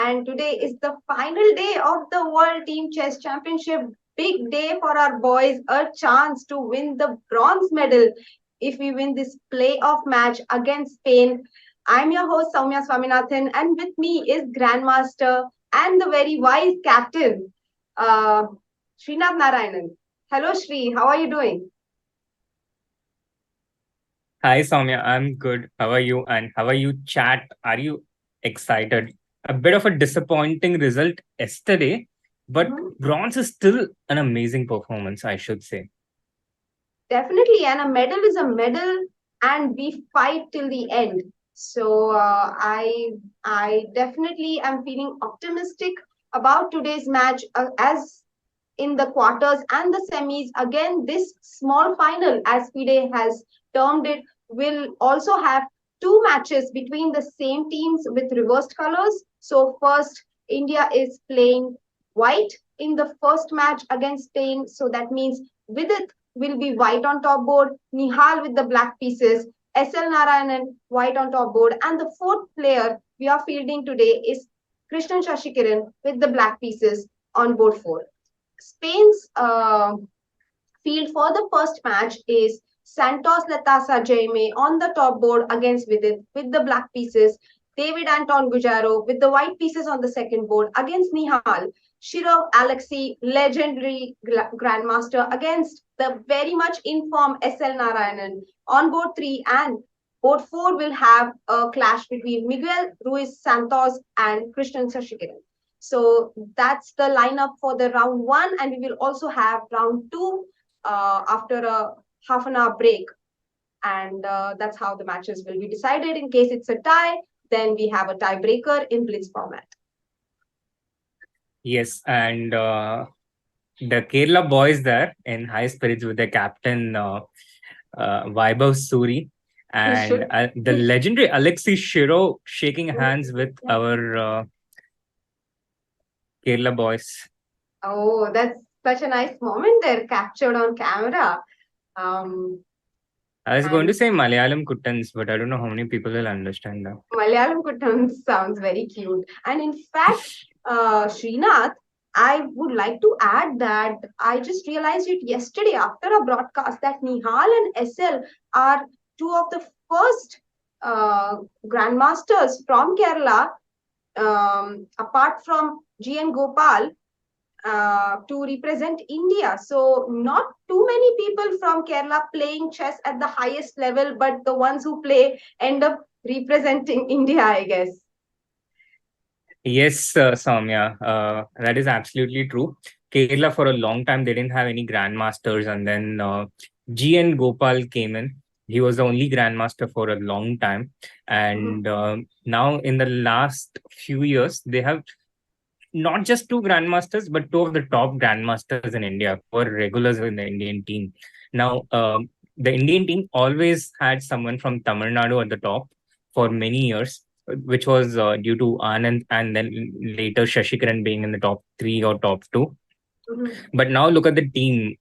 and today is the final day of the World Team Chess Championship. Big day for our boys, a chance to win the bronze medal if we win this playoff match against Spain. I'm your host Soumya Swaminathan, and with me is Grandmaster and the very wise captain, uh, Srinath Narayanan. Hello, Shri. How are you doing? Hi, Soumya. I'm good. How are you? And how are you, chat? Are you excited? A bit of a disappointing result yesterday, but Mhm. bronze is still an amazing performance, I should say. Definitely, and a medal is a medal, and we fight till the end. So I definitely am feeling optimistic about today's match, as in the quarters and the semis. Again, this small final, as FIDE has termed it, will also have two matches between the same teams with reversed colors. So first, India is playing white in the first match against Spain. So that means Vidit will be white on top board, Nihal with the black pieces, S L Narayanan white on top board, and the fourth player we are fielding today is Krishnan Sasikiran with the black pieces on board four. Spain's field for the first match is Santos Latasa Jaime on the top board against Vidit with the black pieces, David Anton Gujaro with the white pieces on the second board against Nihal, Shirov Alexei, legendary grandmaster, against the very much informed S L Narayanan on board 3, and board 4 will have a clash between Miguel Ruiz Santos and Christian Sashikiran. So that's the lineup for the round one, and we will also have round two after a half an hour break. And that's how the matches will be decided. In case it's a tie, then we have a tiebreaker in Blitz format. Yes, and the Kerala boys there in high spirits with their captain Vaibhav Suri He and should. the legendary Alexei Shiro shaking hands with our Kerala boys. Oh, that's such a nice moment there, captured on camera. Um, I was going to and say Malayalam Kuttans, but I don't know how many people will understand that. Malayalam Kuttan sounds very cute. And in fact, Srinath, I would like to add that I just realized it yesterday after a broadcast that Nihal and SL are two of the first grandmasters from Kerala, apart from GN Gopal, to represent India. So, not too many people from Kerala playing chess at the highest level, but the ones who play end up representing India, I guess. Yes, Soumya, that is absolutely true. Kerala, for a long time, they didn't have any grandmasters, and then GN Gopal came in. He was the only grandmaster for a long time, Mhm. and now in the last few years, they have not just two grandmasters, but two of the top grandmasters in India who are regulars in the Indian team. Now, the Indian team always had someone from Tamil Nadu at the top for many years, which was due to Anand and then later Shashikaran being in the top three or top two. Mhm. But now look at the team.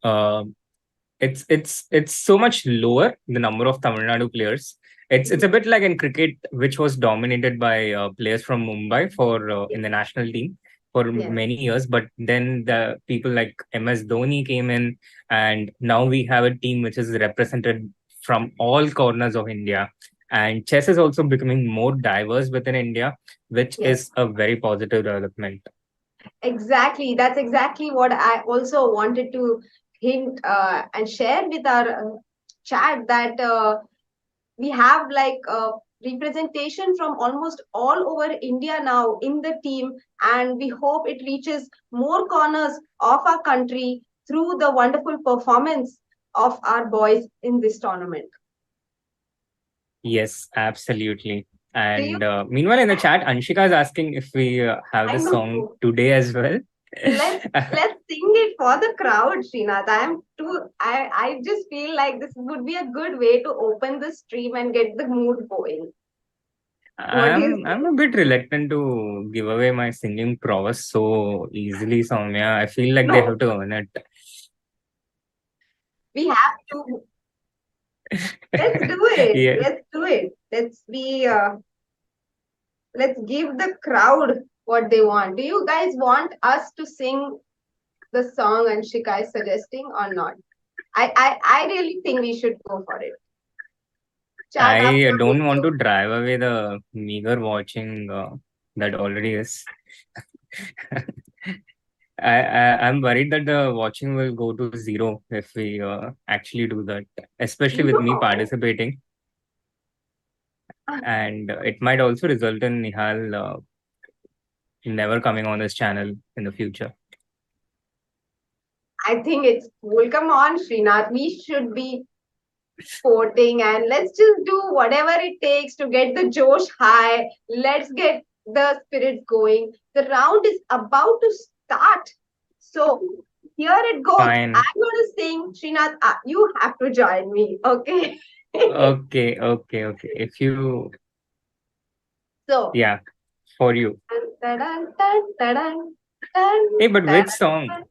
It's so much lower, the number of Tamil Nadu players. It's Mhm. a bit like in cricket, which was dominated by players from Mumbai for in the Yes, national team for yes, many years. But then the people like MS Dhoni came in, and now we have a team which is represented from all corners of India. And chess is also becoming more diverse within India, which yes. is a very positive development. Exactly. That's exactly what I also wanted to hint and share with our chat, that we have like representation from almost all over India now in the team, and we hope it reaches more corners of our country through the wonderful performance of our boys in this tournament. Yes, absolutely. Do you? And meanwhile, in the chat, Anshika is asking if we have I the song know. today as well. Let's sing it for the crowd, Srinath. I just feel like this would be a good way to open the stream and get the mood going. What do you I'm say? a bit reluctant to give away my singing prowess so easily, Soumya. I feel like they No, have to earn it. we have to. Let's do it. Yeah. Let's do it. Let's give the crowd. what they want. Do you guys want us to sing the song Anshika is suggesting or not? I really think we should go for it. Chat up I your don't want video. to drive away the meager watching that already is. I'm worried that the watching will go to zero if we actually do that, especially with me No, participating, and it might also result in Nihal never coming on this channel in the future. I think it's cool. Come on, Srinath. We should be sporting and let's just do whatever it takes to get the Josh high. Let's get the spirits going. The round is about to start. So here it goes. Fine. I'm going to sing. Srinath, you have to join me. Okay. Okay, okay, okay. If you, So, yeah, for you. dun, dun, dun, dun, dun, Hey, but dun, which song? dun,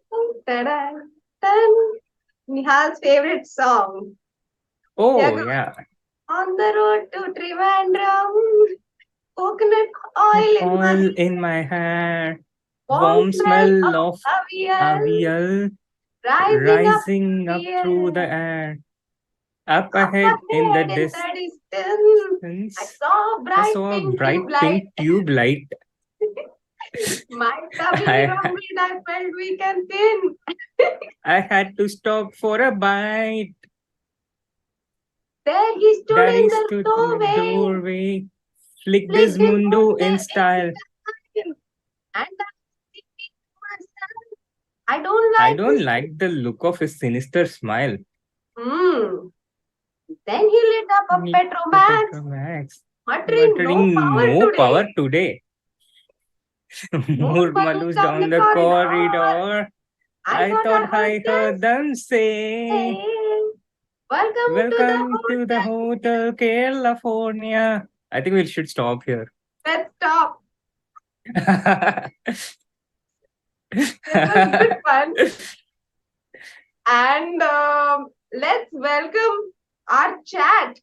dun, dun. Nihal's favorite song. Here Oh, goes. yeah. On the road to Trivandrum, coconut oil in my All in my hair, warm warm smell smell of of avial avial rising up rising the up through the air. air. Up Up ahead in the ahead in the distance, I distance, saw a I bright saw a pink bright tube light. pink tube light. My tummy I, rumbled, I felt weak and thin. I had to stop for a bite. There he stood There in he the stood in the doorway, doorway, flicked his flicked his mundo in mundo style. in and I was thinking to myself, I don't I like don't this. like the look of his sinister smile. Hmm. Then he lit up a Need the Petromax, Petromax, muttering, no muttering power no today. power today. More More balloons Malus down down the the corridor. corridor. I I thought I thought heard I them heard them say, say, welcome to the welcome to the hotel. Hotel California. I think we should stop here. Let's stop. This was good fun. And let's welcome our chat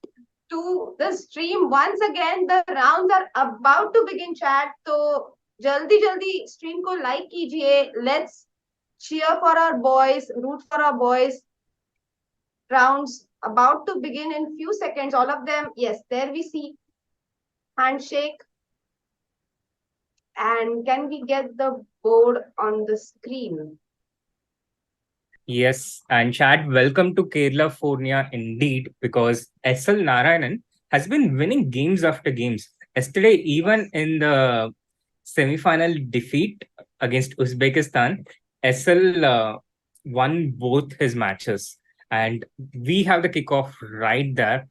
to the stream. Once again, the rounds are about to begin, chat. So, jaldi jaldi stream ko like kijiye. Let's cheer for our boys, root for our boys. Rounds about to begin in few seconds. All of them, yes, there we see handshake. And can we get the board on the screen? Yes, and Chad, welcome to California indeed, because S L Narayanan has been winning games after games. Yesterday, even in the semi-final defeat against Uzbekistan, SL won both his matches, and we have the kickoff right there.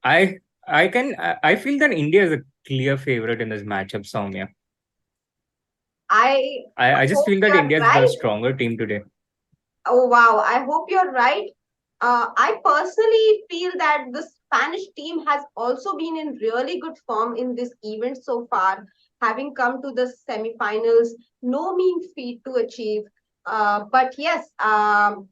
I I feel that India is a clear favorite in this matchup, Soumya. I I just hope feel that you're India has got a right. stronger team today. Oh, wow. I hope you're right. I personally feel that the Spanish team has also been in really good form in this event so far, having come to the semifinals. No mean feat to achieve. But yes, and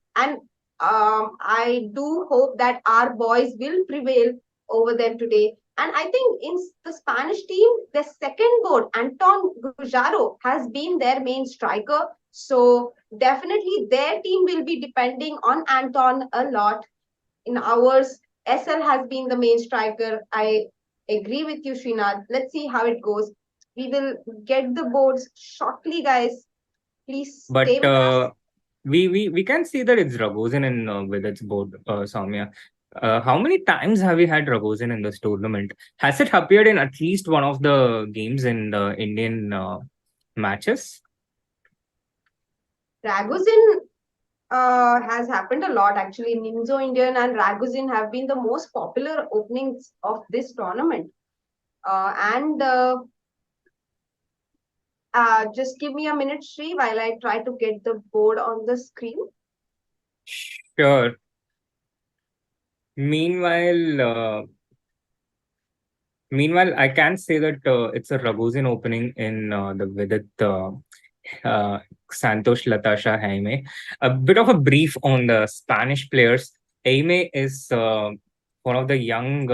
I do hope that our boys will prevail over them today. And I think in the Spanish team, the second board, Anton Gujaro, has been their main striker. So definitely their team will be depending on Anton a lot. In ours, SL has been the main striker. I agree with you, Srinath. Let's see how it goes. We will get the boards shortly, guys. Please But stay with us. we can see that it's Ragozin in with its board, Soumya. How many times have we had Ragozin in this tournament? Has it appeared in at least one of the games in the Indian matches? Ragozin has happened a lot actually. Ninzo Indian and Ragozin have been the most popular openings of this tournament. And just give me a minute, Sri, while I try to get the board on the screen. Sure. Meanwhile, I can say that it's a Ragozin opening in the Vidit Santosh Latasha Jaime. A bit of a brief on the Spanish players. Jaime is one of the young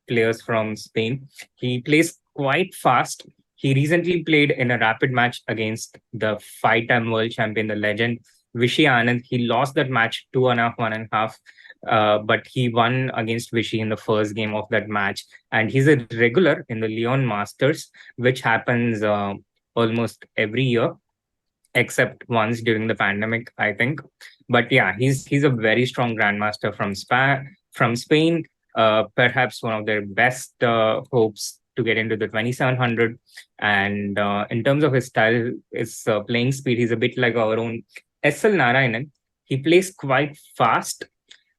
players from Spain. He plays quite fast. He recently played in a rapid match against the five-time world champion, the legend Vishy Anand. He lost that match 2.5, 1.5. But he won against Vishy in the first game of that match. And he's a regular in the Leon Masters, which happens almost every year, except once during the pandemic, I think. But yeah, he's a very strong grandmaster from Spain. Perhaps one of their best hopes to get into the 2700. And in terms of his style, his playing speed, he's a bit like our own S L Narayanan. He plays quite fast.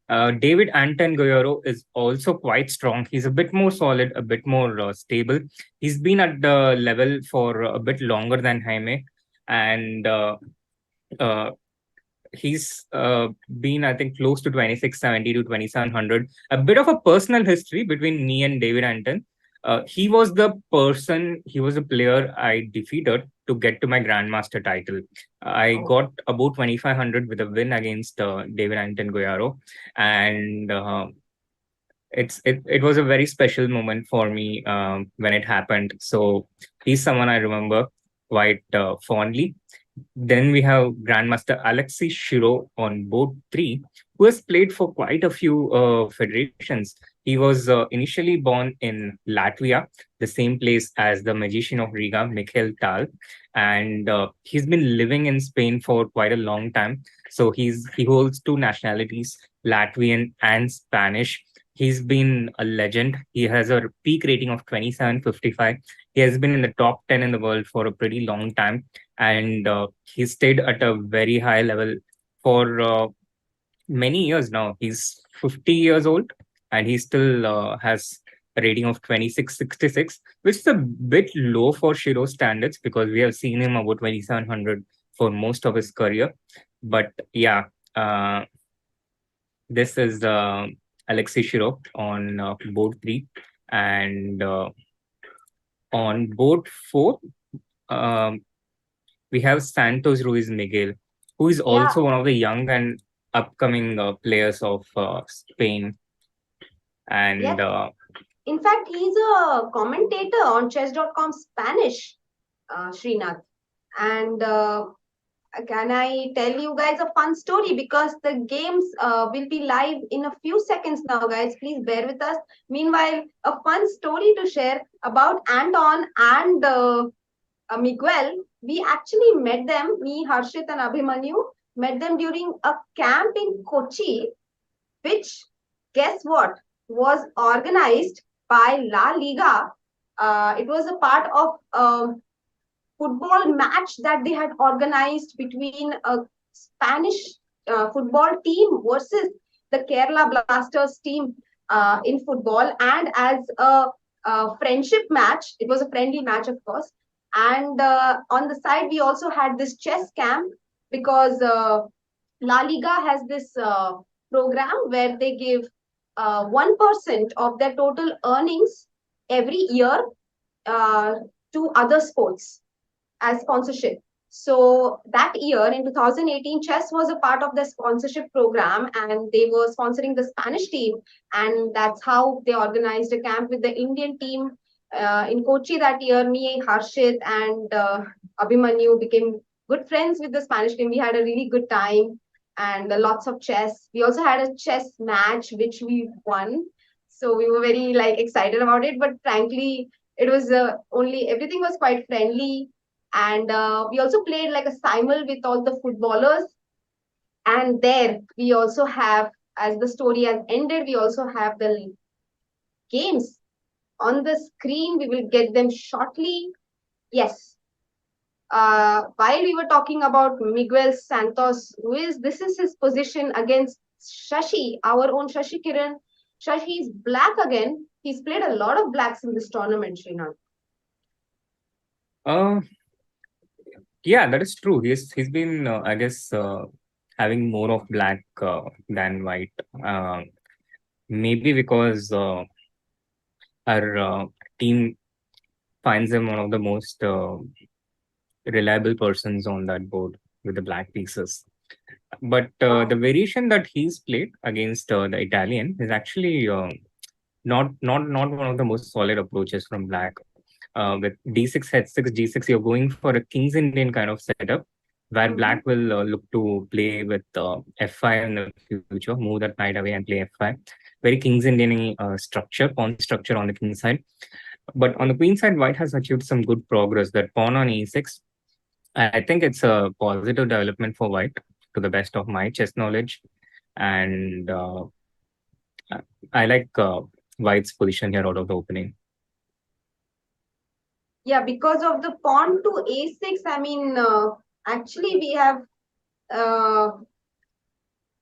David Anton Guerrero is also quite strong. He's a bit more solid, a bit more stable. He's been at the level for a bit longer than Jaime, and uh, he's been, I think, close to 2670 to 2700. A bit of a personal history between me and David Anton. He was a player I defeated to get to my Grandmaster title. I got about 2500 with a win against David Anton Guerrero. And it was a very special moment for me when it happened. So he's someone I remember quite fondly. Then we have Grandmaster Alexei Shiro on board 3, who has played for quite a few federations. He was initially born in Latvia, the same place as the magician of Riga, Mikhail Tal, and he's been living in Spain for quite a long time. So he holds two nationalities, Latvian and Spanish. He's been a legend. He has a peak rating of 2755. He has been in the top 10 in the world for a pretty long time, and he stayed at a very high level for many years now. He's 50 years old, and he still has a rating of 2666, which is a bit low for Shiro standards because we have seen him about 2700 for most of his career. But yeah, this is Alexei Shiro on board 3. And on board 4, um, we have Santos Ruiz Miguel, who is Yeah, also one of the young and upcoming players of Spain. And yes. In fact, he's a commentator on chess.com Spanish, Srinath. And can I tell you guys a fun story? Because the games will be live in a few seconds now, guys. Please bear with us. Meanwhile, a fun story to share about Anton and Miguel. We actually met them, me, Harshit, and Abhimanyu, met them during a camp in Kochi, which, guess what, was organized by La Liga. It was a part of football match that they had organized between a Spanish football team versus the Kerala Blasters team in football. And as a friendship match, it was a friendly match, of course. And on the side, we also had this chess camp because La Liga has this program where they give 1% of their total earnings every year uh, to other sports as sponsorship. So that year in 2018, Chess was a part of the sponsorship program and they were sponsoring the Spanish team. And that's how they organized a camp with the Indian team in Kochi that year. Me, Harshit, and Abhimanyu became good friends with the Spanish team. We had a really good time and lots of chess. We also had a chess match, which we won. So we were very like excited about it. But frankly, it was only everything was quite friendly and we also played like a simul with all the footballers. And there we also have, as the story has ended, we also have the games on the screen. We will get them shortly. Yes. While we were talking about Miguel Santos, this is his position against Shashi, our own Sasikiran. Shashi is black again. He's played a lot of blacks in this tournament, Srinath. uh, yeah, that is true. He's been, I guess, having more of black than white. Maybe because our team finds him one of the most reliable persons on that board with the black pieces. But the variation that he's played against the Italian is actually not one of the most solid approaches from black. with d6, h6, g6, you're going for a King's Indian kind of setup, where black will look to play with f5 in the future, move that knight away and play f5. Very King's Indian structure, pawn structure on the king side. But on the queen side, white has achieved some good progress. That pawn on e6, I think it's a positive development for white to the best of my chess knowledge. And I like white's position here out of the opening. Yeah, because of the pawn to a6, I mean, actually we have uh,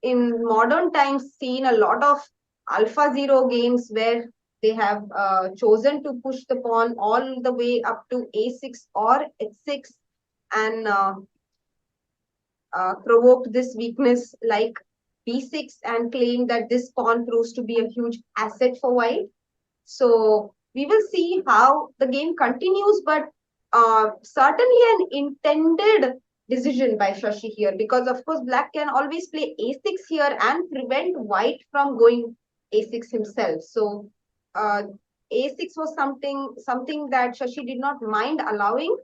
in modern times seen a lot of alpha zero games where they have chosen to push the pawn all the way up to a6 or h6 and provoked this weakness like b6 and claimed that this pawn proves to be a huge asset for white. So we will see how the game continues, but certainly an intended decision by Shashi here, because of course black can always play a6 here and prevent white from going a6 himself. So a6 was something that Shashi did not mind allowing.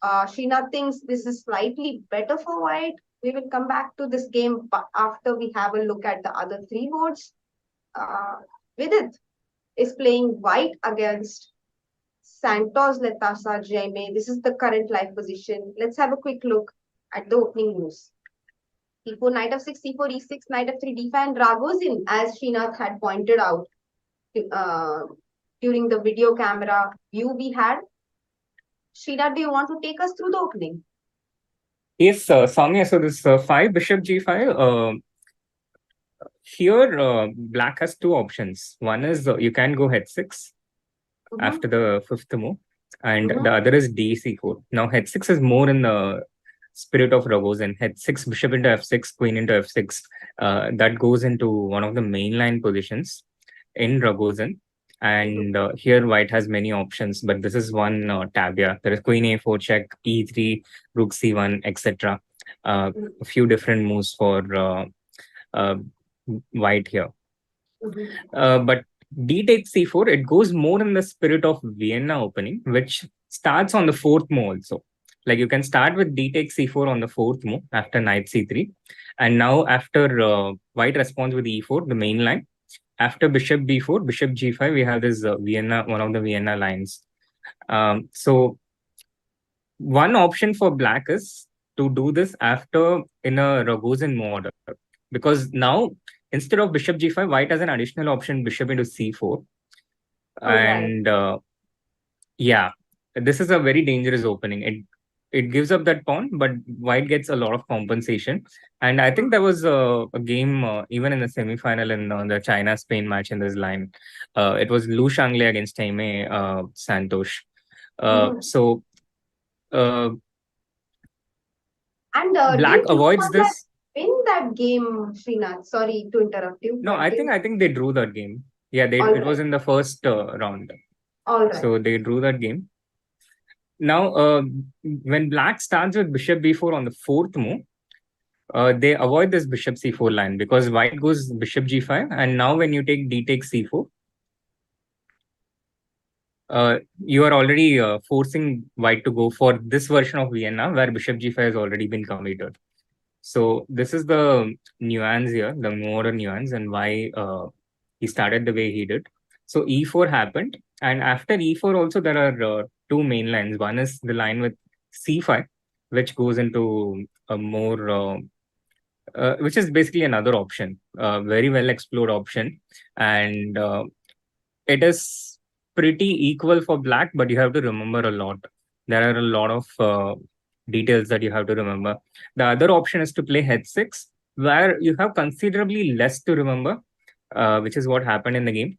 Sheena thinks this is slightly better for white. We will come back to this game after we have a look at the other three boards. Uh, Vidit is playing white against Santos Letasa Jaime. This is the current live position. Let's have a quick look at the opening moves. E4, knight of 6, c4, e6, knight of 3, d5, and Ragozin, as Srinath had pointed out uh, during the video camera view we had. Srinath, do you want to take us through the opening? Yes, Soumya, so this 5 bishop g5, here black has two options. One is you can go h6 after the fifth move, and the other is d4. Now h6 is more in the spirit of Ragozin. H6, bishop into f6, queen into f6. That goes into one of the mainline positions in Ragozin. And here white has many options, but this is one tabia. There is queen a4 check, e3, rook c1, etc. A few different moves for white here. But d takes c4, it goes more in the spirit of Vienna opening, which starts on the fourth move also. Like you can start with d takes c4 on the fourth move after knight c3. And now after white responds with e4, the main line. After bishop b4, bishop g5, we have this Vienna, one of the Vienna lines. So one option for black is to do this after in a Ragozin model, because now instead of bishop g5, white has an additional option, bishop into c4. And yeah, this is a very dangerous opening. It gives up that pawn, but white gets a lot of compensation. And I think there was a game even in the semi-final in the China-Spain match in this line. It was Lu Shangle against Jaime Santos. So and black avoids this. Win that game, Srinath. Sorry to interrupt you. No, I think they drew that game. Yeah, it was in the first round. All right. So they drew that game. Now, when black starts with bishop b4 on the fourth move, they avoid this bishop c4 line because white goes bishop g5. And now when you take d takes c4, you are already forcing white to go for this version of Vienna where bishop g5 has already been committed. So this is the nuance here, the modern nuance, and why he started the way he did. So e4 happened, and after e4 also there are two main lines. One is the line with c5, which goes into a more which is basically another option, very well explored option, and it is pretty equal for black, but you have to remember a lot. There are a lot of details that you have to remember. The other option is to play h6, where you have considerably less to remember, which is what happened in the game.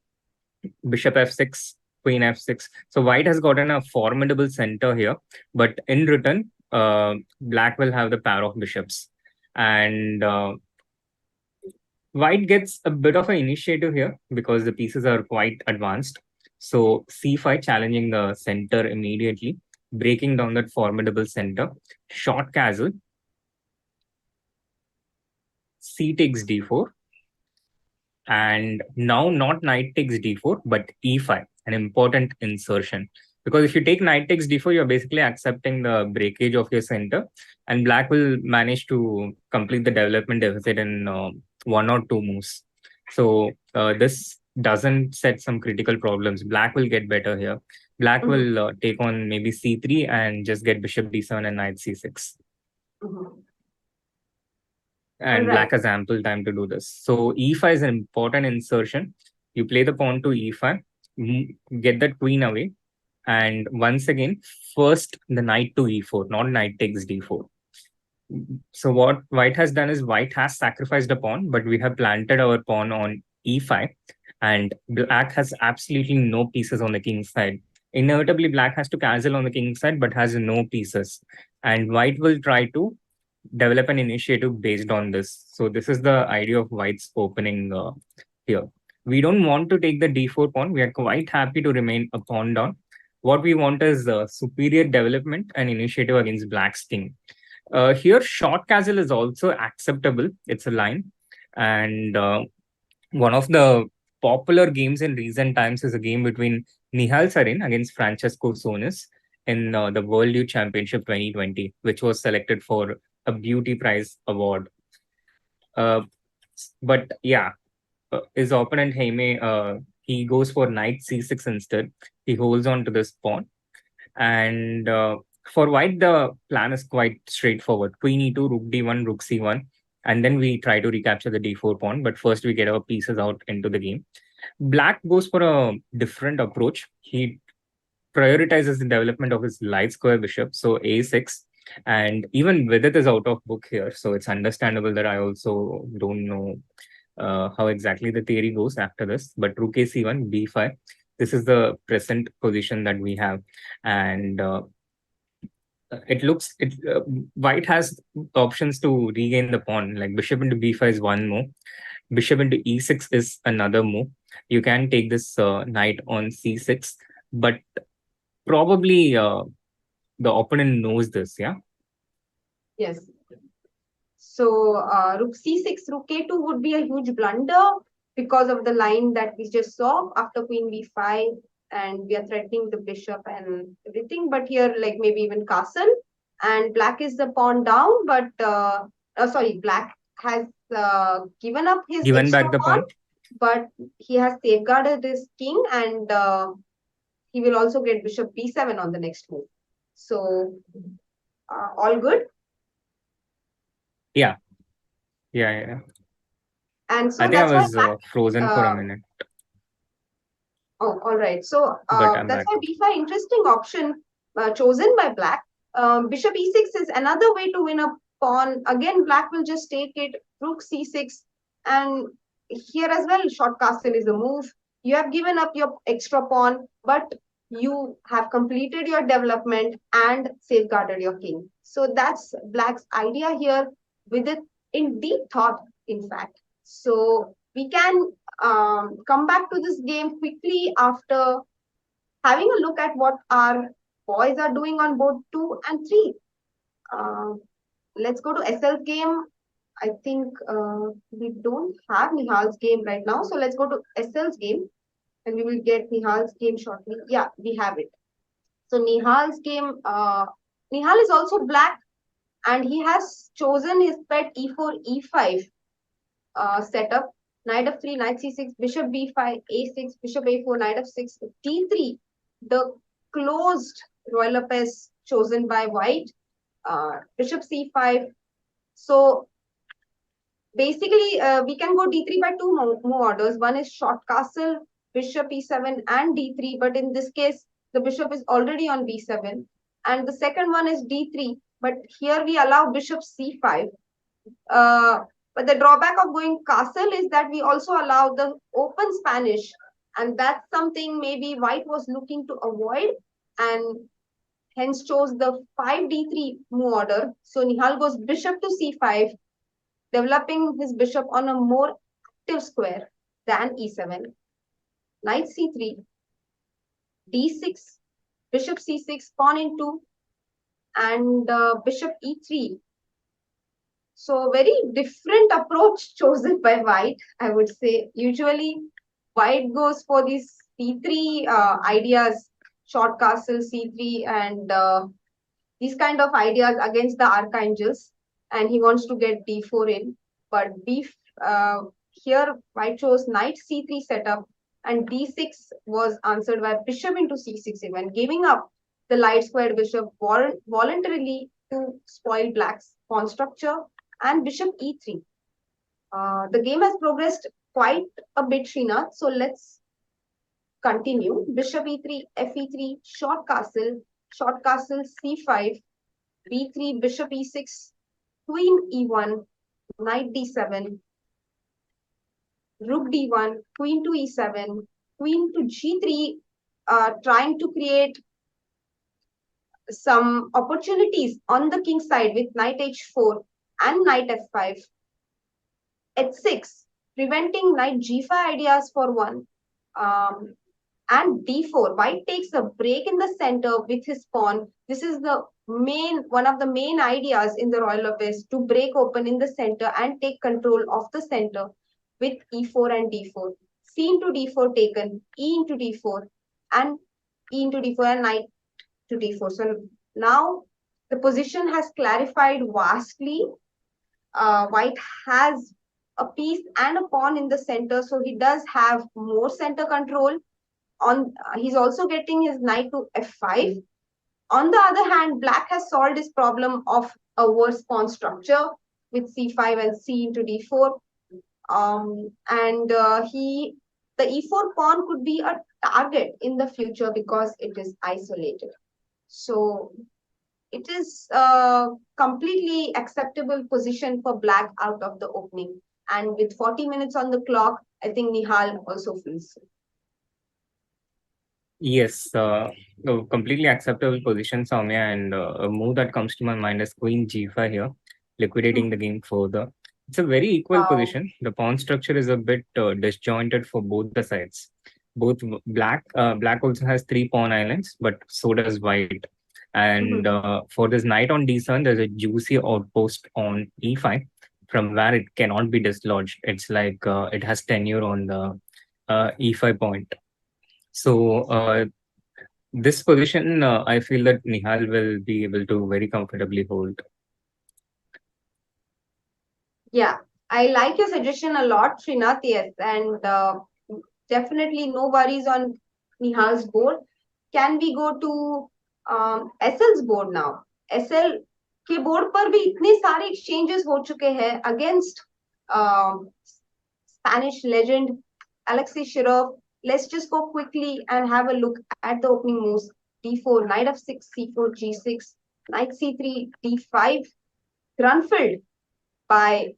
Bishop f6, queen f6. So white has gotten a formidable center here, but in return, black will have the pair of bishops. And white gets a bit of an initiative here because the pieces are quite advanced. So c5 challenging the center immediately, breaking down that formidable center. Short castle. C takes d4. And now not knight takes d4, but e5, an important insertion. Because if you take knight takes d4, you're basically accepting the breakage of your center, and black will manage to complete the development deficit in one or two moves. So this doesn't set some critical problems. Black will get better here. Black Mm-hmm. will take on maybe c3 and just get bishop d7 and knight c6. Mm-hmm. All And right. black has ample time to do this. So e5 is an important insertion. You play the pawn to e5, get that queen away, and once again, first the knight to e4, not knight takes d4. So what white has done is white has sacrificed a pawn, but we have planted our pawn on e5, and black has absolutely no pieces on the king side. Inevitably, black has to castle on the king side, but has no pieces. And white will try to develop an initiative based on this. So this is the idea of white's opening here. We don't want to take the d4 pawn. We are quite happy to remain a pawn down. What we want is superior development and initiative against black's king. Here, short castle is also acceptable. It's a line. And one of the popular games in recent times is a game between Nihal Sarin against Francesco Sonis in the World Youth Championship 2020, which was selected for a beauty prize award. But yeah, his opponent Jaime, he goes for knight c6 instead. He holds on to this pawn. And for white, the plan is quite straightforward. Queen e2, rook d1, rook c1, and then we try to recapture the d4 pawn. But first, we get our pieces out into the game. Black goes for a different approach. He prioritizes the development of his light square bishop, so a6. And even Vidit is out of book here, so it's understandable that I also don't know how exactly the theory goes after this. But rook a c1, b5. This is the present position that we have, and it looks white has options to regain the pawn. Like bishop into b5 is one move, bishop into e6 is another move. You can take this knight on c6, but probably the opponent knows this. Yeah. Yes. So rook c6, rook a2 would be a huge blunder because of the line that we just saw after queen b5, and we are threatening the bishop and everything. But here, like maybe even castle, and black is the pawn down, but sorry, black has given up his Given extra back the pawn, pawn. but he has safeguarded his king, and he will also get bishop b7 on the next move. So all good. Yeah. Yeah. And so I think I that's why was frozen for a minute, oh, all right. So but I'm that's back. why b5 interesting option chosen by black. Bishop e6 is another way to win a pawn. Again, black will just take it. Rook c6, and here as well, short castle is a move. You have given up your extra pawn, but you have completed your development and safeguarded your king. So that's black's idea here, with it in deep thought, in fact. So we can come back to this game quickly after having a look at what our boys are doing on board 2 and 3. Uh, let's go to SL's game. I think we don't have Nihal's game right now. So let's go to SL's game and we will get Nihal's game shortly. Yeah, we have it. So Nihal's game, Nihal is also black and he has chosen his pet e4, e5 setup. Knight f3, knight c6, bishop b5, a6, bishop a4, knight f6, d3. The closed royal Lopez chosen by white. Bishop c5. So basically, we can go d3 by two more orders. One is short castle, bishop e7 and d3. But in this case, the bishop is already on b7. And the second one is d3. But here we allow bishop c5. But the drawback of going castle is that we also allow the open Spanish, and that's something maybe white was looking to avoid, and hence chose the 5d3 move order. So Nihal goes bishop to c5, developing his bishop on a more active square than e7. Knight c3, d6, bishop c6, pawn into, and bishop e3. So very different approach chosen by white, I would say. Usually white goes for these c3 ideas short castle c3, and these kind of ideas against the archangels, and he wants to get d4 in. But uh, here white chose knight c3 setup, and d6 was answered by bishop into c6 even, giving up the light squared bishop voluntarily to spoil black's pawn structure, and bishop e3. The game has progressed quite a bit, Srinath. So let's continue. Bishop e3, f e3, short castle c5, b3, bishop e6, queen e1, knight d7, rook d1, queen to e7, queen to g3, trying to create some opportunities on the king side with knight h4 and knight f5, h6, preventing knight g5 ideas for one. And d4, white takes a break in the center with his pawn. This is the one of the main ideas in the royal affairs, to break open in the center and take control of the center with e4 and d4. C into d4 taken, e into d4, and e into d4, and knight to d4. So now the position has clarified vastly. White has a piece and a pawn in the center, so he does have more center control. He's also getting his knight to f5. On the other hand, black has solved his problem of a worse pawn structure with c5 and c into d4. And the e4 pawn could be a target in the future because it is isolated. So it is a completely acceptable position for black out of the opening. And with 40 minutes on the clock, I think Nihal also feels so. Yes, a completely acceptable position, Soumya, and a move that comes to my mind is queen g5 here, liquidating the game further. It's a very equal position. The pawn structure is a bit disjointed for both the sides. Both black also has 3 pawn islands, but so does white. And for this knight on d7, there's a juicy outpost on e5 from where it cannot be dislodged. It's like it has tenure on the e5 point. So this position, I feel that Nihal will be able to very comfortably hold. Yeah, I like your suggestion a lot, Srinath. Yes, and definitely no worries on Nihal's board. Can we go to SL's board now? SL के board पर भी इतने सारे exchanges हो चुके हैं against Spanish legend Alexei Shirov. Let's just go quickly and have a look at the opening moves. D4, knight f6, c4, g6, knight c3, d5, Grunfeld by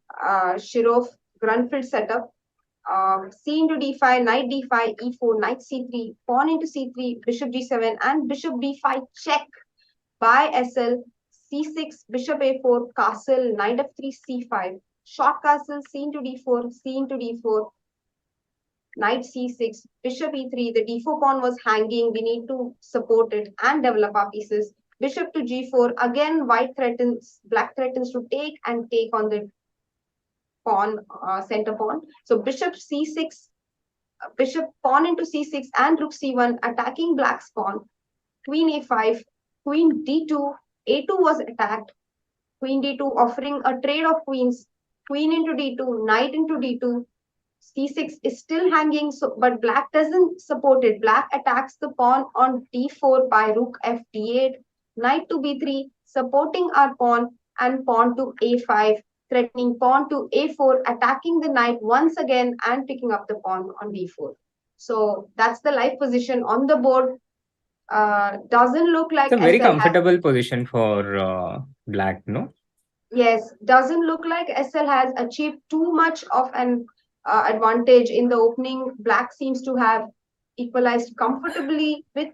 Shirov, Grunfeld setup. C into d5, knight d5, e4, knight c3, pawn into c3, bishop g7, and bishop b5 check by SL. c6, bishop a4, castle, knight f3, c5, short castle, c into d4, c into d4, knight c6, bishop e3. The d4 pawn was hanging. We need to support it and develop our pieces. Bishop to g4. Again, black threatens to take and take on the pawn, center pawn. So bishop c6, bishop pawn into c6 and rook c1, attacking black's pawn. Queen a5, queen d2, a2 was attacked. Queen d2 offering a trade of queens. Queen into d2, knight into d2. c6 is still hanging, so but black doesn't support it. Black attacks the pawn on d4 by rook f d8, knight to b3, supporting our pawn, and pawn to a5, threatening pawn to a4, attacking the knight once again and picking up the pawn on d4. So that's the live position on the board. Doesn't look like it's a very SL comfortable position for black, no? Yes, doesn't look like SL has achieved too much of an advantage in the opening. Black seems to have equalized comfortably with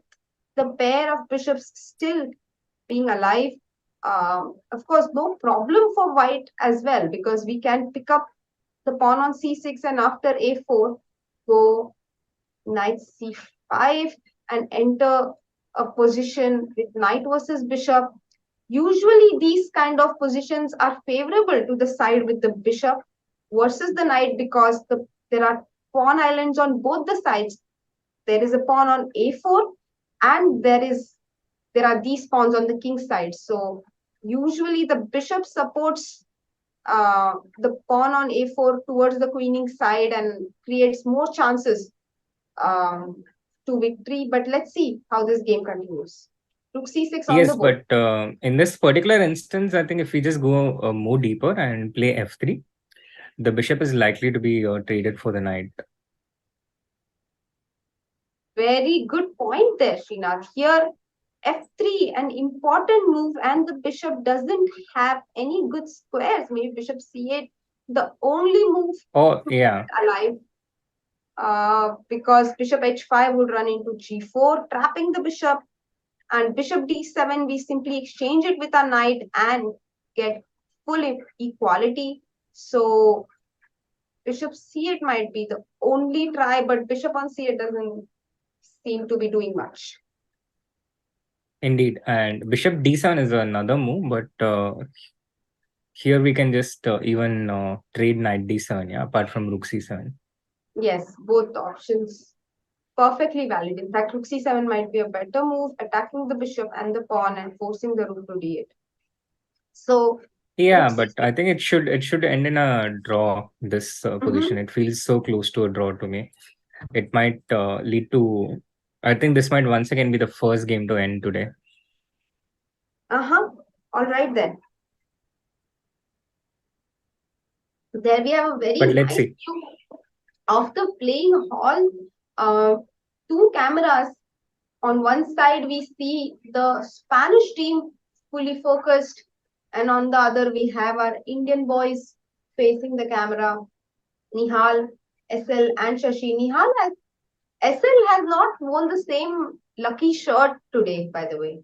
the pair of bishops still being alive. Of course, no problem for white as well, because we can pick up the pawn on c6 and after a4, go knight c5 and enter a position with knight versus bishop. Usually these kind of positions are favorable to the side with the bishop versus the knight, because there are pawn islands on both the sides. There is a pawn on a4 and there are these pawns on the king side. So usually the bishop supports the pawn on a4 towards the queening side and creates more chances um, to victory. But let's see how this game continues. Rook c6 on the Yes, board. but in this particular instance, I think if we just go more deeper and play f3, the bishop is likely to be traded for the knight. Very good point there, Srinath. Here, f3, an important move, and the bishop doesn't have any good squares. Maybe bishop c8, the only move Oh, to yeah. keep it alive. Because bishop h5 would run into g4, trapping the bishop, and bishop d7, we simply exchange it with our knight and get full equality. So bishop c8 might be the only try, but bishop on c8 doesn't seem to be doing much. Indeed, and bishop d7 is another move, but here we can just even trade knight d7, yeah, apart from rook c7. Yes, both options perfectly valid. In fact, rook c7 might be a better move, attacking the bishop and the pawn and forcing the rook to d8. So rook Yeah, but c6. I think it should end in a draw. This position, Mm-hmm. it feels so close to a draw to me. It might lead to. I think this might once again be the first game to end today. Uh-huh. All right then. There we have a very But let's nice see. view of the playing hall. Uh, Two cameras. On one side, we see the Spanish team fully focused, and on the other, we have our Indian boys facing the camera. Nihal, SL, and Shashi. SL has not worn the same lucky shirt today, by the way.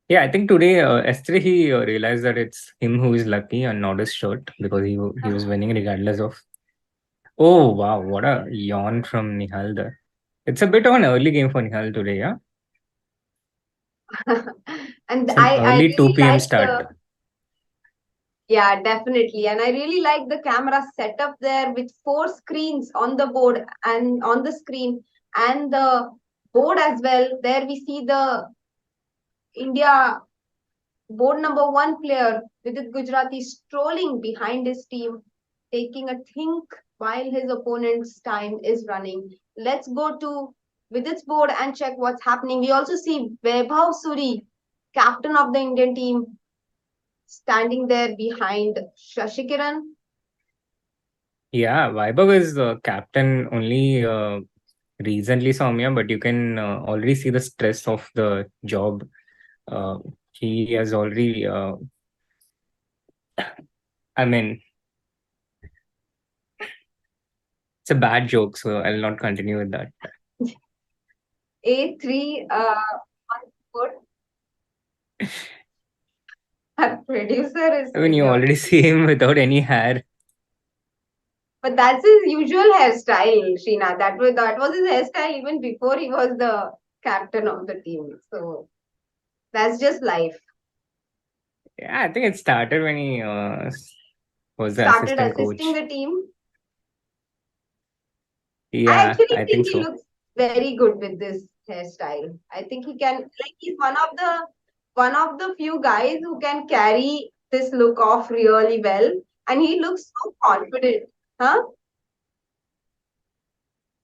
Yeah, I think today S3 he realized that it's him who is lucky and not his shirt because he was winning regardless of. Oh wow, what a yawn from Nihal there. It's a bit of an early game for Nihal today, yeah. And It's an I early really 2 p.m. like start. the, yeah, definitely. And I really like the camera setup there with four screens on the board and on the screen and the board as well. There we see the India board number one player, Vidit Gujrathi, strolling behind his team, taking a think while his opponent's time is running. Let's go to Vidit's board and check what's happening. We also see Vaibhav Suri, captain of the Indian team, standing there behind Sasikiran. Yeah, Vaibhav is captain only recently, Soumya, but you can already see the stress of the job. Uh, he has already, I mean, it's a bad joke, so I'll not continue with that. A3 on board. Our producer is I mean, you already see him without any hair. but that's his usual hairstyle, Sheena. That was his hairstyle even before he was the captain of the team. So that's just life. Yeah, I think it started when he was the Started assistant assisting coach. the team. I Yeah, actually I think think he so. looks very good with this hairstyle. I think he can, like, he's one of the few guys who can carry this look off really well, and he looks so confident, huh?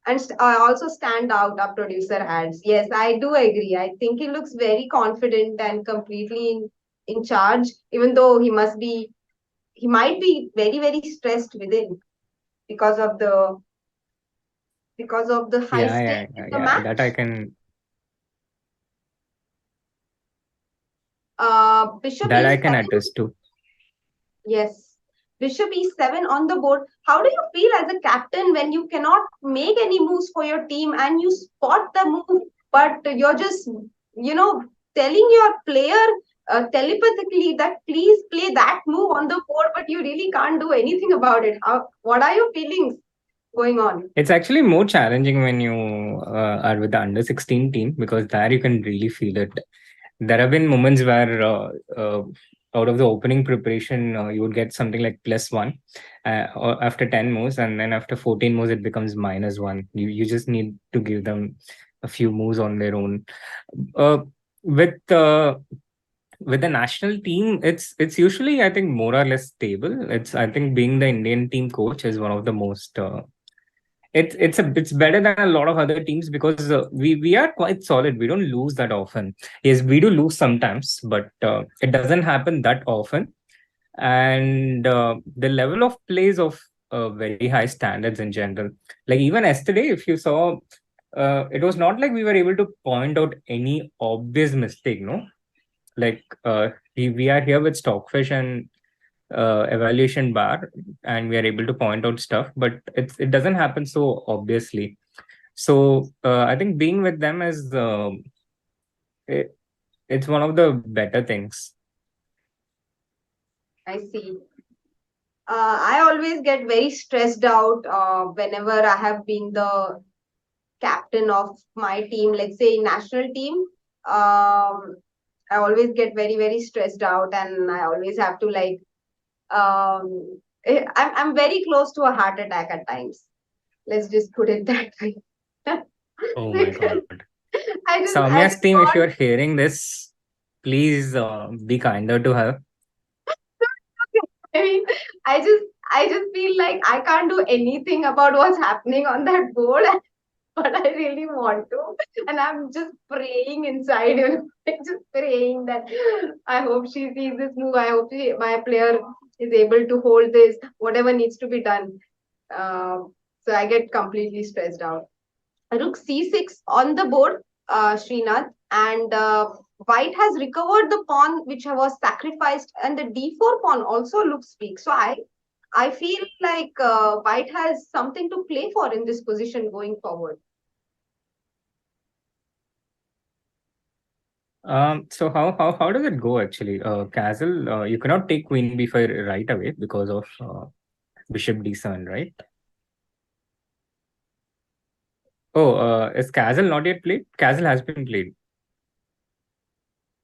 And also stand out, our producer adds. Yes, I do agree. I think he looks very confident and completely in charge, even though he might be very, very stressed within because of the high Yeah, yeah, stake in yeah, the yeah. That I match. can Bishop that I can e7. attest to. Yes. Bishop e7 on the board. How do you feel as a captain when you cannot make any moves for your team and you spot the move, but you're just, telling your player telepathically that please play that move on the board, but you really can't do anything about it? What are your feelings going on? It's actually more challenging when you are with the under 16 team because there you can really feel it. There have been moments where out of the opening preparation you would get something like +1 or after 10 moves, and then after 14 moves it becomes -1. You just need to give them a few moves on their own. Uh, with with the national team, it's usually, I think, more or less stable. I think being the Indian team coach is one of the most it's better than a lot of other teams because we are quite solid. We don't lose that often. Yes, we do lose sometimes, but it doesn't happen that often. And the level of plays of very high standards in general. Like even yesterday, if you saw, it was not like we were able to point out any obvious mistake. No, like we are here with Stockfish and evaluation bar, and we are able to point out stuff, but it doesn't happen so obviously. So I think being with them is it, it's one of the better things. I see. I always get very stressed out whenever I have been the captain of my team, let's say national team. I always get very, very stressed out, and I always have to like, I'm very close to a heart attack at times. Let's just put it that way. Oh my Because god. I Samya's just team, if want. you're hearing this, please be kinder to her. I mean, I just feel like I can't do anything about what's happening on that board, but I really want to. And I'm just praying inside, just praying that I hope she sees this move. I hope my player is able to hold this, whatever needs to be done. So I get completely stressed out. Rook c6 on the board, Srinath, and white has recovered the pawn which was sacrificed, and the d4 pawn also looks weak. So I feel like white has something to play for in this position going forward. So how does it go actually? Castle, you cannot take queen b5 right away because of bishop d7, right? Oh, is Castle not yet played? Castle has been played.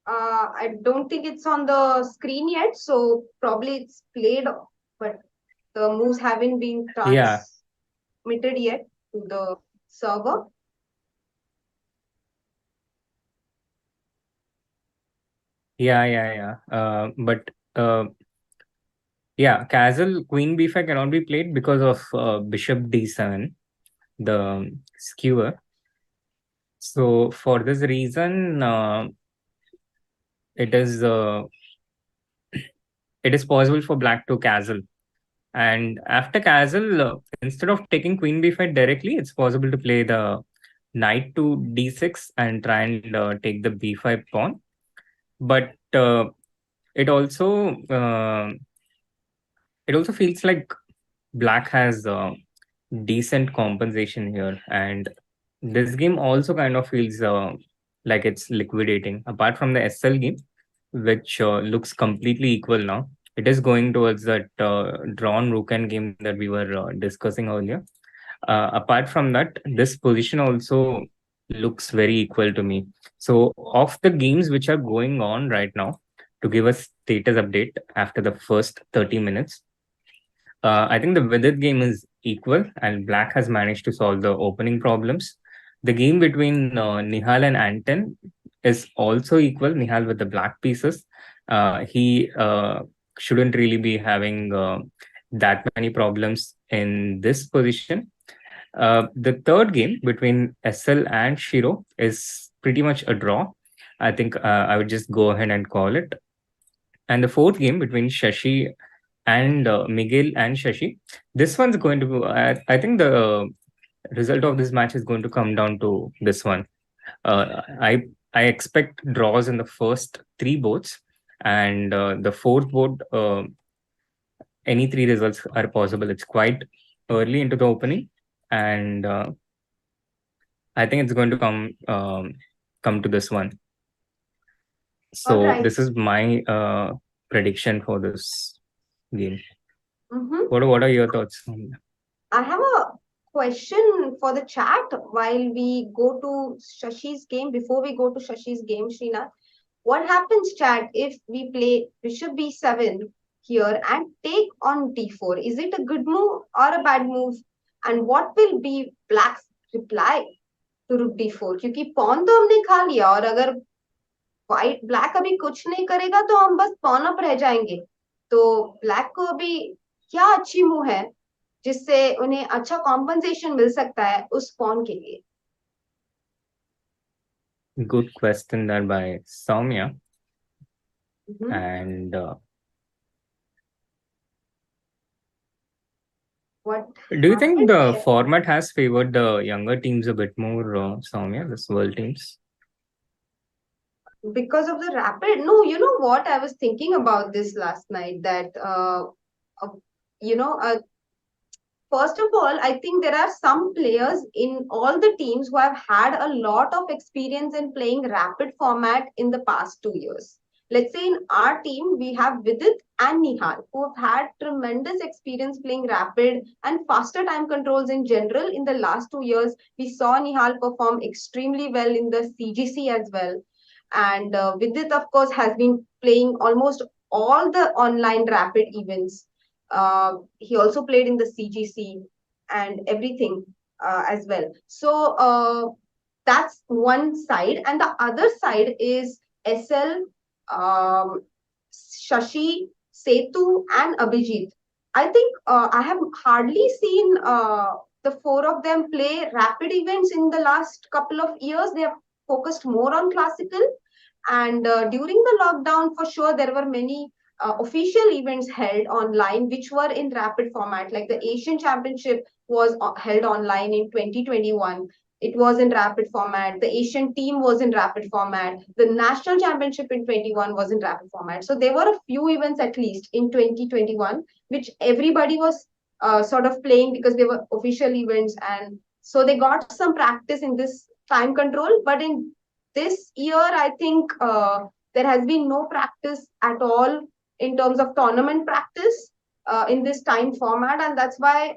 I don't think it's on the screen yet, so probably it's played, but the moves haven't been Yeah, transmitted yet to the server. yeah. But yeah, Castle Queen b5 cannot be played because of Bishop d7, the skewer. So for this reason, it is it is possible for Black to castle. And after castle, instead of taking Queen b5 directly, it's possible to play the knight to d6 and try and take the b5 pawn. But it also uh, it also feels like Black has decent compensation here, and this game also kind of feels like it's liquidating. Apart from the SL game, which looks completely equal now, it is going towards that drawn rook and game that we were discussing earlier. Apart from that, this position also looks very equal to me. So, of the games which are going on right now, to give a status update after the first 30 minutes, I think the Vidit game is equal, and Black has managed to solve the opening problems. The game between Nihal and Anton is also equal. Nihal with the black pieces. He shouldn't really be having that many problems in this position. The third game between SL and Shiro is pretty much a draw. I think I would just go ahead and call it. And the fourth game between Shashi and Miguel and Shashi, this one's going to be, I think the result of this match is going to come down to this one. I expect draws in the first three boards, and the fourth board, any three results are possible. It's quite early into the opening, and I think it's going to come to this one. All So right. this is my prediction for this game. Mm-hmm. What are your thoughts? I have a question for the chat while we go to Shashi's game. Before we go to Shashi's game, Srinath, what happens, chat, if we play Bishop B7 here and take on D4? Is it a good move or a bad move? And what will be Black's reply? to rook d4, क्योंकि pawn तो हमने खा लिया, और अगर white black अभी कुछ नहीं करेगा तो हम बस pawn up रह जाएंगे. तो ब्लैक को अभी क्या अच्छी मूव है जिससे उन्हें अच्छा कॉम्पनसेशन मिल सकता है उस pawn के लिए? Good question there by Soumya. Mm-hmm. And What do you think happened the there? format has favored the younger teams a bit more, Soumya, this world teams? Because of the rapid, no, you know what, I was thinking about this last night, that uh, you know uh, first of all, I think there are some players in all the teams who have had a lot of experience in playing rapid format in the past 2 years. Let's say in our team, we have Vidit and Nihal, who have had tremendous experience playing rapid and faster time controls in general. In the last 2 years, we saw Nihal perform extremely well in the CGC as well. And Vidit, of course, has been playing almost all the online rapid events. He also played in the CGC and everything as well. So that's one side. And the other side is SL, um, Shashi, Setu, and Abhijeet. I think I have hardly seen the four of them play rapid events in the last couple of years. They have focused more on classical. And during the lockdown, for sure, there were many official events held online which were in rapid format, like the Asian Championship was held online in 2021. It was in rapid format. The Asian team was in rapid format. The national championship in 21 was in rapid format. So there were a few events at least in 2021 which everybody was sort of playing because they were official events, and so they got some practice in this time control. But in this year, I think there has been no practice at all in terms of tournament practice in this time format, and that's why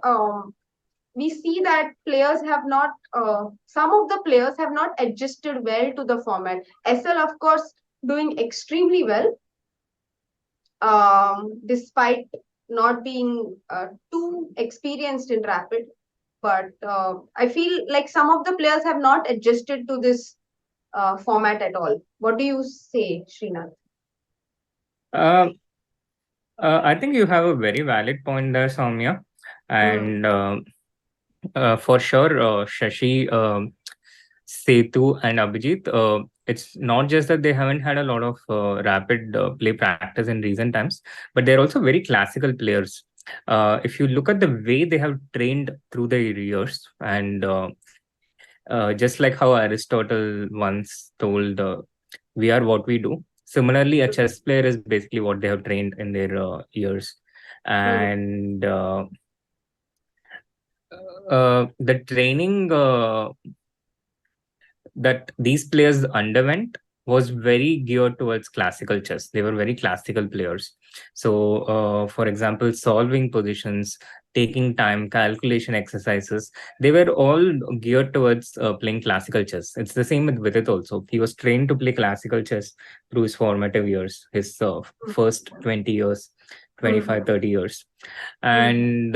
we see that players have not, some of the players have not adjusted well to the format. SL, of course, doing extremely well, despite not being too experienced in rapid. But I feel like some of the players have not adjusted to this format at all. What do you say, Srinath? Uh, I think you have a very valid point there, Soumya. Mm, And for sure, Shashi, Setu, and Abhijit, it's not just that they haven't had a lot of rapid play practice in recent times, but they're also very classical players. If you look at the way they have trained through the years, and just like how Aristotle once told, we are what we do. Similarly, a chess player is basically what they have trained in their years. mm, And the training that these players underwent was very geared towards classical chess. They were very classical players. So, for example, solving positions, taking time, calculation exercises, they were all geared towards playing classical chess. It's the same with Vidit also. He was trained to play classical chess through his formative years, his first 20 years, mm, 25, 30 years. mm, And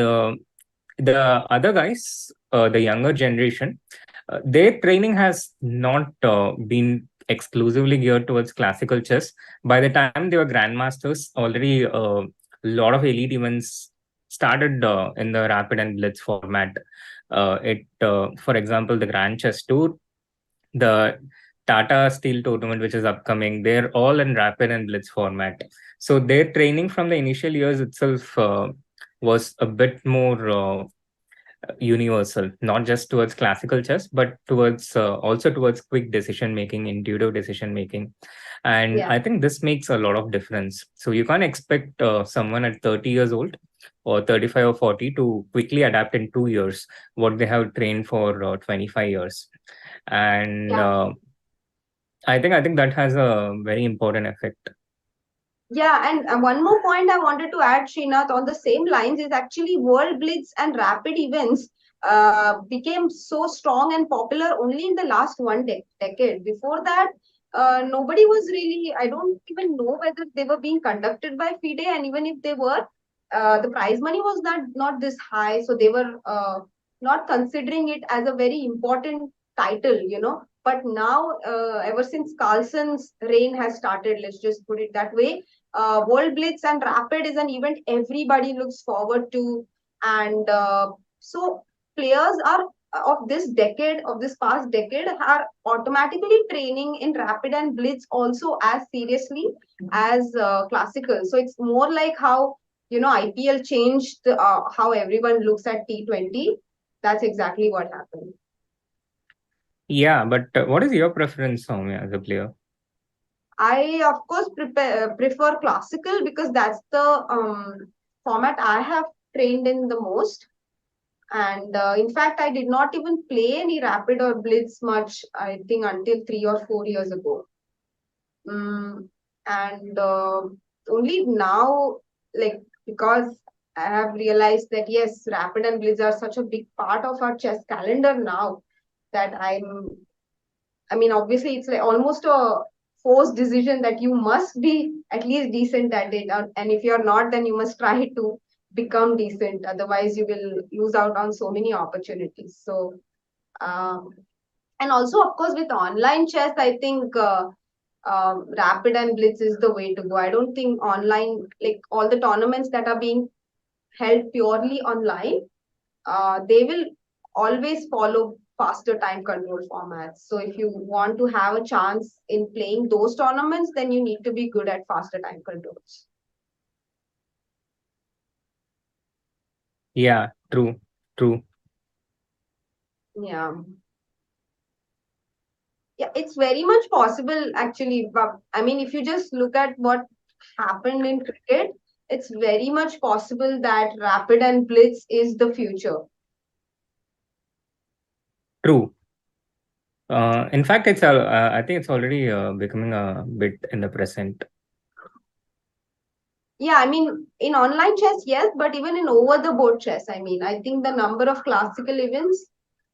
the other guys, the younger generation, their training has not been exclusively geared towards classical chess. By the time they were grandmasters, already a lot of elite events started in the rapid and blitz format. For example, the Grand Chess Tour, the Tata Steel tournament, which is upcoming, they're all in rapid and blitz format. So their training from the initial years itself was a bit more universal, not just towards classical chess, but towards also towards quick decision making, intuitive decision making. And yeah, I think this makes a lot of difference. So you can't expect someone at 30 years old or 35 or 40 to quickly adapt in 2 years what they have trained for 25 years. And yeah. I think that has a very important effect. Yeah, and one more point I wanted to add, Srinath, on the same lines is actually World Blitz and rapid events became so strong and popular only in the last one decade. Before that, nobody was really, I don't even know whether they were being conducted by FIDE, and even if they were, the prize money was not this high. So they were not considering it as a very important title, But now, ever since Carlsen's reign has started, let's just put it that way, World Blitz and Rapid is an event everybody looks forward to. And so players are of this past decade, are automatically training in Rapid and Blitz also as seriously as classical. So it's more like how, IPL changed how everyone looks at T20. That's exactly what happened. Yeah, but what is your preference, Soumya, as a player? I, of course, prefer classical because that's the format I have trained in the most. And in fact, I did not even play any Rapid or Blitz much, I think, until 3 or 4 years ago. And only now, like, because I have realized that yes, Rapid and Blitz are such a big part of our chess calendar now that I mean, obviously, it's like almost a forced decision that you must be at least decent at it. And if you're not, then you must try to become decent. Otherwise, you will lose out on so many opportunities. So, um, and also, of course, with online chess, I think Rapid and Blitz is the way to go. I don't think online, like all the tournaments that are being held purely online, they will always follow faster time control formats. So if you want to have a chance in playing those tournaments, then you need to be good at faster time controls. Yeah, true, true. Yeah. Yeah, it's very much possible actually. But I mean, if you just look at what happened in cricket, it's very much possible that Rapid and Blitz is the future. True. In fact, I think it's already becoming a bit in the present. Yeah, I mean, in online chess, yes, but even in over the board chess, I mean, I think the number of classical events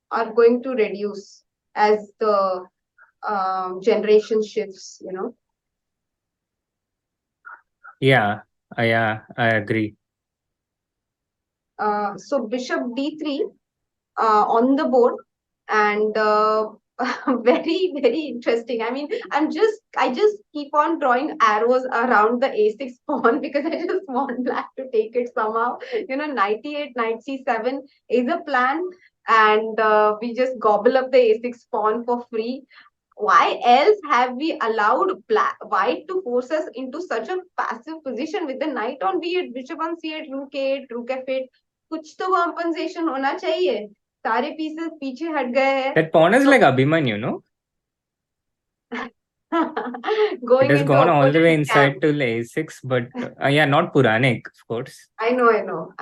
are going to reduce as the generation shifts. Yeah, I agree. So bishop d3 on the board, and very very interesting. I mean, I just keep on drawing arrows around the a6 pawn because I just want black to take it somehow. Knight e8, knight c7 is a plan, and we just gobble up the a6 pawn for free. Why else have we allowed white to force us into such a passive position with the knight on b8, bishop on c8, rook a8, rook f8? कुछ तो compensation होना चाहिए. सारे pieces पीछे हट गए हैं. That pawn is So like Abhimanyu, no? It going has into gone all the way opponent camp. inside to a6, but yeah, not Puranik, of course. I know.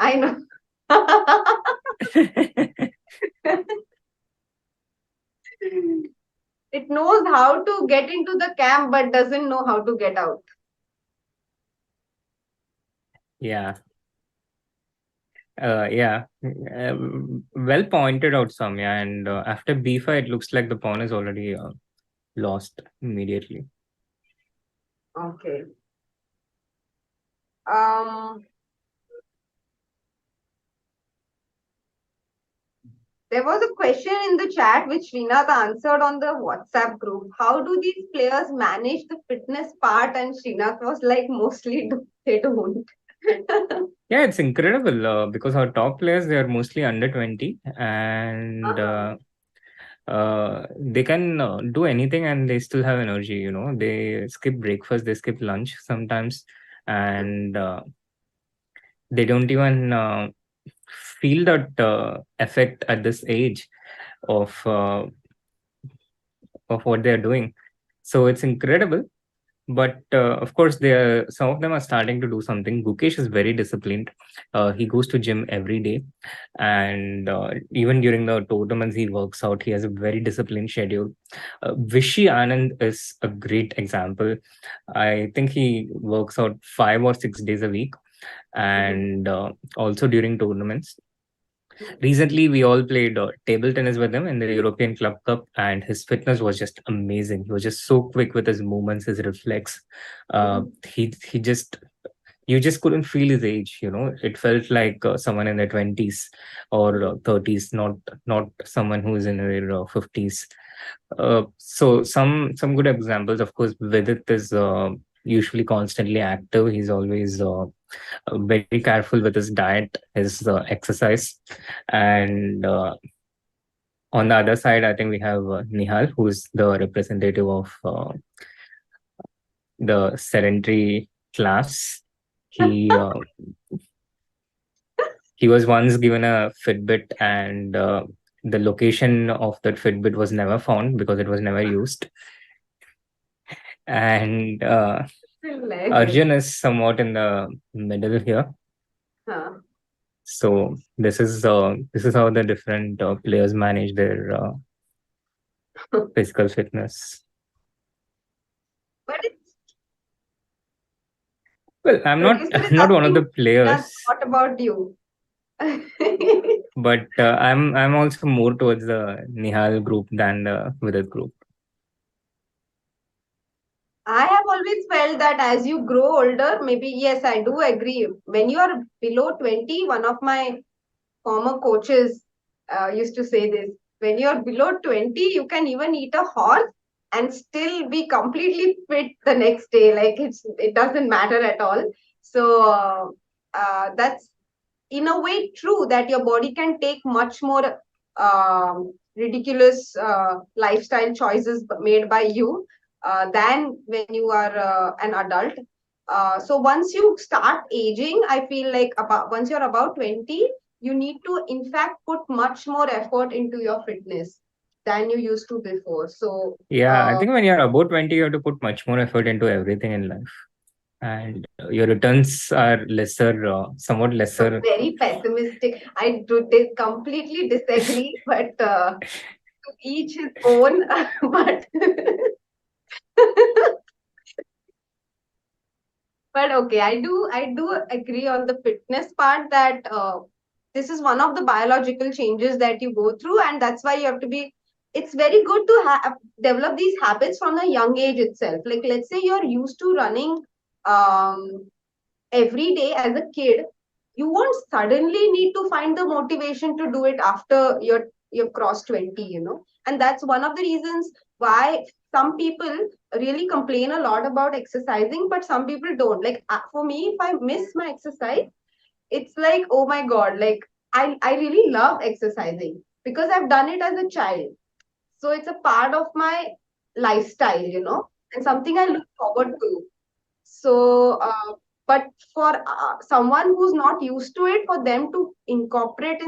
It knows how to get into the camp but doesn't know how to get out. Yeah. Yeah. Well pointed out, Samya. And after b5, it looks like the pawn is already lost immediately. Okay. There was a question in the chat which Srinath answered on the WhatsApp group. How do these players manage the fitness part? And Srinath was like, mostly they don't. Yeah, it's incredible because our top players, they are mostly under 20 and they can do anything and they still have energy. They skip breakfast, they skip lunch sometimes, and they don't even feel that effect at this age of what they're doing. So it's incredible. But of course, some of them are starting to do something. Gukesh is very disciplined. He goes to gym every day, and even during the tournaments, he works out. He has a very disciplined schedule. Vishy Anand is a great example. I think he works out 5 or 6 days a week, and also during tournaments. Recently, we all played table tennis with him in the European Club Cup, and his fitness was just amazing. He was just so quick with his movements, his reflex. He just you just couldn't feel his age. It felt like someone in their 20s or 30s, not someone who is in their 50s. So some good examples, of course. Vidit is usually constantly active. He's always very careful with his diet, his exercise. And on the other side, I think we have Nihal, who's the representative of the sedentary class. He he was once given a Fitbit, and the location of that Fitbit was never found because it was never used. And Arjun is somewhat in the middle here. Huh. So this is how the different players manage their physical fitness. But it's Well, I'm producer is not one of the asking, players, what about you? but I'm also more towards the Nihal group than the Vidit group. I have always felt that as you grow older, maybe yes, I do agree. When you are below 20, one of my former coaches used to say this: when you're below 20, you can even eat a horse and still be completely fit the next day. Like it doesn't matter at all. So that's in a way true that your body can take much more ridiculous lifestyle choices made by you than when you are an adult. So once you start aging, I feel like about once you're about 20, you need to in fact put much more effort into your fitness than you used to before. So Yeah, I think when you're about 20, you have to put much more effort into everything in life, and your returns are lesser, somewhat lesser. very pessimistic. I completely disagree, but to each his own. But but okay, I do agree on the fitness part that this is one of the biological changes that you go through, and that's why you have to be. It's very good to develop these habits from a young age itself. Like let's say you're used to running um, every day as a kid, you won't suddenly need to find the motivation to do it after you've crossed 20, and that's one of the reasons why some people really complain a lot about exercising, but some people don't. Like for me, if I miss my exercise, it's like, oh my god, like I really love exercising because I've done it as a child, so it's a part of my lifestyle, and something I look forward to. So, but for someone who's not used to it, for them to incorporate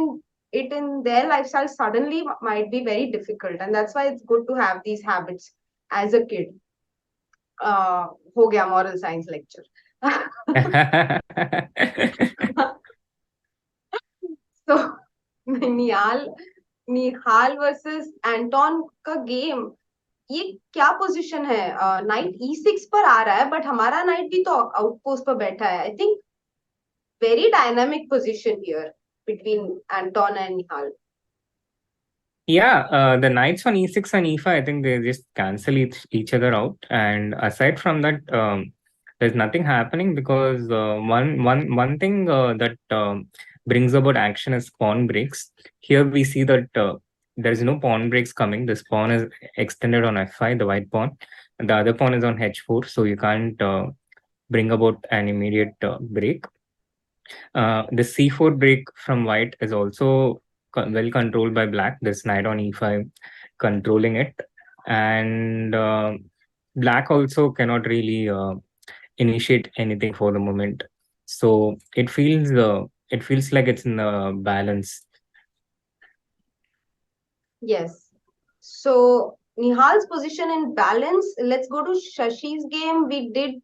it in their lifestyle suddenly might be very difficult, and that's why it's good to have these habits as a kid. हो गया moral science lecture. So निहाल निहाल versus Anton का game, ये क्या position है? Night E6 पर आ रहा है, but हमारा नाइट भी तो आउटपोस्ट पर बैठा है. I think very dynamic position here between Anton and Nihal. Yeah, the knights on e6 and e5, I think they just cancel each other out. And aside from that, there's nothing happening because one thing that brings about action is pawn breaks. Here we see that there's no pawn breaks coming. This pawn is extended on f5, the white pawn. And the other pawn is on h4, so you can't bring about an immediate break. The c4 break from white is also well controlled by black. This knight on e5 controlling it, and black also cannot really initiate anything for the moment. So it feels like it's in the balance. Yes. So Nihal's position in balance. Let's go to Shashi's game. We did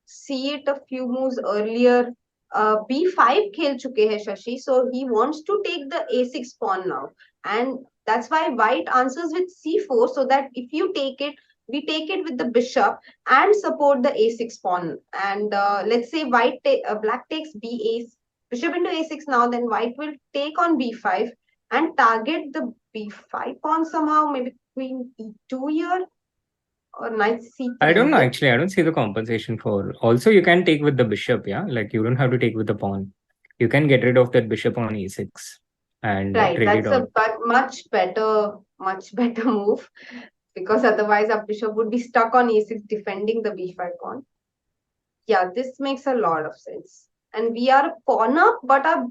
see it a few moves earlier. B5 खेल चुके हैं Shashi, so he wants to take the A6 pawn now, and that's why White answers with C4, so that if you take it, we take it with the bishop and support the A6 pawn. And let's say Black takes bishop into A6 now, then White will take on B5 and target the B5 pawn somehow, maybe queen E2 here. or knight c3? I don't know, Yes, actually. I don't see the compensation for. Also, you can take with the bishop, yeah? Like, you don't have to take with the pawn. You can get rid of that bishop on e6 and right. trade it That's a out. but much better move, because otherwise our bishop would be stuck on e6 defending the b5 pawn. Yeah, this makes a lot of sense. And we are a pawn up, but our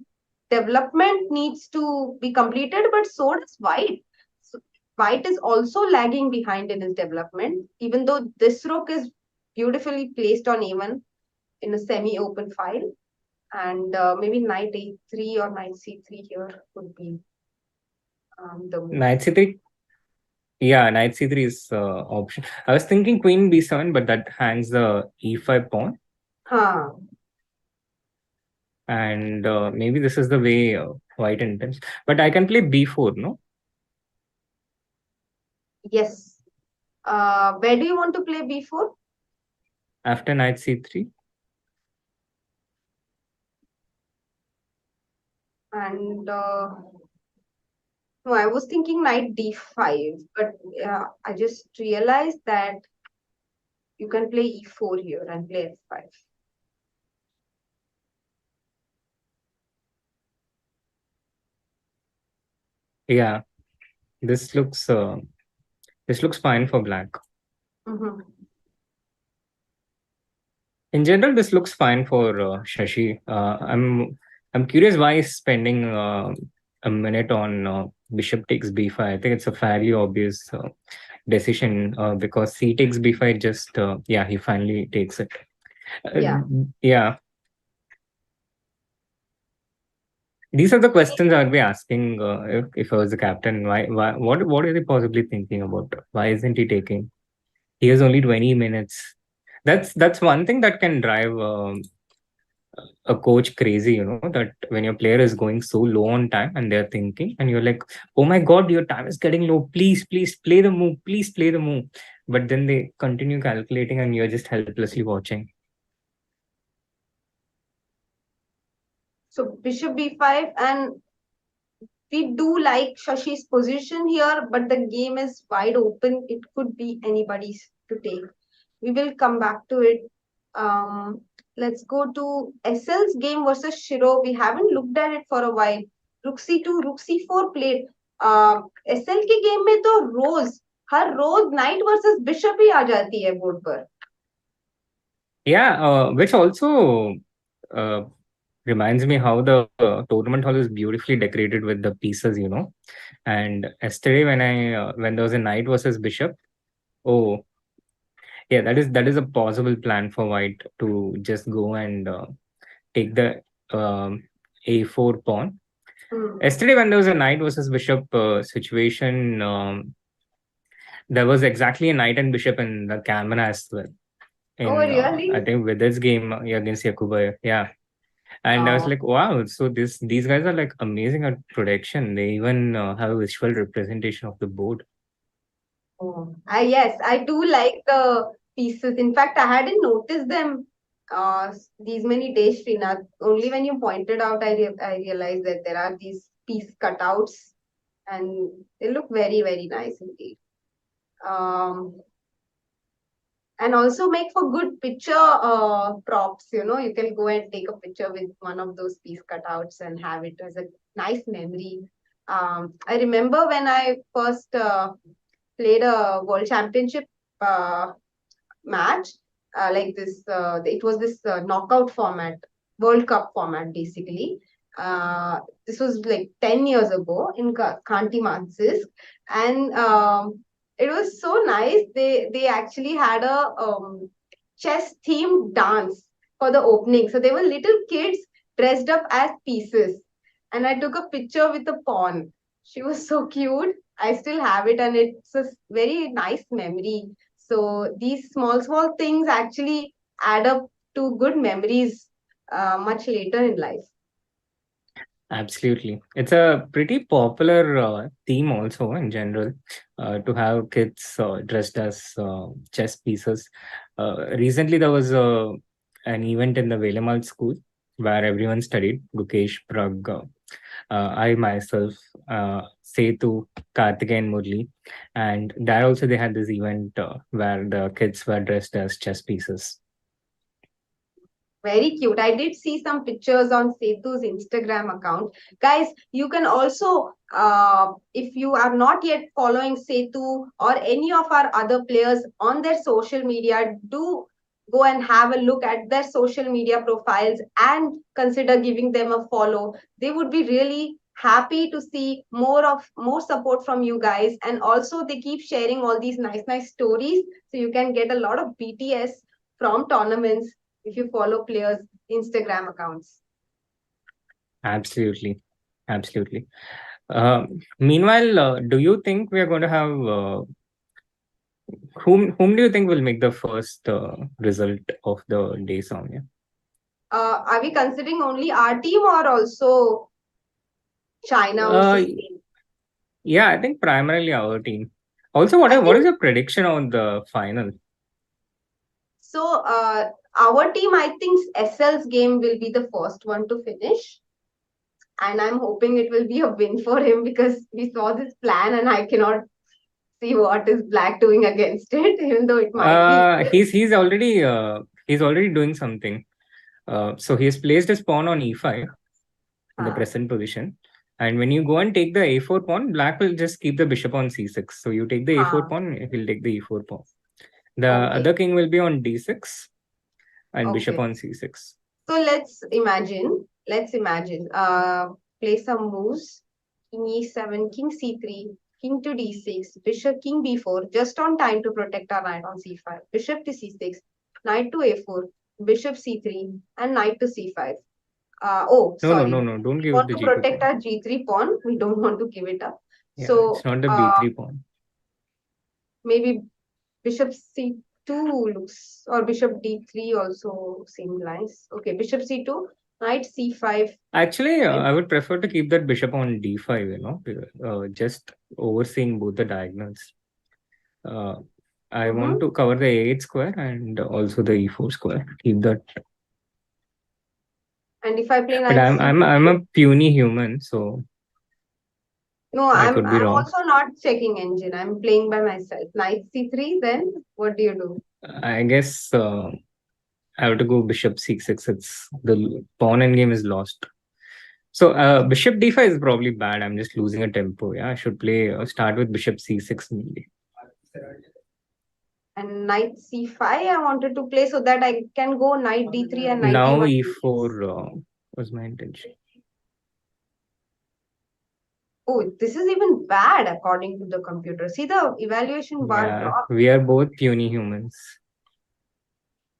development needs to be completed, but so does white. So white is also lagging behind in his development, even though this rook is beautifully placed on a1 in a semi-open file. And maybe knight a3 or knight c3 here would be the move. Knight c3. Yeah, knight c3 is option. I was thinking queen b7, but that hangs the e5 pawn. Huh. And maybe this is the way white intends. But I can play b4, no? Yes. Where do you want to play b4? After knight c3. And no, I was thinking knight d5, but I just realized that you can play e4 here and play f5. Yeah, this looks uh, this looks fine for black. Mm-hmm. In general, this looks fine for Shashi. I'm curious why he's spending a minute on bishop takes b5. I think it's a fairly obvious decision because c takes b5. Just yeah, he finally takes it. Yeah. Yeah, these are the questions I'd be asking if I was the captain. What are they possibly thinking about? Why isn't he taking? He has only 20 minutes. That's one thing that can drive a coach crazy, that when your player is going so low on time and they're thinking and you're like, oh my god, your time is getting low, please play the move, please play the move, but then they continue calculating and you're just helplessly watching. So bishop b5, and we do like Shashi's position here, but the game is wide open. It could be anybody's to take. We will come back to it. Um, let's go to SL's game versus Shiro. We haven't looked at it for a while. Rook c2, rook c4 played. SL के game में तो रोज हर रोज night versus bishop ही आ जाती है board पर. Yeah, which also uh, reminds me how the tournament hall is beautifully decorated with the pieces, and yesterday when there was a knight versus bishop, oh yeah, that is a possible plan for white to just go and take the a4 pawn. Yesterday, when there was a knight versus bishop situation, there was exactly a knight and bishop in the camera as well. Oh, In I really? think Vidit's game against Yakuba, yeah. And I was Oh. like, wow, so these guys are like amazing at production. They even have a visual representation of the board. Oh, yes, I do like the pieces. In fact, I hadn't noticed them these many days, Srinath. Only when you pointed out, I realized that there are these piece cutouts, and they look very, very nice indeed. Um, and also make for good picture props. You can go and take a picture with one of those piece cutouts and have it as a nice memory. I remember when I first played a world championship uh, match like this. It was this knockout format, World Cup format, basically. This was like 10 years ago in Khanti Mansis, and it was so nice. They actually had a chess themed dance for the opening. So they were little kids dressed up as pieces, and I took a picture with a pawn. She was so cute. I still have it, and it's a very nice memory. So these small things actually add up to good memories much later in life. Absolutely. It's a pretty popular theme also in general to have kids dressed as chess pieces. Recently, there was an event in the Velamal school where everyone studied, Gukesh, Prag, I myself, Setu, Karthikeyan, and Murli, and there also they had this event where the kids were dressed as chess pieces. Very cute. I did see some pictures on Setu's Instagram account. Guys, you can also, if you are not yet following Setu or any of our other players on their social media, do go and have a look at their social media profiles and consider giving them a follow. They would be really happy to see more support from you guys. And also they keep sharing all these nice stories, so you can get a lot of BTS from tournaments if you follow players' Instagram accounts. Absolutely, absolutely. Meanwhile, do you think we are going to have whom do you think will make the first result of the day, Soumya? Are we considering only our team or also China Uh, versus team? yeah, I think primarily our team. Also, I what is think your prediction on the final? so. Our team, I think SL's game will be the first one to finish, and I'm hoping it will be a win for him because we saw this plan, and I cannot see what is Black doing against it, even though it might be. He's already doing something. So he has placed his pawn on e5 in the Uh, present position. And when you go and take the a4 pawn, black will just keep the bishop on c6. So you take the a4 uh, pawn, he'll take the e4 pawn. The okay, other king will be on d6 and bishop okay. on c6. So let's imagine, play some moves. King e7, king c3, king to d6, bishop king b4, just on time to protect our knight on c5, bishop to c6, knight to a4, bishop c3, and knight to c5. Oh, sorry. No, don't We give up want the to g2 protect pawn. our g3 pawn. We don't want to give it up. Yeah, it's So not the b3 pawn. maybe bishop c2 looks, or bishop d3 also seemed nice. Okay, bishop c2, knight c5. Actually, And I would prefer to keep that bishop on d5, just overseeing both the diagonals. Uh, I want mhm. to cover the a8 square and also the e4 square. Keep that. And if I play But knight I'm c3, a puny human, so no, I I'm could be I'm wrong. also not checking engine. I'm playing by myself. Knight c3, then what do you do? I guess I have to go bishop c6. It's the pawn endgame is lost. So bishop d5 is probably bad. I'm just losing a tempo. Yeah, I should play start with bishop c6 maybe. And knight c5, I wanted to play so that I can go knight d3 and knight Now e1 e4 d6. was my intention. Oh, this is even bad according to the computer. See the evaluation bar Yeah, drop. we are both puny humans.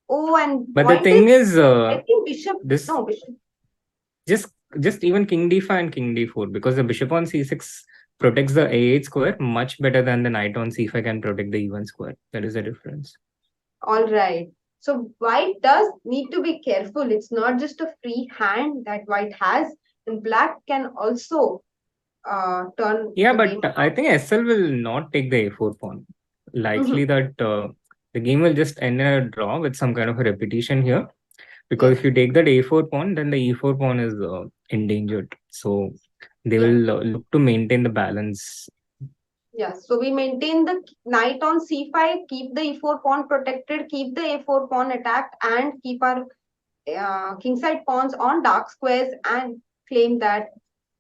Oh, and But the point is, thing is, I think bishop, this no, bishop. just just even king d5 and king d4 because the bishop on c6 protects the a8 square much better than the knight on c5 can protect the e1 square. That is the difference. All right. So white does need to be careful. It's not just a free hand that white has, and black can also turn Yeah, the but game I think SL will not take the a4 pawn. Likely around. that the game will just end in a draw with some kind of a repetition here. Because Yes, if you take that a4 pawn, then the e4 pawn is endangered. So they yes, will look to maintain the balance. yes. So we maintain the knight on c5, keep the e4 pawn protected, keep the a4 pawn attacked, and keep our kingside pawns on dark squares, and claim that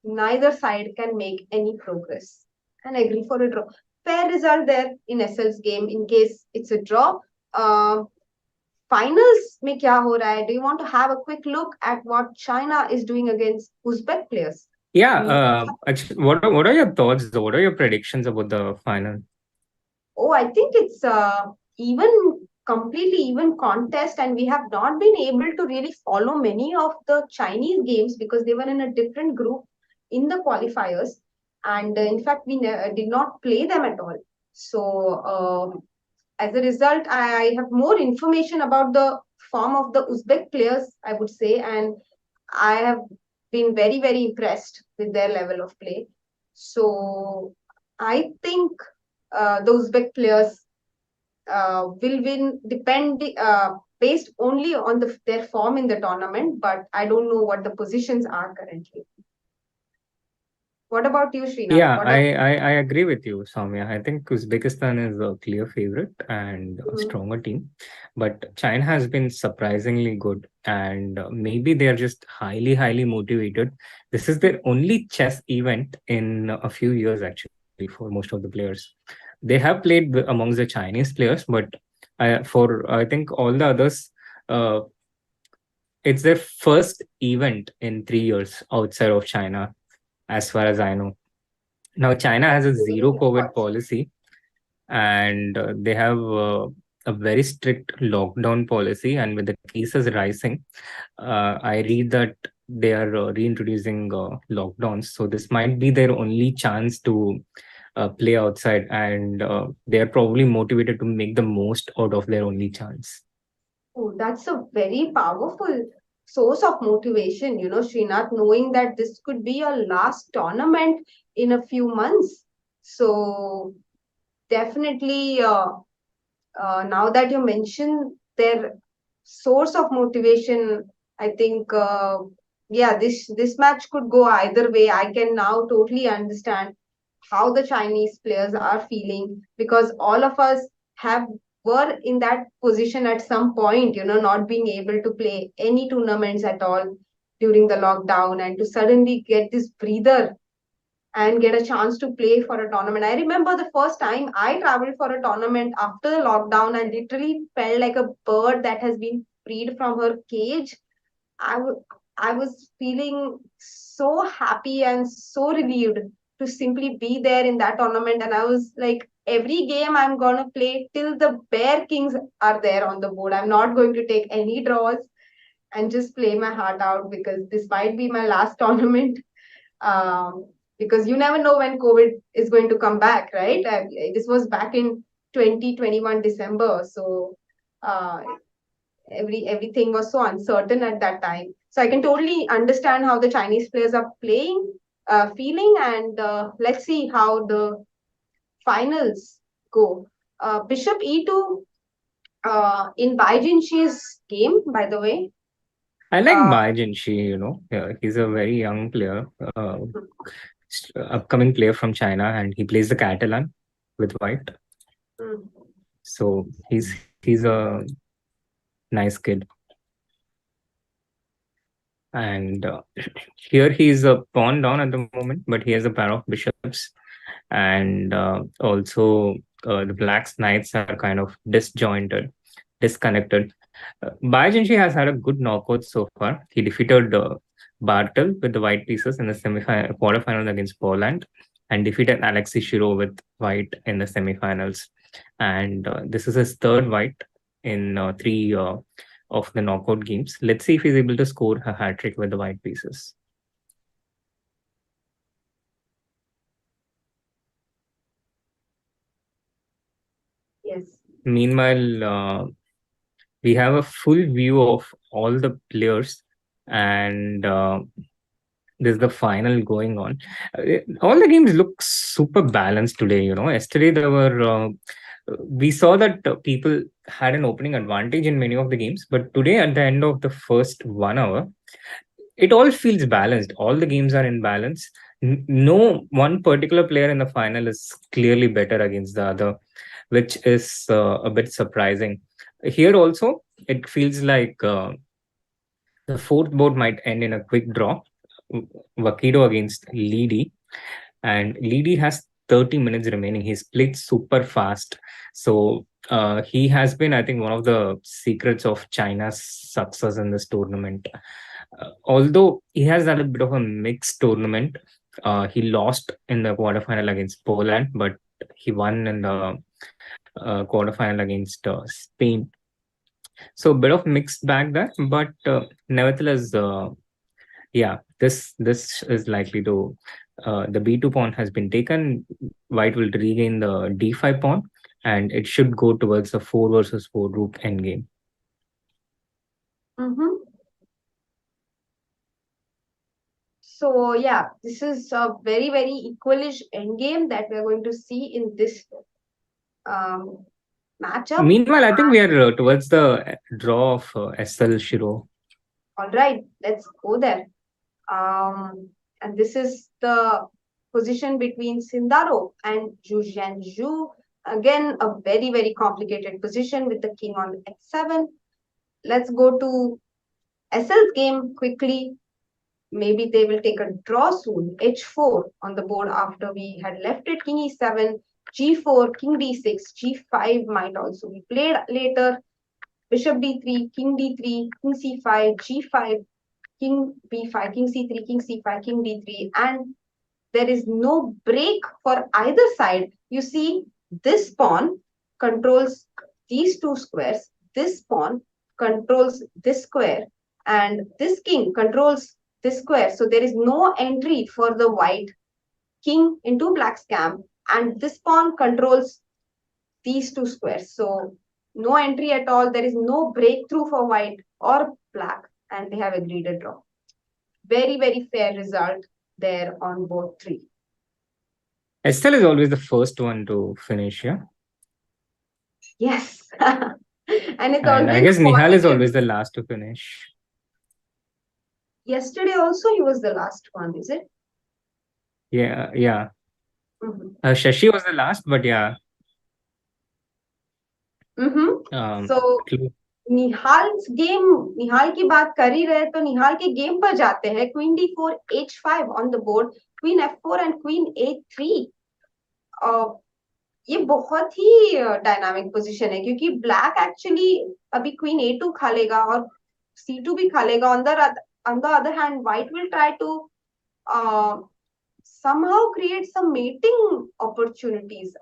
neither side can make any progress. And agree for a draw. Fair result there in SL's game in case it's a draw. Uh, Finals में क्या हो रहा है? Do you want to have a quick look at what China is doing against Uzbek players? Yeah, We actually, what are your thoughts though? What are your predictions about the final? Oh, I think it's even completely even contest, and we have not been able to really follow many of the Chinese games because they were in a different group in the qualifiers, and in fact, we did not play them at all. So, as a result, I have more information about the form of the Uzbek players, I would say, and I have been very impressed with their level of play. So, I think the Uzbek players will win based only on their form in the tournament, but I don't know what the positions are currently. What about you, Srinath? Yeah, What are I agree with you, Soumya. I think Uzbekistan is a clear favorite and a Mhm. stronger team, but China has been surprisingly good, and maybe they are just highly motivated. This is their only chess event in a few years, actually, for most of the players. They have played amongst the Chinese players, but for I think all the others, uh, it's their first event in 3 years outside of China, as far as I know. Now, China has a zero Of COVID course. policy, and they have a very strict lockdown policy. And with the cases rising, I read that they are reintroducing lockdowns. So this might be their only chance to play outside, and they are probably motivated to make the most out of their only chance. Oh, that's a very powerful source of motivation, Srinath, knowing that this could be your last tournament in a few months. So definitely, now that you mention their source of motivation, I think, yeah, this match could go either way. I can now totally understand how the Chinese players are feeling, because all of us have were in that position at some point, not being able to play any tournaments at all during the lockdown, and to suddenly get this breather and get a chance to play for a tournament. I remember the first time I traveled for a tournament after the lockdown and literally felt like a bird that has been freed from her cage. I was feeling so happy and so relieved to simply be there in that tournament. And I was like, every game I'm going to play till the Bear Kings are there on the board. I'm not going to take any draws and just play my heart out, because this might be my last tournament. um, because you never know when COVID is going to come back, right? This was back in 2021 December, so uh, everything was so uncertain at that time. So I can totally understand how the Chinese players are playing, feeling, and let's see how the finals go. Bishop E2 in Baijin's game, by the way. I like Uh, Bai Jinshi, yeah, he's a very young player, upcoming player from China, and he plays the Catalan with white. mm, So he's a nice kid, and here he's a pawn down at the moment, but he has a pair of bishops, and also the black's knights are kind of disjointed, disconnected. Bajanshi has had a good knockout so far. He defeated Bartel with the white pieces in the quarterfinals against Poland, and defeated Alexei Shiro with white in the semifinals. And this is his third white in three of the knockout games. Let's see if he's able to score a hat trick with the white pieces. yes. Meanwhile, we have a full view of all the players, and this is the final going on. All the games look super balanced today. Yesterday there were we saw that people had an opening advantage in many of the games, but today at the end of the first 1 hour, it all feels balanced. All the games are in balance. No one particular player in the final is clearly better against the other, which is a bit surprising. Here also, it feels like the fourth board might end in a quick draw. Wakido against Leedy, and Leedy has 30 minutes remaining. He's played super fast. So he has been, I think, one of the secrets of China's success in this tournament. Although he has had a bit of a mixed tournament, he lost in the quarterfinal against Poland, but he won in the quarterfinal against Spain. So a bit of mixed bag there, but nevertheless, yeah, this is likely to the b2 pawn has been taken. White will regain the d5 pawn, and it should go towards the 4 versus 4 rook endgame. Mm-hmm. So yeah, this is a very equalish endgame that we're going to see in this um, matchup. Meanwhile, I think we are towards the draw of SL Shiro. All right, let's go there. And this is the position between Sindaro and Zhu Zhanzhu. Again, a very, very complicated position with the king on h7. Let's go to SL's game quickly. Maybe they will take a draw soon. h4 on the board after we had left it. King e7, g4, king d6, g5 might also be played later. Bishop d3, king d3, king c5, g5, king b5, king c3, king c5, king d3, and there is no break for either side. You see, this pawn controls these two squares, this pawn controls this square, and this king controls this square. So there is no entry for the white king into black's camp, and this pawn controls these two squares. So no entry at all. There is no breakthrough for white or black, and they have agreed a draw. Very, very fair result there on both three. SL is always the first one to finish, yeah? Yes. And it's And I always guess Nihal is positive. always the last to finish. Yesterday also he was the last one, is it? Yeah, yeah. Mhm. Shashi was the last, but yeah. So निहाल की बात कर ही रहे तो निहाल के game पर जाते हैं. Queen d4, h5 on the board, Queen f4 and Queen a3. ये बहुत ही डायनामिक पोजीशन है क्योंकि ब्लैक एक्चुअली अभी क्वीन a2 खा लेगा और c2 भी खा लेगा. On the other hand, white will try to somehow create some mating opportunities.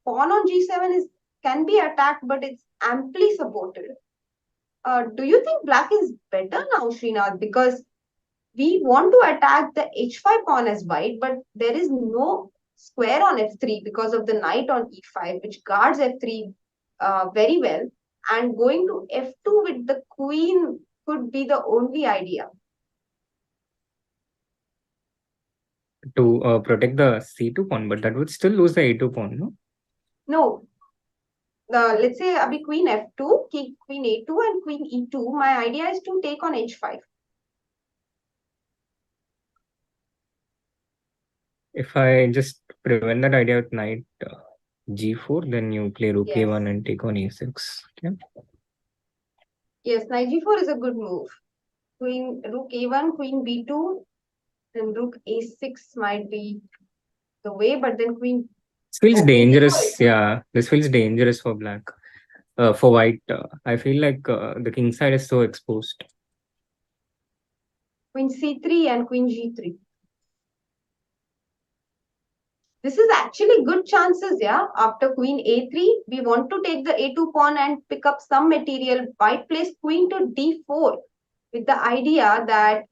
Pawn on g7 can be attacked, but it's amply supported. Do you think black is better now, Srinath? Because we want to attack the h5 pawn as white, but there is no square on f3 because of the knight on e5, which guards f3 very well. And going to f2 with the queen could be the only idea. To protect the c2 pawn, but that would still lose the a2 pawn, no? No. Let's say abhi queen f2, queen a2 and queen e2. My idea is to take on h5. If I just prevent that idea with knight g4, then you play rook Yes. a1 and take on a6. Okay. Yes, knight g4 is a good move. Queen rook a1, queen b2, then rook a6 might be the way, but then queen. This feels queen dangerous. d4. Yeah, this feels dangerous for black. For white, I feel like the king side is so exposed. Queen c3 and queen g3. This is actually good chances, yeah. After queen a3, we want to take the a2 pawn and pick up some material. White plays queen to d4 with the idea that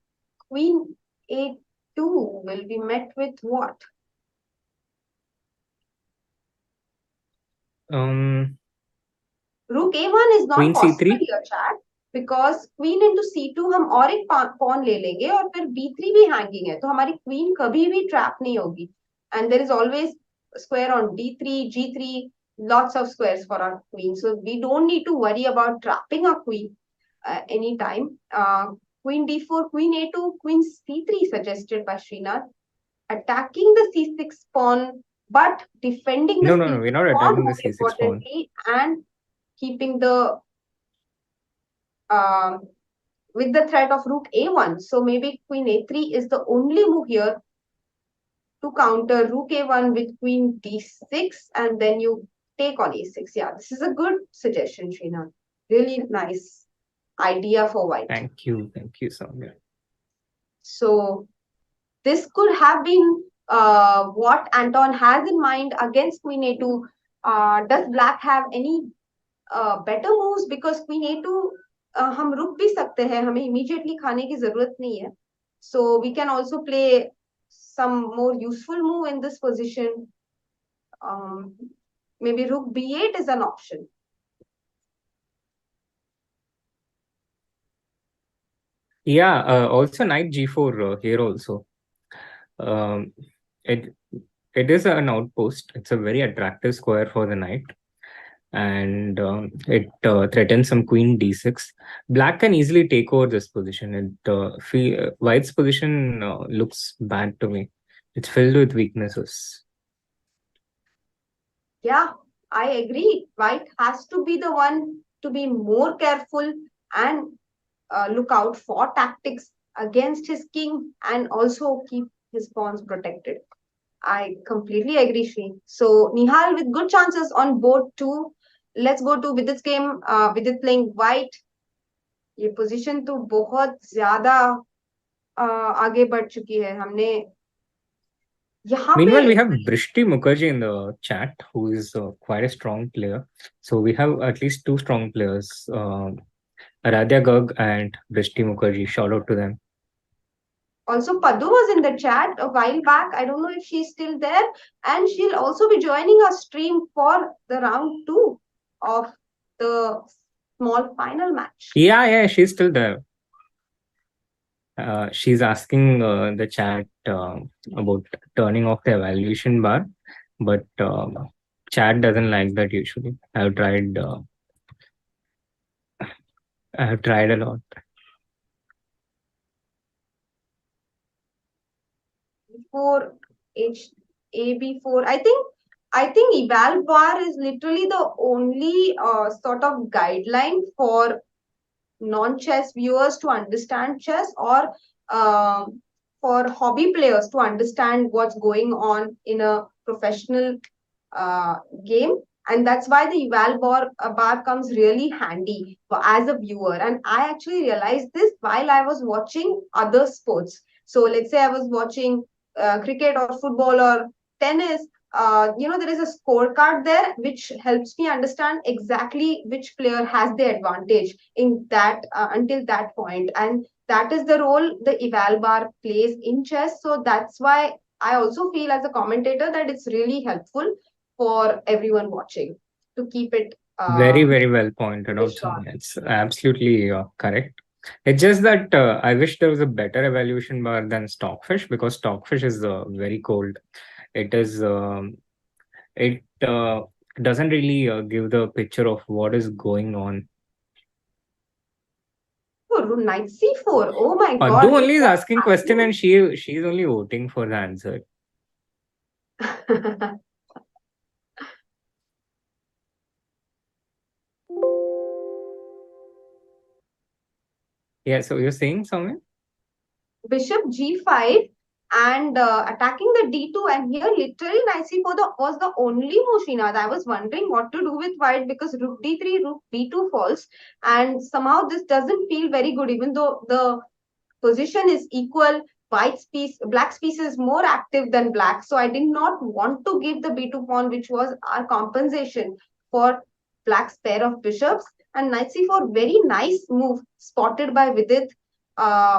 queen a2 will be met with what? Rook a1 is not queen possible c3 here, chat, because queen into c2 हम और एक pawn ले लेंगे और फिर b3 भी hanging है तो हमारी queen कभी भी trap नहीं होगी. And there is always a square on d3, g3, lots of squares for our queen. So we don't need to worry about trapping our queen anytime. Queen d4, queen a2, queen c3 suggested by Srinath. Attacking the c6 pawn, but defending the no, c6 we're not pawn attacking the more c6 pawn. importantly, and keeping the with the threat of rook a1. So maybe queen a3 is the only move here to counter rook a1 with queen d6, and then you take on a6. Yeah, this is a good suggestion, Srinath. Really nice idea for white. Thank you, Soumya. So this could have been what Anton has in mind against queen a2. Does black have any better moves? Because queen a2 हम रुक भी सकते हैं, हमें immediately खाने की जरूरत नहीं है. So we can also play some more useful move in this position. Maybe rook b8 is an option. Yeah, also knight g4 here also. It is an outpost. It's a very attractive square for the knight, and it threatens some queen d6. Black can easily take over this position. White's position looks bad to me. It's filled with weaknesses. Yeah, I agree. White has to be the one to be more careful and look out for tactics against his king and also keep his pawns protected. I completely agree, Shri. So Nihal with good chances on board too. Let's go to Vidit's game. Vidit playing white. ये position तो बहुत ज्यादा आगे बढ़ चुकी है हमने यहाँ पे. Meanwhile, we have Brishti Mukherjee in the chat, who is quite a strong player. So we have at least two strong players, Aradhya Garg and Brishti Mukherjee. Shout out to them. Also, Padu was in the chat a while back. I don't know if she's still there. And she'll also be joining our stream for the round 2 of the small final match. Yeah, she's still there. She's asking the chat about turning off the evaluation bar, but chat doesn't like that usually. I've tried a lot. For AB4, I think eval bar is literally the only sort of guideline for non-chess viewers to understand chess, or for hobby players to understand what's going on in a professional uh, game. And that's why the bar comes really handy as a viewer. And I actually realized this while I was watching other sports. So let's say I was watching cricket or football or tennis. There is a scorecard there which helps me understand exactly which player has the advantage in that until that point. And that is the role the eval bar plays in chess. So that's why I also feel as a commentator that it's really helpful for everyone watching to keep it very, very well pointed out. It's absolutely correct. It's just that I wish there was a better evaluation bar than Stockfish, because Stockfish is very cold. It is it doesn't really give the picture of what is going on. Oh, knight c4. Oh my god. Paddu only is asking question and she's only voting for the answer. Yeah, so you're saying something? Bishop g5 and attacking the d2, and here literally knight c4 was the only move, Srinath. I was wondering what to do with white because rook d3, rook b2 falls, and somehow this doesn't feel very good even though the position is equal. Black's piece is more active than black. So I did not want to give the b2 pawn, which was our compensation for black's pair of bishops. And knight c4, very nice move spotted by Vidit,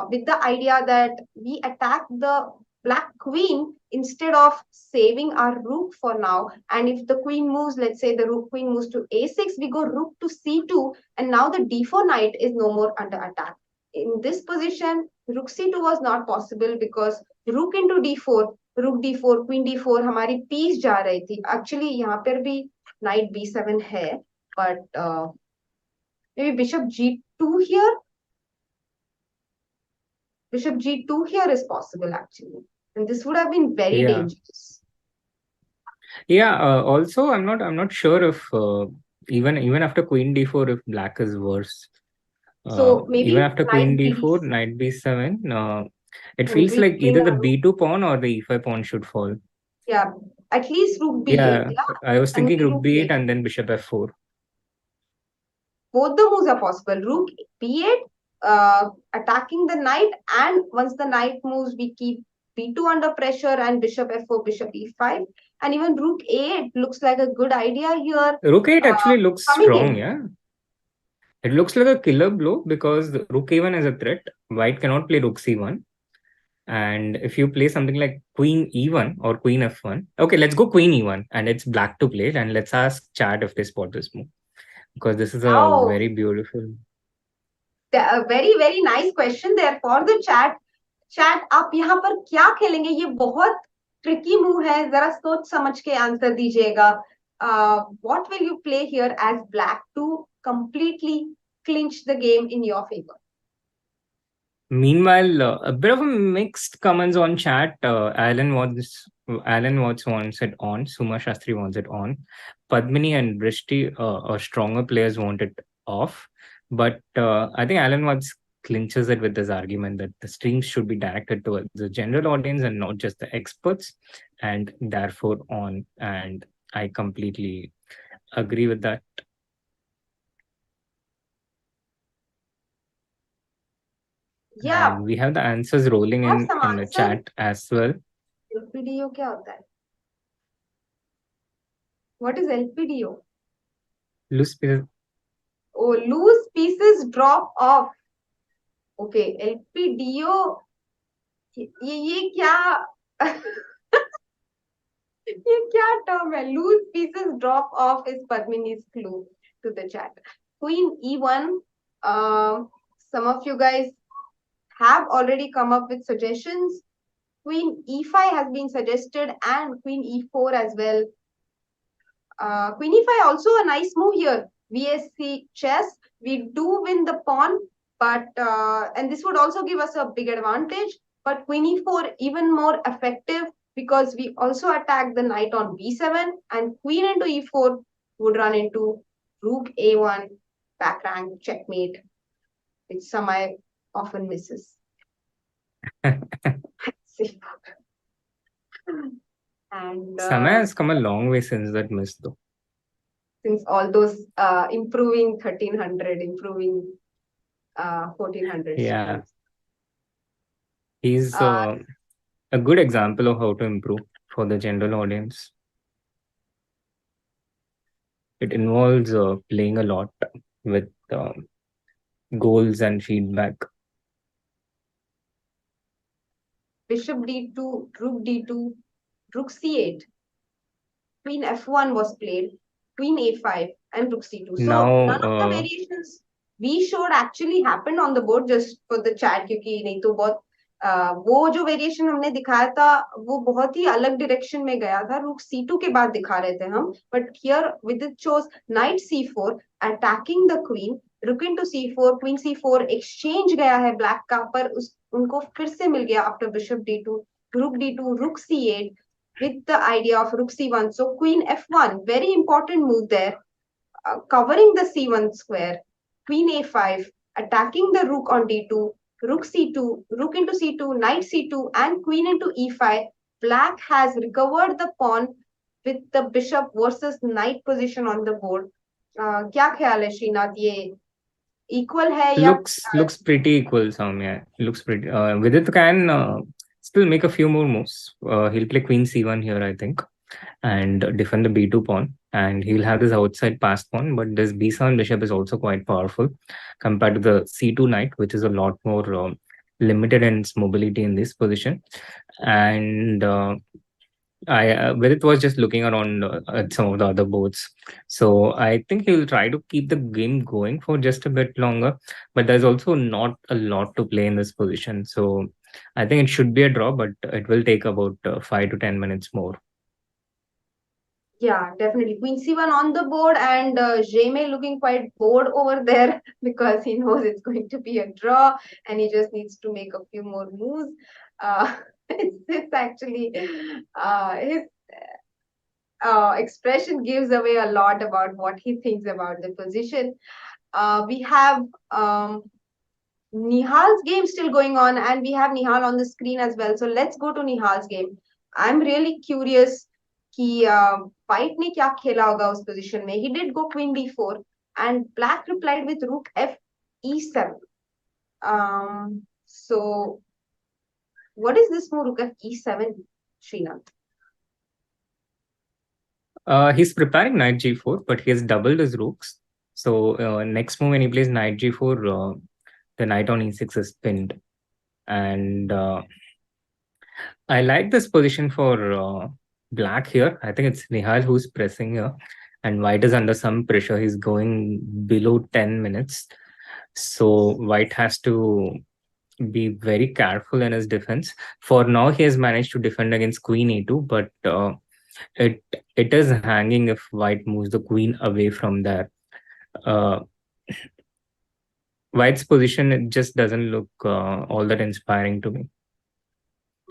with the idea that we attack the black queen instead of saving our rook for now. And if the queen moves, let's say the rook queen moves to a6, we go rook to c2, and now the d4 knight is no more under attack. In this position, rook c2 was not possible because rook into d4, rook d4, queen d4, हमारी piece जा रही थी. Actually, यहाँ पर भी knight b7 है, but maybe bishop g2 here. Bishop g2 here is possible actually, and this would have been very dangerous. Yeah. Also, I'm not sure if even after queen d4, if black is worse. So maybe even after queen d4, knight b7, it feels like either the b2 pawn or the e5 pawn should fall. Yeah, at least rook b8. Yeah, I was thinking rook b8 and then bishop f4. Both the moves are possible. Rook b8, attacking the knight, and once the knight moves, we keep b2 under pressure, and bishop f4, bishop e5, and even rook a8 looks like a good idea here. Rook 8 actually looks strong, yeah. It looks like a killer blow because rook a1 is a threat. White cannot play rook c1. And if you play something like queen e1 or queen f1, okay, let's go queen e1 and it's black to play. And let's ask chat if they spot this move, because this is a very beautiful. A very very nice question there for the chat. Chat, आप यहाँ पर क्या खेलेंगे? ये बहुत tricky move है. जरा सोच समझ के आंसर दीजिएगा. What will you play here as black to completely clinch the game in your favor? Meanwhile, a bit of a mixed comments on chat. Alan Watts wants it on. Suma Shastri wants it on. Padmini and Brishti, or stronger players, want it off. But I think Alan Watts clinches it with this argument that the streams should be directed towards the general audience and not just the experts, and therefore on. And I completely agree with that. Yeah, And we have the answers rolling have some in the answers. chat as well. LPDO क्या होता है? What is LPDO? Loose pieces. Oh, loose pieces drop off. Okay, LPDO. ये क्या? ये क्या term है? Loose pieces drop off is Padmini's clue to the chat. Queen E1. Some of you guys have already come up with suggestions. Queen E5 has been suggested, and Queen E4 as well. Queen E5 also a nice move here. VSC chess. We do win the pawn, but and this would also give us a big advantage. But Queen E4 even more effective because we also attack the knight on B7, and Queen into E4 would run into Rook A1, back rank checkmate, which Samay often misses. And Samay has come a long way since that miss, though. Since all those improving 1300, improving 1400. Yeah. He's a good example of how to improve for the general audience. It involves playing a lot with goals and feedback. Bishop D2, Rook D2, Rook C8. Queen F1 was played, Queen A5, and Rook C2. So Now, none of the variations we showed actually happened on the board, just for the chat, क्योंकि नहीं तो बहुत वो जो variation हमने दिखाया था वो बहुत ही अलग डायरेक्शन में गया था. रूक C2 के बाद दिखा रहे थे हम, but here Vidit chose knight C4 attacking the queen, rook into C4, queen C4 exchange गया है ब्लैक का, पर उनको फिर से मिल गया after bishop D2, rook D2, rook C8 with the idea of rook C1. So queen F1, very important move there, covering the C1 square, queen A5, attacking the rook on D2, rook C2, rook into C2, knight C2, and queen into E5. Black has recovered the pawn with the bishop versus knight position on the board. क्या ख्याल है श्रीनाथ, ये equal है या looks pretty equal, Soumya. Looks pretty. Vidit can still make a few more moves. He'll play queen c1 here, I think, and defend the b2 pawn. And he'll have this outside passed pawn, but this b7 bishop is also quite powerful compared to the c2 knight, which is a lot more limited in its mobility in this position. And Vidit was just looking around at some of the other boards. So I think he'll try to keep the game going for just a bit longer. But there's also not a lot to play in this position. So I think it should be a draw, but it will take about 5 to 10 minutes more. Yeah, definitely. Queen C1 on the board, and Jaime looking quite bored over there because he knows it's going to be a draw and he just needs to make a few more moves. It's actually his expression gives away a lot about what he thinks about the position. We have Nihal's game still going on, and we have Nihal on the screen as well. So let's go to Nihal's game. I'm really curious कि white ने क्या खेला होगा उस position में. He did go queen d4 and black replied with rook f e7. So what is this move, rook f e7, Srinath? He's preparing knight g4, but he has doubled his rooks. So next move when he plays knight g4, the knight on e6 is pinned. And I like this position for black here. I think it's Nihal who's pressing here, and white is under some pressure. He's going below 10 minutes. So white has to be very careful in his defense. For now, he has managed to defend against queen e2, but it is hanging if white moves the queen away from there. White's position, it just doesn't look all that inspiring to me.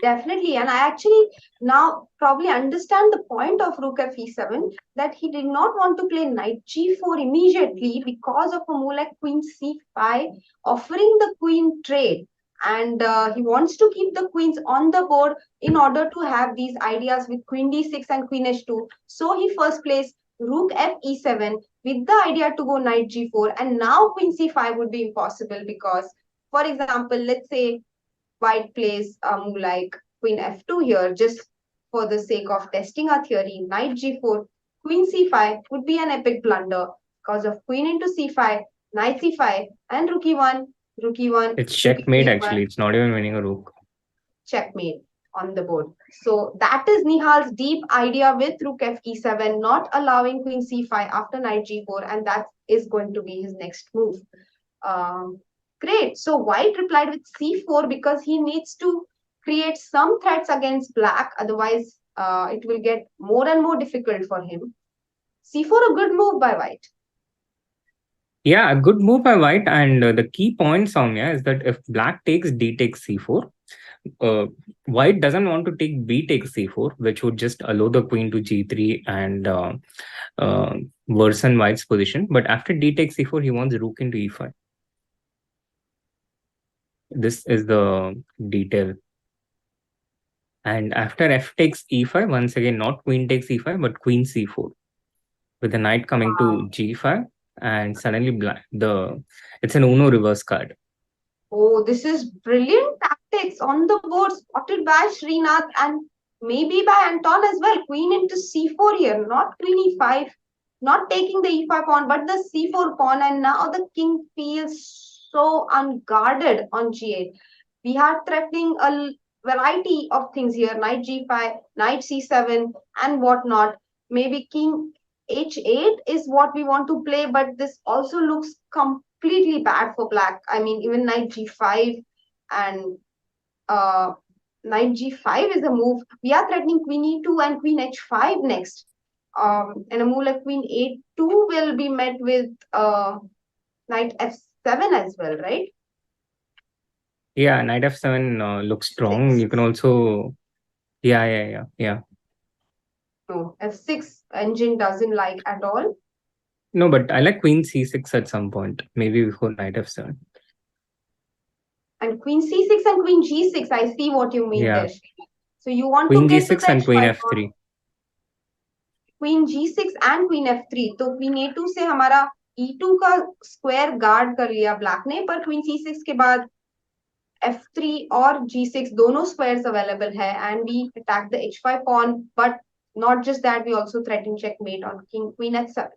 Definitely, and I actually now probably understand the point of rook f e7, that he did not want to play knight g4 immediately because of a move like queen c5, offering the queen trade. And he wants to keep the queens on the board in order to have these ideas with queen d6 and queen h2. So he first plays rook f e7 with the idea to go knight g4, and now queen c5 would be impossible because, for example, let's say White plays a move like queen f2 here, just for the sake of testing our theory. Knight g4, queen c5 would be an epic blunder because of queen into c5, knight c5, and rook e1, rook e1, It's rook checkmate e1, actually. It's not even winning a rook. checkmate on the board. So that is Nihal's deep idea with rook f e7, not allowing queen c5 after knight g4, and that is going to be his next move. Um, Great. So White replied with c4 because he needs to create some threats against black. Otherwise, it will get more and more difficult for him. C4, a good move by White. Yeah, a good move by White. And the key point, Soumya, is that if black takes d takes c4, uh, White doesn't want to take b takes c4, which would just allow the queen to g3 and uh, worsen White's position. But after d takes c4, he wants rook into e5. This is the detail. And after f takes e5, once again, not queen takes e5, but queen c4, with the knight coming to g5, and suddenly black it's an Uno reverse card. Oh, this is brilliant tactics on the board, spotted by Srinath and maybe by Anton as well. Queen into c4 here, not queen e5, not taking the e5 pawn, but the c4 pawn. And now the king feels so unguarded on g8. We are threatening a variety of things here, knight g5, knight c7, and whatnot. Maybe king h8 is what we want to play, but this also looks completely bad for black. I mean, even knight g5 and uh, knight g5 is a move. We are threatening queen e2 and queen h5 next. And a move like queen a2 will be met with knight f7 as well, right? Yeah, knight f7 looks strong. Six. You can also, yeah. No, f6 engine doesn't like at all. No, but I like queen c6 at some point, maybe before knight f7. And queen c6 and queen g6, I see what you mean Yeah, there. So you want queen to get to g6 the and queen h5 pawn. f3. Queen g6 and queen f3, तो queen a2 से हमारा e2 का square guard कर लिया black ने, पर queen c6 के बाद f3 और g6 दोनों स्क्वायर्स अवेलेबल है, and we attack the h5 pawn, but not just that, we also threaten checkmate on king queen h7.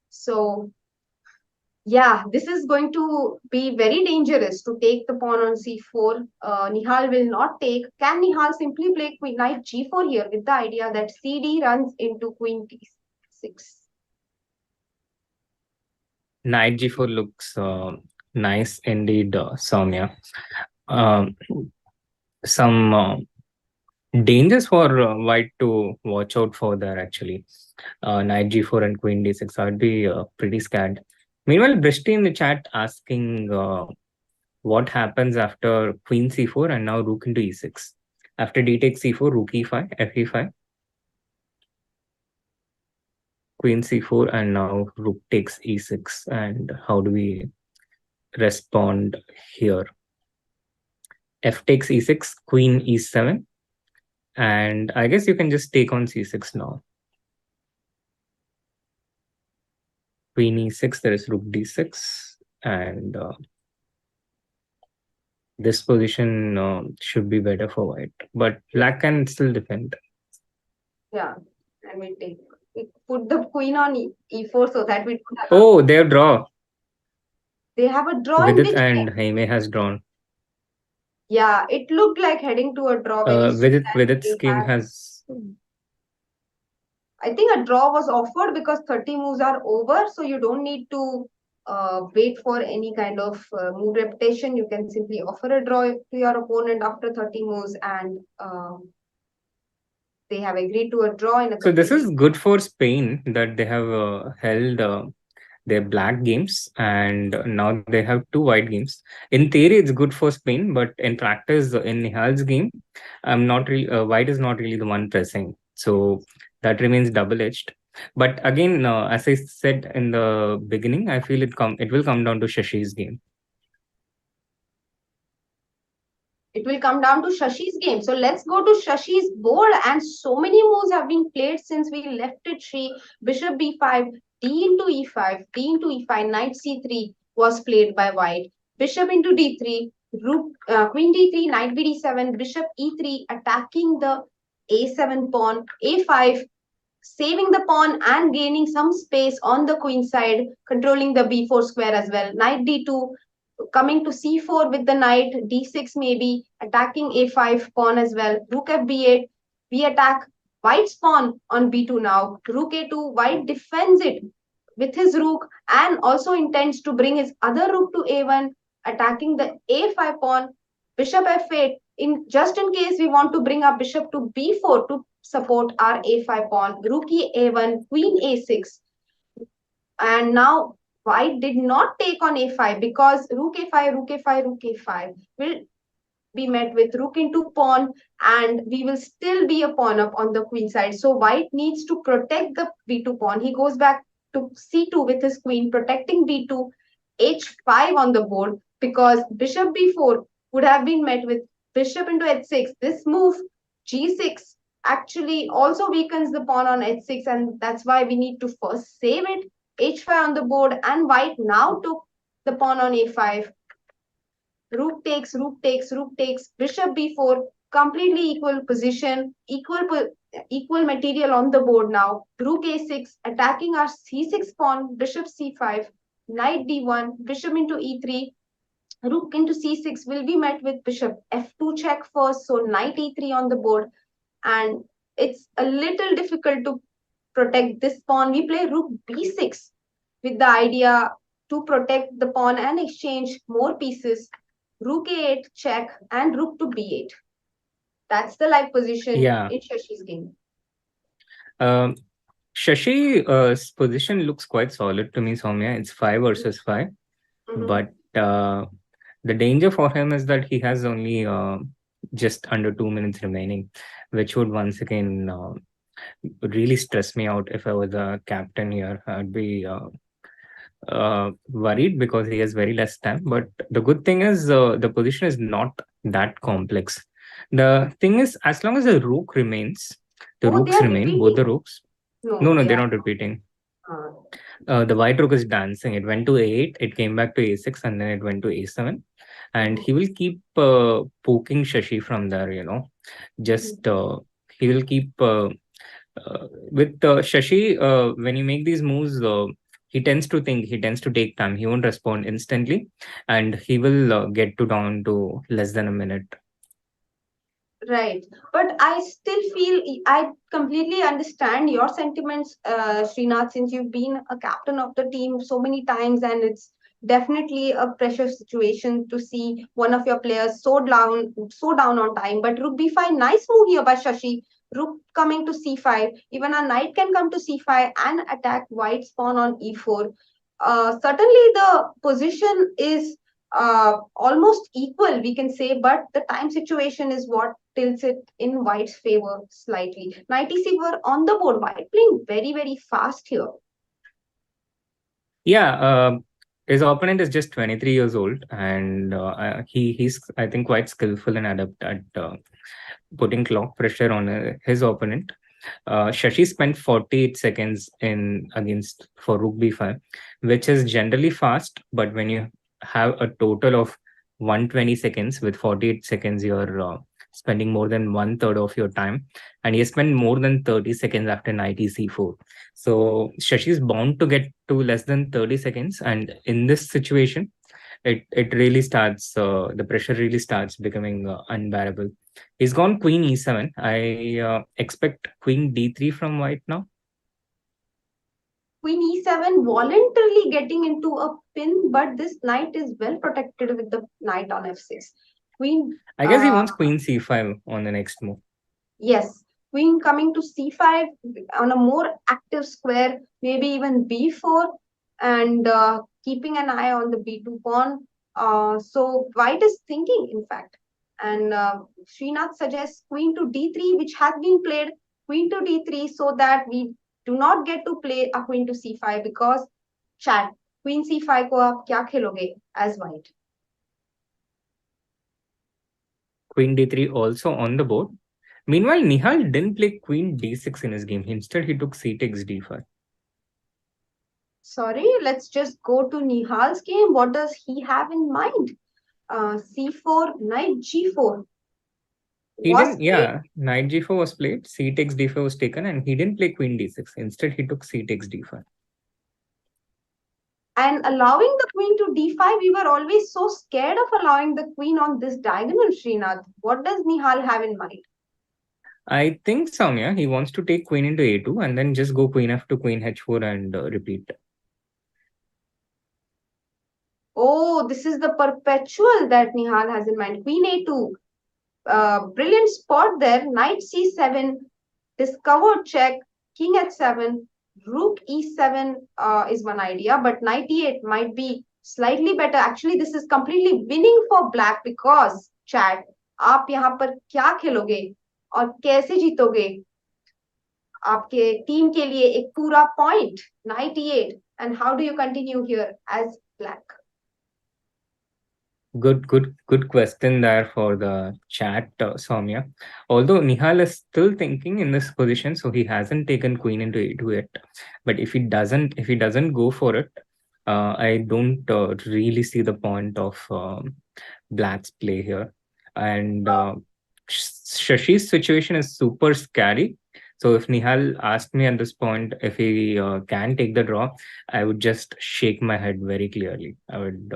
So yeah, this is going to be very dangerous to take the pawn on c4. Nihal will not take. Can Nihal simply play queen knight g4 here with the idea that cd runs into queen d6? Knight g4 looks nice indeed, Soumya. Um, some dangers for White to watch out for there actually. Knight g4 and queen d6. I'd be pretty scared. Meanwhile, Brishti in the chat asking what happens after queen c4 and now rook into e6. After d takes c4, rook e5, f e5, queen c4, and now rook takes e6. And how do we respond here? F takes e6, queen e7, and I guess you can just take on c6 now. Queen e6, there is rook d6, and this position should be better for White, but black can still defend. Yeah, and we put the queen on e4 so that we don't have. Oh, they have draw. They have a draw in Vidit which and Jaime has drawn. yeah, it looked like heading to a draw very soon. Vidit's king has. I think a draw was offered because 30 moves are over, so you don't need to wait for any kind of move repetition. You can simply offer a draw to your opponent after 30 moves, and they have agreed to a draw in a. So this is good for Spain that they have held They're black games, and now they have two white games. In theory, it's good for Spain, but in practice, in Nihal's game, I'm not really white is not really the one pressing, so that remains double-edged. But again, as I said in the beginning, I feel it will come down to Shashi's game. It will come down to Shashi's game. So let's go to Shashi's board. And so many moves have been played since we left it. Shri, bishop b5, d into e5, d into e5, knight c3 was played by white. Bishop into d3, rook, queen d3, knight bd7, bishop e3, attacking the a7 pawn, a5, saving the pawn and gaining some space on the queen side, controlling the b4 square as well. Knight d2, coming to c4 with the knight, d6 maybe, attacking a5 pawn as well. Rook f b8, we attack white's pawn on b2 now. Rook a2, white defends it with his rook and also intends to bring his other rook to a1, attacking the a5 pawn. Bishop f8, just in case we want to bring our bishop to b4 to support our a5 pawn. Rook a1, queen a6. And now white did not take on a5 because rook a5, rook a5, rook a5 will be met with rook into pawn, and we will still be a pawn up on the queen side. So white needs to protect the b2 pawn. He goes back to c2 with his queen, protecting b2, h5 on the board, because bishop b4 would have been met with bishop into h6. This move, g6, actually also weakens the pawn on h6, and that's why we need to first save it. H5 on the board, and white now took the pawn on a5. Rook takes, rook takes, rook takes, bishop b4, completely equal position, equal material on the board now. Rook a6, attacking our c6 pawn, bishop c5, knight d1, bishop into e3, rook into c6 will be met with bishop f2 check first, so knight e3 on the board, and it's a little difficult to protect this pawn. We play rook b6 with the idea to protect the pawn and exchange more pieces. Rook a8 check and rook to b8. That's the live position Yeah. in Shashi's game. Shashi's position looks quite solid to me, Soumya. It's 5 versus 5. But the danger for him is that he has only just under 2 minutes remaining, which would once again really stress me out if I was a captain here. I'd be worried because he has very less time. But the good thing is the position is not that complex. The thing is, as long as the rook remains, the rooks remain, both the rooks. No, they're not repeating. The white rook is dancing. It went to a8, it came back to a6, and then it went to a7. And he will keep poking Shashi from there, Just he will keep with Shashi, when you make these moves, he tends to think, he tends to take time. He won't respond instantly, and he will get to down to less than a minute. Right. But I still feel I completely understand your sentiments, Srinath, since you've been a captain of the team so many times, and it's definitely a pressure situation to see one of your players so down on time. But rook b5, nice move here by Shashi. Rook coming to c5. Even a knight can come to c5 and attack white's pawn on e4. Certainly, the position is almost equal, we can say, but the time situation is what tilts it in white's favor slightly. Knight e4 on the board, white playing very, very fast here. Yeah, his opponent is just 23 years old, and he's, I think, quite skillful and adept at putting clock pressure on his opponent. Shashi spent 48 seconds in against for rook b5, which is generally fast, but when you have a total of 120 seconds with 48 seconds, you're spending more than 1/3 of your time, and he spent more than 30 seconds after knight c4. So Shashi is bound to get to less than 30 seconds, and in this situation, it really starts the pressure really starts becoming unbearable. He's gone queen e7. I expect queen d3 from white now. Queen e7 voluntarily getting into a pin, but this knight is well protected with the knight on f6. Queen. I guess he wants queen c5 on the next move. Yes, queen coming to c5 on a more active square, maybe even b4. and keeping an eye on the b2 pawn. So white is thinking, in fact. And Srinath suggests queen to d3, which has been played, queen to d3, so that we do not get to play a queen to c5 because chat, queen c5 को आप क्या खेलोगे as white? Queen d3 also on the board. Meanwhile, Nihal didn't play queen d6 in his game. Instead, he took c takes d5. Sorry, let's just go to Nihal's game. What does he have in mind? C4, knight g4 He was didn't, played. yeah, knight g4 was played, c takes d4 was taken, and he didn't play queen d6. Instead, he took c takes d5. And allowing the queen to d5, we were always so scared of allowing the queen on this diagonal, Srinath. What does Nihal have in mind? I think, Soumya, he wants to take queen into a2 and then just go queen f to queen h4 and repeat. Oh, this is the perpetual that Nihal has in mind. Queen a2. Brilliant spot there. Knight c7. Discovered check. King h7. Rook e7 is one idea, but knight e8 might be slightly better. Actually, this is completely winning for black because chat, आप यहाँ पर क्या खेलोगे और कैसे जीतोगे? आपके team के लिए एक पूरा point, knight e8, and how do you continue here as black? Good question there for the chat, Soumya. Although Nihal is still thinking in this position, so he hasn't taken queen into a2 yet. But if he doesn't go for it, I don't really see the point of black's play here. And Shashi's situation is super scary. So if Nihal asked me at this point if he can take the draw, I would just shake my head very clearly. I would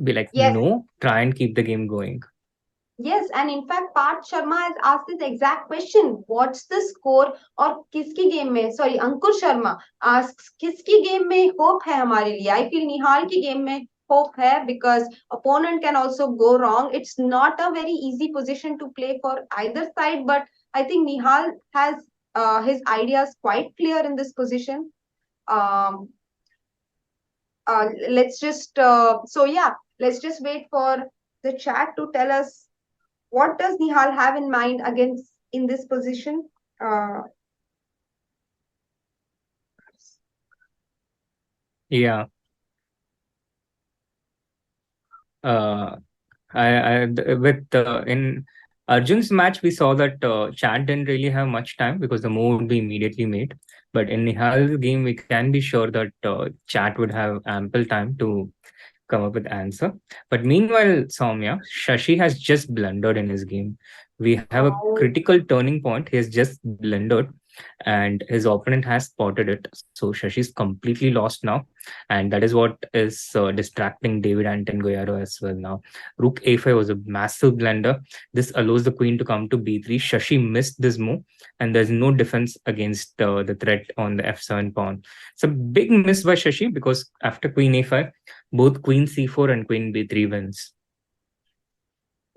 be like, Yes, no, try and keep the game going. yes, and in fact, Parth Sharma has asked this exact question. What's the score? और किसकी game में? Sorry, Ankur Sharma asks किसकी game में hope है हमारे लिए? I feel निहाल की game में hope है because opponent can also go wrong. It's not a very easy position to play for either side, but I think Nihal has his ideas quite clear in this position. Um, let's just let's just wait for the chat to tell us what does Nihal have in mind against in this position. Yeah. With in Arjun's match, we saw that Chad didn't really have much time because the move would be immediately made. But in Nihal's game, we can be sure that Chad would have ample time to come up with answer. But meanwhile, Soumya, Shashi has just blundered in his game. We have a critical turning point. He has just blundered and his opponent has spotted it. So Shashi's completely lost now. And that is what is distracting David Anton as well now. Rook a5 was a massive blunder. This allows the queen to come to b3. Shashi missed this move and there's no defense against the threat on the f7 pawn. It's a big miss by Shashi because after queen a5, both queen c4 and queen b3 wins.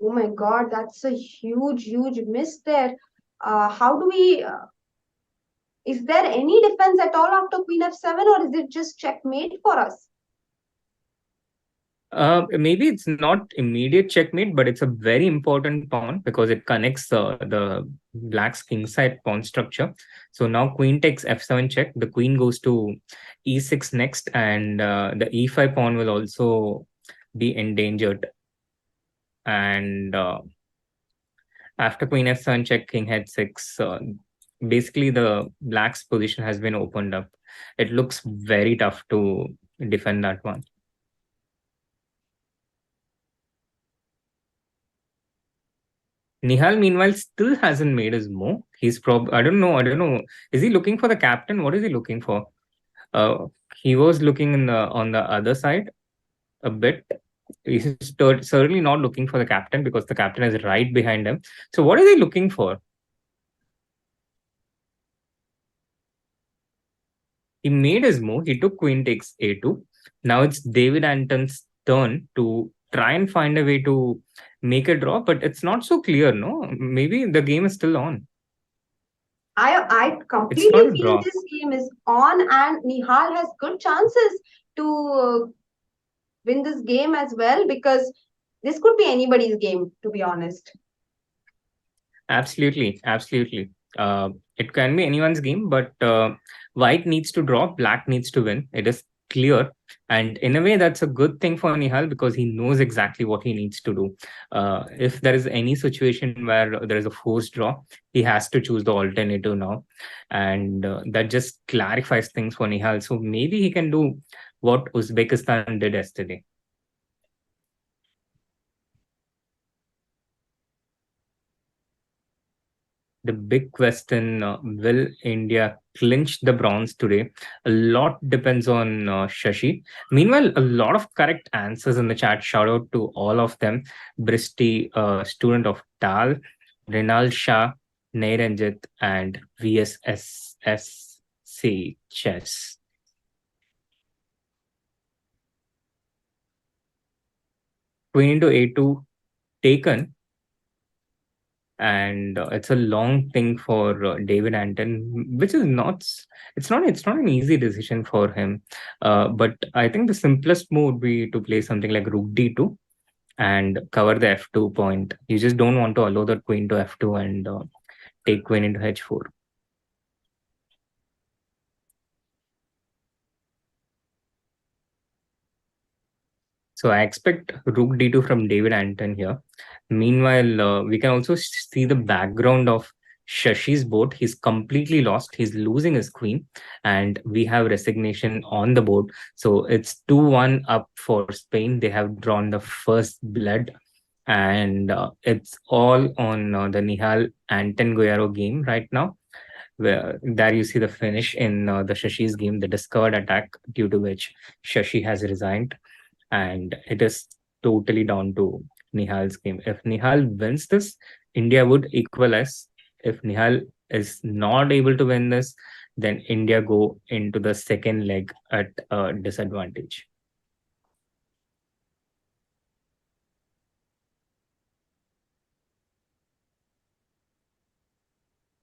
Oh my god, that's a huge miss there. How do we is there any defense at all after queen f7 or is it just checkmate for us? Maybe it's not immediate checkmate, but it's a very important pawn because it connects the black's kingside pawn structure. So now queen takes f7 check. The queen goes to e6 next, and the e5 pawn will also be endangered. And after queen f7 check, king h6, basically the black's position has been opened up. It looks very tough to defend that one. Nihal, meanwhile, still hasn't made his move. He's I don't know. Is he looking for the captain? What is he looking for? He was looking on the other side a bit. He's certainly not looking for the captain because the captain is right behind him. So what is he looking for? He made his move. He took queen takes a2. Now it's David Anton's turn to try and find a way to make a draw, but it's not so clear, no? Maybe the game is still on. I It's completely not a feel draw. this game is on, and Nihal has good chances to win this game as well, because this could be anybody's game, to be honest. Absolutely, absolutely. It can be anyone's game, but white needs to draw, black needs to win. It is clear. And in a way, that's a good thing for Nihal because he knows exactly what he needs to do. If there is any situation where there is a forced draw, he has to choose the alternative now. And that just clarifies things for Nihal. So maybe he can do what Uzbekistan did yesterday. The big question, will India clinch the bronze today? A lot depends on Shashi. Meanwhile, a lot of correct answers in the chat. Shout out to all of them. Bristi, student of Tal, Rinal Shah, Nairanjit, and VSSC Chess. Queen into A2 taken, and it's a long thing for David Anton, which is it's not an easy decision for him. But I think the simplest move would be to play something like Rook D2 and cover the F2 point. You just don't want to allow that queen to F2 and take queen into H4. So I expect Rook D2 from David Anton here. Meanwhile, we can also see the background of Shashi's board. He's completely lost. He's losing his queen, and we have resignation on the board. So it's 2-1 up for Spain. They have drawn the first blood, and it's all on the Nihal Anton Guerrero game right now. Where there you see the finish in the Shashi's game, the discovered attack due to which Shashi has resigned, and it is totally down to Nihal's game. If Nihal wins this, India would equalize. If Nihal is not able to win this, then India go into the second leg at a disadvantage.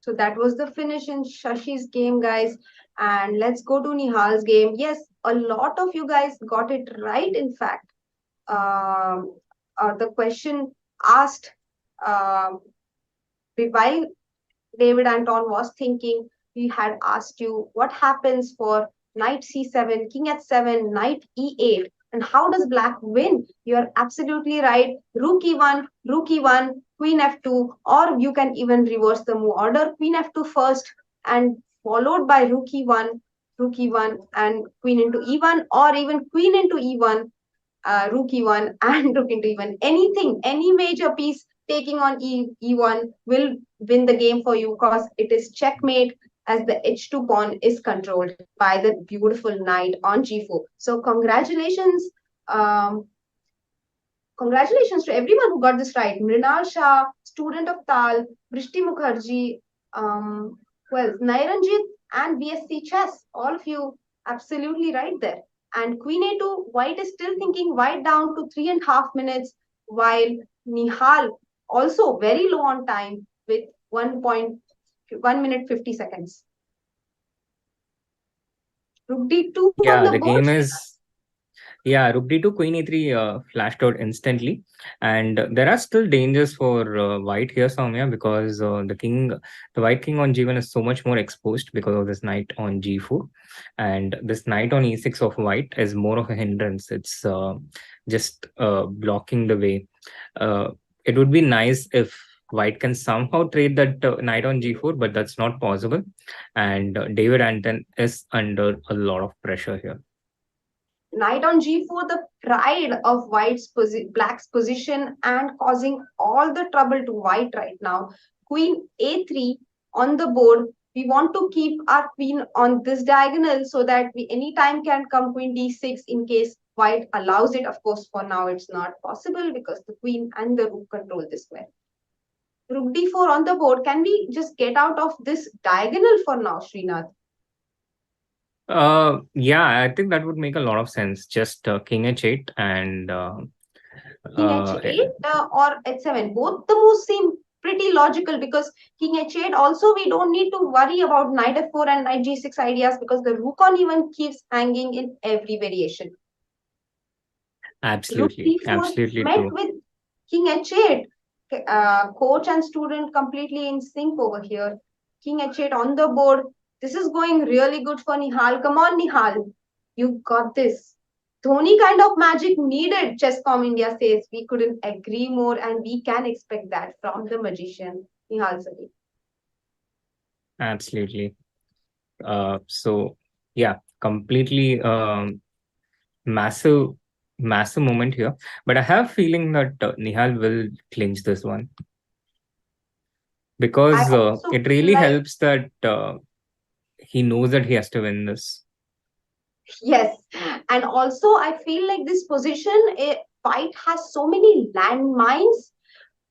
So that was the finish in Shashi's game, guys. And let's go to Nihal's game. Yes, a lot of you guys got it right, in fact. The question asked, uh, while David Anton was thinking, we had asked you what happens for knight c7, king h7, knight e8, and how does black win? You're absolutely right. Rook e1, rook e1, queen f2, or you can even reverse the move order, queen f2 first, and followed by rook e1, and queen into e1, or even queen into e1, rook e1 and rook into e1. Anything, any major piece taking on e1 will win the game for you, because it is checkmate, as the h2 pawn is controlled by the beautiful knight on g4. So congratulations to everyone who got this right. Mrinal Shah, student of Tal, Brishti Mukherjee, Nairanjit and BSc Chess, all of you absolutely right there. And Queen A2, White is still thinking white down to 3.5 minutes, while Nihal also very low on time with 1 minute 50 seconds. Rook D2 on Yeah, the the board. game is Rook D2, Queen E3 flashed out instantly. And there are still dangers for white here, Soumya, because the white king on G1 is so much more exposed because of this knight on G4. And this knight on E6 of white is more of a hindrance. It's just blocking the way. It would be nice if white can somehow trade that knight on G4, but that's not possible. And David Anton is under a lot of pressure here. Knight on g4, the pride of black's position and causing all the trouble to white right now. Queen a3 on the board. We want to keep our queen on this diagonal so that we anytime can come queen d6 in case white allows it. Of course, for now it's not possible because the queen and the rook control this square. Rook d4 on the board. Can we just get out of this diagonal for now, Srinath? Yeah, I think that would make a lot of sense. Just king h8 and King h8 or h7. Both the moves seem pretty logical, because king h8 also, we don't need to worry about knight f4 and knight g6 ideas, because the rook on even keeps hanging in every variation. Rook Absolutely, d4 absolutely met true. with king h8. Coach and student completely in sync over here. King h8 on the board. This is going really good for Nihal. Come on, Nihal. You got this. Dhoni kind of magic needed, Chesscom India says. We couldn't agree more, and we can expect that from the magician, Nihal Sarin. Absolutely. So yeah, completely massive, massive moment here. But I have a feeling that Nihal will clinch this one, I because also it feel really like, helps that he knows that he has to win this. yes. And also, I feel like this position, fight has so many landmines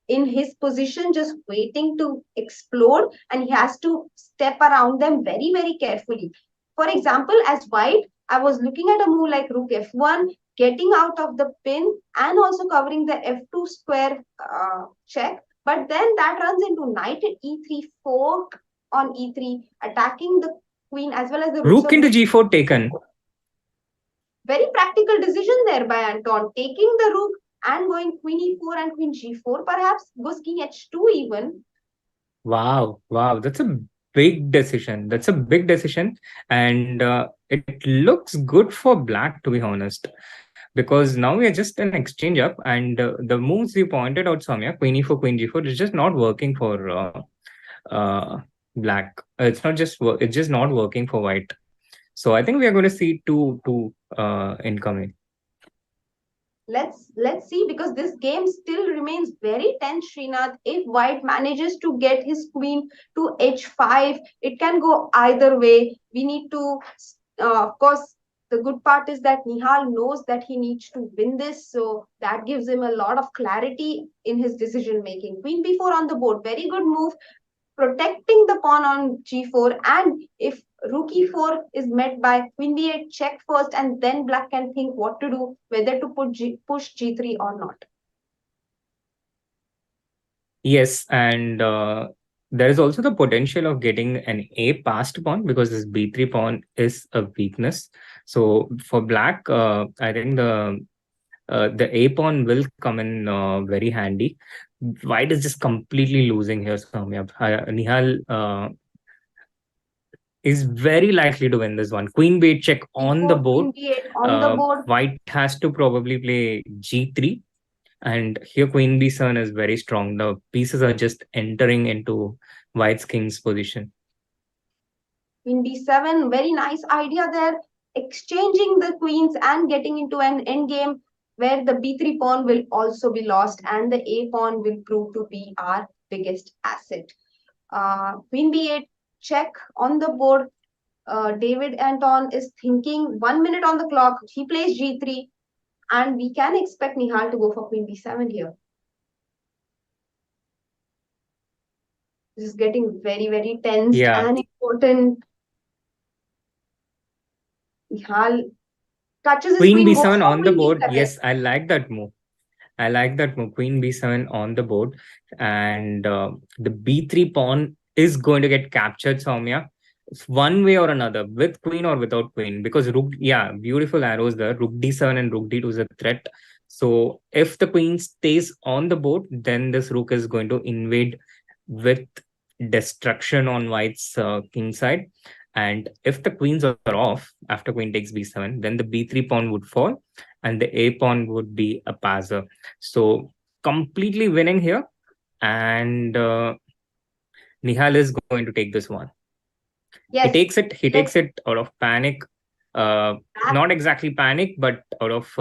in his position, just waiting to explode, and he has to step around them very, very carefully. For example, as white, I was looking at a move like rook f1, getting out of the pin and also covering the f2 square check, but then that runs into knight at e3, fork on e3, attacking the queen as well as the rook. Rook So into g4 taken. very practical decision there by Anton, taking the rook and going queen e4 and queen g4, perhaps goes king h2 even. Wow, wow, that's a big decision. That's a big decision, and it looks good for black, to be honest, because now we are just an exchange up, and the moves you pointed out, Soumya, queen e4, queen g4, is just not working for uh, black. It's just not working for white. So I think we are going to see two incoming. Let's see, because this game still remains very tense, Srinath. If white manages to get his queen to h5, it can go either way. We need to, of course, the good part is that Nihal knows that he needs to win this, so that gives him a lot of clarity in his decision making. Queen b4 on the board, very good move, protecting the pawn on g4. And if rook e4 is met by queen b8, check first, and then black can think what to do, whether to push g3 or not. Yes, and there is also the potential of getting an A passed pawn, because this B3 pawn is a weakness. So for black, I think the A pawn will come in very handy. White is just completely losing here, Soumya. Nihal is very likely to win this one. Queen b8 check on the e4, board. queen b8 on the board. White has to probably play g3, and here queen b7 is very strong. The pieces are just entering into white's king's position. Queen d7, very nice idea there, exchanging the queens and getting into an endgame where the b3 pawn will also be lost and the a pawn will prove to be our biggest asset. Queen b8 check on the board. David Anton is thinking 1 minute on the clock. He plays g3, and we can expect Nihal to go for queen b7 here. This is getting very, very tensed Yeah, and important. Nihal touches his queen queen, goes b7 for on the queen board. b7. Yes, I like that move. I like that move. Queen b7 on the board, and the b3 pawn is going to get captured, Soumya, one way or another, with queen or without queen. Because rook, yeah, beautiful arrows there. Rook d7 and rook d2 is a threat. So if the queen stays on the board, then this rook is going to invade with destruction on white's king side. And if the queens are off after queen takes b7, then the b3 pawn would fall, and the a pawn would be a passer. So completely winning here, and Nihal is going to take this one. He Yes, takes it. He yes, takes it out of panic. Uh, lack, Not exactly panic, but out of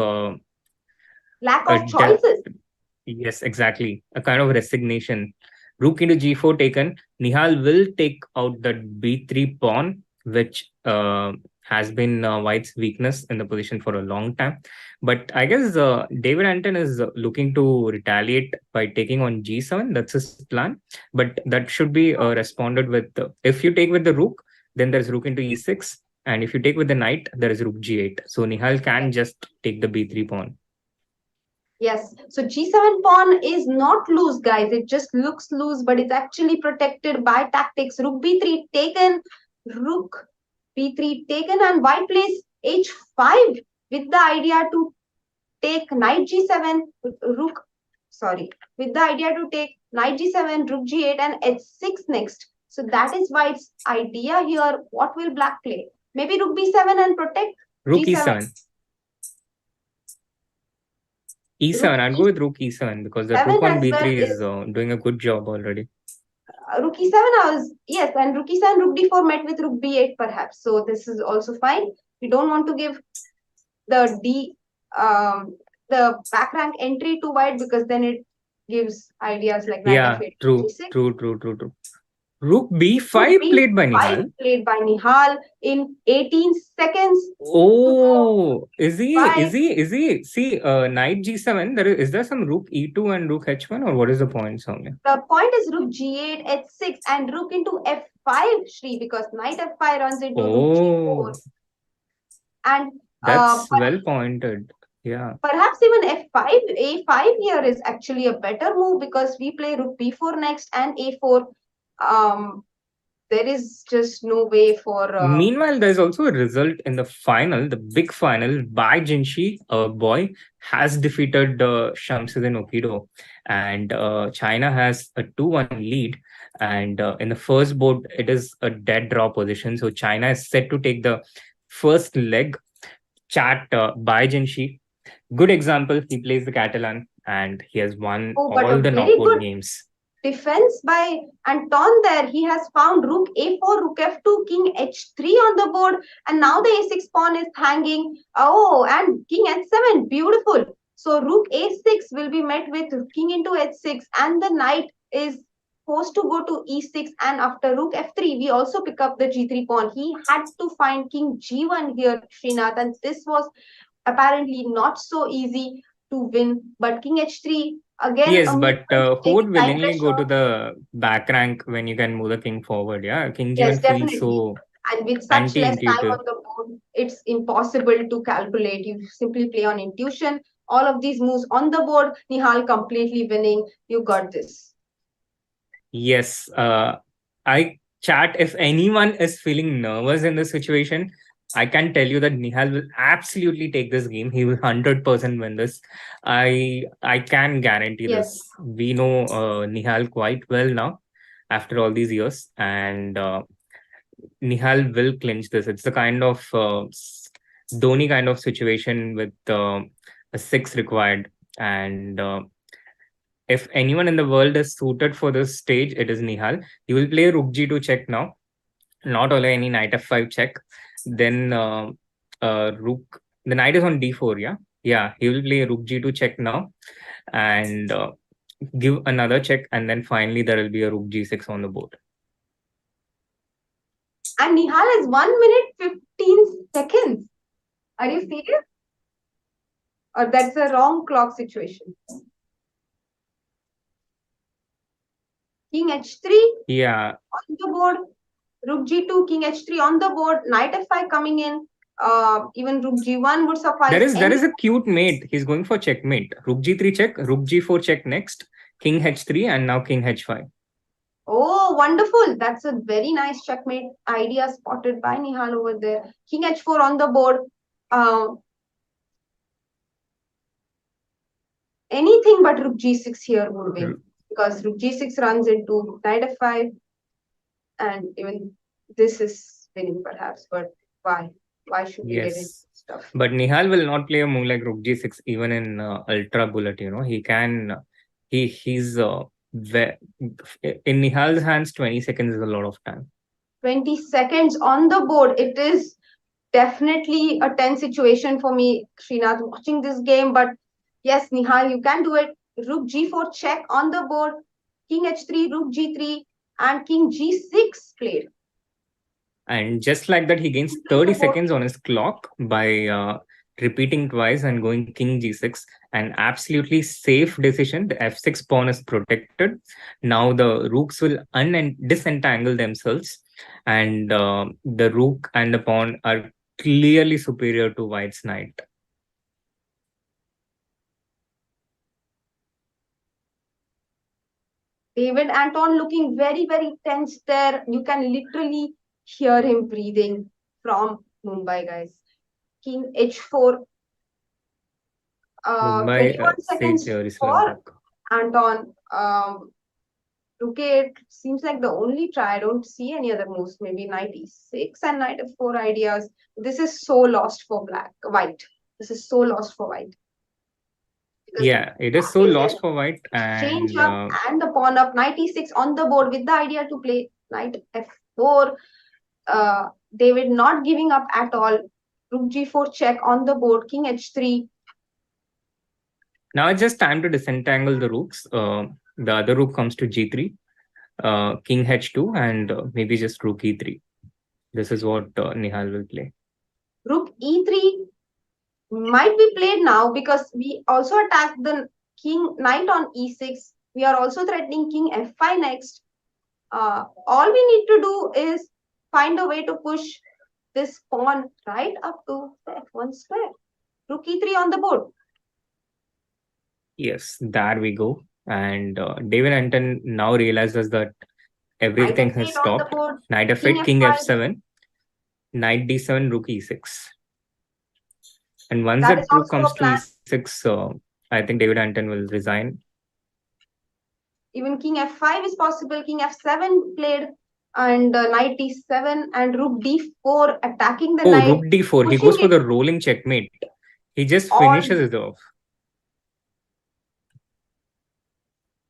lack a of choices. yes, exactly, a kind of resignation. Rook into g4 taken. Nihal will take out that b3 pawn, which has been White's weakness in the position for a long time. But I guess David Anton is looking to retaliate by taking on g7. That's his plan. But that should be responded with, if you take with the rook, then there's rook into e6. And if you take with the knight, there is rook g8. So Nihal can Yes. just take the b3 pawn. Yes. So G7 pawn is not loose, guys. It just looks loose, but it's actually protected by tactics. Rook B3 taken, Rook B3 taken, and white plays H5 with the idea to take Knight G7, Rook, sorry, with the idea to take Knight G7, Rook G8, and H6 next. So that is White's idea here. What will Black play? Maybe Rook B7 and protect Rook G7. E7. E7, I'll go with Rook E7 because the Rook on B3 is doing a good job already. Rook E7, yes, and Rook E7, Rook D4 met with Rook B8 perhaps. So this is also fine. We don't want to give the the back rank entry to White because then it gives ideas like Knight F8, True. Rook B5 played by Nihal. Played by Nihal in 18 seconds. Oh, is he? See, Knight G7. Is there some Rook E2 and Rook H1, or what is the point, Soumya? The point is Rook G8, H6, and Rook into F5, Shri, because Knight F5 runs into Rook G4. And that's well pointed. Yeah. Perhaps even F5, A5 here is actually a better move because we play Rook B4 next and A4. There is just no way for. Meanwhile, there's also a result in the final, the big final. Bai Jinshi, a boy, has defeated Shamsuddin Okido, and China has a 2-1 lead. And in the first board, it is a dead draw position. So China is set to take the first leg. Chat Bai Jinshi, good example. He plays the Catalan, and he has won all the knockout games. Defense by Anton there. He has found Rook A4, Rook F2, King H3 on the board, and now the A6 pawn is hanging. Oh, and King H7, beautiful. So Rook A6 will be met with King into H6, and the knight is forced to go to E6, and after Rook F3, we also pick up the G3 pawn. He had to find King G1 here, Srinath, and this was apparently not so easy to win, but King H3 again. Yes, but who would willingly go to the back rank when you can move the king forward? Yeah, King G1 feels so. And with such less time on the board, it's impossible to calculate. You simply play on intuition. All of these moves on the board, Nihal completely winning. You got this. Yes, I chat. If anyone is feeling nervous in this situation, I can tell you that Nihal will absolutely take this game. He will 100% win this. I can guarantee this. We know Nihal quite well now after all these years, and Nihal will clinch this. It's the kind of Dhoni kind of situation with a 6 required, and if anyone in the world is suited for this stage, it is Nihal. He will play Rook G2 check now, not only any Knight F5 check. Then Rook, the knight is on D4, yeah, he will play Rook G2 check now, and give another check, and then finally there will be a Rook G6 on the board. And Nihal is 1 minute 15 seconds. Are you serious? Or that's a wrong clock situation? King H3. Yeah. On the board. Rook G2, King H3 on the board. Knight F5 coming in. Even Rook G1 would suffice. There is a cute mate. He's going for checkmate. Rook G3 check, Rook G4 check next, King H3, and now King H5. Oh, wonderful. That's a very nice checkmate idea spotted by Nihal over there. King H4 on the board. Anything but Rook G6 here would win. Because Rook G6 runs into Knight F5. And even this is winning perhaps. But why? Why should we get into stuff? But Nihal will not play a move like Rook G6 even in Ultra Bullet. He can. He's in Nihal's hands. 20 seconds is a lot of time. 20 seconds on the board. It is definitely a tense situation for me, Srinath, watching this game. But yes, Nihal, you can do it. Rook G4 check on the board. King H3, Rook G3, and King G6 played. And just like that, he gains 30 seconds on his clock by repeating twice and going King G6. An absolutely safe decision. The F6 pawn is protected. Now the rooks will disentangle themselves, and the rook and the pawn are clearly superior to White's knight. David Anton looking very, very tense there. You can literally hear him breathing from Mumbai, guys. King H4, Mumbai 21 said seconds receive for back. Anton. Rook A seems like the only try. I don't see any other moves. Maybe knight e6 and knight f4 ideas. This is so lost for white. This is so lost for white. Because Yeah, it is so is it lost for white, exchange and up and the pawn up, knight e6 on the board with the idea to play knight f4. David not giving up at all. Rook g4 check on the board, king h3. now it's just time to disentangle the rooks. The other rook comes to g3, king h2, and maybe just rook e3. This is what Nihal will play. Rook e3 might be played now because we also attack the king knight on e6. We are also threatening king f5 next. All we need to do is find a way to push this pawn right up to the f1 square. Rook e3 on the board. Yes, there we go. And David Anton now realizes that Knight everything has f8 on the stopped. board. Knight King f8, king f5. f7, knight d7, rook e6. And once That is that rook also comes a to plan. e6, I think David Anton will resign. Even king f5 is possible. King f7 played, and knight d7 and rook d4 attacking the Oh, knight, rook d4. He pushing goes for it the rolling checkmate. He just all. finishes it off.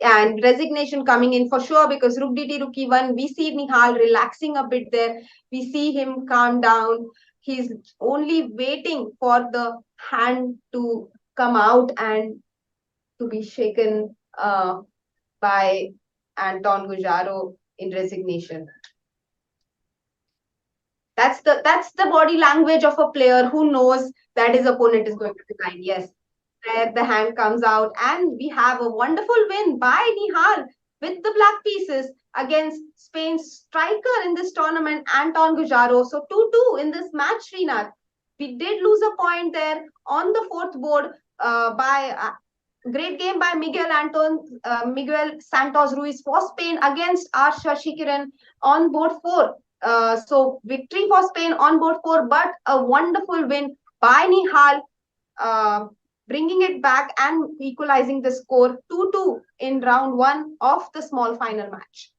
And resignation coming in for sure because rook dt, rook e1. We see Nihal relaxing a bit there. We see him calm down. He's only waiting for the hand to come out and to be shaken by Anton Gujaro in resignation. That's the body language of a player who knows that his opponent is going to resign. Yes, there the hand comes out, and we have a wonderful win by Nihal with the black pieces against Spain's striker in this tournament, Anton Gujaro. So 2-2 in this match, Rina. We did lose a point there on the fourth board by great game by Miguel Santos Ruiz for Spain against our Sasikiran on board 4. So victory for Spain on board 4, but a wonderful win by Nihal, uh, bringing it back and equalizing the score 2-2 in round 1 of the small final match.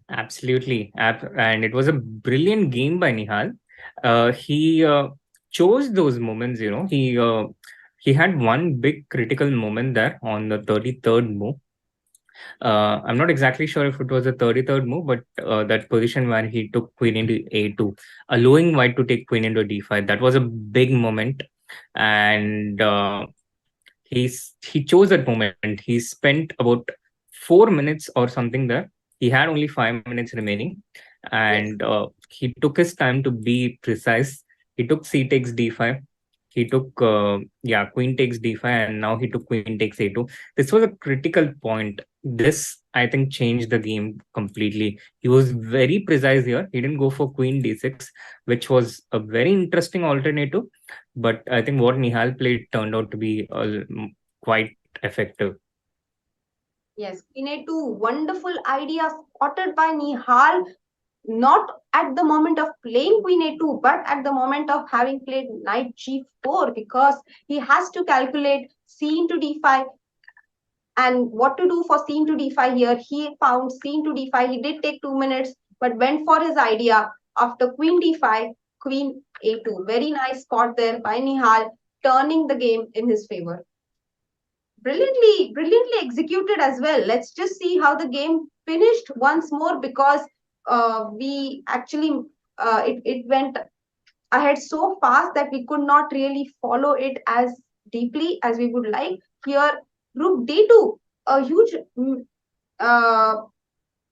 Absolutely. And it was a brilliant game by Nihal. He chose those moments, he had one big critical moment there on the 33rd move. I'm not exactly sure if it was the 33rd move, but that position where he took queen into a2, allowing white to take queen into d5. That was a big moment, and he chose that moment. He spent about 4 minutes or something there. He had only 5 minutes remaining, Yes. and he took his time to be precise. He took c takes d5. He took queen takes d5, and now he took queen takes a2. This was a critical point. This, I think, changed the game completely. He was very precise here. He didn't go for queen d6, which was a very interesting alternative. But I think what Nihal played turned out to be quite effective. Yes, Queen A2, wonderful idea spotted by Nihal, not at the moment of playing Queen A2, but at the moment of having played Knight G4, because he has to calculate C into D5 and what to do for C into D5 here. He found C into D5. He did take 2 minutes, but went for his idea after Queen D5, Queen A2. Very nice spot there by Nihal, turning the game in his favor. Brilliantly executed as well. Let's just see how the game finished once more, because we actually it went ahead so fast that we could not really follow it as deeply as we would like. Here, rook d2, a huge uh,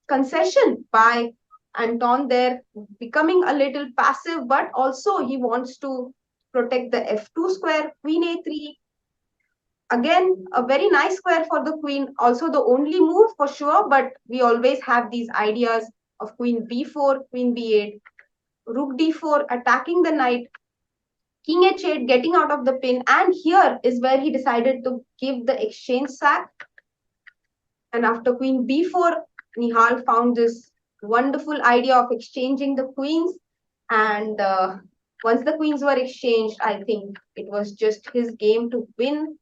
concession by Anton there, becoming a little passive, but also he wants to protect the f2 square. Queen a3, again, a very nice square for the queen. Also the only move for sure, but we always have these ideas of queen b4, queen b8, rook d4, attacking the knight, king h8, getting out of the pin. And here is where he decided to give the exchange sack. And after queen b4, Nihal found this wonderful idea of exchanging the queens. And once the queens were exchanged, I think it was just his game to win.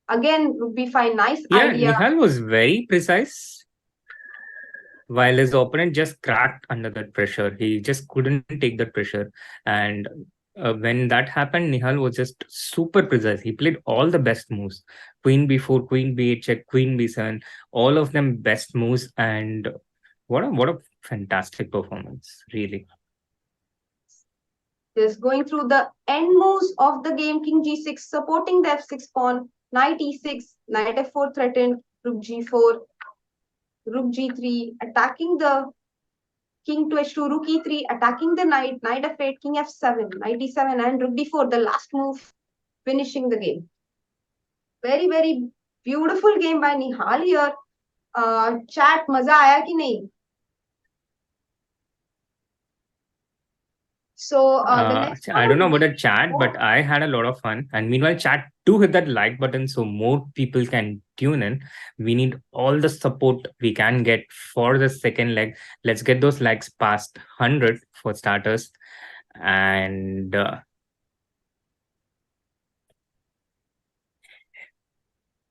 Again, rook b5, nice Yeah, idea. Nihal was very precise, while his opponent just cracked under that pressure. He just couldn't take that pressure. And when that happened, Nihal was just super precise. He played all the best moves: Queen b4, Queen b8 check, Queen b7, all of them best moves. And what a fantastic performance, really. Just going through the end moves of the game, king g6, supporting the f6 pawn, knight e6, knight f4 threatened, rook g4, rook g3, attacking the king to h2, rook e3, attacking the knight, knight f8, king f7, knight e7, and rook d4, the last move, finishing the game. Very, very beautiful game by Nihal here. Chat, मजा आया कि नहीं? So the next I don't know about the chat, oh, but I had a lot of fun. And meanwhile, chat, do hit that like button so more people can tune in. We need all the support we can get for the second leg. Let's get those likes past 100 for starters. And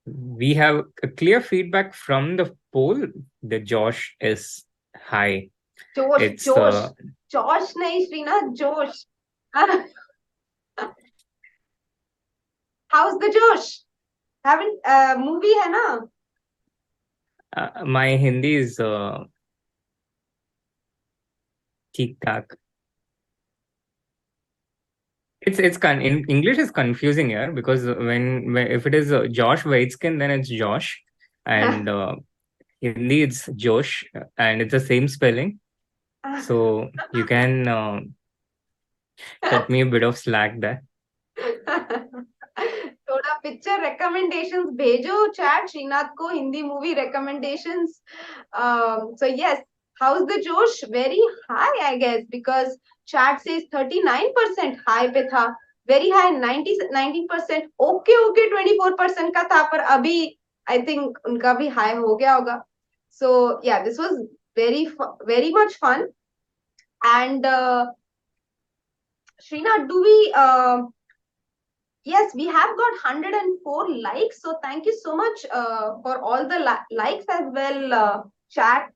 we have a clear feedback from the poll. The Josh is high. Josh nahi Srinath, Josh. How's the Josh? Haven't movie hai na? My Hindi is ठीक ठाक. In English is confusing here, because when if it is Josh Waitzkin, then it's Josh, and Hindi it's Josh, and it's the same spelling. So you can cut me a bit of slack there. थोड़ा picture recommendations भेजो chat Srinath को Hindi movie recommendations. So yes, how's the Josh? Very high, I guess, because chat says 39% high पे था, very high 19%, okay 24% का था, पर अभी I think उनका भी high हो गया होगा. So yeah, this was very much fun. And Srinath, do we yes, we have got 104 likes. So thank you so much for all the likes as well, chat.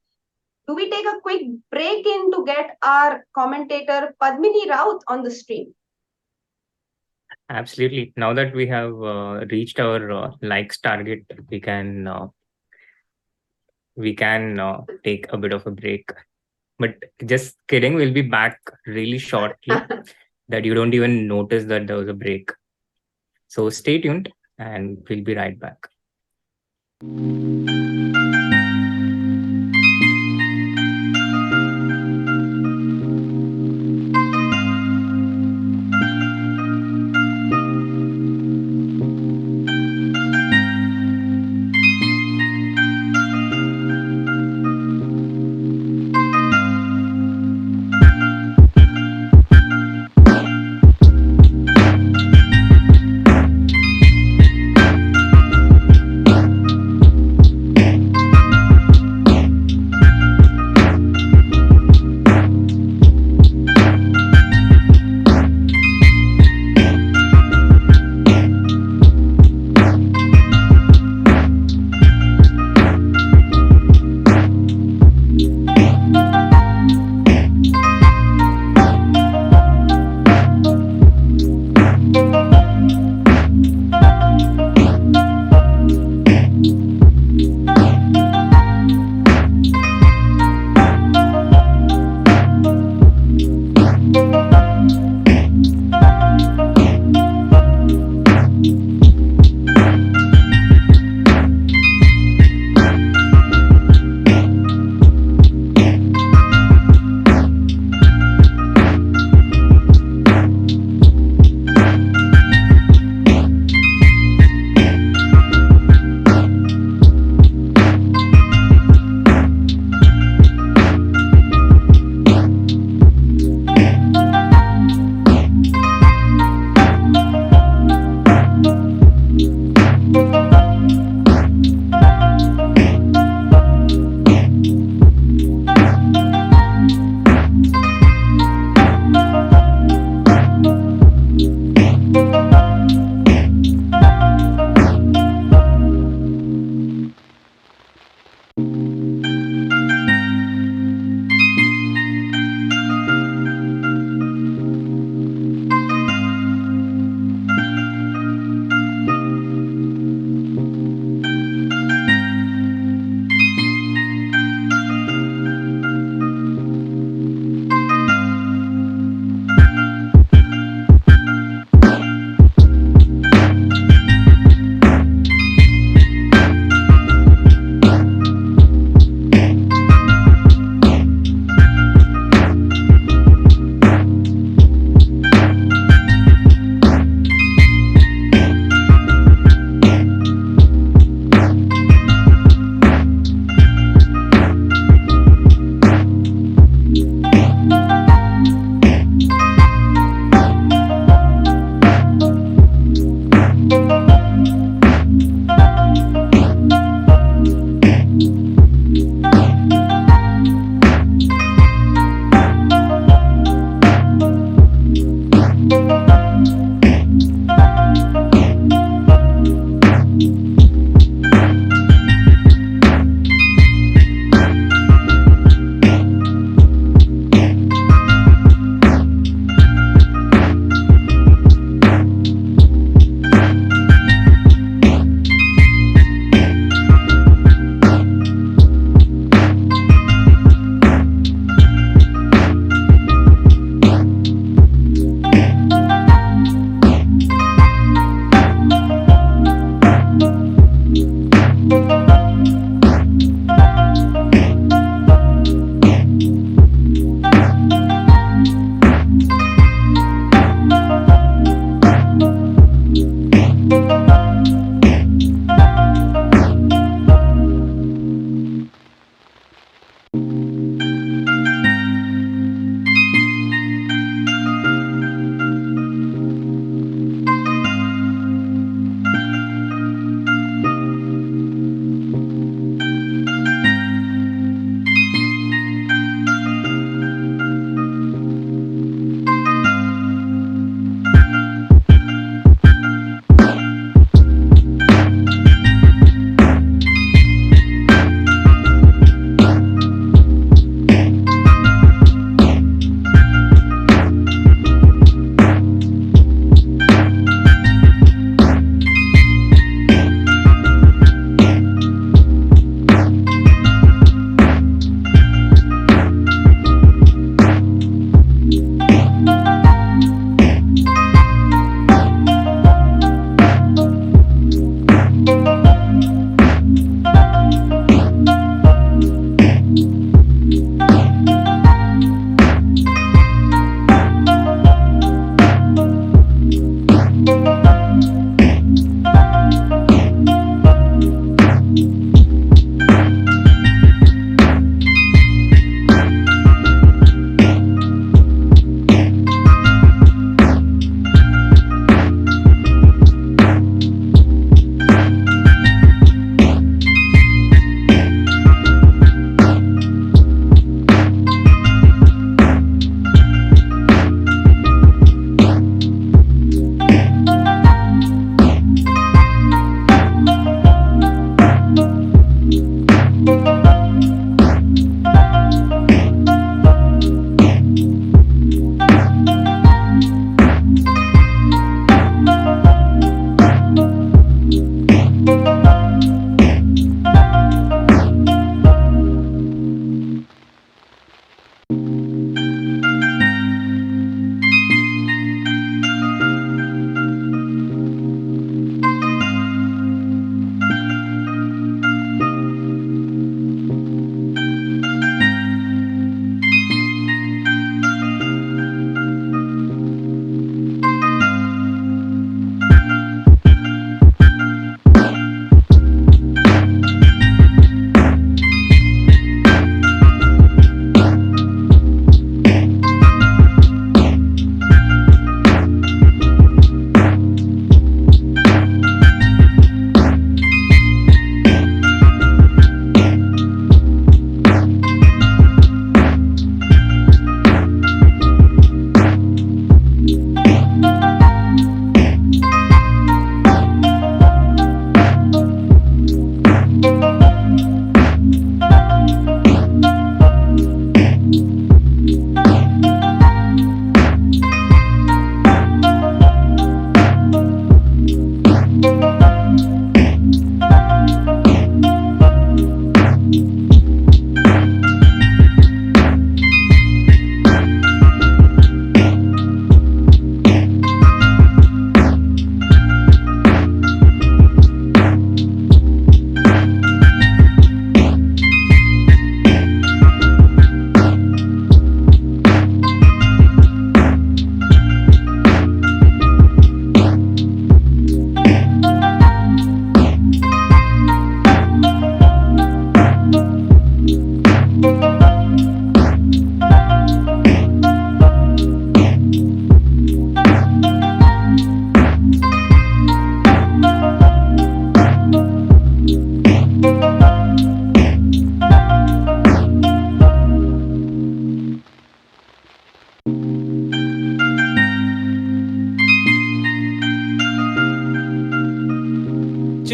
Do we take a quick break in to get our commentator Padmini Raut on the stream? Absolutely. Now that we have reached our likes target, we can take a bit of a break. But just kidding, we'll be back really shortly. That you don't even notice that there was a break. So stay tuned, and we'll be right back.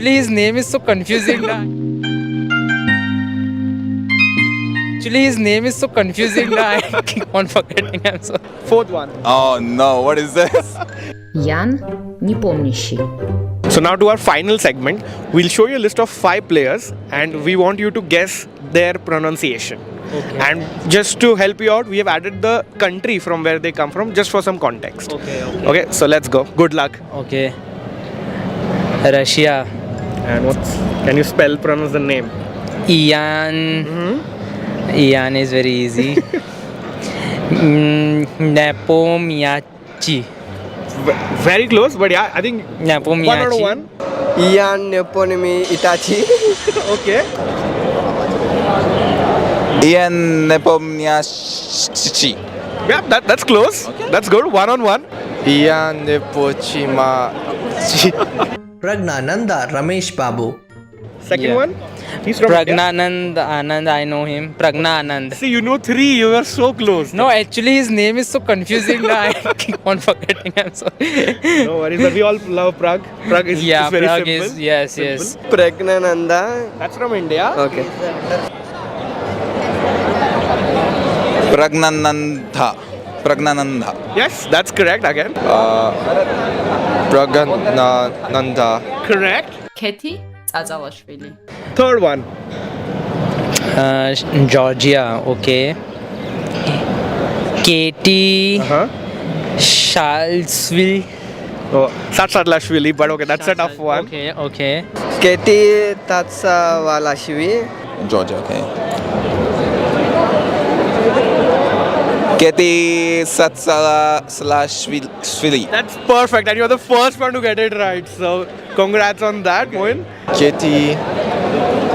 Actually, his name is so confusing. I keep on forgetting. I'm sorry. Fourth one. Oh no, what is this? Ян непомнящий. So now to our final segment, we'll show you a list of 5 players and we want you to guess their pronunciation. Okay. And just to help you out, we have added the country from where they come from, just for some context. Okay, so let's go. Good luck. Okay. Russia. And can you pronounce the name? Ian. Ian is very easy. Nepomniachtchi. Very close, but yeah, I think 1 out of 1. Ian Neponymi Itachi. Okay. Ian Nepomniachtchi. Yeah, that's close. Okay. That's good. 1 on 1. Ian Nepochima. Pragnananda Ramesh Babu. Second one. He's from India. Pragnanand Anand, I know him. Pragna Anand. See, you know 3. You are so close. No, actually, his name is so confusing. I keep on forgetting. I'm sorry. No worries, but we all love Prague. Prague is very Prague simple. is yes. Pragnananda. That's from India. Okay. Pragnananda. Yes, that's correct again. Pragnananda. Correct. Keti Tsatsalashvili. Third one. Georgia, okay. Katie Shalsville. Oh, Satsatlashvili, but okay, that's a tough one. Okay. Keti Tatsawalashvili. Georgia, okay. Keti Satsalalashvili. That's perfect, and you're the first one to get it right. So, congrats on that, Mohin. Keti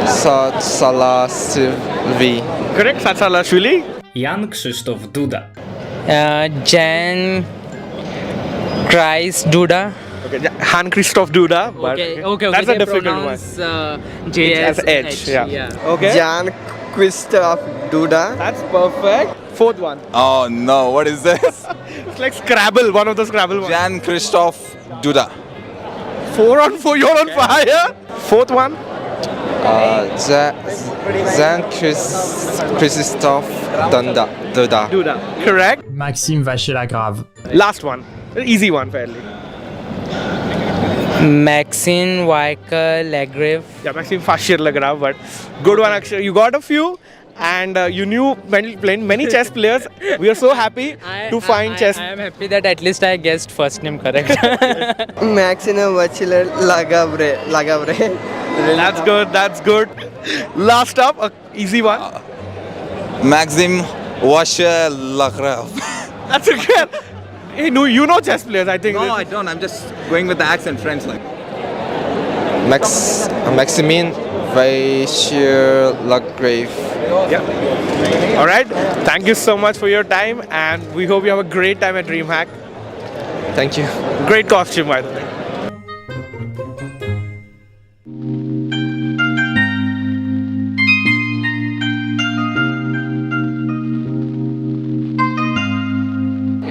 Satsalasvili. Correct, Satsalalashvili. Jan Krzysztof Duda. Jan Christ Duda. Okay, Han Christoph Duda. But Okay. That's a difficult one. J as as H. Yeah. Okay. Jan Christoph Duda. That's perfect. Fourth one. Oh no, what is this? It's like Scrabble, one of the Scrabble ones. Jan Krzysztof Duda. 4 on 4, you're on fire. Fourth one. Jan Christoph Duda. Duda. Correct. Maxime Vacher-Lagrave. Last one. Easy one, fairly. Maxine Weicker Lagrave. Yeah, Maxime Vacher-Lagrave, but good one actually. You got a few. And you knew when playing many chess players. We are so happy to find chess. I am happy that at least I guessed first name correct. Maxine Vacher-Lagrave. That's good. Last up, a easy one. Maxim Vacher-Lagrave. That's a good. Hey, no, you know chess players, I think. No, I don't. I'm just going with the accent, friends. Like. Maximine Vacher-Lagrave. Yeah. All right. Thank you so much for your time, and we hope you have a great time at DreamHack. Thank you. Great costume, by the way.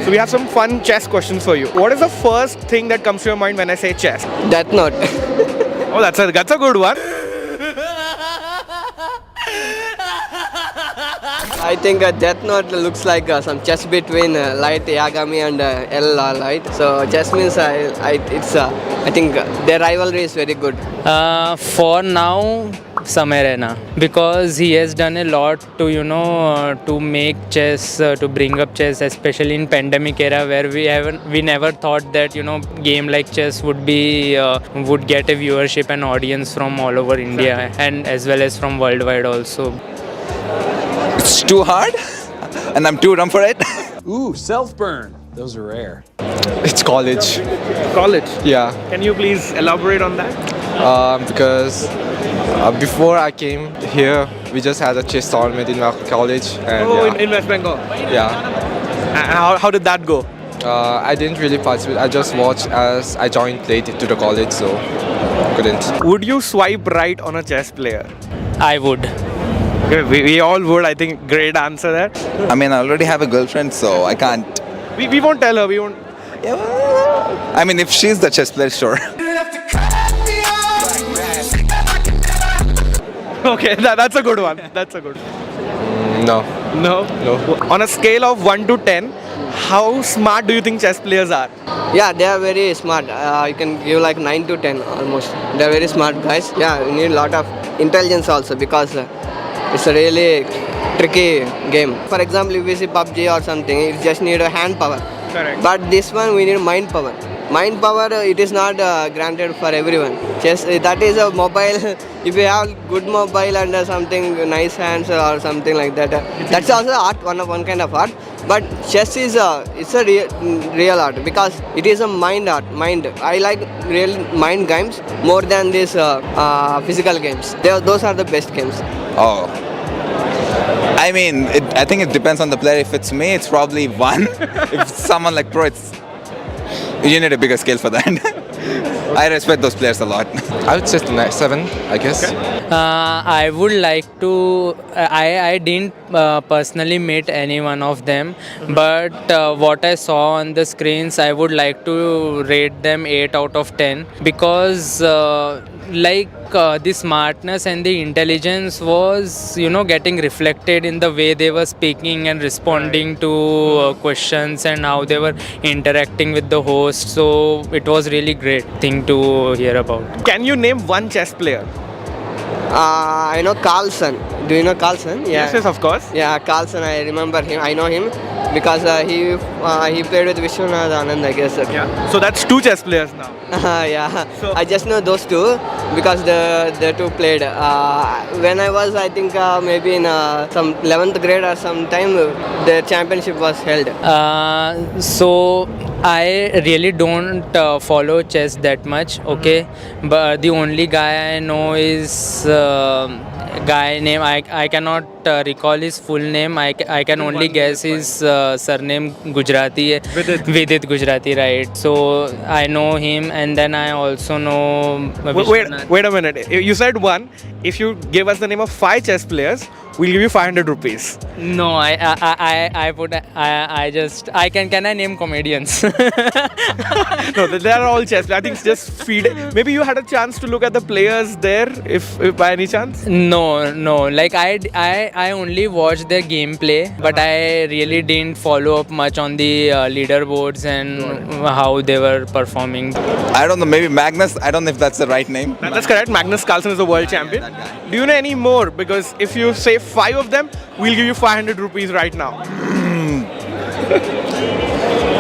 So we have some fun chess questions for you. What is the first thing that comes to your mind when I say chess? Death Note. Oh, that's a good one. I think Death Note looks like some chess between Light Yagami and L Light. So chess means I think their rivalry is very good. For now, Samarena, because he has done a lot to to make chess, to bring up chess, especially in pandemic era where we never thought that game like chess would get a viewership and audience from all over India and as well as from worldwide also. It's too hard, and I'm too dumb for it. Ooh, self-burn. Those are rare. It's college. College. Yeah. Can you please elaborate on that? Because before I came here, we just had a chess tournament in our college. And in West Bengal. Yeah. How did that go? I didn't really participate. I just watched as I joined late to the college, so couldn't. Would you swipe right on a chess player? I would. Okay, we all would. I think great answer there. I mean, I already have a girlfriend, so I can't. We won't tell her. We won't. I mean, if she's the chess player, sure. Okay, that's a good one. That's a good one. No. No? No. On a scale of 1 to 10, how smart do you think chess players are? Yeah, they are very smart. You can give like 9 to 10 almost. They are very smart guys. Yeah, you need a lot of intelligence also because it's a really tricky game. For example, if we see PUBG or something, it just need a hand power. Correct. But this one we need mind power. Mind power, it is not granted for everyone. Chess, that is a mobile. If you have good mobile and something nice hands or something like that, that's also art, one kind of art. But chess is it's a real art because it is a mind art. Mind. I like real mind games more than these physical games. Those are the best games. Oh. I mean, I think it depends on the player. If it's me, it's probably 1. If someone like pro, you need a bigger scale for that. I respect those players a lot. I would say 7, I guess. I would like to. I didn't personally meet any one of them, but what I saw on the screens, I would like to rate them 8 out of 10 because the smartness and the intelligence was getting reflected in the way they were speaking and responding to questions and how they were interacting with the host. So it was really great thing to hear about. Can you name one chess player? I know Carlson. Do you know Carlson? Yeah. Yes, of course. Yeah, Carlson. I remember him. I know him because he played with Vishwanath Anand, I guess. Yeah. So that's 2 chess players now. Yeah. So I just know those 2 because the 2 played. When I was, I think maybe in some 11th grade or some time, the championship was held. So I really don't follow chess that much, okay? But the only guy I know is guy name. I cannot recall his full name. I can only guess his surname Gujrathi. Vidit Gujrathi, right? So I know him, and then I also know. Wait a minute. You said 1. If you give us the name of 5 chess players, we'll give you 500 rupees. No, I can I name comedians? No, they are all chess players. I think it's just feed. Maybe you had a chance to look at the players there, if by any chance. No. Like I only watched their gameplay, but I really didn't follow up much on the leaderboards and how they were performing. I don't know, maybe Magnus. I don't know if that's the right name. That's correct. Magnus Carlsen is the world champion. Do you know any more? Because if you say 5 of them, we'll give you 500 rupees right now.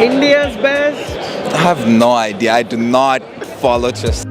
India's best. I have no idea. I do not follow chess.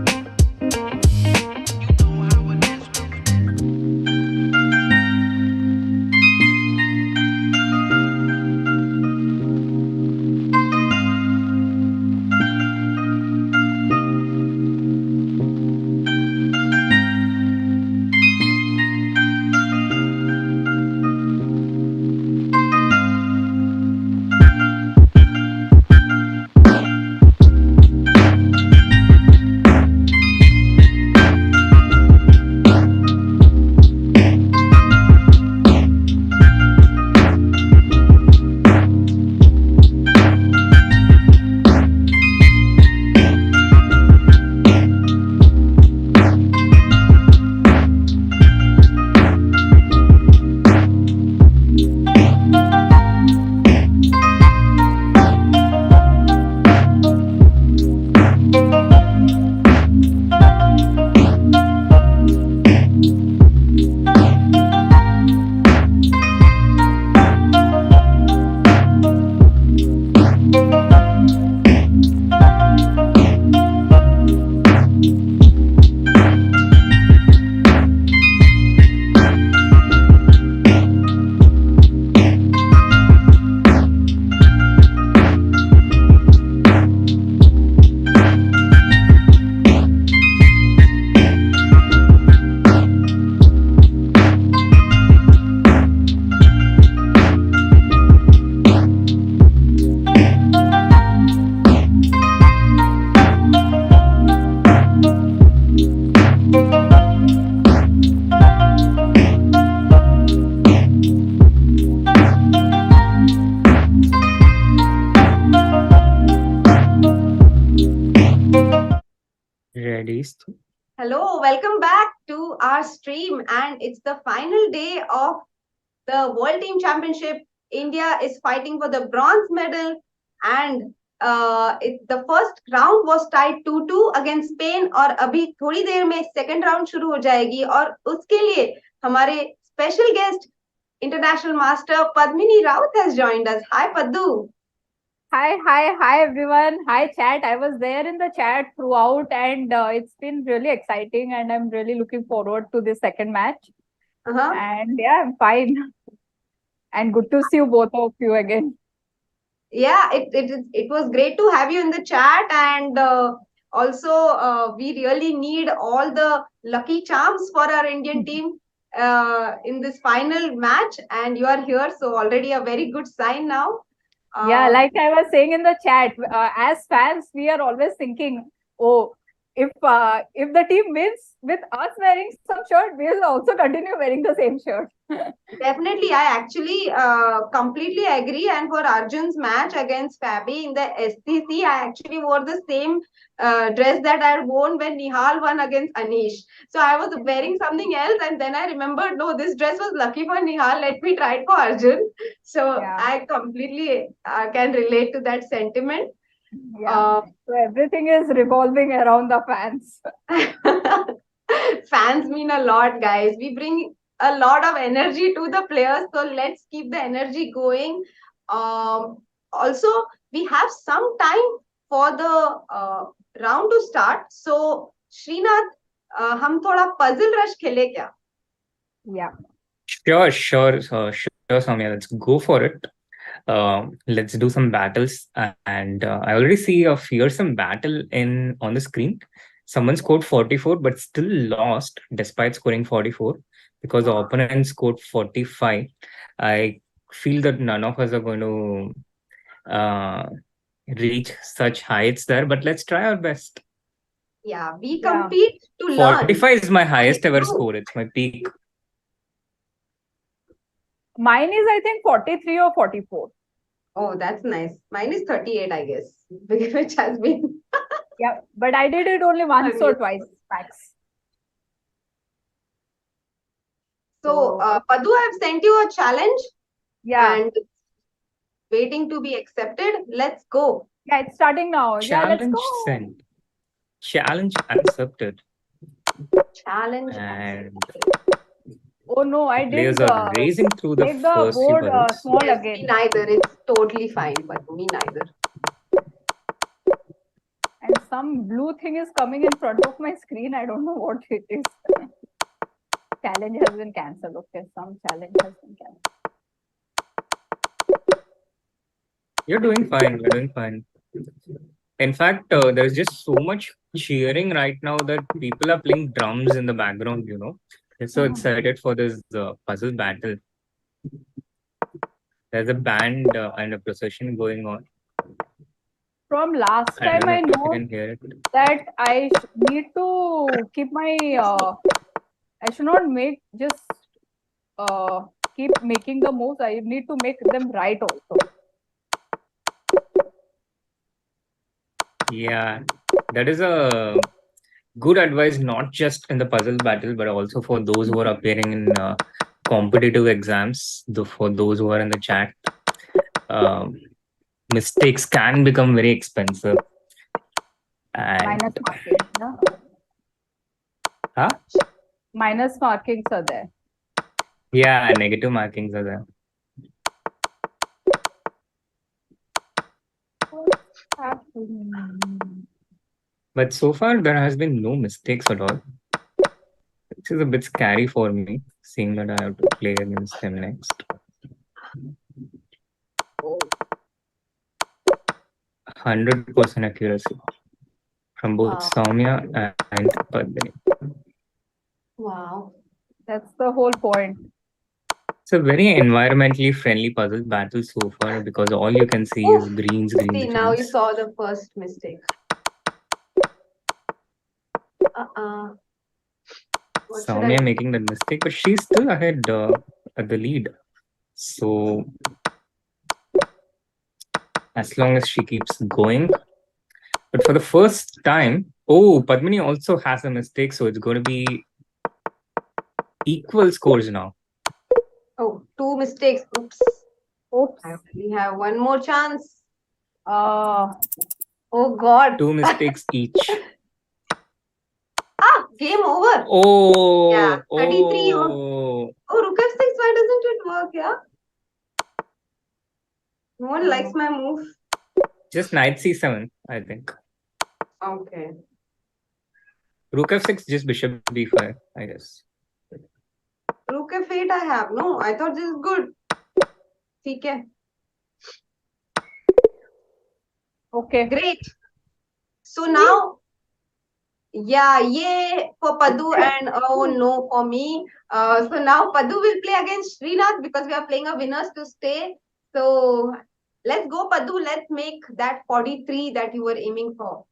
Ready? Hello, welcome back to our stream, and it's the final day of the World Team Championship. India is fighting for the bronze medal, and the first round was tied 2-2 against Spain. और अभी थोड़ी देर में second round शुरू हो जाएगी और उसके लिए हमारे special guest international master Padmini Raut has joined us. Hi Paddu. Hi everyone. Hi chat. I was there in the chat throughout and it's been really exciting and I'm really looking forward to the second match. And yeah, I'm fine. And good to see you both of you again. Yeah, it was great to have you in the chat, and also we really need all the lucky charms for our Indian team in this final match, and you are here, so already a very good sign now. Yeah, like I was saying in the chat, as fans, we are always thinking, oh, if the team wins with us wearing some shirt, we will also continue wearing the same shirt. Definitely, I actually completely agree. And for Arjun's match against Fabi in the SCC, I actually wore the same dress that I had worn when Nihal won against Anish. So I was wearing something else, and then I remembered, no, this dress was lucky for Nihal. Let me try it for Arjun. So I completely can relate to that sentiment. Yeah. So everything is revolving around the fans. Fans mean a lot, guys. We bring a lot of energy to the players, so let's keep the energy going. Also, we have some time for the round to start. So, Srinath, हम थोड़ा puzzle rush खेले क्या? Yeah. Sure, Soumya. Let's go for it. Let's do some battles, and I already see a fearsome battle on the screen. Someone scored 44 but still lost despite scoring 44 because the opponent scored 45. I feel that none of us are going to reach such heights there, but let's try our best. Yeah, we compete to learn. 45 is my highest ever score. It's my peak. Mine is, I think, 43 or 44. Oh, that's nice. Mine is 38, I guess, which has been... Yeah, but I did it only once or twice, max. So, Paddu, I've sent you a challenge. Yeah. And waiting to be accepted. Let's go. Yeah, it's starting now. Challenge yeah, let's go. sent. Challenge accepted. Challenge accepted. Oh no, I didn't. Players are racing through the make the first board few small yes, again. Me neither. It's totally fine, but me neither. And some blue thing is coming in front of my screen. I don't know what it is. Challenge has been cancelled. Okay, some challenge has been cancelled. You're doing fine. You're doing fine. In fact, there's just so much cheering right now that people are playing drums in the background, you know. I'm so excited for this puzzle battle. There's a band and a procession going on. From last time, I know that I need to keep my... I should not make just keep making the moves. I need to make them right also. Yeah, that is a good advice, not just in the puzzle battle, but also for those who are appearing in competitive exams, for those who are in the chat. Mistakes can become very expensive. And minus markings, no? Huh? Minus markings are there. Yeah, negative markings are there. But so far, there has been no mistakes at all. Which is a bit scary for me, seeing that I have to play against him next. 100% accuracy from both Soumya and Padmini. Wow. That's the whole point. It's a very environmentally friendly puzzle battle so far because all you can see is greens. See, now you saw the first mistake. Soumya making the mistake, but she's still ahead at the lead. So as long as she keeps going, But for the first time, Padmini also has a mistake, so it's going to be equal scores now. Oh, 2 mistakes. Oops. We have one more chance. Oh God. 2 mistakes each. Game over. Oh. Yeah, 33. Rook f6. Why doesn't it work? Yeah. No one likes my move. Just knight c7, I think. Okay. Rook f6, just bishop b5, I guess. Rook f8 I have. No, I thought this is good. Okay. Okay. Great. So now, yeah, yay for Padu and oh no for me. So now Padu will play against Srinath because we are playing a winners to stay. So let's go, Padu. Let's make that 43 that you were aiming for.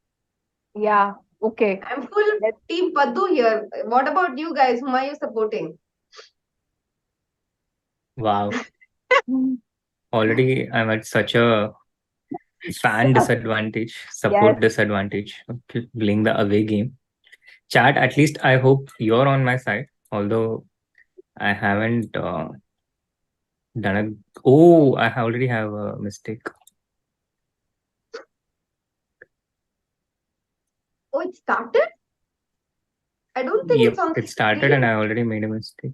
Yeah. Okay. I'm full team Padu here. What about you guys? Whom are you supporting? Wow. Already I'm at such a fan disadvantage, support disadvantage of playing the away game. Chat, at least I hope you're on my side, although I haven't done a... Oh, I already have a mistake. Oh, it started? I don't think it's on it started and I already made a mistake.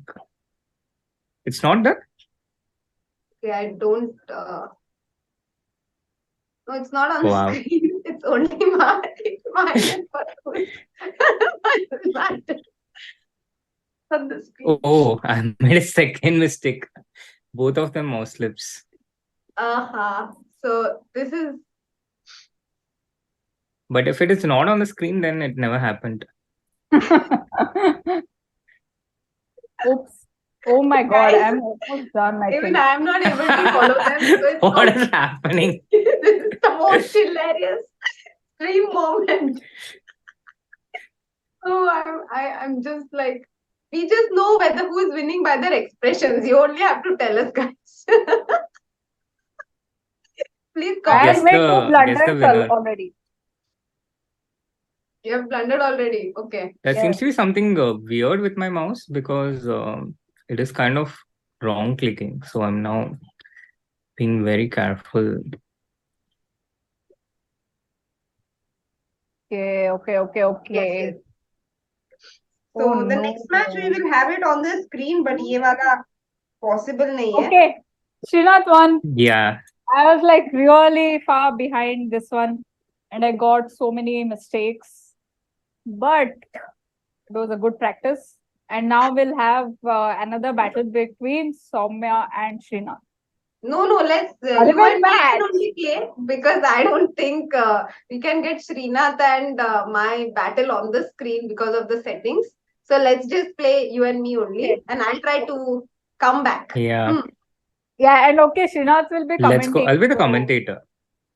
It's not that? Okay, I don't... No, it's not on Wow. screen. It's only mine on the screen. Oh, I made a second mistake. Both of them mouse slips. So this is... But if it is not on the screen, then it never happened. Oops. Oh my God, Guys, I'm almost done. Even I am not able to follow them. So What is happening? This is the most hilarious stream moment. Oh, I'm just like, we just know whether who is winning by their expressions. You only have to tell us, guys. Please I comment. made 2 blunders already. You have blundered already. Okay. There seems to be something weird with my mouse because it is kind of wrong clicking. So I'm now being very careful. Okay. Yes. So the next match we will have it on the screen, but ye wala possible nahi hai. Okay. Srinath won. Yeah. I was like really far behind this one and I got so many mistakes. But it was a good practice. And now we'll have another battle between Soumya and Srinath. No, let's you and me can only play because I don't think we can get Srinath and my battle on the screen because of the settings. So let's just play you and me only, and I'll try to come back. Yeah. Yeah, and okay, Srinath will be commentating. Let's go. I'll be the commentator.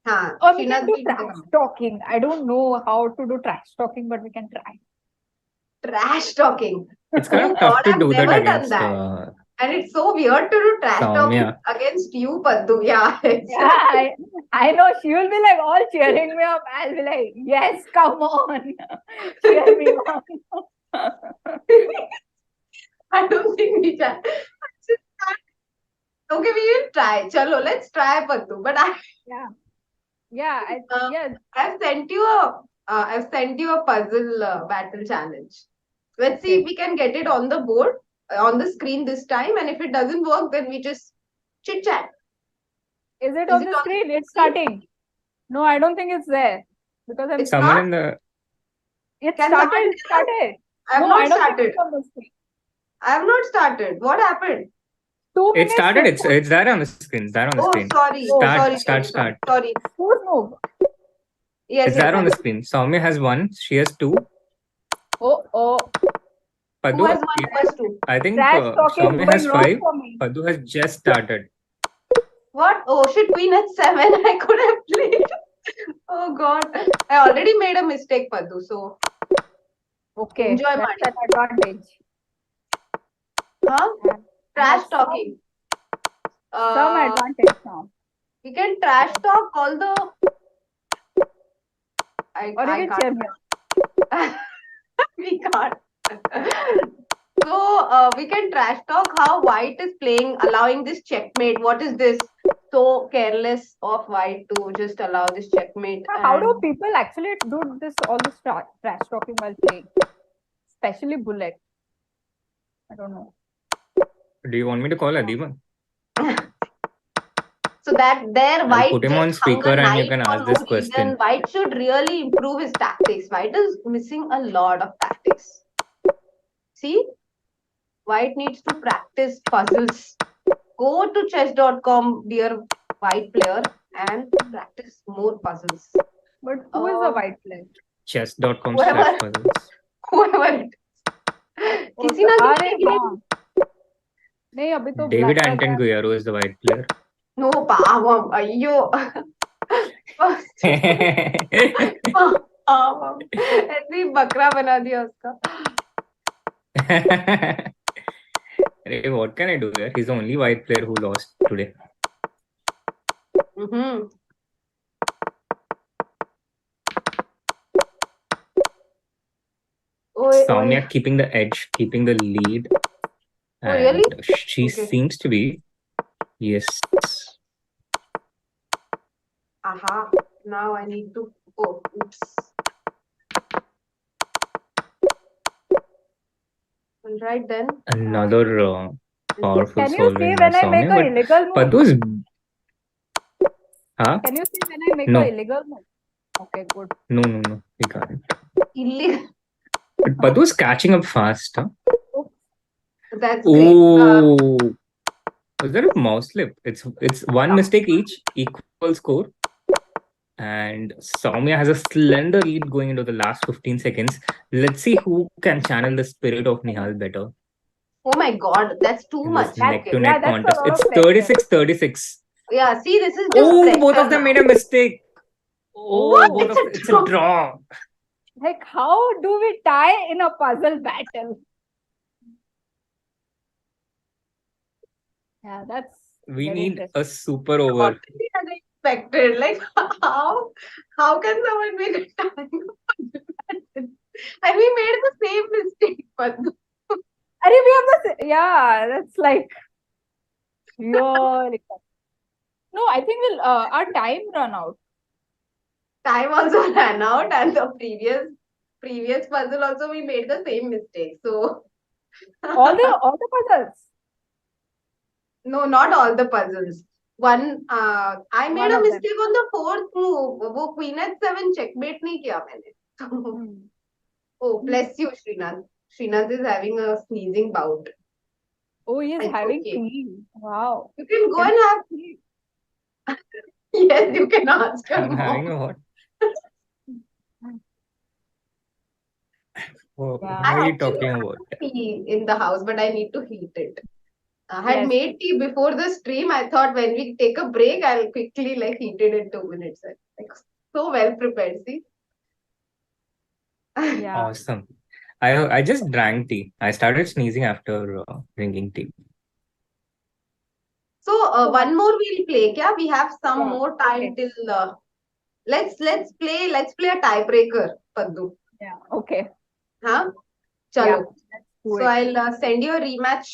Or we can do trash talking. I don't know how to do trash talking, but we can try. Trash talking. It's kind of tough to do that against. And it's so weird to do trash talking against you, Paddu. Yeah. Yeah, I know. She will be like all cheering me up. I'll be like, yes, come on. Cheer me on. I don't think we can. Okay, we will try. Chalo, let's try, Paddu. But I've sent you a puzzle battle challenge. Let's see if we can get it on the board, on the screen this time. And if it doesn't work, then we just chit chat. Is it on the screen? It's starting. No, I don't think it's there because I'm someone in the. It started. I have not started. I have not started. What happened? 2 It minutes. started. It's there on the screen. It's there on the screen. Sorry. Start. Sorry. Who's move? Yes. It's there on the screen. Soumya has 1. She has 2. Oh. Paddu, Who has 1 plus 2? I think Soumya has 5. Paddu has just started. What? Oh shit, Queen at 7. I could have played. Oh God. I already made a mistake, Paddu. So okay. Enjoy my advantage. Trash talking. Some advantage now. We can trash talk all the... Or you I can share me. we can't. So we can trash talk how white is playing, allowing this checkmate. What is this? So careless of white to just allow this checkmate. How do people actually do this, all this trash talking while playing? Especially Bullet. I don't know. Do you want me to call Adiba? So that there, I'll white put him on just hung speaker a and you knife can for ask no this question. reason. White should really improve his tactics. White is missing a lot of tactics. See? White needs to practice puzzles. Go to chess.com, dear white player, and practice more puzzles. But who is a white player? Chess.com/puzzles. Whoever it is. किसी ना किसी के लिए. नहीं अभी तो David Anton Guyaro is the white player. No, पावम अयो. पावम ऐसे बकरा बना दिया उसका. What can I do there? He's the only white player who lost today. Soumya keeping the edge, keeping the lead. Oh, really? She seems to be. Yes. Aha. Now I need to. Oh, oops. Right then. Another powerful Can you solve see in when I make Soumya, an illegal move? but those. Huh? Can you see when I make No. an illegal move? Okay, good. No, we can't. Illegal. But Padhu's catching up fast, huh? That's Oh, was there a mouse slip? It's one mistake each, equal score. And Soumya has a slender lead going into the last 15 seconds. Let's see who can channel the spirit of Nihal better. Oh my god, that's too much. Neck-to-neck contest. It's 36-36. Yeah, see, this is just Oh, pressure both of them now. made a mistake. Oh, What? both of it's a draw. Like, how do we tie in a puzzle battle? Yeah, that's. We very need interesting. a super over. Unexpected. Like, how can someone make a time? And we made the same mistake, but Are we have the yeah, that's like really. No, I think we'll our time run out. time also ran out, and the previous puzzle also we made the same mistake. So all the puzzles. No, not all the puzzles. One, I made One a of them. mistake on the fourth move. वो Queen H7 checkmate नहीं किया मैंने. Oh, bless you, Srinath. Srinath is having a sneezing bout. Oh, he is It's having okay. tea. Wow. You can go and have tea. Yes, you can ask your I'm mom. having a what? What are you talking about? Tea in the house, but I need to heat it. I had Yes. made tea before the stream. I thought when we take a break, I'll quickly heat it in 2 minutes. Like, so well prepared. See. Yeah. Awesome. I just drank tea. I started sneezing after drinking tea. So one more we'll play. Kya? We have some Yeah, more time okay. till. Let's play a tiebreaker, Paddu. Yeah. Okay. Huh? Yeah. Chalo. Let's do So it. I'll send you a rematch.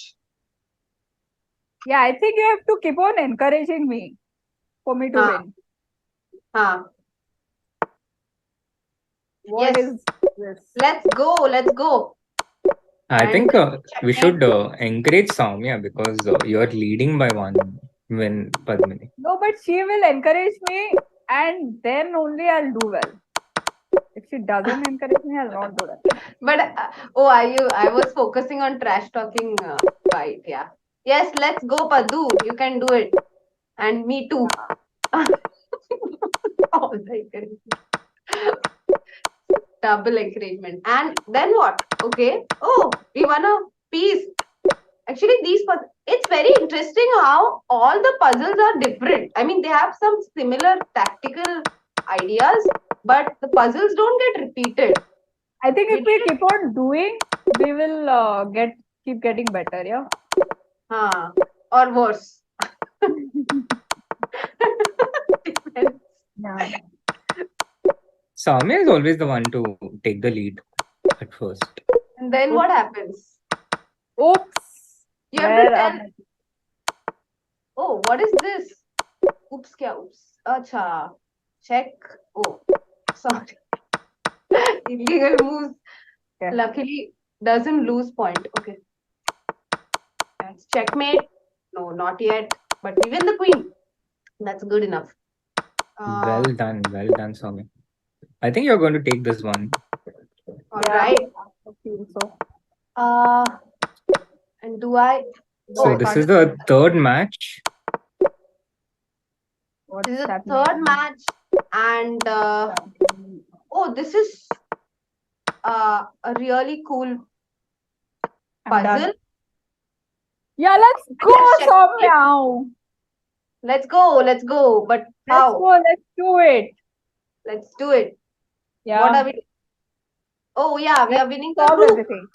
Yeah, I think you have to keep on encouraging me for me to win. What Yes. is this? Let's go. I And think we should encourage Soumya because you're leading by one win, Padmini. No, but she will encourage me and then only I'll do well. If she doesn't encourage me, I'll not do well. But I was focusing on trash talking fight. Yeah. Yes, let's go, Paddu. You can do it. And me too. All the encouragement. Double encouragement. And then what? Okay. Oh, we won a piece. Actually, it's very interesting how all the puzzles are different. I mean, they have some similar tactical ideas, but the puzzles don't get repeated. I think if we keep on doing, we will keep getting better, yeah? Or worse. Soumya is always the one to take the lead at first. And then what happens? Oops. You have to tell. Oh, what is this? Oops, kya oops? Acha. Check. Oh, sorry. Illegal moves. Yeah. Luckily, doesn't lose point. Okay. That's checkmate. No, not yet. But we win the queen. That's good enough. Well done, Soumya. I think you're going to take this one. All right. I feel so. And do I? So this is the third match. This is the third match, and oh, this is a really cool puzzle. Yeah, let's go, Soumya. Let's go. But how? Let's do it. Let's do it. Yeah. What are we doing? Oh yeah, we are winning the Solve group. everything.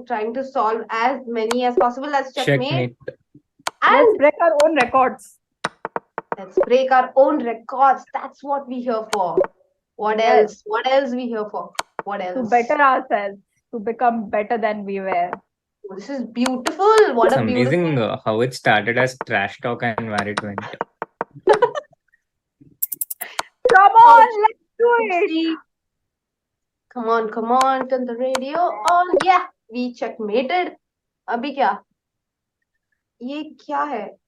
Trying to solve as many as possible as checkmate. And let's break our own records. Let's break our own records. That's what we're here for. What else? What else we here for? What else? To better ourselves, to become better than we were. Oh, this is beautiful. What It's a amazing beautiful. how it started as trash talk and where it went. Come on, let's do it. Come on, turn the radio on. Yeah, we checkmated. अभी क्या? ये क्या है?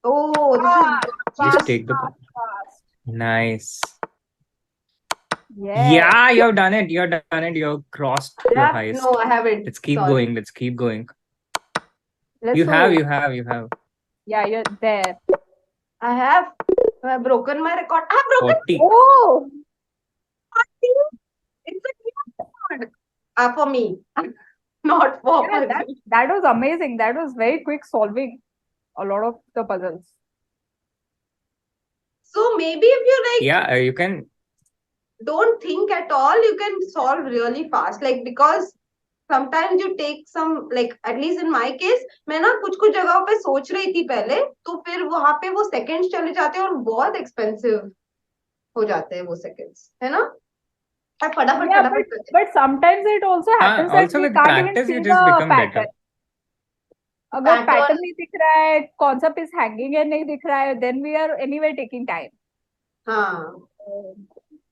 Oh, this is Just take the point. Nice. Yeah. Yeah, you have done it. You have done it. You have crossed the highest. No, I haven't. Let's keep Sorry. going. Let's keep going. Let's You do have. it. Yeah, you're there. I have broken my record. I have broken. 40. Oh, It's a record. For me, not for yeah, others. that was amazing. That was very quick solving a lot of the puzzles. So maybe if you Yeah, you can. don't think at all, you can solve really fast. Like because sometimes you take some, like at least in my case, मैं ना कुछ जगहों पे सोच रही थी पहले, तो फिर वहां पे वो seconds चले जाते हैं और बहुत expensive हो जाते हैं वो seconds, है ना? But sometimes it also happens that also we with can't practice, even you see just the become pattern. better. अगर pattern नहीं दिख रहा है, कौन सा piece hanging है नहीं दिख रहा है, then we are anyway taking time. हाँ.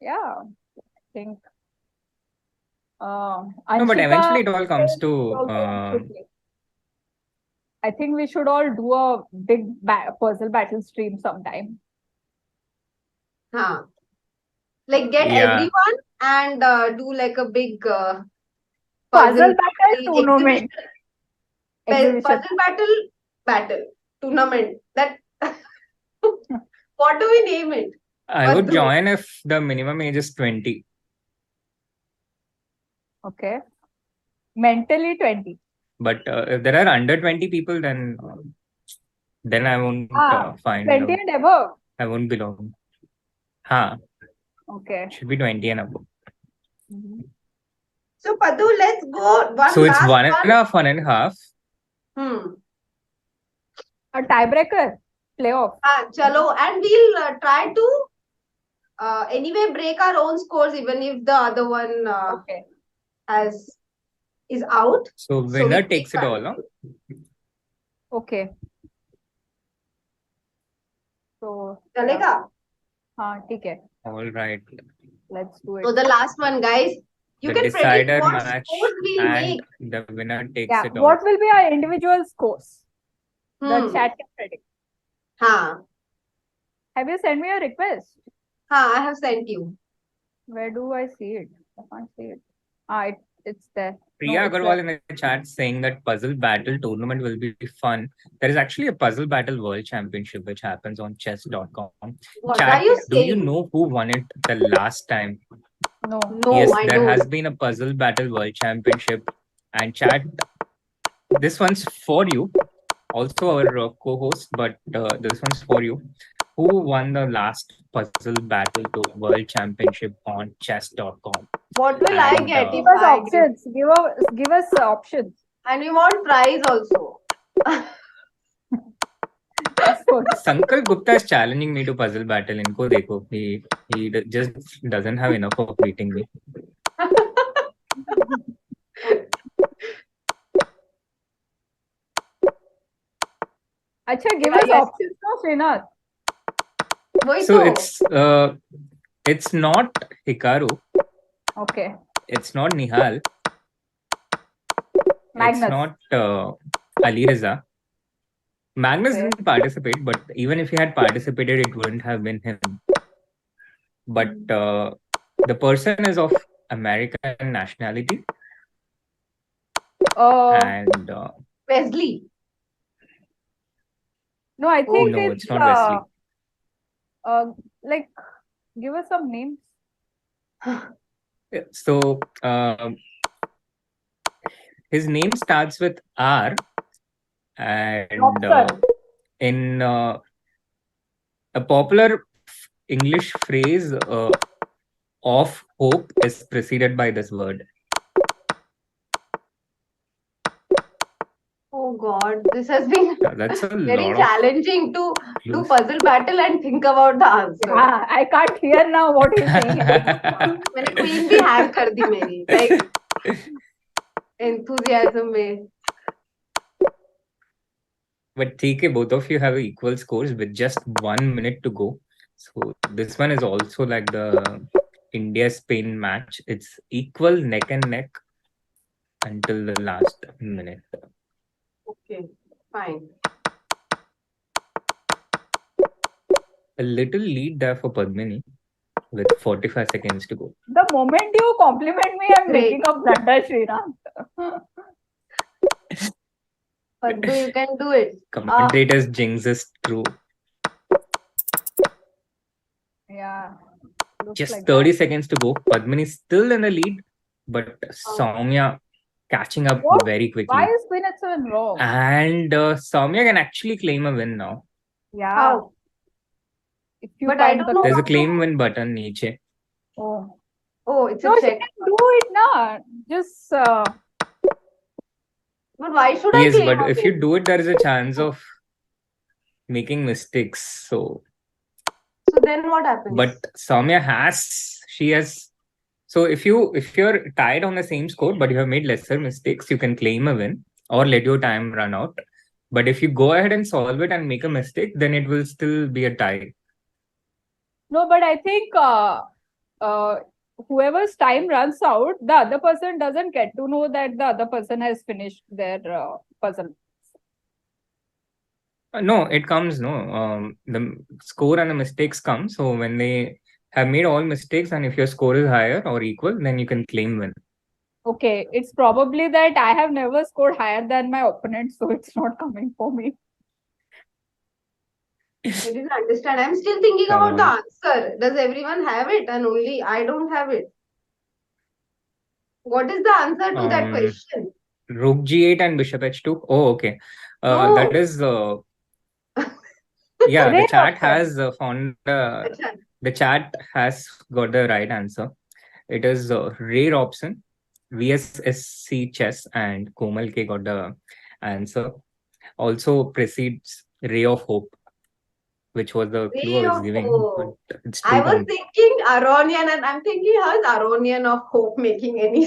Yeah, I think. No, but eventually it all comes to. I think we should all do a big puzzle battle stream sometime. हाँ. Like get everyone and do like a big puzzle battle tournament. Puzzle battle tournament. That what do we name it? I would join if the minimum age is 20. Okay. Mentally 20. But if there are under 20 people, then I won't find 20 and above. I won't belong. Huh. Okay. Should be 20 and above. So Padu, let's go. So it's one and a half. A tiebreaker playoff. Chalo, and we'll try to anyway break our own scores even if the other one is out. So winner takes it all, no? Okay. So Chalega? हाँ ठीक है. All right. Let's do it. So the last one, guys. You can predict what scores we'll make. The winner takes it all. What will be our individual scores? The chat can predict. Have you sent me a request? I have sent you. Where do I see it? I can't see it. It's there. Priya Agarwal in the chat saying that puzzle battle tournament will be fun. There is actually a puzzle battle world championship which happens on chess.com. What are you saying? Do you know who won it the last time? No. Yes, there has been a puzzle battle world championship. And chat, this one's for you. Also our co-host, but this one's for you. Who won the last puzzle battle to world championship on chess.com? What will I get? Give us options. Give us options. And we want prize also. Sankalp Gupta is challenging me to puzzle battle. Inko dekho. He just doesn't have enough of beating me. Acha, give us options, no, Srinath. So it's not Hikaru. Okay. It's not Nihal. Magnus. It's not Ali Reza. Magnus didn't participate, but even if he had participated, it wouldn't have been him. But the person is of American nationality. And Wesley. No, I think it's not Wesley. Like, give us some names. So his name starts with R, and in a popular English phrase, of hope is preceded by this word. Oh God, this has been that's very challenging to do puzzle battle and think about the answer. Yeah, I can't hear now what he's saying. मैंने queen भी hang कर दी मेरी, like enthusiasm में. But ठीक है, both of you have equal scores with just 1 minute to go. So this one is also like the India-Spain match. It's equal neck and neck until the last minute. Okay, fine. A little lead there for Padmini with 45 seconds to go. The moment you compliment me, I'm making a blunder, Srinath. Padmu, you can do it. Commentators jinx is true. Yeah. Just like 30 seconds to go. Padmini still in the lead, but Soumya catching up very quickly. Why is Queen H7 wrong? And Soumya can actually claim a win now. Yeah. How? But I don't know. There's a claim win button niche. Oh, it's no, a she check. can do it now. Just. But why should I Yes, claim but a if win? you do it, there is a chance of making mistakes. So then what happens? But Soumya she has. So if you're tied on the same score, but you have made lesser mistakes, you can claim a win or let your time run out. But if you go ahead and solve it and make a mistake, then it will still be a tie. No, but I think whoever's time runs out, the other person doesn't get to know that the other person has finished their puzzle. No, it comes. No, the score and the mistakes come. So when they have made all mistakes, and if your score is higher or equal, then you can claim win. Okay, it's probably that I have never scored higher than my opponent, so it's not coming for me. I didn't understand. I'm still thinking about the answer. Does everyone have it and only I don't have it? What is the answer to that question? Rook G8 and Bishop H2. Oh, okay. No. That is. Yeah, the chat has found. The chat has got the right answer. It is rare option. VSSC chess and Komal K got the answer. Also precedes Ray of Hope, which was the clue I was giving. It's I was thinking Aronian, and I'm thinking, how is Aronian of Hope making any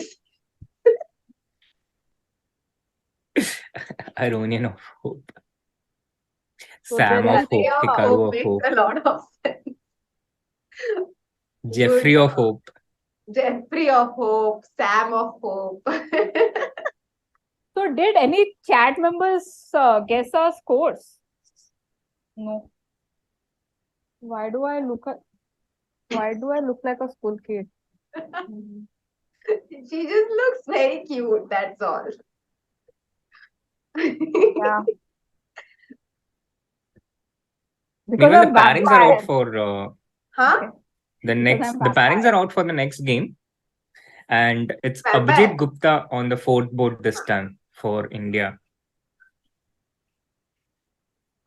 sense? Aronian of Hope. So Sam of Hope. Hikaru of Hope. Makes a lot of sense. Jeffrey of Hope. Jeffrey of Hope. Sam of Hope. So did any chat members guess our scores? No. Why do I look like a school kid? She just looks very cute, that's all. Yeah. Meanwhile, the pairings are out for the pairings are out for the next game. And it's Abhijeet Gupta on the fourth board this time for India.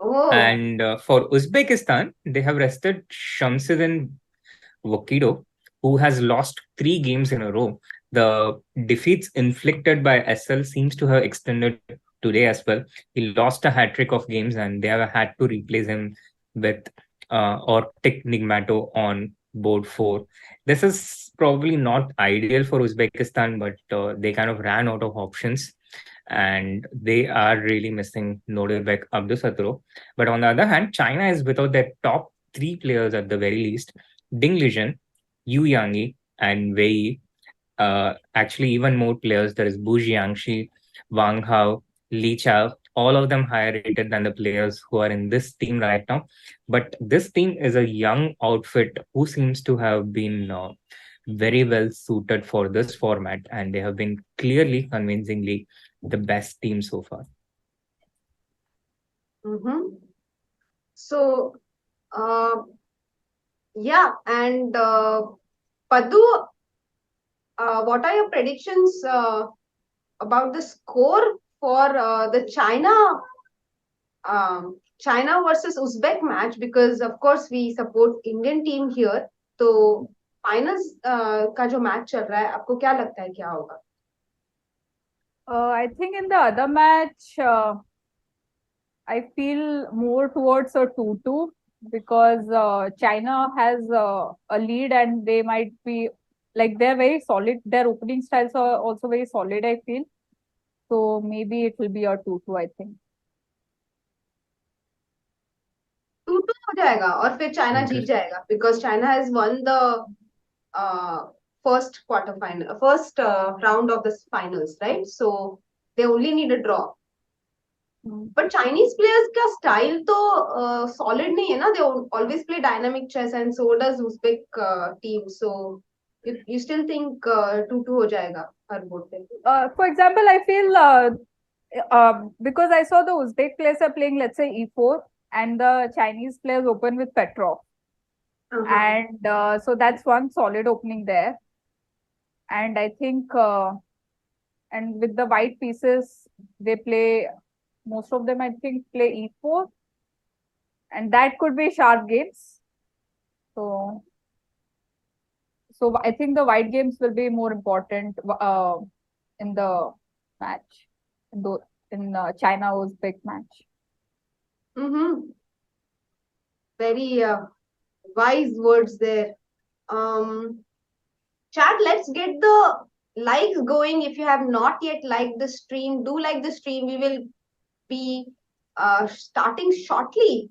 Oh. And for Uzbekistan, they have rested Shamsuddin Wakido, who has lost 3 games in a row. The defeats inflicted by SL seems to have extended today as well. He lost a hat trick of games, and they have had to replace him with Ortik Nigmato on board 4. This is probably not ideal for Uzbekistan, but they kind of ran out of options, and they are really missing Nodebek Abdusatro. But on the other hand, China is without their top 3 players at the very least: Ding Lijian, Yu Yangyi, and Wei. Actually, even more players. There is Bu Jiangxi, Wang Hao, Li Chao, all of them higher rated than the players who are in this team right now. But this team is a young outfit who seems to have been very well suited for this format, and they have been clearly, convincingly the best team so far. So, yeah, and Padu, what are your predictions about the score for the China versus Uzbek match? Because of course we support Indian team here. So finals का जो match चल रहा है, आपको क्या लगता है क्या होगा? I think in the other match, I feel more towards a 2-2 because China has a lead and they might be like they're very solid. Their opening styles are also very solid, I feel. So maybe it will be a 2-2, I think. 2-2 हो जाएगा और फिर China जीत जाएगा because China has won the first round of the finals, right? So they only need a draw. But Chinese players का style तो solid नहीं है ना? They always play dynamic chess, and so does Uzbek team. So you still think 2-2 हो जाएगा हर board पे? For example, I feel because I saw the Uzbek players are playing, let's say, E4, and the Chinese players open with Petrov. And so that's one solid opening there. And I think, and with the white pieces, they play, most of them, I think, play E4. And that could be sharp games. So I think the white games will be more important in the match, in China-Uzbek match. Very wise words there. Chat, let's get the likes going. If you have not yet liked the stream, do like the stream. We will be starting shortly.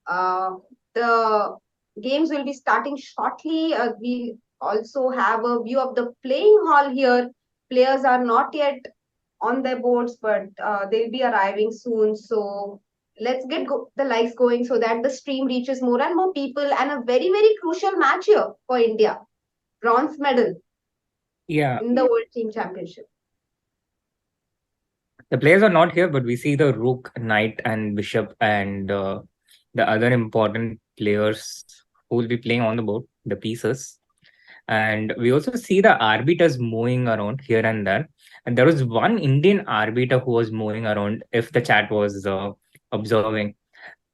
The games will be starting shortly. We also have a view of the playing hall here. Players are not yet on their boards, but they'll be arriving soon. So let's get the likes going so that the stream reaches more and more people, and a very, very crucial match here for India. Bronze medal in the World Team Championship. The players are not here, but we see the rook, knight, and bishop, and the other important players who will be playing on the board, the pieces. And we also see the arbiters moving around here and there. And there was one Indian arbiter who was moving around, if the chat was observing.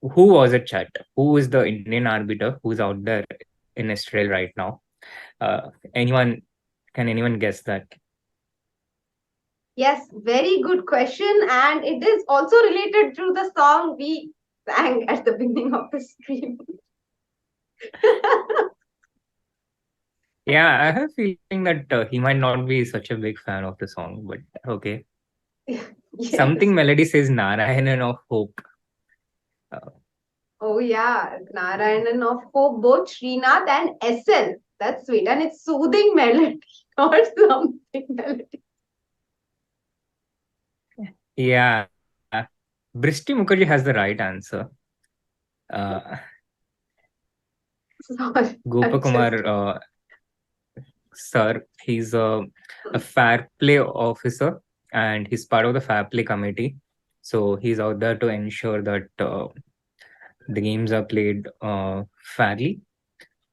Who was it, chat? Who is the Indian arbiter who's out there in Israel right now? Can anyone guess that? Yes, very good question. And it is also related to the song we sang at the beginning of the stream. Yeah, I have a feeling that he might not be such a big fan of the song, but okay. Yes. Something melody says Narayanan of Hope. Oh yeah, Narayanan of Hope, both Srinath and SL. That's sweet. And it's soothing melody, not something melody. Yeah. Brishti Mukherjee has the right answer. Gopakumar sir, he's a fair play officer and he's part of the fair play committee. So he's out there to ensure that the games are played fairly.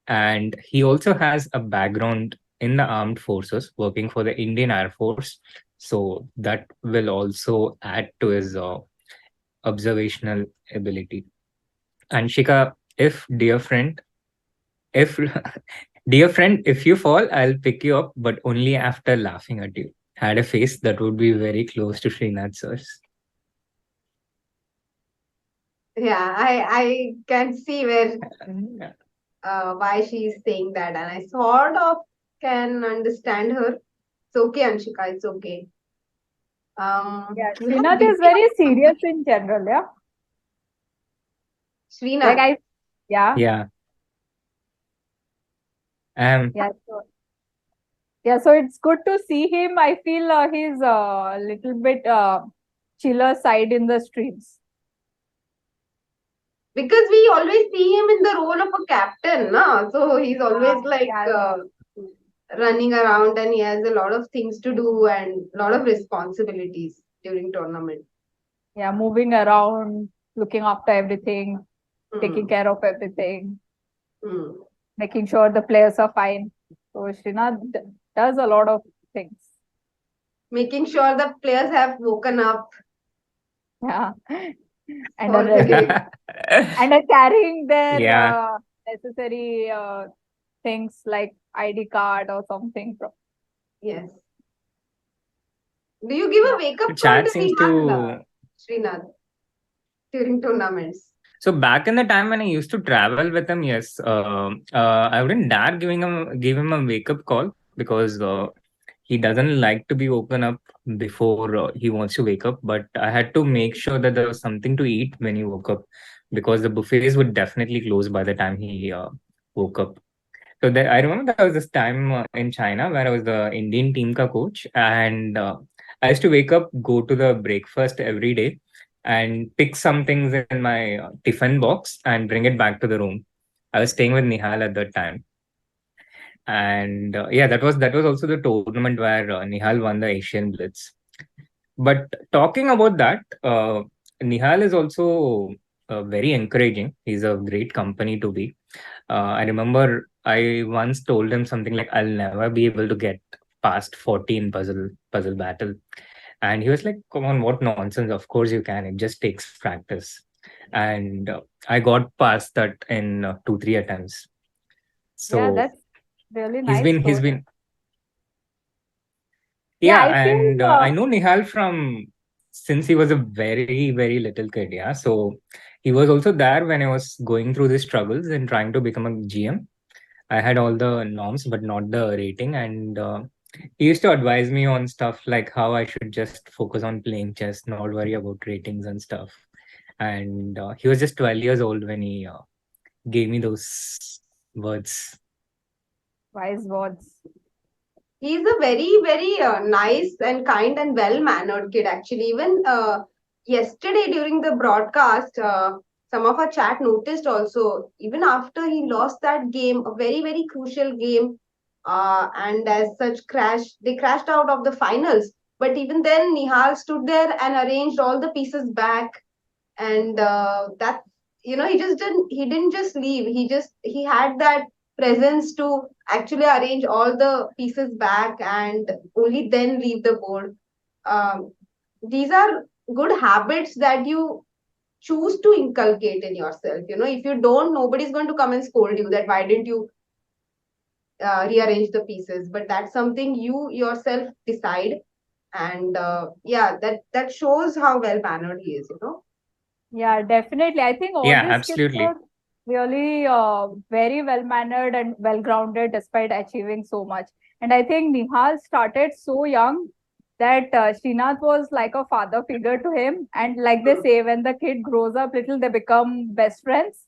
And he also has a background in the armed forces, working for the Indian Air Force. So that will also add to his observational ability. And Shika, dear friend, if you fall, I'll pick you up, but only after laughing at you. Had a face that would be very close to Srinath sir's. Yeah, I can see where why she is saying that, and I sort of can understand her. It's okay, Anshika. It's okay. Yeah, We have Srinath is Vidya. very serious in general. Yeah, like Srinath. I, yeah, Yeah. Um, yeah. So, yeah, so it's good to see him. I feel he's a little bit chiller side in the streams. Because we always see him in the role of a captain, no? So he's always like Yeah, running around, and he has a lot of things to do and a lot of responsibilities during tournament. yeah, moving around, looking after everything, taking Hmm. care of everything, Hmm. making sure the players are fine. So Srinath does a lot of things. Making sure the players have woken up Yeah, and for the game. and are carrying their yeah. necessary things like ID card or something. Yes. Do you give a wake up call Chat to seems Nihal, to. Srinath, during tournaments? So back in the time when I used to travel with him, yes, I wouldn't dare give him a wake up call because he doesn't like to be woken up before he wants to wake up. But I had to make sure that there was something to eat when he woke up because the buffets would definitely close by the time he woke up. So I remember there was this time in China where I was the Indian team ka coach, and I used to wake up, go to the breakfast every day, and pick some things in my tiffin box and bring it back to the room. I was staying with Nihal at that time, and yeah, that was also the tournament where Nihal won the Asian Blitz. But talking about that, Nihal is also very encouraging. He's a great company to be. I remember I once told him something like, "I'll never be able to get past 14 puzzle battle," and he was like, "Come on, what nonsense! Of course you can. It just takes practice." And I got past that in 2 3 attempts. Yeah, So that's really he's nice been he's story. been Yeah, yeah, I feel and I know Nihal from since he was a very little kid. Yeah, so he was also there when I was going through the struggles and trying to become a GM. I had all the norms, but not the rating. And he used to advise me on stuff like how I should just focus on playing chess, not worry about ratings and stuff. And he was just 12 years old when he gave me those words. wise words. He's a very nice and kind and well mannered kid, actually. Even yesterday during the broadcast, some of our chat noticed also, even after he lost that game, a very crucial game, and as such, they crashed out of the finals. But even then, Nihal stood there and arranged all the pieces back, and that, he didn't just leave, he had that presence to actually arrange all the pieces back and only then leave the board. These are good habits that you choose to inculcate in yourself. If you don't, nobody's going to come and scold you that why didn't you rearrange the pieces, but that's something you yourself decide. And yeah, that shows how well mannered he is. Yeah, definitely. I think all Yeah, these kids absolutely. are really very well mannered and well grounded despite achieving so much. And I think Nihal started so young that Srinath was like a father figure to him. And like they say, when the kid grows up little, they become best friends.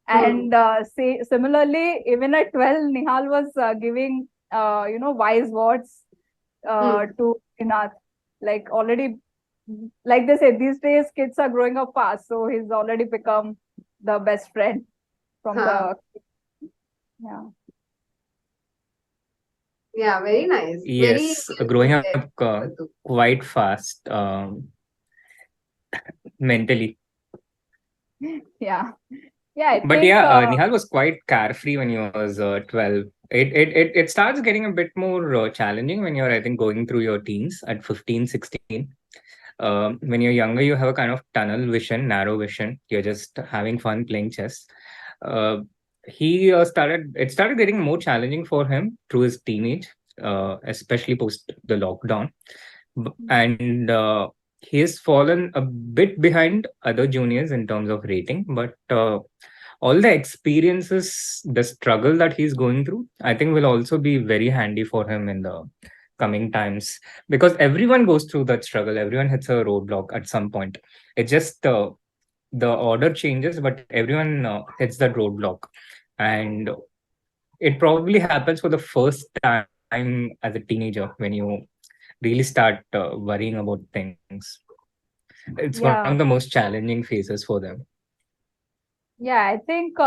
Hmm. And similarly, even at 12, Nihal was giving wise words Hmm. to Srinath. Like already, like they say, these days kids are growing up fast, so he's already become the best friend from Huh. the yeah. Yeah, very nice. Very Yes, well growing put up there, Patu. quite fast mentally. Yeah, yeah. I But think yeah, Nihal was quite carefree when he was 12. It starts getting a bit more challenging when you're, I think, going through your teens at 15, 16. When you're younger, you have a kind of tunnel vision, narrow vision. You're just having fun playing chess. Uh, it started getting more challenging for him through his teenage, especially post the lockdown. And he has fallen a bit behind other juniors in terms of rating, but all the experiences, the struggle that he's going through, I think will also be very handy for him in the coming times, because everyone goes through that struggle. Everyone hits a roadblock at some point. It's just the order changes, but everyone hits that roadblock, and it probably happens for the first time as a teenager when you really start worrying about things. It's one of Yeah. the most challenging phases for them. Yeah, I think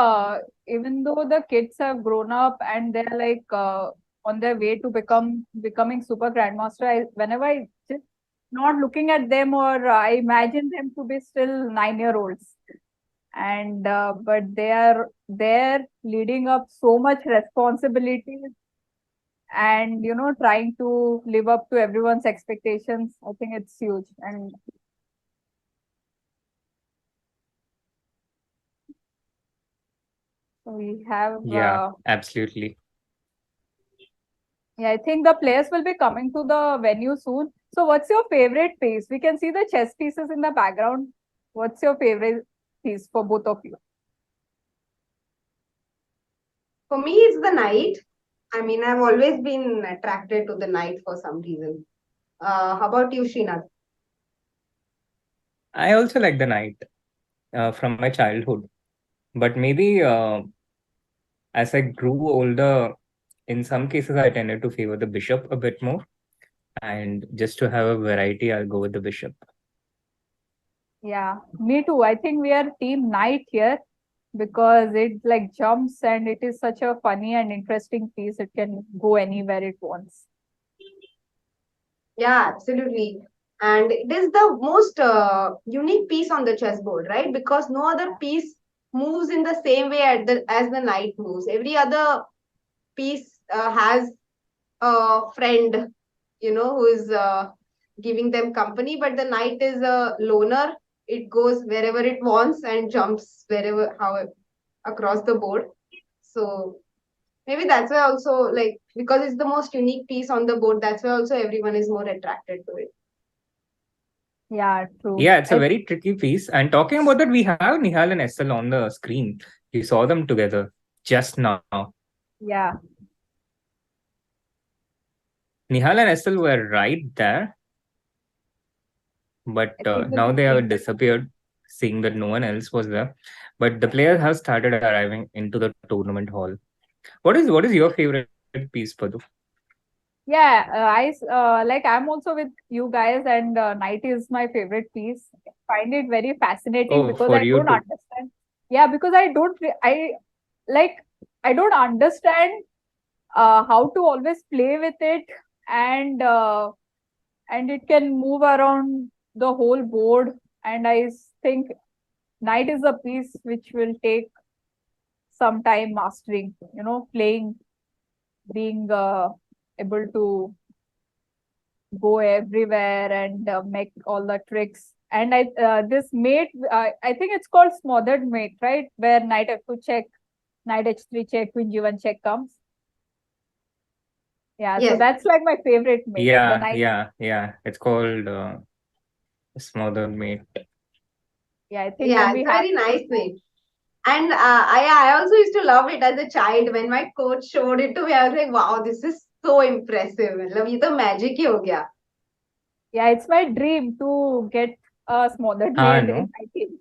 even though the kids have grown up and they're like on their way to becoming super grandmaster, whenever I just not looking at them, or I imagine them to be still 9-year-olds, and but they're leading up so much responsibilities, and trying to live up to everyone's expectations. I think it's huge. And we have Yeah, absolutely. yeah, I think the players will be coming to the venue soon. So what's your favorite piece? We can see the chess pieces in the background. What's your favorite piece for both of you? For me, it's the knight. I mean, I've always been attracted to the knight for some reason. How about you, Srinath? I also like the knight from my childhood, but maybe as I grew older, in some cases I tended to favor the bishop a bit more, and just to have a variety, I'll go with the bishop. Yeah, me too. I think we are team knight here because it like jumps and it is such a funny and interesting piece. It can go anywhere it wants. Yeah, absolutely. And it is the most unique piece on the chessboard, right? Because no other piece moves in the same way as the knight moves. Every other piece has a friend, who is giving them company, but the knight is a loner. It goes wherever it wants and jumps however across the board. So maybe that's why also, like, because it's the most unique piece on the board, that's why also everyone is more attracted to it. Yeah, true. Yeah, it's a very tricky piece. And talking about that, we have Nihal and S L on the screen. You saw them together just now. Yeah. Nihal and S L were right there, but now they have disappeared, seeing that no one else was there. But the players have started arriving into the tournament hall. What is your favorite piece, Padu? Yeah, I'm also with you guys, and Night is my favorite piece. I find it very fascinating because I don't understand. Yeah, because I don't understand how to always play with it, and it can move around the whole board. And I think Knight is a piece which will take some time mastering. Playing, being able to go everywhere and make all the tricks. And this mate, I think it's called smothered mate, right? Where knight f2 check, knight h3 check, queen g1 check comes. Yeah, yes. So that's like my favorite mate. Yeah. It's called smothered mate. Yeah, I think it's a very nice mate. And I also used to love it as a child. When my coach showed it to me, I was like, wow, this is so impressive. ये तो magic ही हो गया. Yeah, it's my dream to get a smothered mate in my team.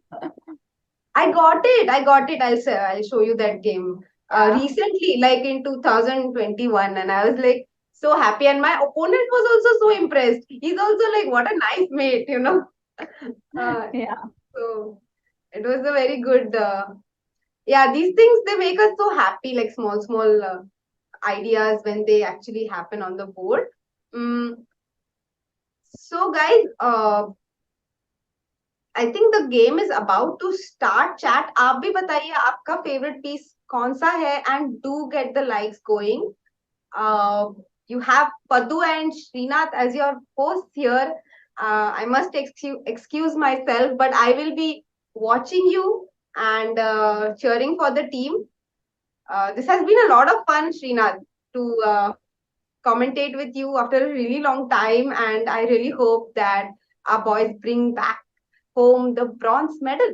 I got it. I'll show you that game. Recently, like in 2021, and I was like so happy. And my opponent was also so impressed. He's also like, what a nice mate, Yeah. So it was a very good. Yeah, these things, they make us so happy, like small ideas when they actually happen on the board. So guys, I think the game is about to start. Chat, आप भी बताइए आपका favorite piece कौन सा है, and do get the likes going. You have Padu and Srinath as your hosts here. I must excuse myself, but I will be watching you and cheering for the team. This has been a lot of fun, Srinath, to commentate with you after a really long time, and I really hope that our boys bring back home the bronze medal.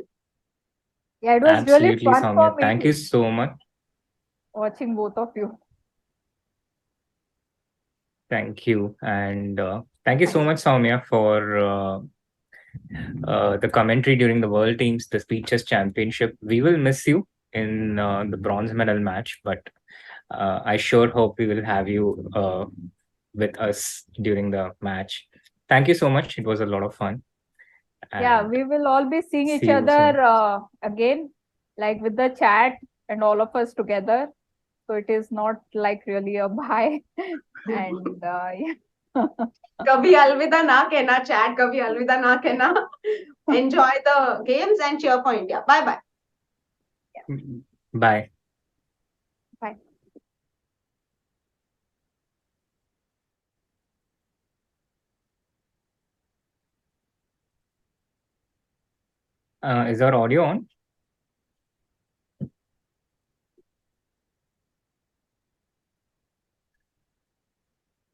Yeah, it was really Absolutely, fun Soumya. for me Thank you so much. watching both of you. Thank you. And thank you so much, Soumya, for the commentary during the World Teams, the Speed Chess Championship. We will miss you in the bronze medal match, but I sure hope we will have you with us during the match. Thank you so much. It was a lot of fun. Yeah, And we will all be seeing see each you other soon. again, like with the chat and all of us together. So it is not like really a bye. And yeah. Kabhi alvida na kehna, chat. Kabhi alvida na kehna. Enjoy the games and cheer for India. Bye bye. Bye. Bye. Is our audio on?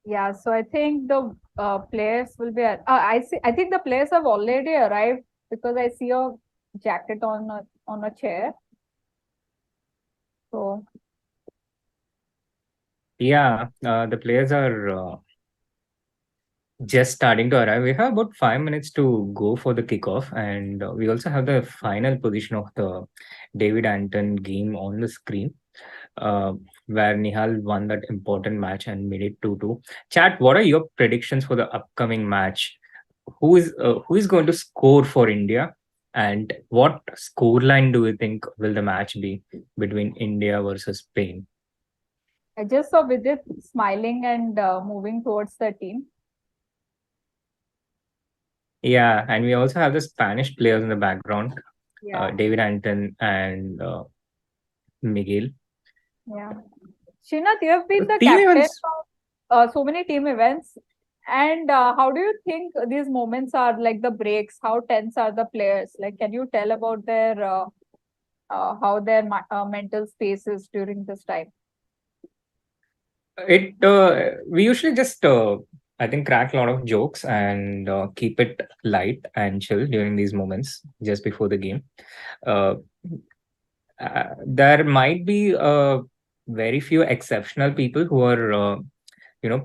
Yeah, so I think the players will be. I see. I think the players have already arrived because I see a jacket on a chair. So Yeah, the players are just starting to arrive. We have about 5 minutes to go for the kickoff, and we also have the final position of the David Anton game on the screen, where Nihal won that important match and made it 2-2. Chat, what are your predictions for the upcoming match? Who is going to score for India, and what scoreline do you think will the match be between India versus Spain? I just saw Vidit smiling and moving towards the team. Yeah, and we also have the Spanish players in the background, Yeah. David Anton and Miguel. Yeah. Srinath, you have been the Team captain events. of so many team events. And how do you think these moments are, like the breaks? How tense are the players? Like, can you tell about their how their mental space is during this time? We usually just I think crack a lot of jokes and keep it light and chill during these moments just before the game. There might be very few exceptional people who are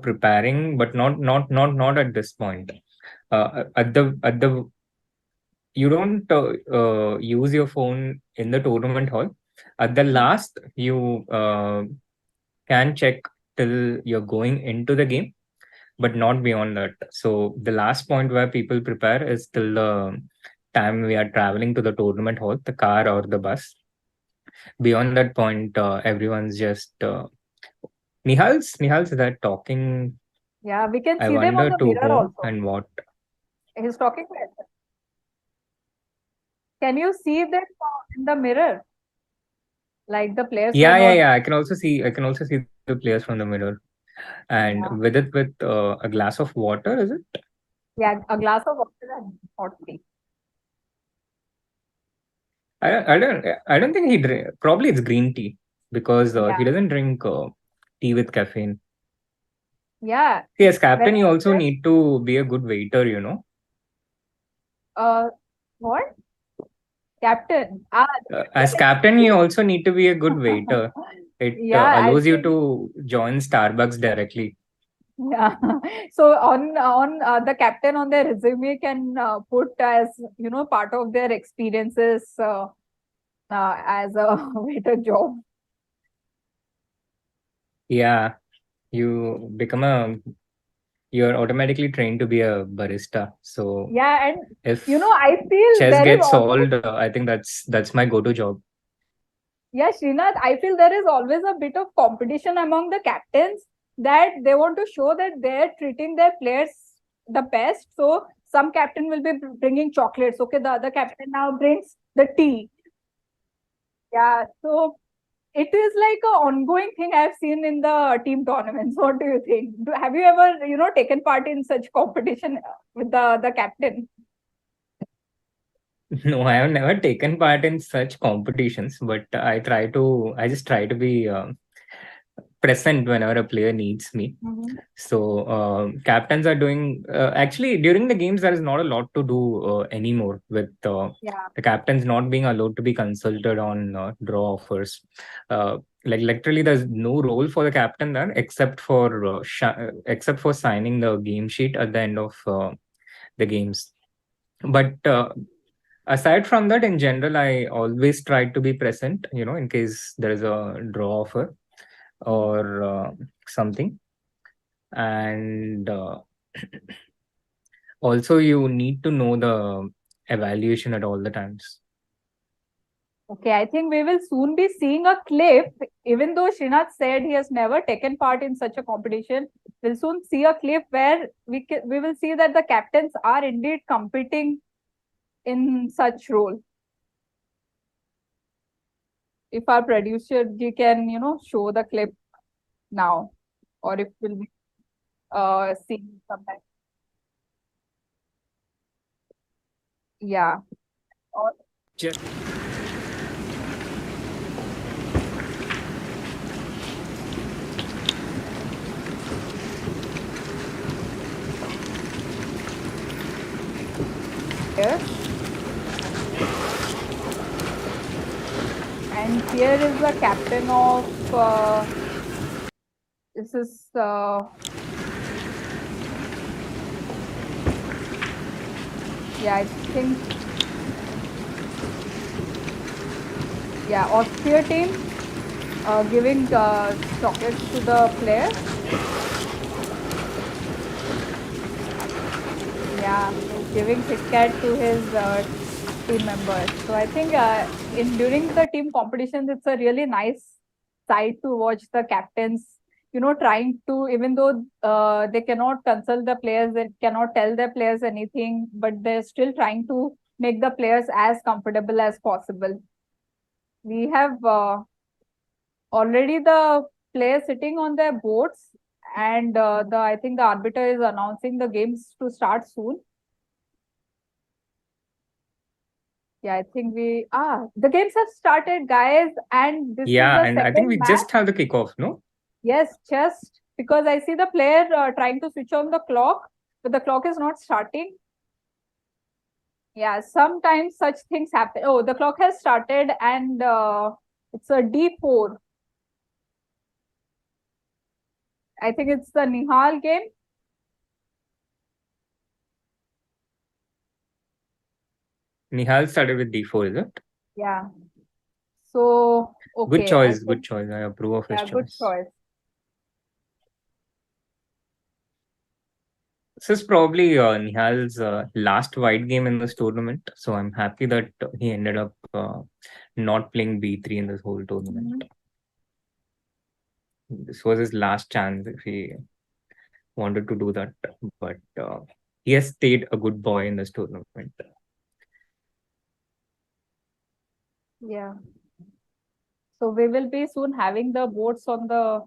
preparing, but not at this point. At the you don't use your phone in the tournament hall. At the last, you can check till you're going into the game, but not beyond that. So the last point where people prepare is till the time we are traveling to the tournament hall, the car or the bus. Beyond that point, everyone's just Nihal's that talking. Yeah, we can I see them on wonder the to mirror whom also. and what. He's talking to us. Can you see them in the mirror? Like the players were not. Yeah. I can also see the players from the mirror, and Yeah. with a glass of water, is it? Yeah, a glass of water and hot tea. I don't think he drink. Probably it's green tea because Yeah. he doesn't drink tea with caffeine. Yeah. See, as captain, When you I also said, need to be a good waiter. what? Captain. As captain, you also need to be a good waiter. It Yeah, I allows you think. to join Starbucks directly. Yeah. So on the captain on their resume can put as part of their experiences as a waiter job. Yeah, you become you're automatically trained to be a barista. So Yeah, and if I feel chess there is gets always. solved, I think that's my go-to job. Yeah, Srinath, I feel there is always a bit of competition among the captains that they want to show that they're treating their players the best. So some captain will be bringing chocolates. Okay, the other captain now brings the tea. Yeah, so it is like an ongoing thing I've seen in the team tournaments. What do you think? Have you ever, taken part in such competition with the captain? No, I have never taken part in such competitions, but I just try to be present whenever a player needs me. So captains are doing actually during the games there is not a lot to do anymore with the captains not being allowed to be consulted on draw offers. Like literally there's no role for the captain there except for signing the game sheet at the end of the games. But aside from that, in general, I always try to be present, in case there is a draw offer or something. And also you need to know the evaluation at all the times. Okay, I think we will soon be seeing a clip. Even though Srinath said he has never taken part in such a competition, we'll soon see a clip where we will see that the captains are indeed competing in such role. If our producer G can, show the clip now, or if we'll be seeing sometime. Yeah. Just Here. And here is the captain of this is I think Austria team giving chocolates to the player. Giving Kit Kat to his team members. So I think during the team competitions, it's a really nice sight to watch the captains, trying to, even though they cannot consult the players, they cannot tell the players anything, but they're still trying to make the players as comfortable as possible. We have already the players sitting on their boats, and I think the arbiter is announcing the games to start soon. I think the games have started, guys, and this is the and I think we second just have the kickoff, no? Yes, just because I see the player trying to switch on the clock, but the clock is not starting. Sometimes such things happen. Oh, the clock has started, and it's a D4. I think it's the Nihal game. Nihal started with D4, is it? Yeah. So, okay. Good choice, good choice. I approve of his choice. Good choice. This is probably Nihal's last white game in this tournament. So I'm happy that he ended up not playing B3 in this whole tournament. This was his last chance if he wanted to do that. But he has stayed a good boy in this tournament. Yeah. So we will be soon having the boards on the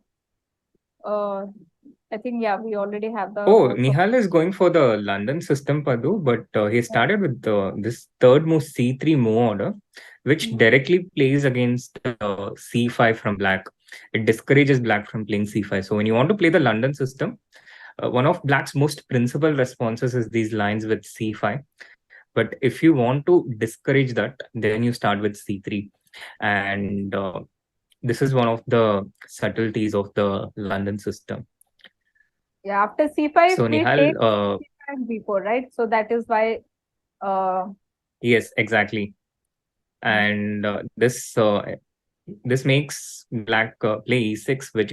I think, we already have the... Oh, Nihal is going for the London system, Padu, but he started with this third move C3 move order, which directly plays against C5 from black. It discourages black from playing C5. So when you want to play the London system, one of black's most principal responses is these lines with C5. But if you want to discourage that, then you start with C3. And this is one of the subtleties of the London system. After C5, so we Nihal, take C5 and B4, right? So that is why... Yes, exactly. And this makes black play E6, which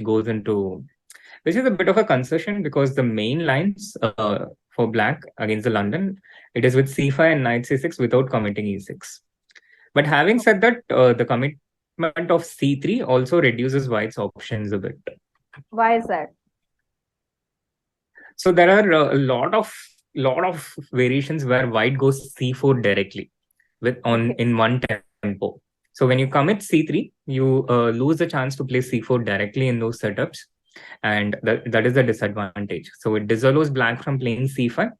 is a bit of a concession because the main lines for black against the London, it is with C5 and knight C6 without committing E6. But having said that, the commitment of C3 also reduces white's options a bit. Why is that? So there are a lot of variations where white goes C4 directly in one tempo. So when you commit C3, you lose the chance to play C4 directly in those setups, and that is the disadvantage. So it disallows black from playing C5,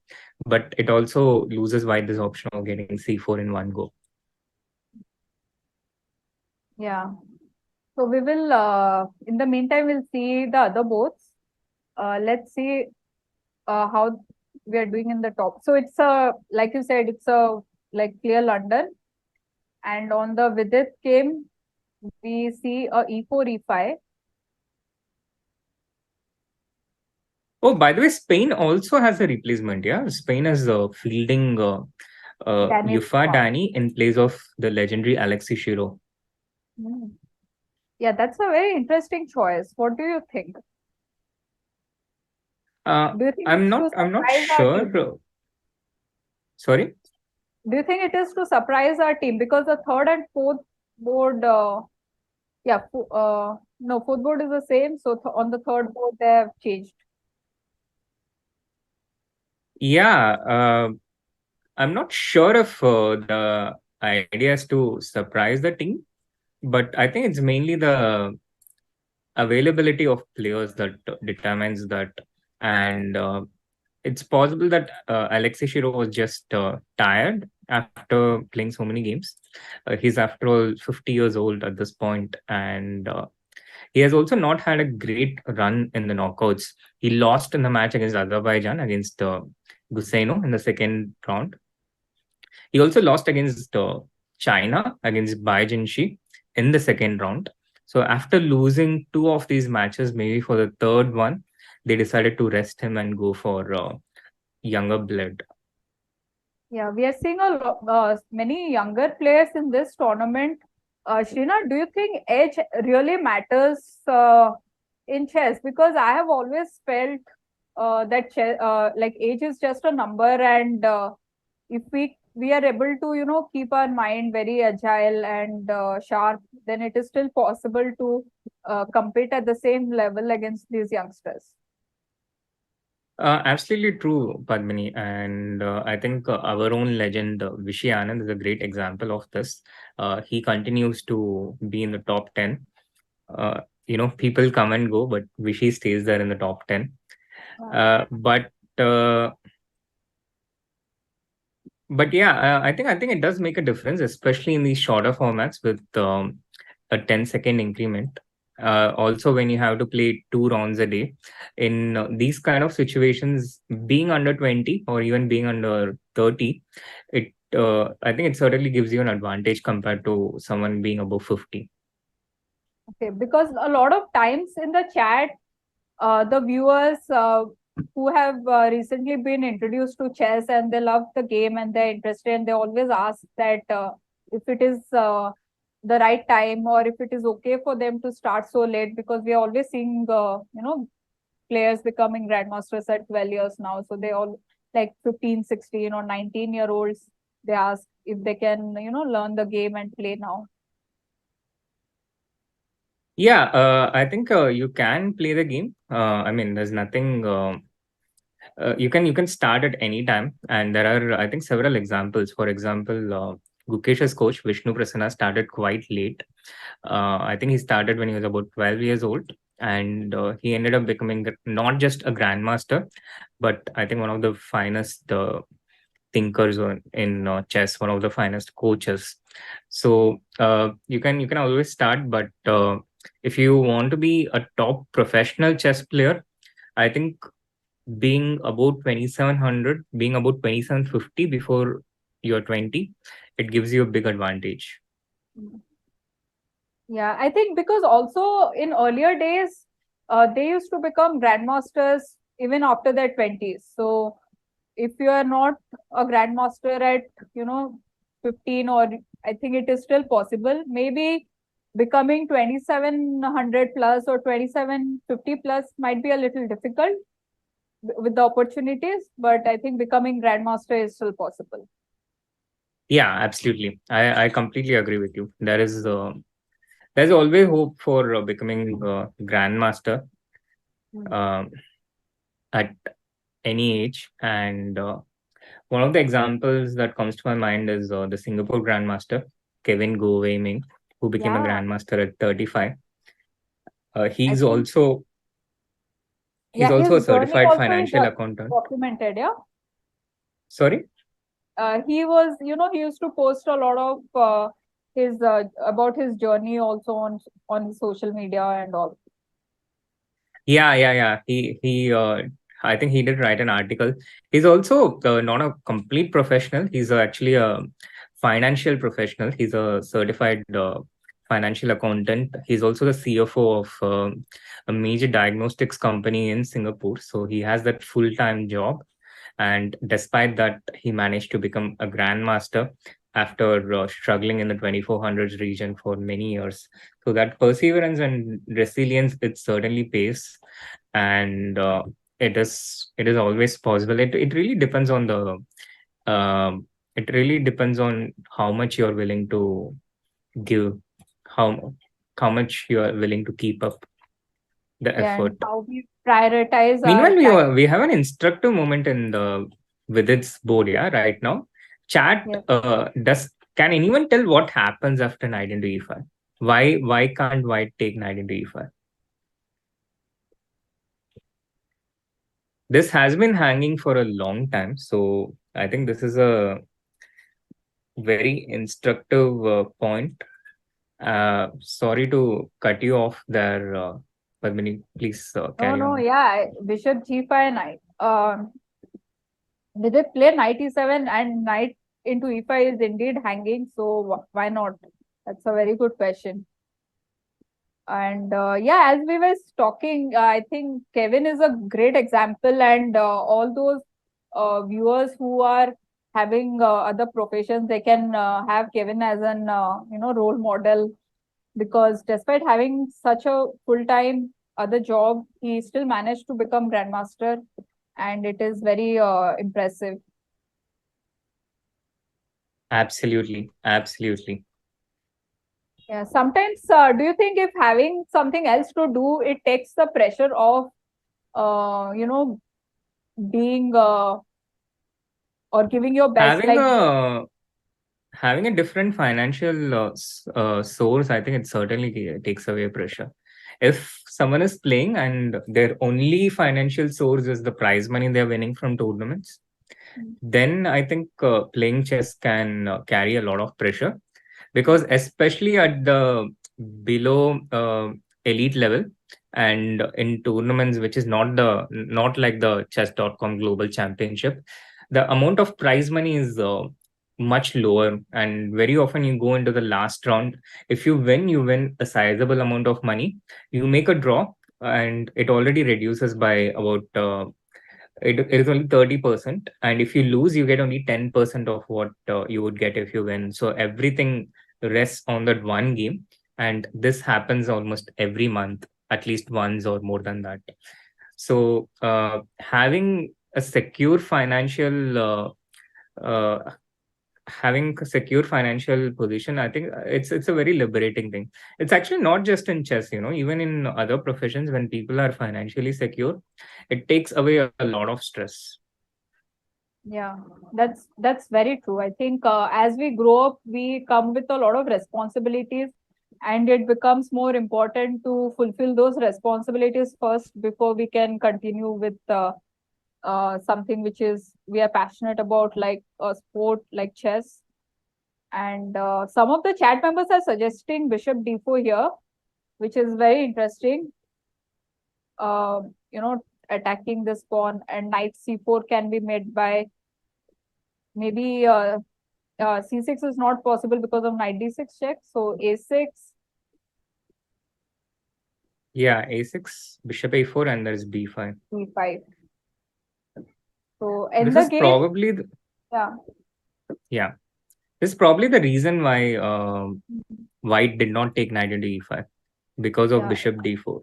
but it also loses white this option of getting C4 in one go. Yeah. So we will, in the meantime, we'll see the other boards. Let's see how we are doing in the top. So it's like you said, it's a like clear London. And on the Vidit game, we see a e4, e5. Oh, by the way, Spain also has a replacement. Yeah, Spain is fielding Yufa Dani in place of the legendary Alexei Shiro. Yeah, that's a very interesting choice. What do you think? Do you think I'm not sure. Sorry? Do you think it is to surprise our team? Because the third and fourth board, no, fourth board is the same. So on the third board, they have changed. Yeah, I'm not sure if the idea is to surprise the team, but I think it's mainly the availability of players that determines that. And it's possible that Alexei Shiro was just tired after playing so many games. He's after all 50 years old at this point, and he has also not had a great run in the knockouts. He lost in the match against Azerbaijan against Guseno in the second round. He also lost against China against Bai Jinshi in the second round. So after losing two of these matches, maybe for the third one, they decided to rest him and go for younger blood. Yeah, we are seeing many younger players in this tournament. Shrina, do you think age really matters in chess? Because I have always felt that like age is just a number, and if we are able to keep our mind very agile and sharp, then it is still possible to compete at the same level against these youngsters. Absolutely true, Padmini. And I think our own legend, Vishy Anand, is a great example of this. He continues to be in the top 10. People come and go, but Vishy stays there in the top 10. But yeah, I think it does make a difference, especially in these shorter formats with a 10-second increment. Also, when you have to play 2 rounds a day, in these kind of situations, being under 20 or even being under 30, I think it certainly gives you an advantage compared to someone being above 50. Okay, because a lot of times in the chat, the viewers who have recently been introduced to chess and they love the game and they're interested, and they always ask that if it is the right time or if it is okay for them to start so late, because we are always seeing players becoming grandmasters at 12 years now. So they all like 15, 16 or 19-year-olds, they ask if they can learn the game and play now. Yeah, I think you can play the game. I mean, there's nothing. You can start at any time, and there are, I think, several examples. For example, Gukesh's coach Vishnu Prasanna started quite late. I think he started when he was about 12 years old, and he ended up becoming not just a grandmaster, but I think one of the finest thinkers in chess, one of the finest coaches. So you can always start, but if you want to be a top professional chess player, I think being about 2700, being about 2750 before you're 20, it gives you a big advantage. Yeah, I think because also in earlier days, they used to become grandmasters even after their 20s. So if you are not a grandmaster at 15, or I think it is still possible, maybe becoming 2700 plus or 2750 plus might be a little difficult with the opportunities, but I think becoming grandmaster is still possible. Yeah, absolutely. I completely agree with you. There's always hope for becoming a grandmaster at any age. And one of the examples that comes to my mind is the Singapore grandmaster Kevin Go Wei Ming, who became a grandmaster at 35. He's also a certified financial accountant. Documented, yeah. Sorry? He was, he used to post a lot of about his journey also on social media and all. Yeah. He I think he did write an article. He's also not a complete professional. He's actually a financial professional. He's a certified financial accountant. He's also the CFO of a major diagnostics company in Singapore. So he has that full-time job. And despite that, he managed to become a grandmaster after struggling in the 2400s region for many years. So that perseverance and resilience, it certainly pays, and it is always possible. It really depends on the it really depends on how much you're willing to give, how much you are willing to keep up the effort. And how we prioritize Meanwhile, our time. we have an instructive moment in the Vidit's board, yeah, right now. Chat, can anyone tell what happens after knight into e5? Why can't white take knight into e5? This has been hanging for a long time, so I think this is a very instructive point. Sorry to cut you off there, Padmini. Please carry on. Yeah, bishop g5 knight. Did they play knight e7 and knight into e5 is indeed hanging, so why not? That's a very good question. And as we were talking, I think Kevin is a great example, and all those viewers who are having other professions, they can have Kevin as an role model, because despite having such a full-time other job, he still managed to become grandmaster, and it is very impressive. Absolutely. Yeah, sometimes do you think if having something else to do, it takes the pressure of being or giving your best? Having a different financial source, I think it certainly takes away pressure. If someone is playing and their only financial source is the prize money they're winning from tournaments, then I think playing chess can carry a lot of pressure, because especially at the below elite level and in tournaments which is not like the chess.com global championship, the amount of prize money is much lower, and very often you go into the last round. If you win a sizable amount of money. You make a draw and it already reduces by about it is only 30%, and if you lose you get only 10% of what you would get if you win. So everything rests on that one game, and this happens almost every month, at least once or more than that. So having a secure financial position, I think it's a very liberating thing. It's actually not just in chess, even in other professions, when people are financially secure, it takes away a lot of stress. Yeah, that's very true. I think as we grow up, we come with a lot of responsibilities, and it becomes more important to fulfill those responsibilities first before we can continue with something which is we are passionate about, like a sport like chess. And some of the chat members are suggesting bishop d4 here, which is very interesting. Attacking this pawn, and knight c4 can be made by maybe c6 is not possible because of knight d6 check. So a6. Yeah, a6, bishop a4, and there's b5. b5. So in this the is game, probably yeah. This is probably the reason why white did not take knight into e5, because of bishop d4.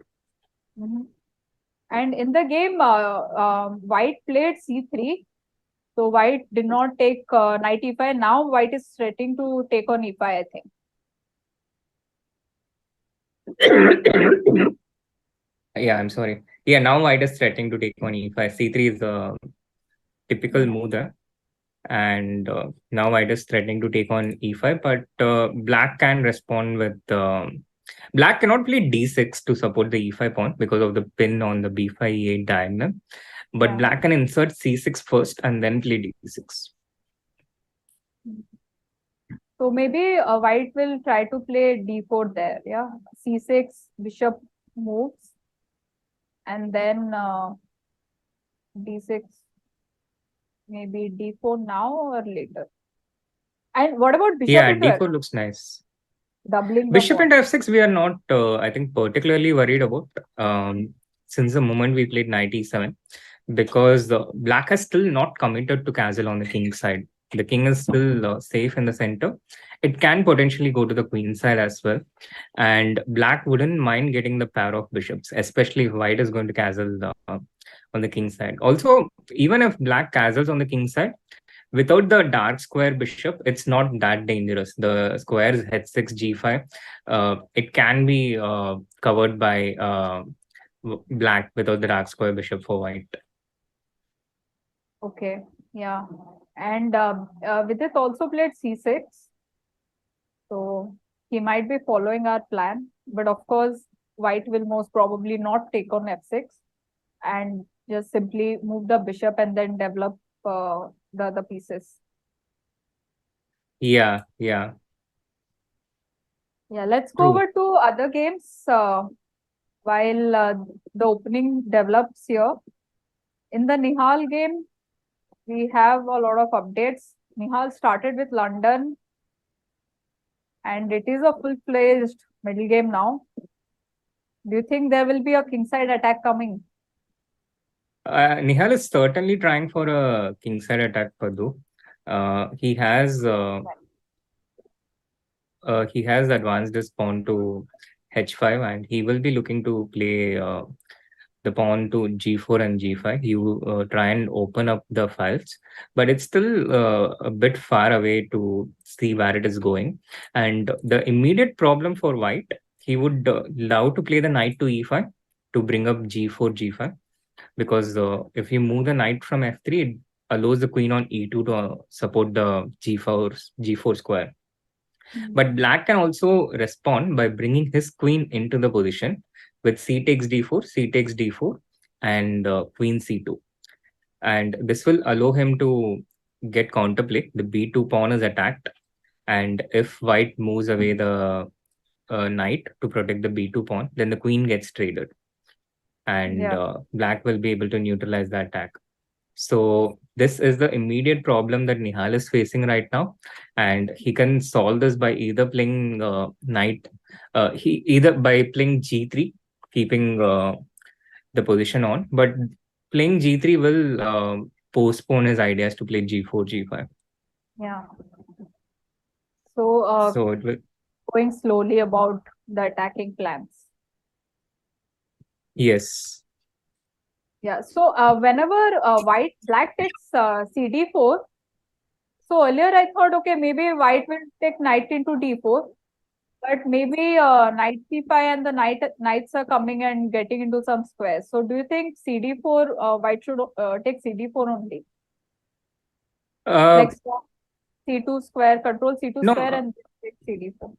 And in the game, white played c3. So white did not take knight e5. Now white is threatening to take on e5, I think. Yeah, I'm sorry. Yeah, now white is threatening to take on e5. c3 is a typical move there. And now white is threatening to take on e5, but black can respond with black cannot play d6 to support the e5 pawn because of the pin on the b5 e8 diagonal, but black can insert c6 first and then play d6. So maybe white will try to play d4 there. Yeah, c6, bishop moves, and then d6, maybe d4 now or later. And what about bishop Yeah, into d4 looks nice. doubling the Bishop pawn? into f6, we are not, I think, particularly worried about since the moment we played knight e7, because black has still not committed to castle on the king side. The king is still safe in the center. It can potentially go to the queen side as well. And black wouldn't mind getting the pair of bishops, especially if white is going to castle on the king side. Also, even if black castles on the king side, without the dark square bishop, it's not that dangerous. The square is h6, g5. It can be covered by black without the dark square bishop for white. Okay, yeah. And Vidit also played c6. So he might be following our plan. But of course, white will most probably not take on f6 and just simply move the bishop and then develop the other pieces. Yeah. Yeah, let's go True. over to other games while the opening develops here. In the Nihal game, we have a lot of updates. Nihal started with London, and it is a full-fledged middle game now. Do you think there will be a kingside attack coming? Nihal is certainly trying for a kingside attack, Padu. He has advanced his pawn to h5, and he will be looking to play the pawn to g4 and g5. You try and open up the files, but it's still a bit far away to see where it is going. And the immediate problem for white, he would love to play the knight to e5 to bring up g4, g5, because if you move the knight from f3, it allows the queen on e2 to support the g4 square. But black can also respond by bringing his queen into the position with c takes d4, c takes d4, and queen c2. And this will allow him to get counterplay. The b2 pawn is attacked, and if white moves away the knight to protect the b2 pawn, then the queen gets traded, and black will be able to neutralize the attack. So this is the immediate problem that Nihal is facing right now, and he can solve this by either playing knight, either by playing g3, keeping the position on, but playing g3 will postpone his ideas to play g4, g5. Yeah. So it will. Going slowly about the attacking plans. Yes. Yeah. So whenever black takes cd4, so earlier I thought, okay, maybe white will take knight into d4, but maybe knight c5 and the knights are coming and getting into some squares. So do you think cd4, white should take cd4 only? Like c2 square, control c2 square and take cd4.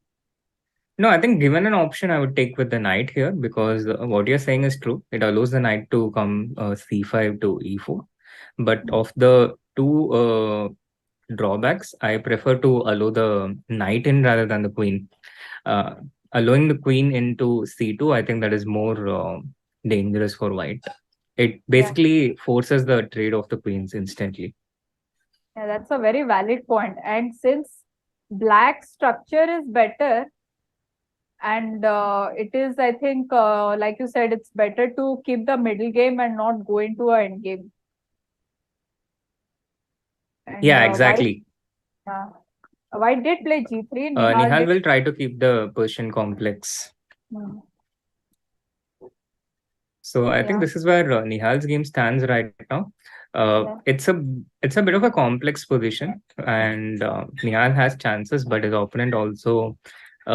No, I think given an option, I would take with the knight here, because what you're saying is true. It allows the knight to come c5 to e4. But of the two drawbacks, I prefer to allow the knight in rather than the queen. Allowing the queen into c2, I think that is more dangerous for white. It basically forces the trade of the queens instantly. Yeah, that's a very valid point. And since black structure is better, and it is, I think, like you said, it's better to keep the middle game and not go into an end game. And, yeah, exactly. White did play g3. Nihal will try to keep the position complex. So I think this is where Nihal's game stands right now. It's a bit of a complex position, and Nihal has chances, but his opponent also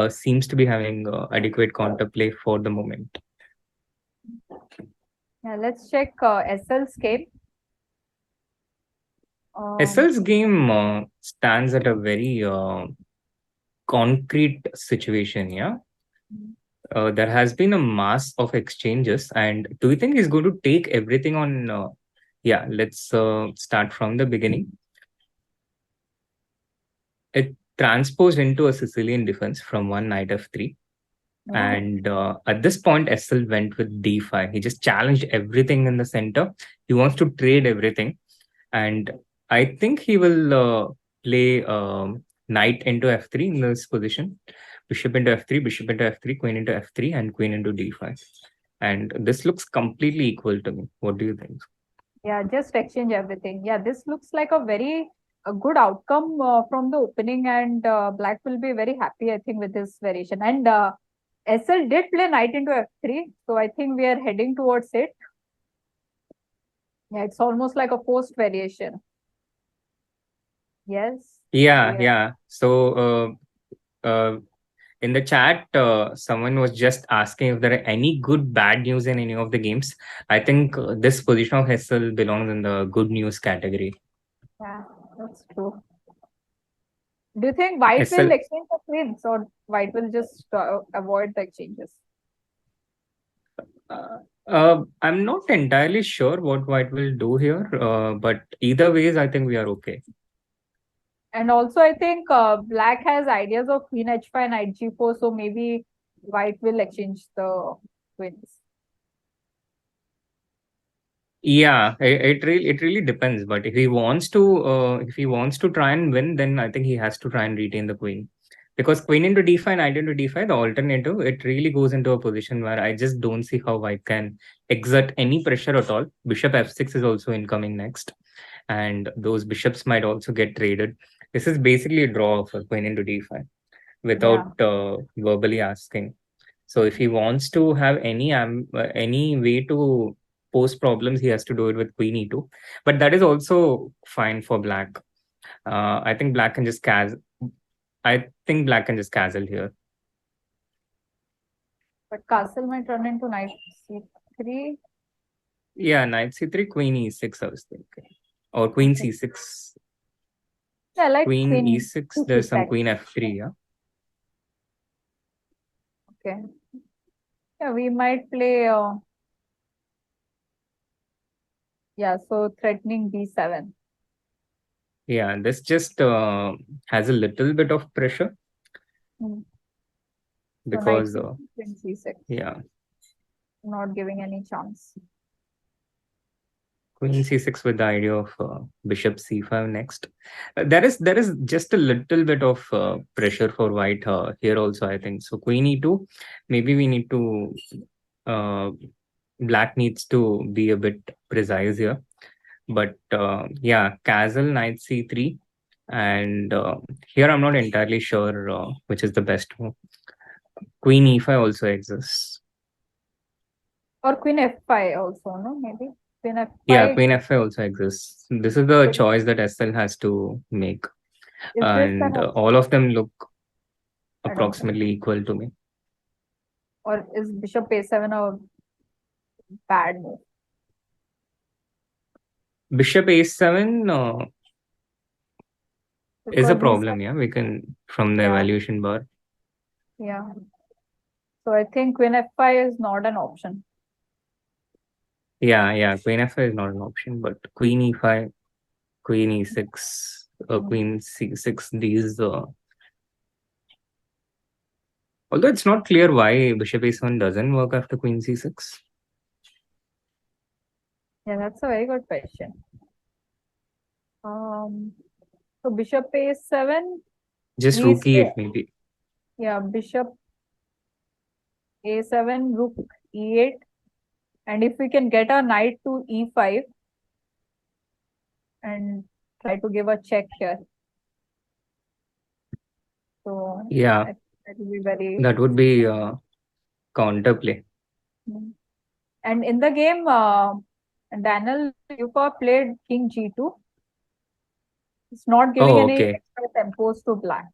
seems to be having adequate counterplay for the moment. Yeah, let's check SL's game. SL's game stands at a very concrete situation. Yeah, there has been a mass of exchanges, and do you think he's going to take everything on? Let's start from the beginning. It transposed into a Sicilian defense from one knight f3. Oh. And at this point, SL went with d5. He just challenged everything in the center. He wants to trade everything. And I think he will play knight into f3 in this position. Bishop into f3, bishop into f3, queen into f3, and queen into d5. And this looks completely equal to me. What do you think? Yeah, just exchange everything. Yeah, this looks like a good outcome from the opening, and Black will be very happy, I think, with this variation. And SL did play knight into f3, so I think we are heading towards it. Yeah, it's almost like a forced variation. Yes. Yeah. So in the chat, someone was just asking if there are any good bad news in any of the games. I think this position of SL belongs in the good news category. Yeah, that's true. Do you think White SL will exchange the queens, or White will just avoid the exchanges? I'm not entirely sure what White will do here, but either ways, I think we are okay. And also, I think Black has ideas of queen h5, knight g4, so maybe White will exchange the queens. Yeah, it really depends. But if he wants to try and win, then I think he has to try and retain the queen. Because queen into d5, knight into d5, the alternative, it really goes into a position where I just don't see how White can exert any pressure at all. Bishop f6 is also incoming next. And those bishops might also get traded. This is basically a draw for queen into d5 without verbally asking. So if he wants to have any way to pose problems, he has to do it with queen e2. But that is also fine for Black. I think Black can just castle here. But castle might turn into knight c3. Yeah, knight c3, queen e6, I was thinking. Or queen c6. Yeah, like queen e6, there's some queen f3, yeah? Okay. Yeah, we might play... yeah, so threatening d7. Yeah, this just has a little bit of pressure. Because... so queen c6. Yeah. Not giving any chance. Queen c6 with the idea of bishop c5 next. There is just a little bit of pressure for White here also, I think. So queen e2, maybe we need to... Black needs to be a bit precise here. But yeah, castle, knight c3. And here I'm not entirely sure which is the best move. Queen e5 also exists. Or queen f5 also, no? Maybe queen f5. Yeah, queen f5 also exists. This is the choice that SL has to make. And all of them look approximately equal to me. Or is bishop a7 a bad move? Bishop a7 is a problem, yeah. We can, from the evaluation bar. Yeah. So I think queen f5 is not an option. Yeah, queen f5 is not an option, but queen e5, queen e6, queen c6, these... although it's not clear why bishop a7 doesn't work after queen c6. Yeah, that's a very good question. So bishop a7. Just rook e8 maybe. Yeah, bishop a7, rook e8. And if we can get a knight to e5 and try to give a check here. So yeah, that would be very... that would be counterplay. And in the game, Daniel Yuka played king g2. It's not giving any extra tempos to Black.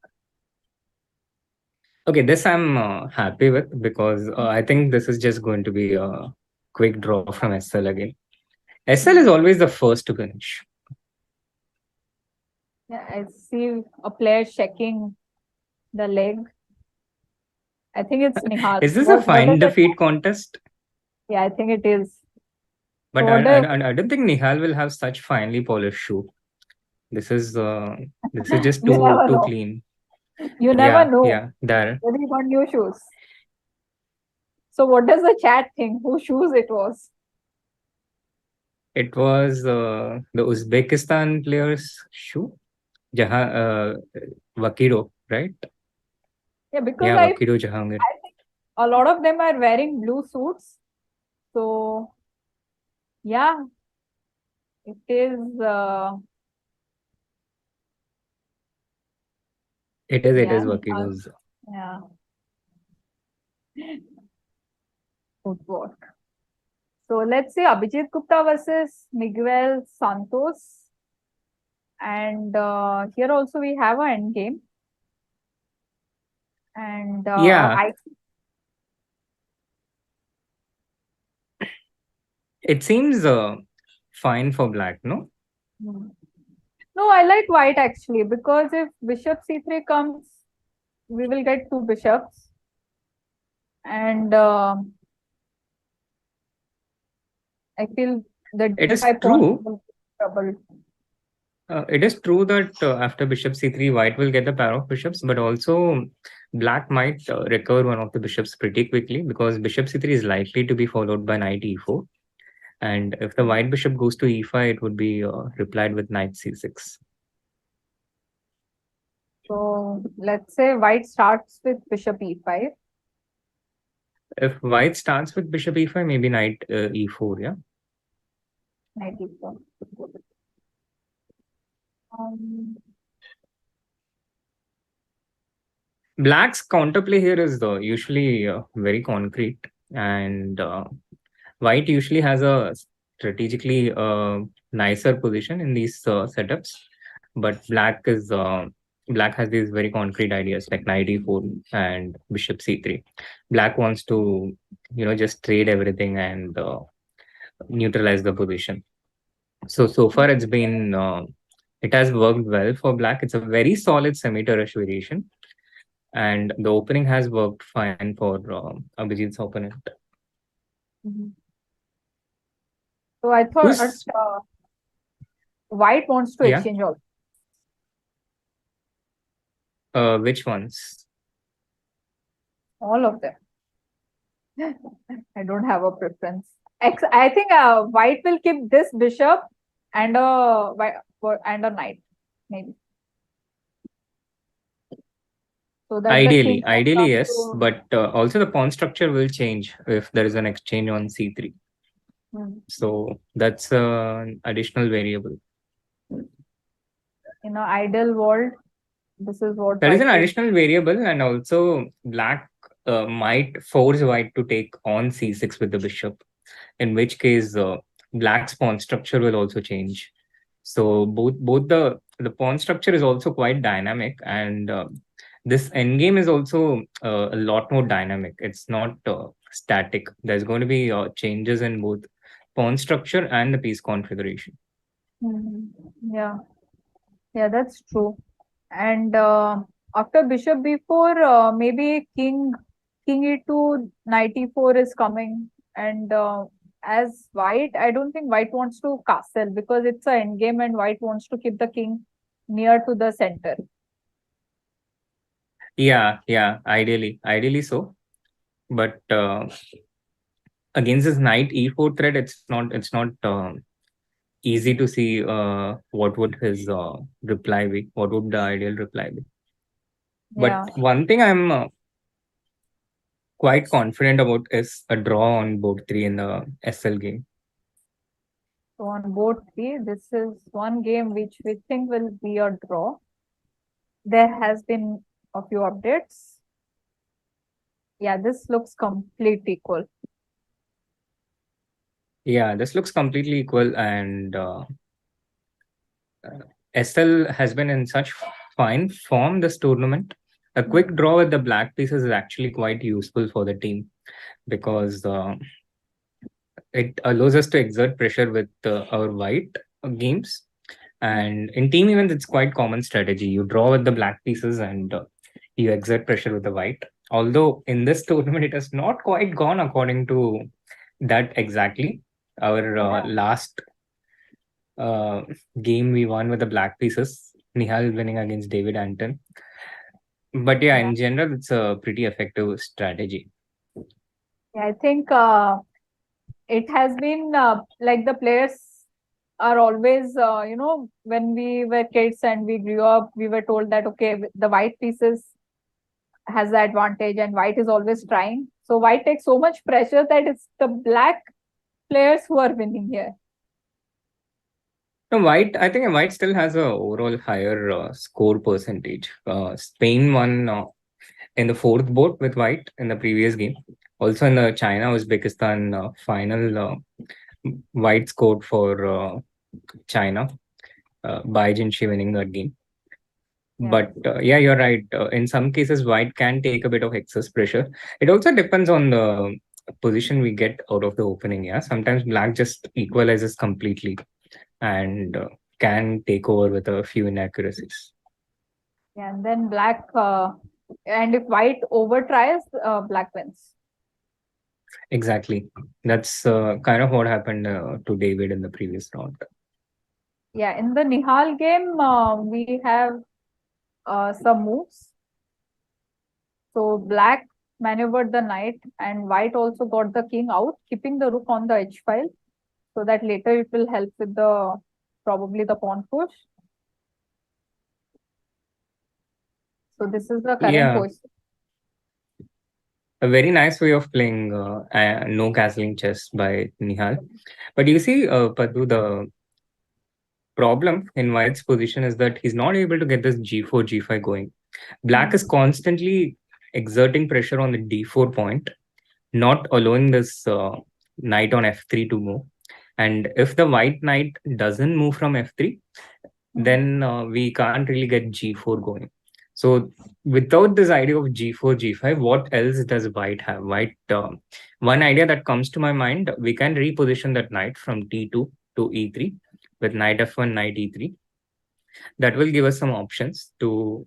Okay, this I'm happy with, because I think this is just going to be a quick draw from SL again. SL is always the first to finish. Yeah, I see a player checking the leg. I think it's Nihal. Is this a fine defeat contest? Yeah, I think it is. But so I don't think Nihal will have such finely polished shoe. This is just too clean. You never know Yeah, there. whether he got new shoes. So what does the chat think? Whose shoes it was? It was the Uzbekistan player's shoe. Vakiro, right? Yeah, because Yeah, I Vakiro Jahangir. think a lot of them are wearing blue suits. So yeah, it is. It is Yeah, Vakiro's. yeah. Good work. So let's say Abhijeet Gupta versus Miguel Santos. And here also we have an end game. And Yeah. It seems fine for black, no? No, I like white actually, because if bishop c3 comes, we will get two bishops. And I feel that it is true. Trouble. It is true that after bishop c3, white will get the pair of bishops, but also black might recover one of the bishops pretty quickly, because bishop c3 is likely to be followed by knight e4. And if the white bishop goes to e5, it would be replied with knight c6. So let's say white starts with bishop e5. If white starts with bishop e5, maybe knight e4, yeah? Knight e4. Black's counterplay here is usually very concrete, and white usually has a strategically nicer position in these setups, but black has these very concrete ideas like knight e4 and bishop c3. Black wants to just trade everything and neutralize the position. So far it's been it has worked well for black. It's a very solid semi-terrace variation, and the opening has worked fine for Abhijeet's opponent. So I thought white wants to exchange also. Which ones? All of them. I don't have a preference. I think white will keep this bishop and a knight, maybe. So that ideally yes, but also the pawn structure will change if there is an exchange on c3. So that's an additional variable. In an ideal world, this is what there is an additional variable, and also black might force white to take on c6 with the bishop, in which case black's pawn structure will also change. So both the pawn structure is also quite dynamic, and this endgame is also a lot more dynamic. It's not static. There's going to be changes in both pawn structure and the piece configuration. Yeah, that's true. And after bishop b4, maybe king e2, knight e4 is coming. And as white, I don't think white wants to castle, because it's an endgame and white wants to keep the king near to the center. Yeah, ideally so. But against this knight e4 threat, it's not easy to see what would his reply be. What would the ideal reply be? But one thing I'm quite confident about is a draw on board 3 in the SL game. So on board 3, this is one game which we think will be a draw. There has been a few updates. Yeah, this looks completely equal. Yeah, this looks completely equal, and SL has been in such fine form this tournament. A quick draw with the black pieces is actually quite useful for the team, because it allows us to exert pressure with our white games. And in team events, it's quite common strategy. You draw with the black pieces and you exert pressure with the white. Although in this tournament, it has not quite gone according to that exactly. Our last game we won with the black pieces, Nihal winning against David Anton. But yeah, in general, it's a pretty effective strategy. Yeah, I think it has been like the players are always, when we were kids and we grew up, we were told that, okay, the white pieces has the advantage and white is always trying. So white takes so much pressure that it's the black players who are winning here. No, I think white still has a overall higher score percentage. Spain won in the fourth board with white in the previous game. Also in the China-Uzbekistan final, white scored for China, by Jinshi winning that game. But yeah, you're right. In some cases, white can take a bit of excess pressure. It also depends on the position we get out of the opening. Yeah, sometimes black just equalizes completely and can take over with a few inaccuracies. Yeah, and then black, and if white over tries, black wins. Exactly. That's kind of what happened to David in the previous round. Yeah, in the Nihal game, we have some moves. So black maneuvered the knight and white also got the king out, keeping the rook on the h file, so that later it will help with the probably the pawn push. So this is the current position. A very nice way of playing no castling chess by Nihal. But you see, Padu, the problem in white's position is that he's not able to get this g4, g5 going. Black is constantly exerting pressure on the d4 point, not allowing this knight on f3 to move. And if the white knight doesn't move from f3, then we can't really get g4 going. So without this idea of g4, g5, what else does white have? White, one idea that comes to my mind, we can reposition that knight from t2 to e3 with knight f1, knight e3. That will give us some options to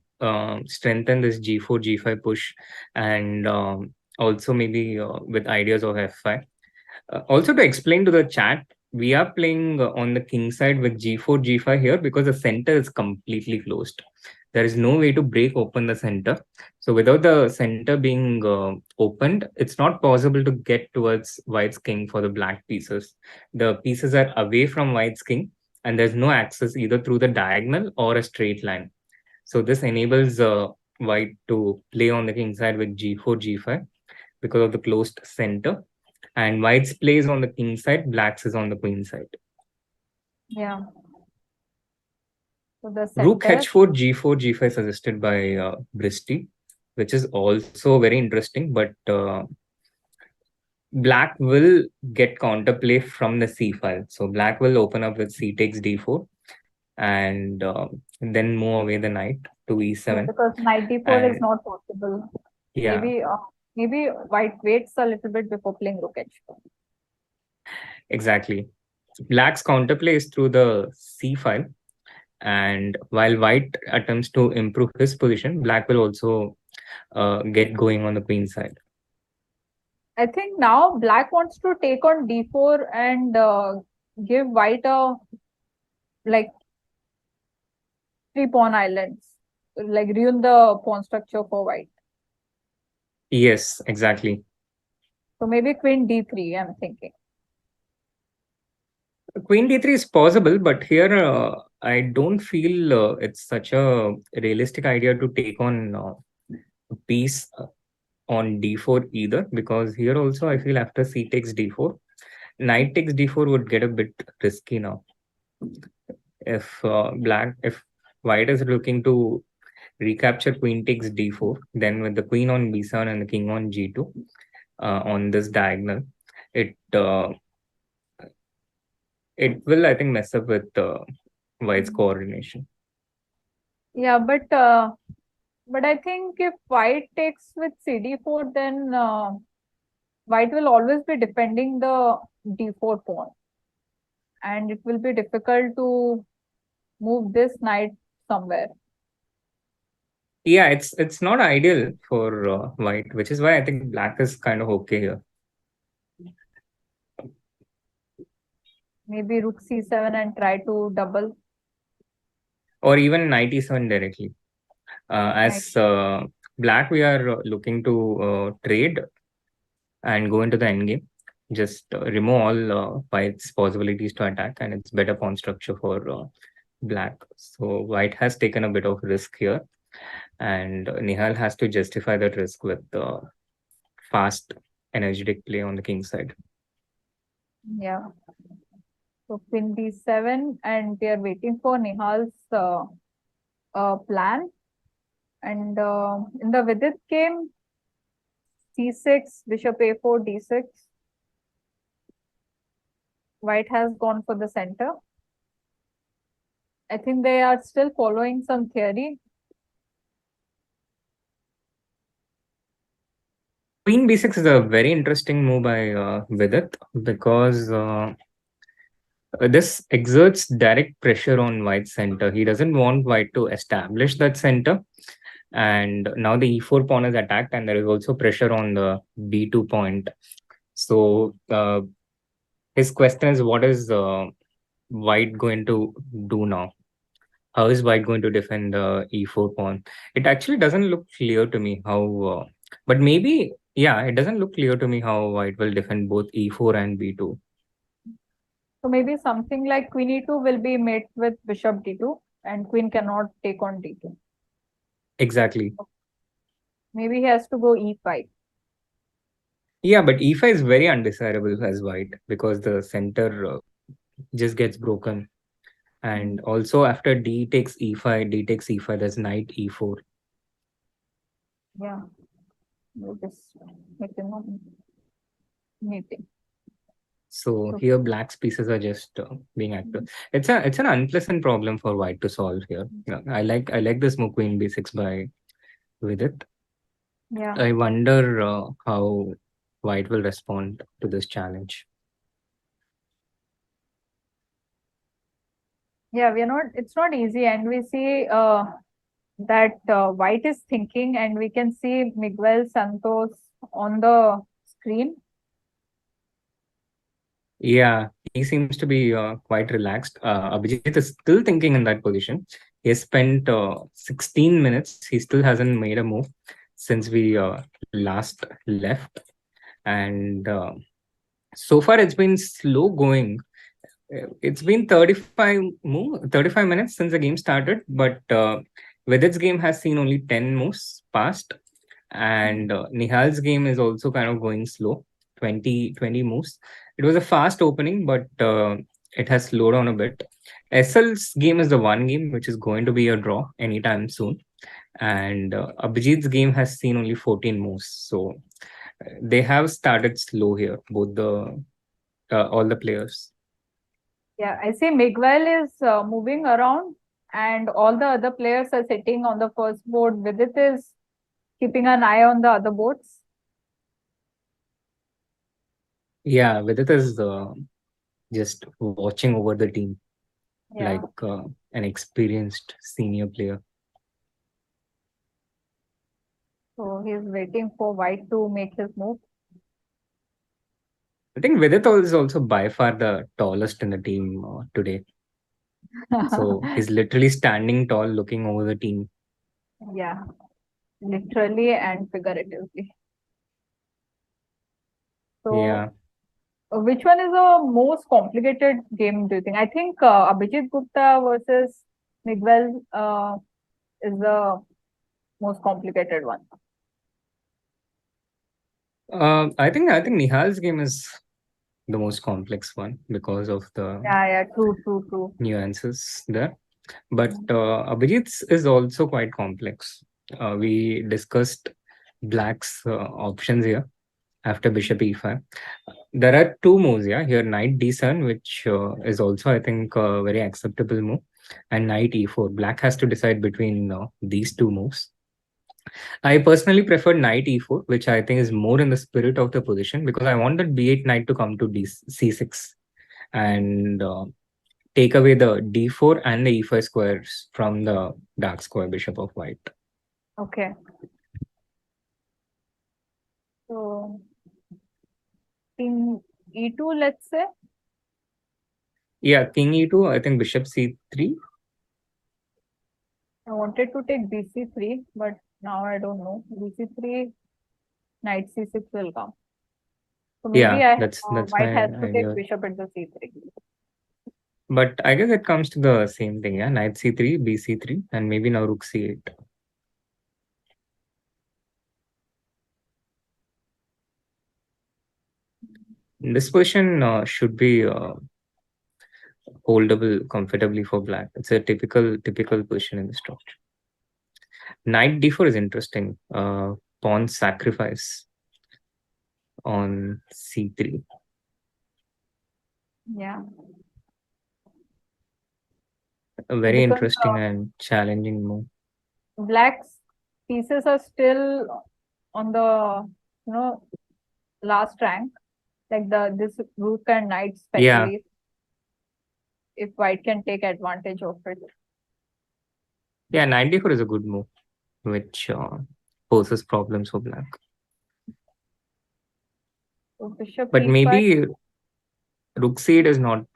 strengthen this g4, g5 push, and also maybe with ideas of f5. Also to explain to the chat, we are playing on the king side with g4, g5 here because the center is completely closed. There is no way to break open the center. So without the center being opened, it's not possible to get towards white's king for the black pieces. The pieces are away from white's king and there's no access either through the diagonal or a straight line. So this enables white to play on the king side with g4, g5 because of the closed center. And white's plays on the king side, black's is on the queen side. Yeah. So the Rook h4, g4, g5 suggested by Bristy, which is also very interesting, but black will get counterplay from the c file. So black will open up with c takes d4 and then move away the knight to e7. Yeah, because knight d4 is not possible. Yeah. Maybe white waits a little bit before playing rook h4. Exactly. Black's counterplay is through the c file. And while white attempts to improve his position, black will also get going on the queen side. I think now black wants to take on d4 and give white a like 3-pawn islands, like ruin the pawn structure for white. Yes, exactly. So maybe queen d3, I'm thinking. Queen d3 is possible, but here I don't feel it's such a realistic idea to take on a piece on d4 either, because here also I feel after c takes d4, knight takes d4 would get a bit risky now. If white is looking to recapture queen takes d4, then with the queen on b7 and the king on g2 on this diagonal, it will, I think, mess up with white's coordination. Yeah, but I think if white takes with cd4, then white will always be defending the d4 pawn, and it will be difficult to move this knight somewhere. Yeah, it's not ideal for white, which is why I think black is kind of okay here. Maybe rook c7 and try to double. Or even knight e7 directly. As black, we are looking to trade and go into the endgame. Just remove all white's possibilities to attack, and it's better pawn structure for black. So white has taken a bit of risk here, and Nihal has to justify that risk with fast, energetic play on the king side. Yeah. So queen d7, and we are waiting for Nihal's plan. And in the Vidit game, c6, bishop a4, d6. White has gone for the center. I think they are still following some theory. Queen b6 is a very interesting move by Vidit, because this exerts direct pressure on white's center. He doesn't want white to establish that center. And now the e4 pawn is attacked, and there is also pressure on the b2 point. So his question is, what is white going to do now? How is white going to defend the e4 pawn? It actually doesn't look clear to me how, but maybe, yeah, it doesn't look clear to me how white will defend both e4 and b2. So maybe something like queen e2 will be met with bishop d2, and queen cannot take on d2. Exactly. Maybe he has to go e5. Yeah, but e5 is very undesirable as white, because the center just gets broken. And also after d takes e5, there's knight e4. Yeah. We'll just make them on meeting. So here black's pieces are just being active. It's an unpleasant problem for white to solve here. Yeah, I like this move queen b6 by Vidit. Yeah. I wonder how white will respond to this challenge. Yeah, it's not easy, and we see that white is thinking, and we can see Miguel Santos on the screen. Yeah, he seems to be quite relaxed. Abhijeet is still thinking in that position. He has spent 16 minutes. He still hasn't made a move since we last left. And so far it's been slow going. It's been 35 minutes since the game started, but Vidit's game has seen only 10 moves passed. And Nihal's game is also kind of going slow, 20 moves. It was a fast opening, but it has slowed down a bit. SL's game is the one game which is going to be a draw anytime soon. And Abhijeet's game has seen only 14 moves. So they have started slow here, both all the players. Yeah, I see Miguel is moving around, and all the other players are sitting on the first board. Vidit is keeping an eye on the other boards. Yeah, Vidit is just watching over the team, like an experienced senior player. So he's waiting for white to make his move. I think Vidit is also by far the tallest in the team today. So he's literally standing tall, looking over the team. Yeah, literally and figuratively. So, yeah. Which one is the most complicated game, do you think? I think Abhijeet Gupta versus Miguel is the most complicated one. I think Nihal's game is the most complex one because of the true nuances there. But Abhijeet's is also quite complex. We discussed black's options here after bishop e5. There are two moves here, knight d7, which is also, I think, a very acceptable move, and knight e4. Black has to decide between these two moves. I personally prefer knight e4, which I think is more in the spirit of the position, because I want that b8 knight to come to c6 and take away the d4 and the e5 squares from the dark square bishop of white. Okay. So, king e2, let's say? Yeah, king e2, I think bishop c3. I wanted to take bc3, but Now I don't know. BC3, knight C6 will come. So maybe that's white my has to take idea. bishop into C3. But I guess it comes to the same thing, yeah. Knight C3, BC3, and maybe now Rook C8. This position should be holdable comfortably for black. It's a typical position in the structure. Knight D4 is interesting. Pawn sacrifice on C3. Yeah. A very Because, interesting and challenging move. Black's pieces are still on the last rank, like this rook and knight especially. If white can take advantage of it. Yeah, knight D4 is a good move, which poses problems for black. So bishop But E5. maybe Rook C8 is not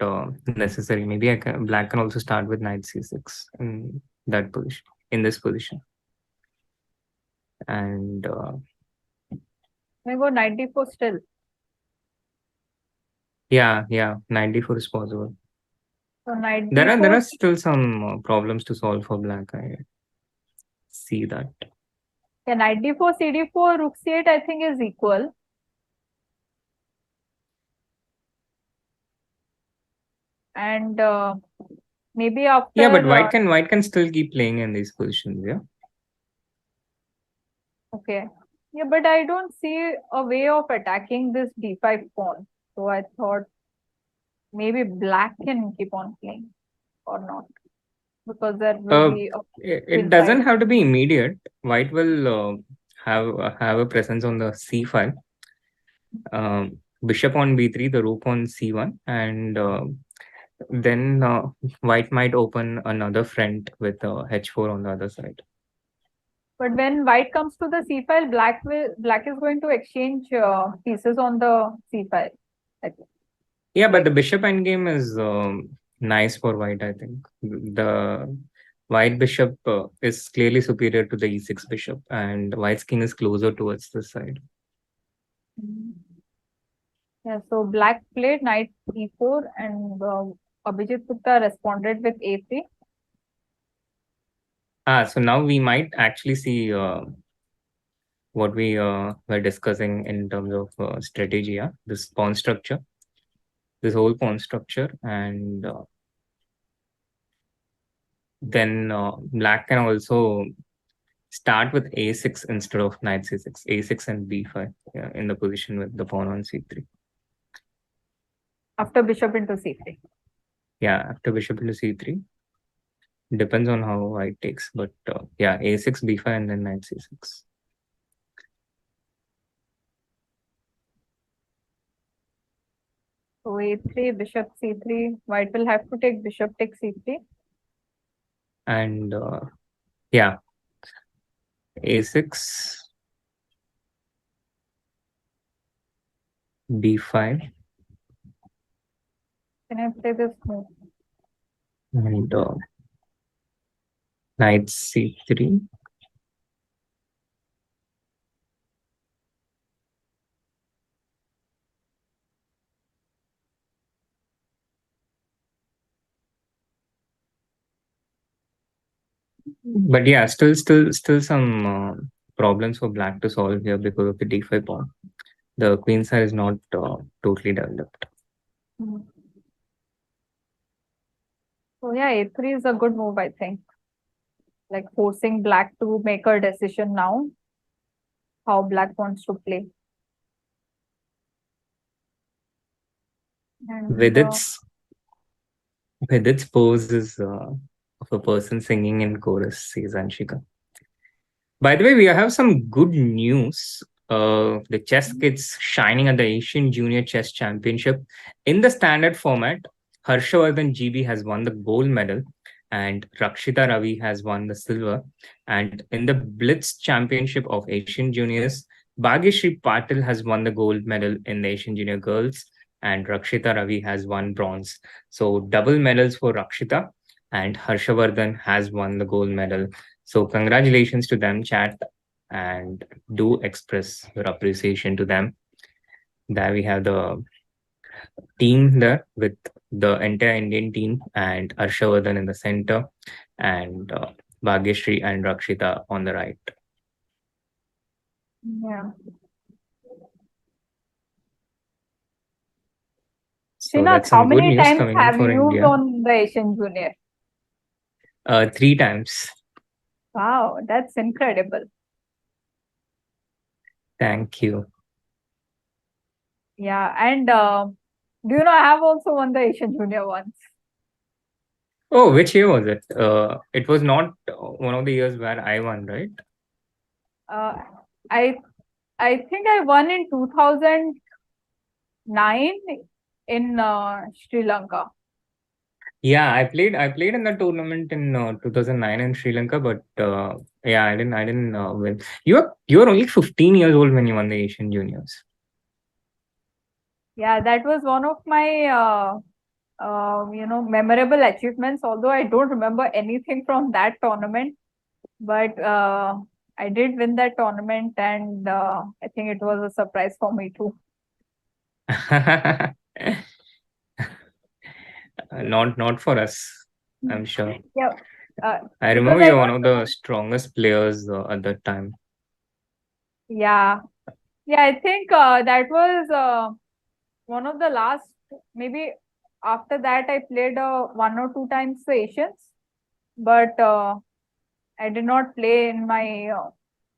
necessary. Maybe black can also start with knight C6 in that position, in this position. And may go knight D4 still. yeah, knight D4 is possible. So knight There D4. are still some problems to solve for black. I see that. Yeah, knight D4, CD4, rook C8 I think is equal. And maybe after. Yeah, but white can still keep playing in these positions. Yeah. Okay. Yeah, but I don't see a way of attacking this D5 pawn. So I thought maybe black can keep on playing or not, because there will be. It doesn't have to be immediate. White will have a presence on the C file. Bishop on B3, the rook on C1, and then white might open another front with H4 on the other side. But when white comes to the C file, black is going to exchange pieces on the C file. Yeah, but the bishop endgame is nice for white, I think. The white bishop is clearly superior to the E6 bishop, and white's king is closer towards this side. Yeah, so black played knight E4 and Abhijeet Gupta responded with A3. So now we might actually see what we were discussing in terms of strategy, yeah? This pawn structure, this whole pawn structure, and then black can also start with A6 instead of knight C6, A6 and B5 in the position with the pawn on C3. After bishop into C3. Yeah, after bishop into C3. Depends on how white takes, but yeah, A6, B5, and then knight C6. So A3, bishop C3, white will have to take bishop takes C3. And yeah, A6, B5. Can I play this move? And knight C3. But yeah, still some problems for black to solve here because of the D5 pawn. The queen side is not totally developed. So yeah, A3 is a good move, I think. Like forcing black to make a decision now, how black wants to play. And Vidit's pose is of a person singing in chorus, says Anshika. By the way, we have some good news. The chess kids shining at the Asian Junior Chess Championship. In the standard format, Harshavardhan GB has won the gold medal and Rakshita Ravi has won the silver. And in the Blitz Championship of Asian Juniors, Bhagyashree Patil has won the gold medal in the Asian Junior Girls and Rakshita Ravi has won bronze. So double medals for Rakshita, and Harshavardhan has won the gold medal So congratulations to them, chat, and do express your appreciation to them. There we have the team there with the entire Indian team and Arshavardhan in the center and Bhagyashree and Rakshita on the right. Yeah. So Srinath, that's how some good many news times coming in have for you India. won the Asian Junior? 3 times. Wow, that's incredible. Thank you. Yeah, and do you know I have also won the Asian Junior once. Oh, which year was it? It was not one of the years where I won, right? Uh, I I think I won in 2009 in Sri Lanka. Yeah, I played in the tournament in 2009 in Sri Lanka, but yeah, I didn't win. You were only 15 years old when you won the Asian Juniors. Yeah, that was one of my memorable achievements. Although I don't remember anything from that tournament, but I did win that tournament, and I think it was a surprise for me too. Not for us, I'm sure. Yeah. I Because remember I you're one don't of the strongest players at that time. Yeah. Yeah, I think that was one of the last, maybe after that I played 1 or 2 times the Asians, but I did not play in my,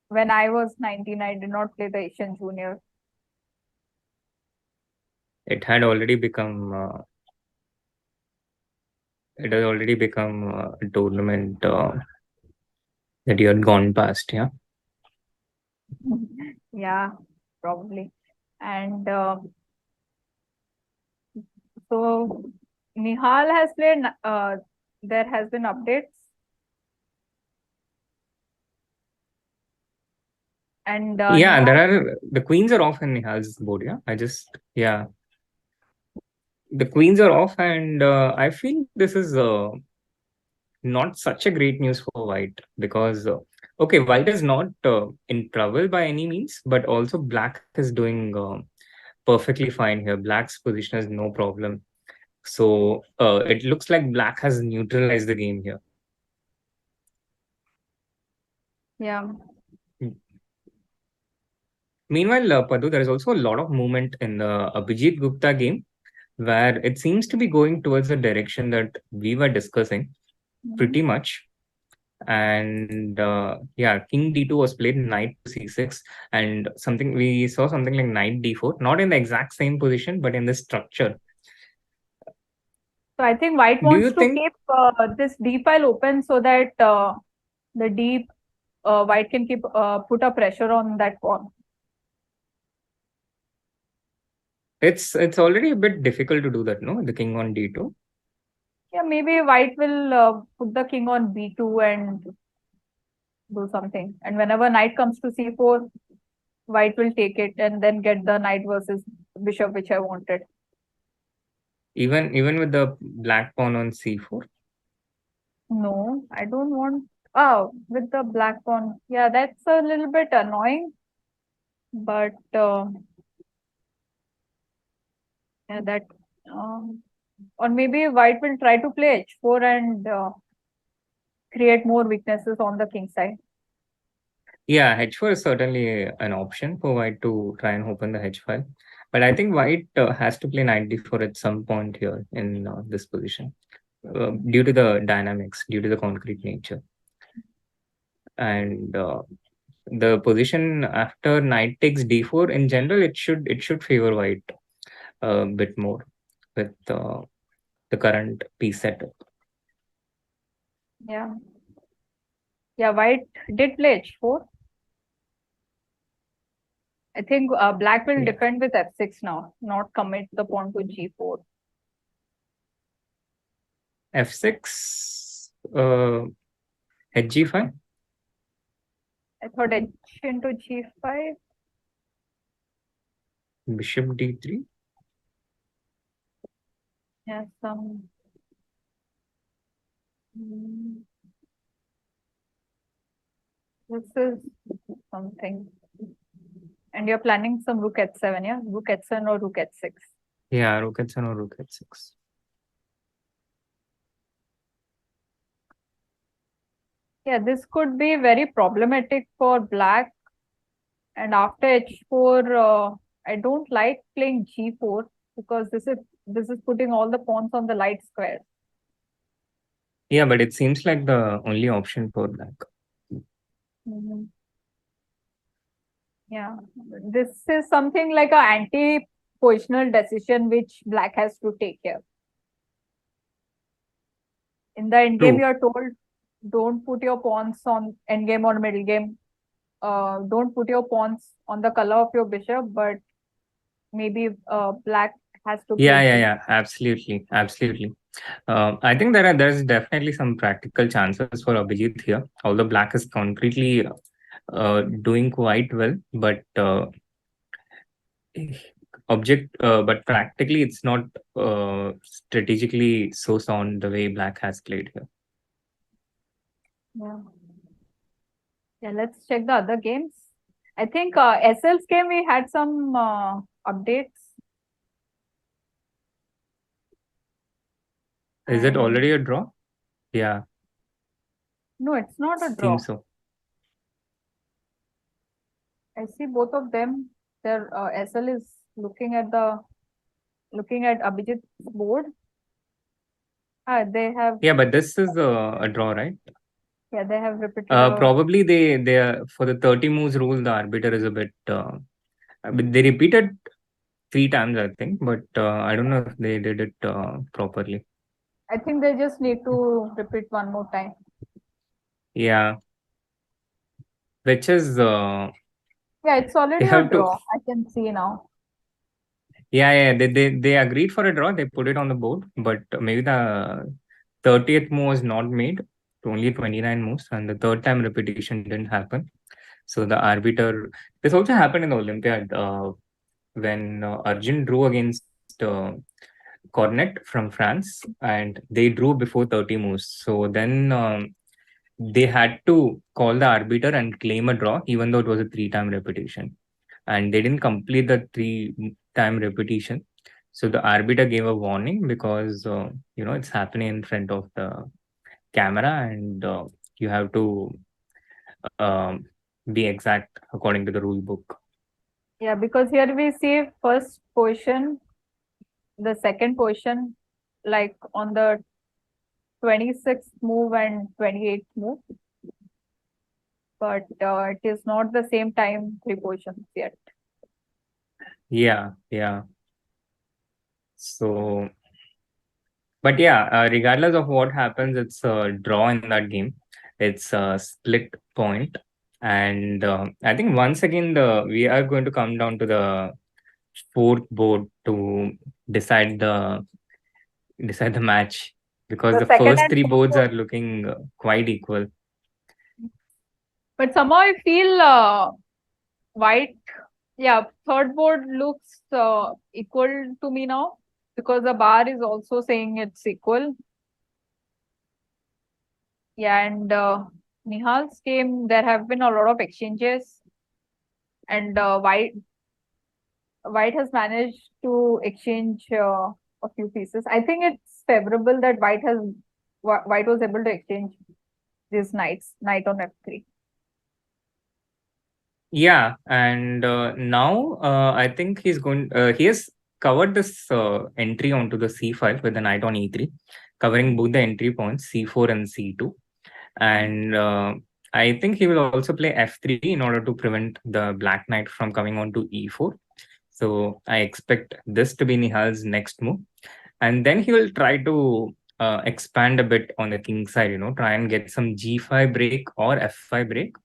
when I was 19, I did not play the Asian Junior. It had already become a tournament that you had gone past, yeah. Yeah, probably. And so Nihal has played, there has been updates. And Yeah, Nihal, the queens are off in Nihal's board, yeah. The queens are off, and I feel this is not such a great news for White because okay, White is not in trouble by any means, but also Black is doing perfectly fine here. Black's position is no problem. So it looks like Black has neutralized the game here. yeah. Meanwhile, Padu, there is also a lot of movement in the Abhijeet Gupta game where it seems to be going towards the direction that we were discussing pretty much. And yeah, King D2 was played, knight to C6, and we saw something like knight D4, not in the exact same position, but in the structure. So I think White wants to keep this D file open so that the deep White can keep put a pressure on that pawn. It's already a bit difficult to do that, no? The king on D2. Yeah, maybe White will put the king on B2 and do something. And whenever knight comes to C4, White will take it and then get the knight versus bishop, which I wanted. Even with the black pawn on C4. No, I don't want. Oh, with the black pawn. Yeah, that's a little bit annoying. But yeah, that. Or maybe White will try to play H4 and create more weaknesses on the king side. Yeah, H4 is certainly an option for White to try and open the H file. But I think White has to play knight D4 at some point here in this position due to the dynamics, due to the concrete nature. And the position after knight takes D4, in general, it should favor White a bit more with the current piece setup. Yeah. Yeah, White did play H4. I think Black will defend with F6 now, not commit the pawn to G4. F6, H5. I thought H into G5. Bishop D3. Yeah, some. This is something. And you're planning some rook h7, yeah? Rook h7 or rook h6. Yeah, rook h7 or rook h6. Yeah, this could be very problematic for black. And after h4, I don't like playing g4 because this is putting all the pawns on the light square. Yeah, but it seems like the only option for black. Yeah, this is something like an anti-positional decision which black has to take here. In the endgame, you are told don't put your pawns on endgame or middle game. Don't put your pawns on the color of your bishop, but maybe black has to play. Yeah, absolutely. I think there's definitely some practical chances for Abhijeet here, although black is concretely doing quite well, but but practically it's not strategically so sound the way black has played here. Yeah, let's check the other games. I think SL's game we had some updates. Is it already a draw? Yeah. No, it's not a draw. Seems so. I see both of them. Their SL is looking at Abhijeet's board. They have. Yeah, but this is a draw, right? Yeah, they have repeated. Probably they are, for the 30 moves rule, the arbiter is a bit. They repeated 3 times, I think, but I don't know if they did it properly. I think they just need to repeat one more time. Yeah. Which is. Yeah, it's already a draw. I can see now. Yeah. They agreed for a draw. They put it on the board, but maybe the 30th move was not made. Only 29 moves, and the third time repetition didn't happen. So the arbiter. This also happened in the Olympiad when Arjun drew against Cornet from France, and they drew before 30 moves. So then they had to call the arbiter and claim a draw, even though it was a 3-time repetition. And they didn't complete the 3-time repetition. So the arbiter gave a warning because, it's happening in front of the camera and you have to be exact according to the rule book. Yeah, because here we see first position, the second position, like on the 26th move and 28th move. But it is not the same time 3 positions yet. Yeah. So, but yeah, regardless of what happens, it's a draw in that game. It's a split point. And I think once again, we are going to come down to the 4th board to decide the match, because the first 3 boards are looking quite equal. But somehow I feel white, third board looks equal to me now, because the bar is also saying it's equal. Yeah, and Nihal's game, there have been a lot of exchanges, and white has managed to exchange a few pieces. I think it's favorable that white was able to exchange these knights, knight on f3. Yeah, and now I think he has covered this entry onto the c file with the knight on e3, covering both the entry points c4 and c2. And I think he will also play f3 in order to prevent the black knight from coming on to e4. So I expect this to be Nihal's next move. And then he will try to expand a bit on the king side, try and get some g5 break or f5 break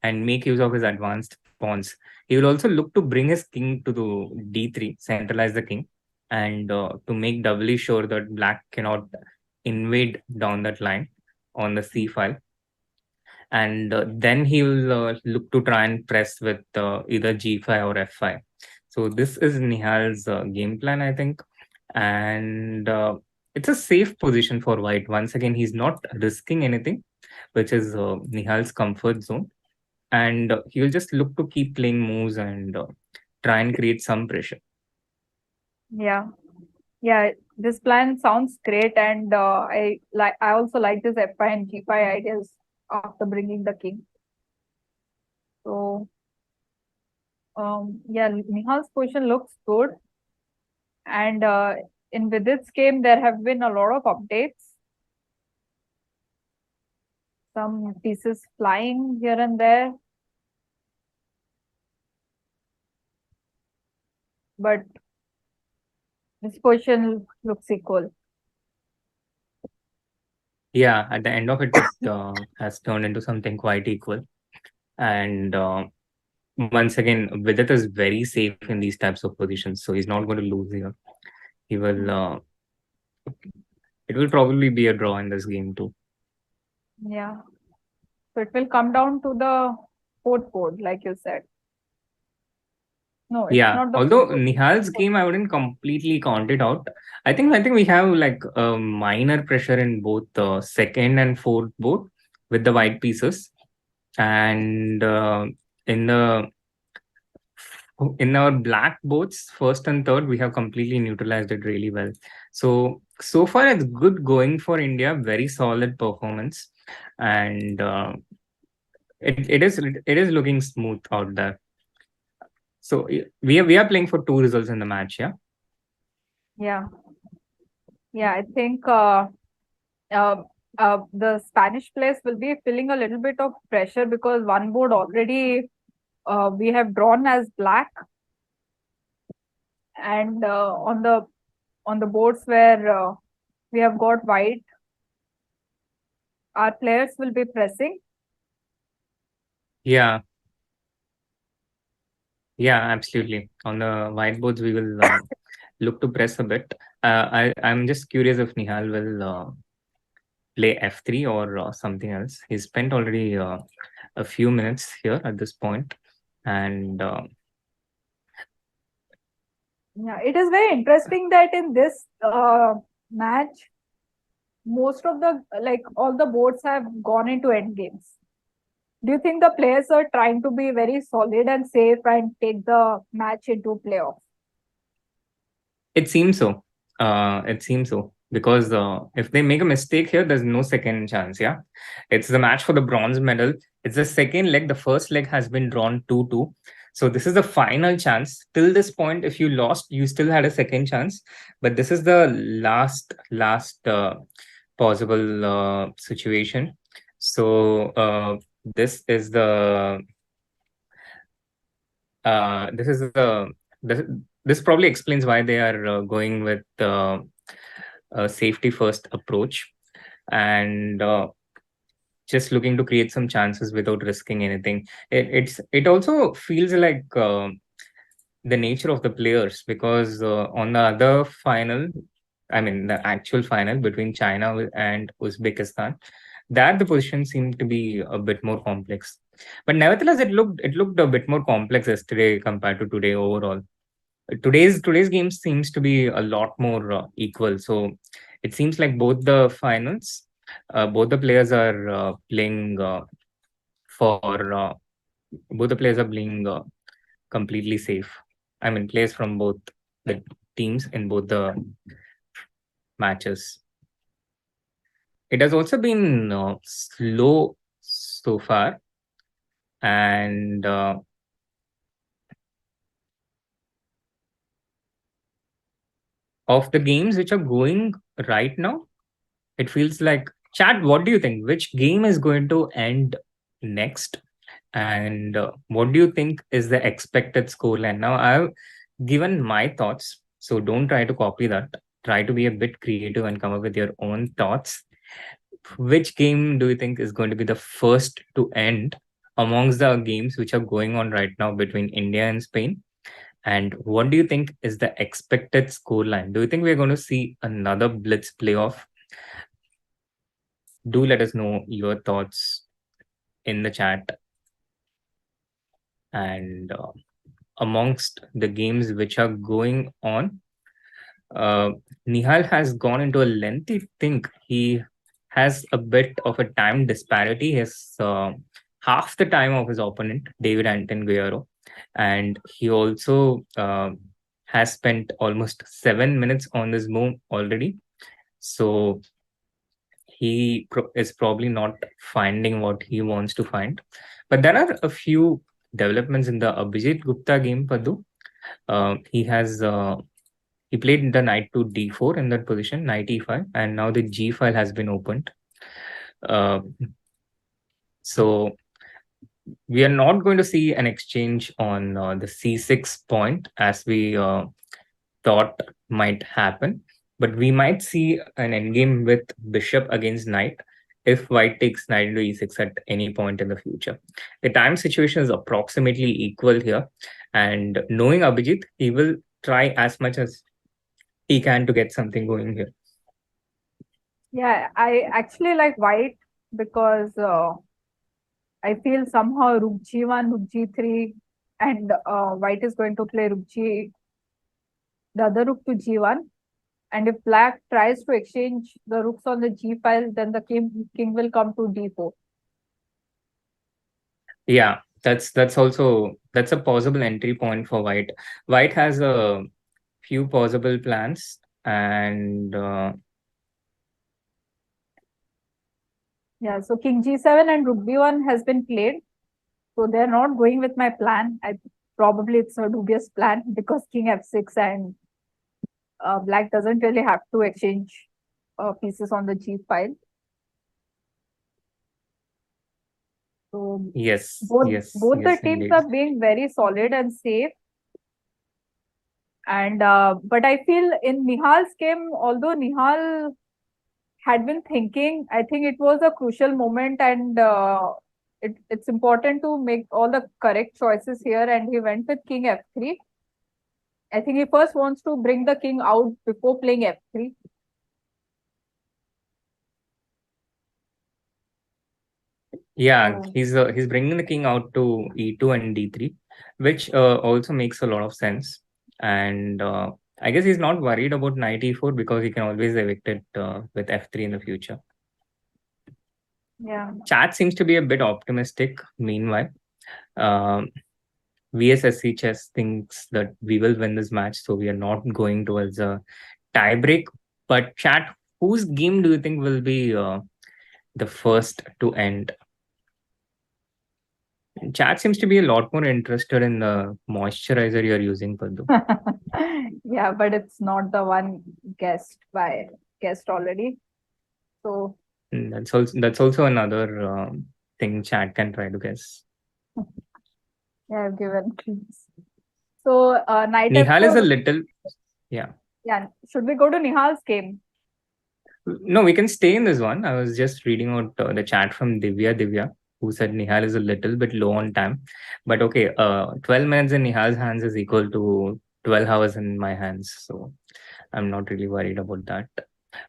and make use of his advanced pawns. He will also look to bring his king to the d3, centralize the king, and to make doubly sure that black cannot invade down that line on the c file. And then he will look to try and press with either g5 or f5. So this is Nihal's game plan, I think. And it's a safe position for white. Once again, he's not risking anything, which is Nihal's comfort zone. and he will just look to keep playing moves and try and create some pressure. Yeah, yeah. This plan sounds great, and I also like this F5 and G5 ideas after bringing the king. So, yeah, Nihal's position looks good, and in Vidit's game there have been a lot of updates. Some pieces flying here and there, but this position looks equal. Yeah, at the end of it, it has turned into something quite equal. And once again, Vidit is very safe in these types of positions, so he's not going to lose here. He will. It will probably be a draw in this game too. Yeah. So it will come down to the fourth board, like you said. No, it's Yeah, not the although fourth board. Nihal's game, I wouldn't completely count it out. I think we have like a minor pressure in both the second and fourth board with the white pieces, and in our black boards, first and third, we have completely neutralized it really well. So far it's good going for India. Very solid performance, and it is looking smooth out there. So we are playing for 2 results in the match, yeah. Yeah, I think the Spanish players will be feeling a little bit of pressure because one board already we have drawn as black, and on the boards where we have got white, our players will be pressing. Yeah, absolutely. On the whiteboards, we will look to press a bit. I'm just curious if Nihal will play f3 or something else. He's spent already a few minutes here at this point, and yeah, it is very interesting that in this match, most of the all the boards have gone into end games. Do you think the players are trying to be very solid and safe and take the match into playoff? it seems so. Because if they make a mistake here, there's no second chance. Yeah, it's the match for the bronze medal. It's the second leg. The first leg has been drawn 2-2. So this is the final chance. Till this point, if you lost, you still had a second chance. But this is the last possible situation. So this is the this probably explains why they are going with a safety first approach, and just looking to create some chances without risking anything. It also feels like the nature of the players, because on the other final, I mean the actual final between China and Uzbekistan, that the position seemed to be a bit more complex. But nevertheless, it looked a bit more complex yesterday compared to today overall. Today's game seems to be a lot more equal. So it seems like both the finals, both the players are playing completely safe. I mean, players from both the teams in both the matches. It has also been slow so far, and of the games which are going right now, it feels like, chat, what do you think? Which game is going to end next? And what do you think is the expected scoreline? Now, I've given my thoughts, so don't try to copy that. Try to be a bit creative and come up with your own thoughts. Which game do you think is going to be the first to end amongst the games which are going on right now between India and Spain? And what do you think is the expected scoreline? Do you think we're going to see another Blitz playoff? Do let us know your thoughts in the chat. And amongst the games which are going on, Nihal has gone into a lengthy think. He has a bit of a time disparity. His half the time of his opponent, David Anton Guerrero. And he also has spent almost 7 minutes on this move already. So he is probably not finding what he wants to find. But there are a few developments in the Abhijeet Gupta game, Padu. He played the knight to d4 in that position, knight e5, and now the g file has been opened. So we are not going to see an exchange on the c6 point as we thought might happen, but we might see an endgame with bishop against knight if white takes knight into e6 at any point in the future. The time situation is approximately equal here, and knowing Abhijeet, he will try as much as he can to get something going here. Yeah, I actually like white because I feel somehow rook g1, rook g3, and white is going to play rook g, the other rook to g1. And if black tries to exchange the rooks on the g file, then the king will come to d4. Yeah, that's a possible entry point for white. White has a few possible plans, and yeah, so king g7 and rook b1 has been played. So they're not going with my plan. Probably it's a dubious plan because king f6 and black doesn't really have to exchange pieces on the g file. So both the teams indeed. are being very solid and safe. And but I feel in Nihal's game, although Nihal had been thinking, I think it was a crucial moment, and it's important to make all the correct choices here. And he went with king f3. I think he first wants to bring the king out before playing f3. Yeah, he's bringing the king out to e2 and d3, which also makes a lot of sense. And I guess he's not worried about knight e4 because he can always evict it with f3 in the future. Yeah. Chat seems to be a bit optimistic. Meanwhile, VSSC Chess thinks that we will win this match, so we are not going towards a tiebreak. But chat, whose game do you think will be the first to end? Chat seems to be a lot more interested in the moisturizer you're using, Paddu. Yeah, but it's not the one guessed already. So that's also another thing chat can try to guess. Yeah, I've given clues. So knight Nihal f4. is a little, yeah. Yeah, should we go to Nihal's game? No, we can stay in this one. I was just reading out the chat from Divya, who said Nihal is a little bit low on time. But okay, 12 minutes in Nihal's hands is equal to 12 hours in my hands. So I'm not really worried about that.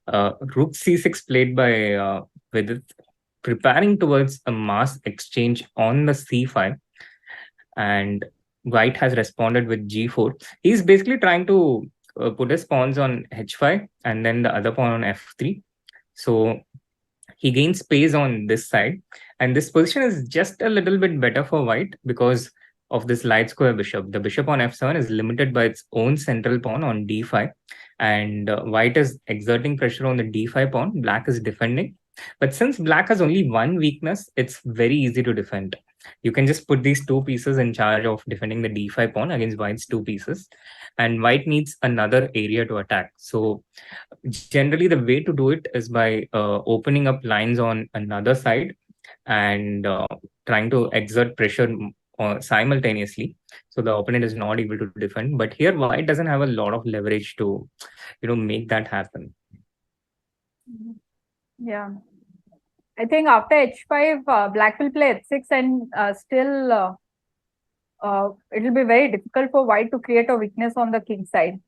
Rook c6 played by Vidit, preparing towards a mass exchange on the c5. And white has responded with g4. He's basically trying to put his pawns on h5 and then the other pawn on f3. So he gains space on this side. And this position is just a little bit better for white because of this light square bishop. The bishop on f7 is limited by its own central pawn on d5. And white is exerting pressure on the d5 pawn. Black is defending. But since black has only one weakness, it's very easy to defend. You can just put these two pieces in charge of defending the d5 pawn against white's two pieces. And white needs another area to attack. So generally, the way to do it is by opening up lines on another side and trying to exert pressure simultaneously. So the opponent is not able to defend. But here, white doesn't have a lot of leverage to, make that happen. Yeah. I think after h5, black will play h6 and still it will be very difficult for white to create a weakness on the king side.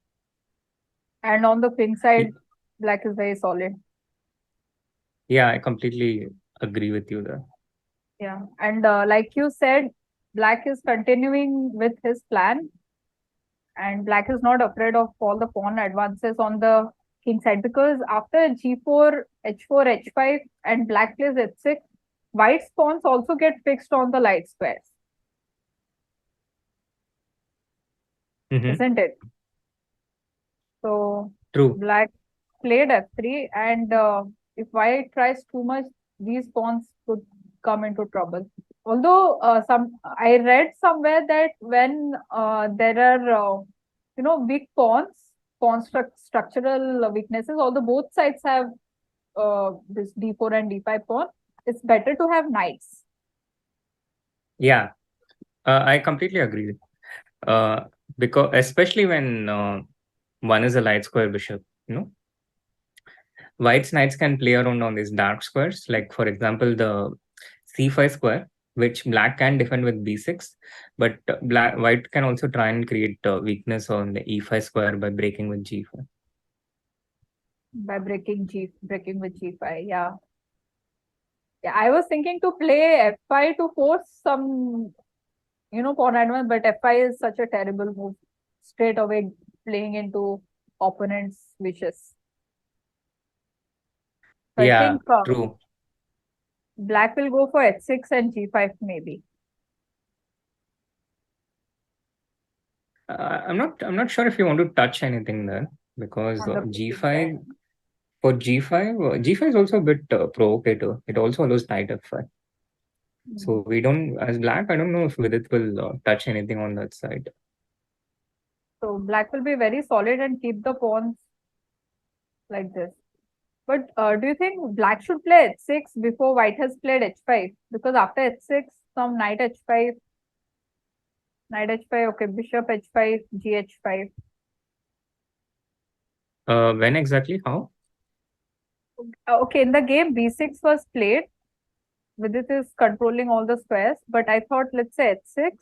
And on the queen side, black is very solid. Yeah, I completely agree with you there. Yeah. And like you said, black is continuing with his plan. And black is not afraid of all the pawn advances on the king side because after g4, h4, h5 and black plays h6, white's pawns also get fixed on the light squares, isn't it? So True. black played f3, and if white tries too much, these pawns could come into trouble. Although I read somewhere that when there are weak structural weaknesses, although both sides have this d4 and d5 pawn, it's better to have knights. Yeah, I completely agree. Because especially when one is a light square bishop, white's knights can play around on these dark squares. Like for example, the c5 square, which black can defend with b6, but white can also try and create weakness on the e5 square by breaking with g5. By breaking with g5, yeah. Yeah, I was thinking to play f5 to force some, pawn advance, but f5 is such a terrible move. Straight away playing into opponent's wishes. So Yeah, I think true. black will go for h6 and g5 maybe. I'm not sure if you want to touch anything there, because g5 for g5 is also a bit provocative. It also allows knight f5. So we don't, as black, I don't know if Vidit will touch anything on that side. So black will be very solid and keep the pawns like this. But do you think black should play h6 before white has played h5? Because after h6, some knight h5, okay, bishop h5, gh5. When exactly? How? Okay, in the game, b6 was played. Vidit is controlling all the squares, but I thought, let's say h6,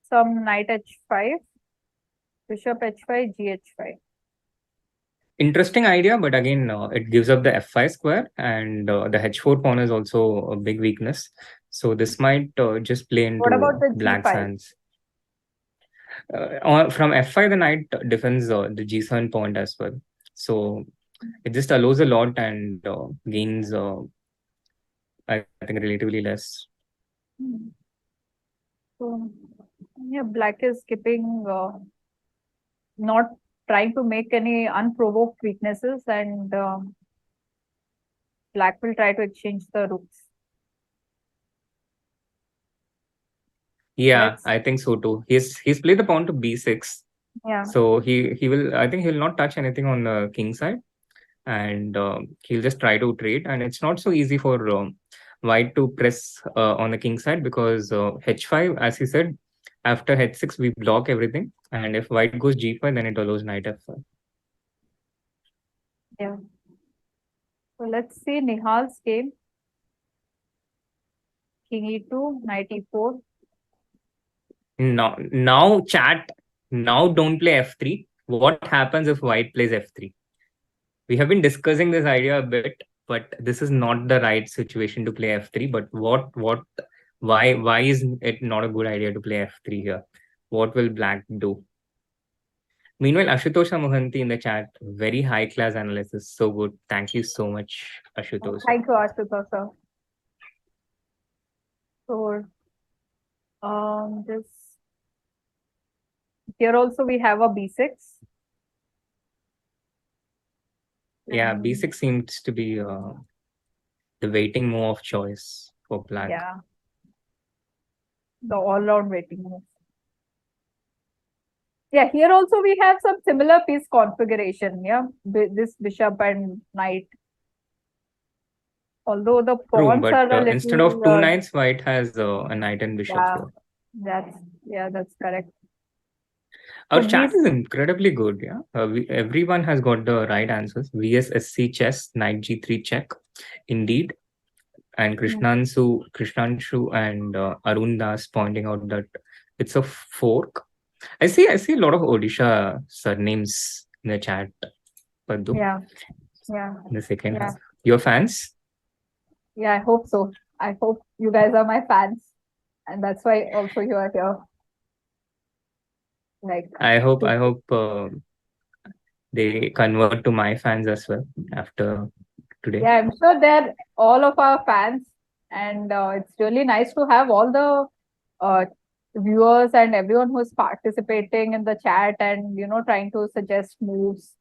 some knight h5, bishop h5, gh5. Interesting idea, but again, it gives up the f5 square, and the h4 pawn is also a big weakness. So this might just play into black's hands. From f5, the knight defends the g7 pawn as well. So it just allows a lot and gains, I think, relatively less. So yeah, black is skipping, not trying to make any unprovoked weaknesses, and black will try to exchange the rooks. Yeah, I think so too. He's played the pawn to b6. Yeah. So he will, I think he'll not touch anything on the king side, and he'll just try to trade. And it's not so easy for white to press on the king side, because h5, as he said, after h6 we block everything, and if white goes g5, then it allows knight f5. Yeah. So let's see Nihal's game. King e2, knight e4. Now chat. Now don't play f3. What happens if white plays f3? We have been discussing this idea a bit, but this is not the right situation to play f3. But why is it not a good idea to play f3 here? What will black do? Meanwhile, Ashutosha Mohanty in the chat, very high class analysis. So good. Thank you so much, Ashutosha. Thank you, Ashutosha. So this here also we have a b6. Yeah, b6 seems to be the waiting move of choice for black. Yeah, the all-round waiting move. Yeah, here also we have some similar piece configuration. Yeah, this bishop and knight. Although the pawns but are a little, instead of two knights, white has a knight and bishop. Yeah, that's correct. Our chat is incredibly good. Yeah, everyone has got the right answers. VSSC chess, knight g3 check, indeed. And Krishnансhu and Arun Das pointing out that it's a fork. I see a lot of Odisha surnames in the chat. Paddu. Yeah. In the second half. Your fans? Yeah, I hope so. I hope you guys are my fans, and that's why also you are here. I hope they convert to my fans as well after today. Yeah, I'm sure they're all of our fans, And it's really nice to have all the viewers and everyone who's participating in the chat and trying to suggest moves.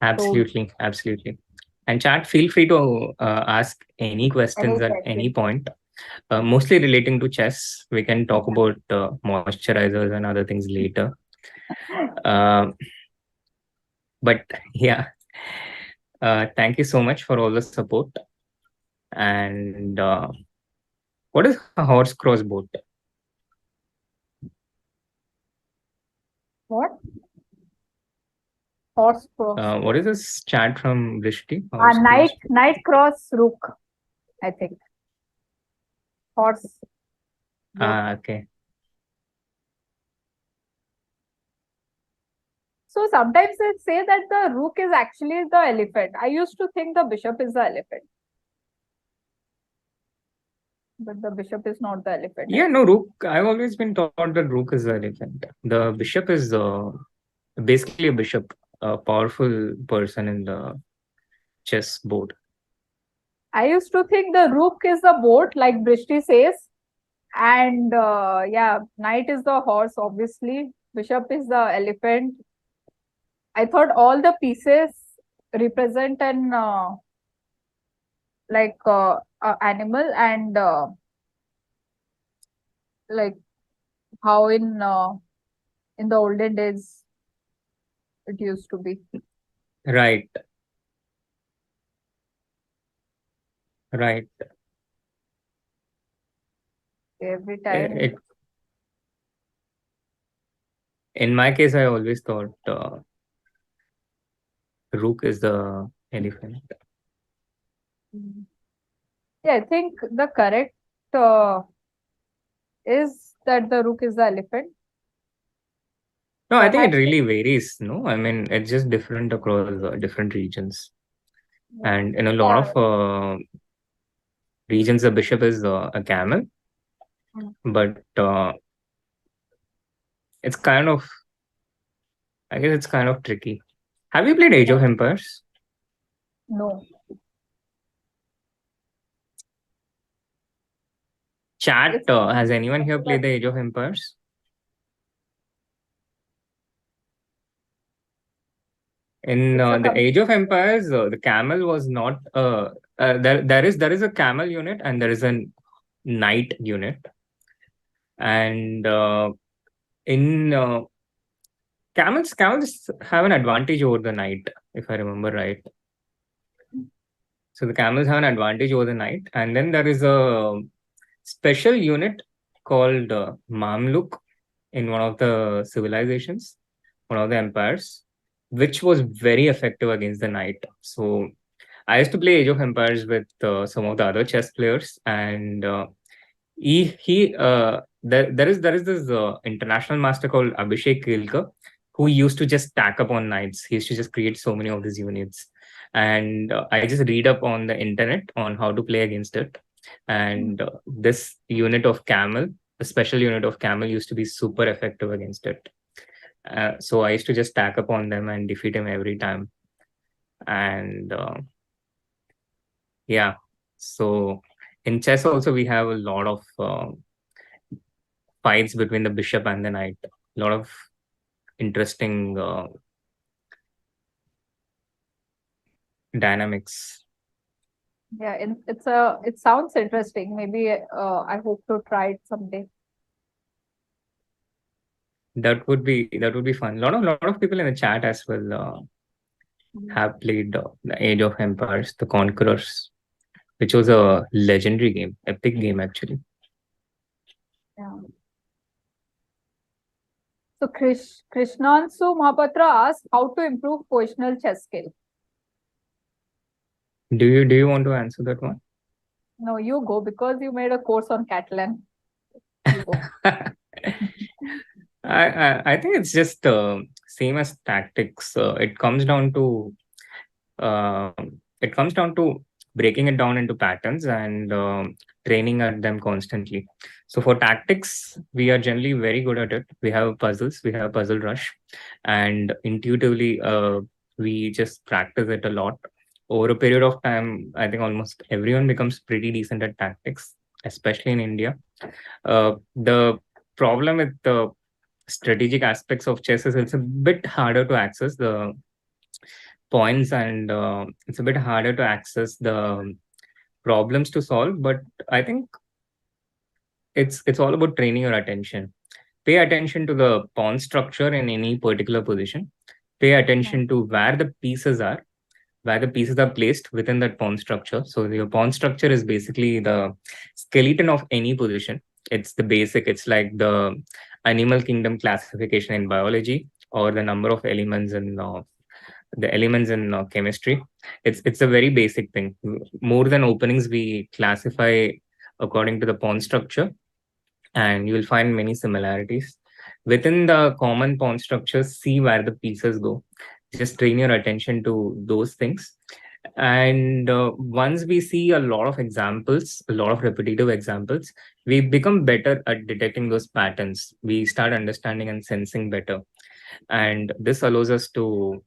Absolutely, absolutely. And chat, feel free to ask any questions at any point. Mostly relating to chess. We can talk about moisturizers and other things later. But yeah, thank you so much for all the support. And what is a horse cross boat? What? Horse cross. What is this chat from Brishti? Knight cross rook, I think. Horse. Okay. So sometimes they say that the rook is actually the elephant. I used to think the bishop is the elephant. But the bishop is not the elephant. Yeah, no, rook. I've always been taught that rook is the elephant. The bishop is basically a bishop, a powerful person in the chess board. I used to think the rook is the boat, like Brishti says. And yeah, knight is the horse, obviously. Bishop is the elephant. I thought all the pieces represent an animal, and like how in the olden days it used to be. Right. Right. Every time. In my case, I always thought rook is the elephant. Yeah, I think the correct is that the rook is the elephant. No, I think it really varies. No, I mean, it's just different across different regions. And in a lot of regions, the bishop is a camel. But it's kind of, I guess it's kind of tricky. Have you played Age of Empires? No. Chat, has anyone here played the Age of Empires? In the Age of Empires, the camel was not there is a camel unit and there is a knight unit, and in camels have an advantage over the knight, if I remember right. So the camels have an advantage over the knight, and then there is a special unit called Mamluk in one of the civilizations, one of the empires, which was very effective against the knight. So I used to play Age of Empires with some of the other chess players, and there is this international master called Abhijeet Gupta, who used to just stack up on knights. He used to just create so many of these units, and I just read up on the internet on how to play against it. And this unit of camel, a special unit of camel, used to be super effective against it. So I used to just stack up on them and defeat him every time. And yeah, so in chess also we have a lot of fights between the bishop and the knight. A lot of interesting dynamics. Yeah, it sounds interesting. Maybe I hope to try it someday. That would be fun. A lot of people in the chat as well have played the Age of Empires, the Conquerors, which was a legendary game, epic game actually. Yeah. So Krishnansu Mahapatra asked how to improve positional chess skill. Do you want to answer that one? No, you go, because you made a course on Catalan. I think it's just same as tactics. It comes down to breaking it down into patterns and training at them constantly. So for tactics, we are generally very good at it. We have puzzles, we have Puzzle Rush, and intuitively we just practice it a lot. over a period of time, I think almost everyone becomes pretty decent at tactics, especially in India. The problem with the strategic aspects of chess is it's a bit harder to access the points, and it's a bit harder to access the problems to solve. But I think it's all about training your attention. Pay attention to the pawn structure in any particular position. Pay attention to where the pieces are placed within that pawn structure. So your pawn structure is basically the skeleton of any position. It's the basic. It's like the animal kingdom classification in biology, or the number of elements in chemistry. It's a very basic thing. More than openings, we classify according to the pawn structure, and you will find many similarities within the common pawn structures. See where the pieces go. Just train your attention to those things. And once we see a lot of examples, a lot of repetitive examples, we become better at detecting those patterns. We start understanding and sensing better. And this allows us to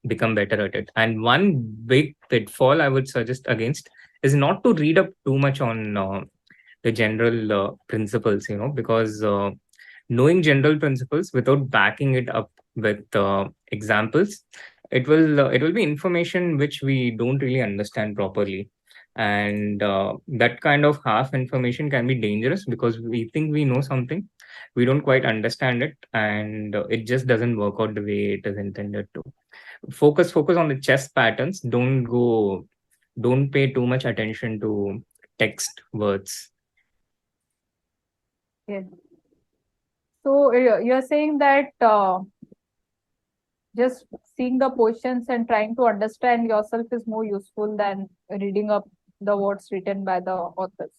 become better at it. And one big pitfall I would suggest against is not to read up too much on the general principles, because knowing general principles without backing it up with examples, it will be information which we don't really understand properly. And that kind of half information can be dangerous, because we think we know something, we don't quite understand it, and it just doesn't work out the way it is intended to. Focus on the chess patterns. Don't pay too much attention to text words. Yeah. So you're saying that just seeing the questions and trying to understand yourself is more useful than reading up the words written by the authors.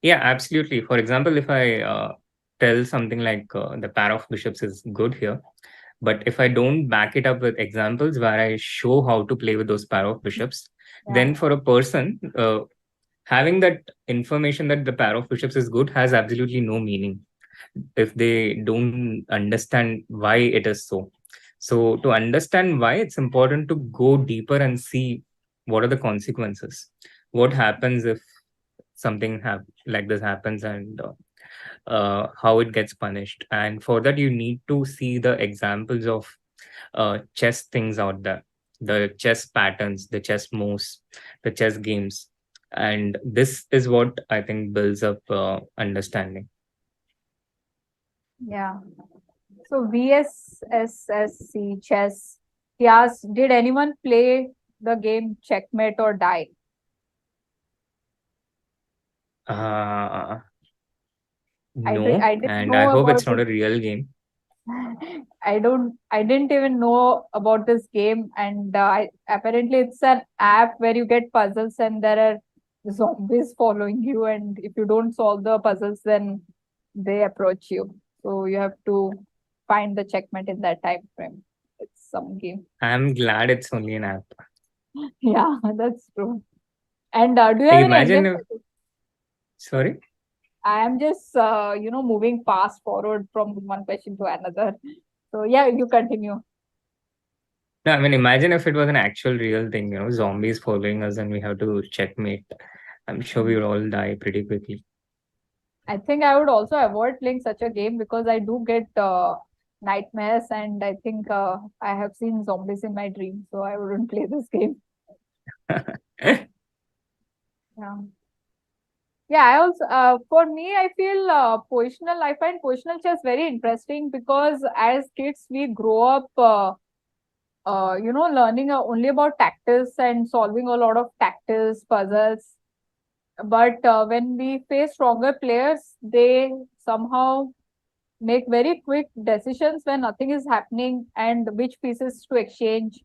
Yeah, absolutely. For example, if I tell something like the pair of bishops is good here, but if I don't back it up with examples where I show how to play with those pair of bishops, then for a person, having that information that the pair of bishops is good has absolutely no meaning if they don't understand why it is so. So to understand why, it's important to go deeper and see what are the consequences. What happens if something like this happens, and how it gets punished. And for that, you need to see the examples of chess things out there, the chess patterns, the chess moves, the chess games. And this is what I think builds up understanding. Yeah. So VSSSC chess, he asked, did anyone play the game Checkmate or Die? No, I didn't and know I hope it's about not a real game. I didn't even know about this game, and apparently it's an app where you get puzzles and there are zombies following you, and if you don't solve the puzzles, then they approach you. So you have to find the checkmate in that time frame. It's some game. I'm glad it's only an app. Yeah, that's true. And do you have Imagine any Sorry? I am just moving fast forward from one question to another. So yeah, you continue. No, I mean, imagine if it was an actual real thing, zombies following us and we have to checkmate. I'm sure we would all die pretty quickly. I think I would also avoid playing such a game because I do get nightmares, and I think I have seen zombies in my dreams, so I wouldn't play this game. Yeah. Yeah, I also, for me, I feel I find positional chess very interesting because as kids, we grow up, learning only about tactics and solving a lot of tactics, puzzles. But when we face stronger players, they somehow make very quick decisions when nothing is happening and which pieces to exchange.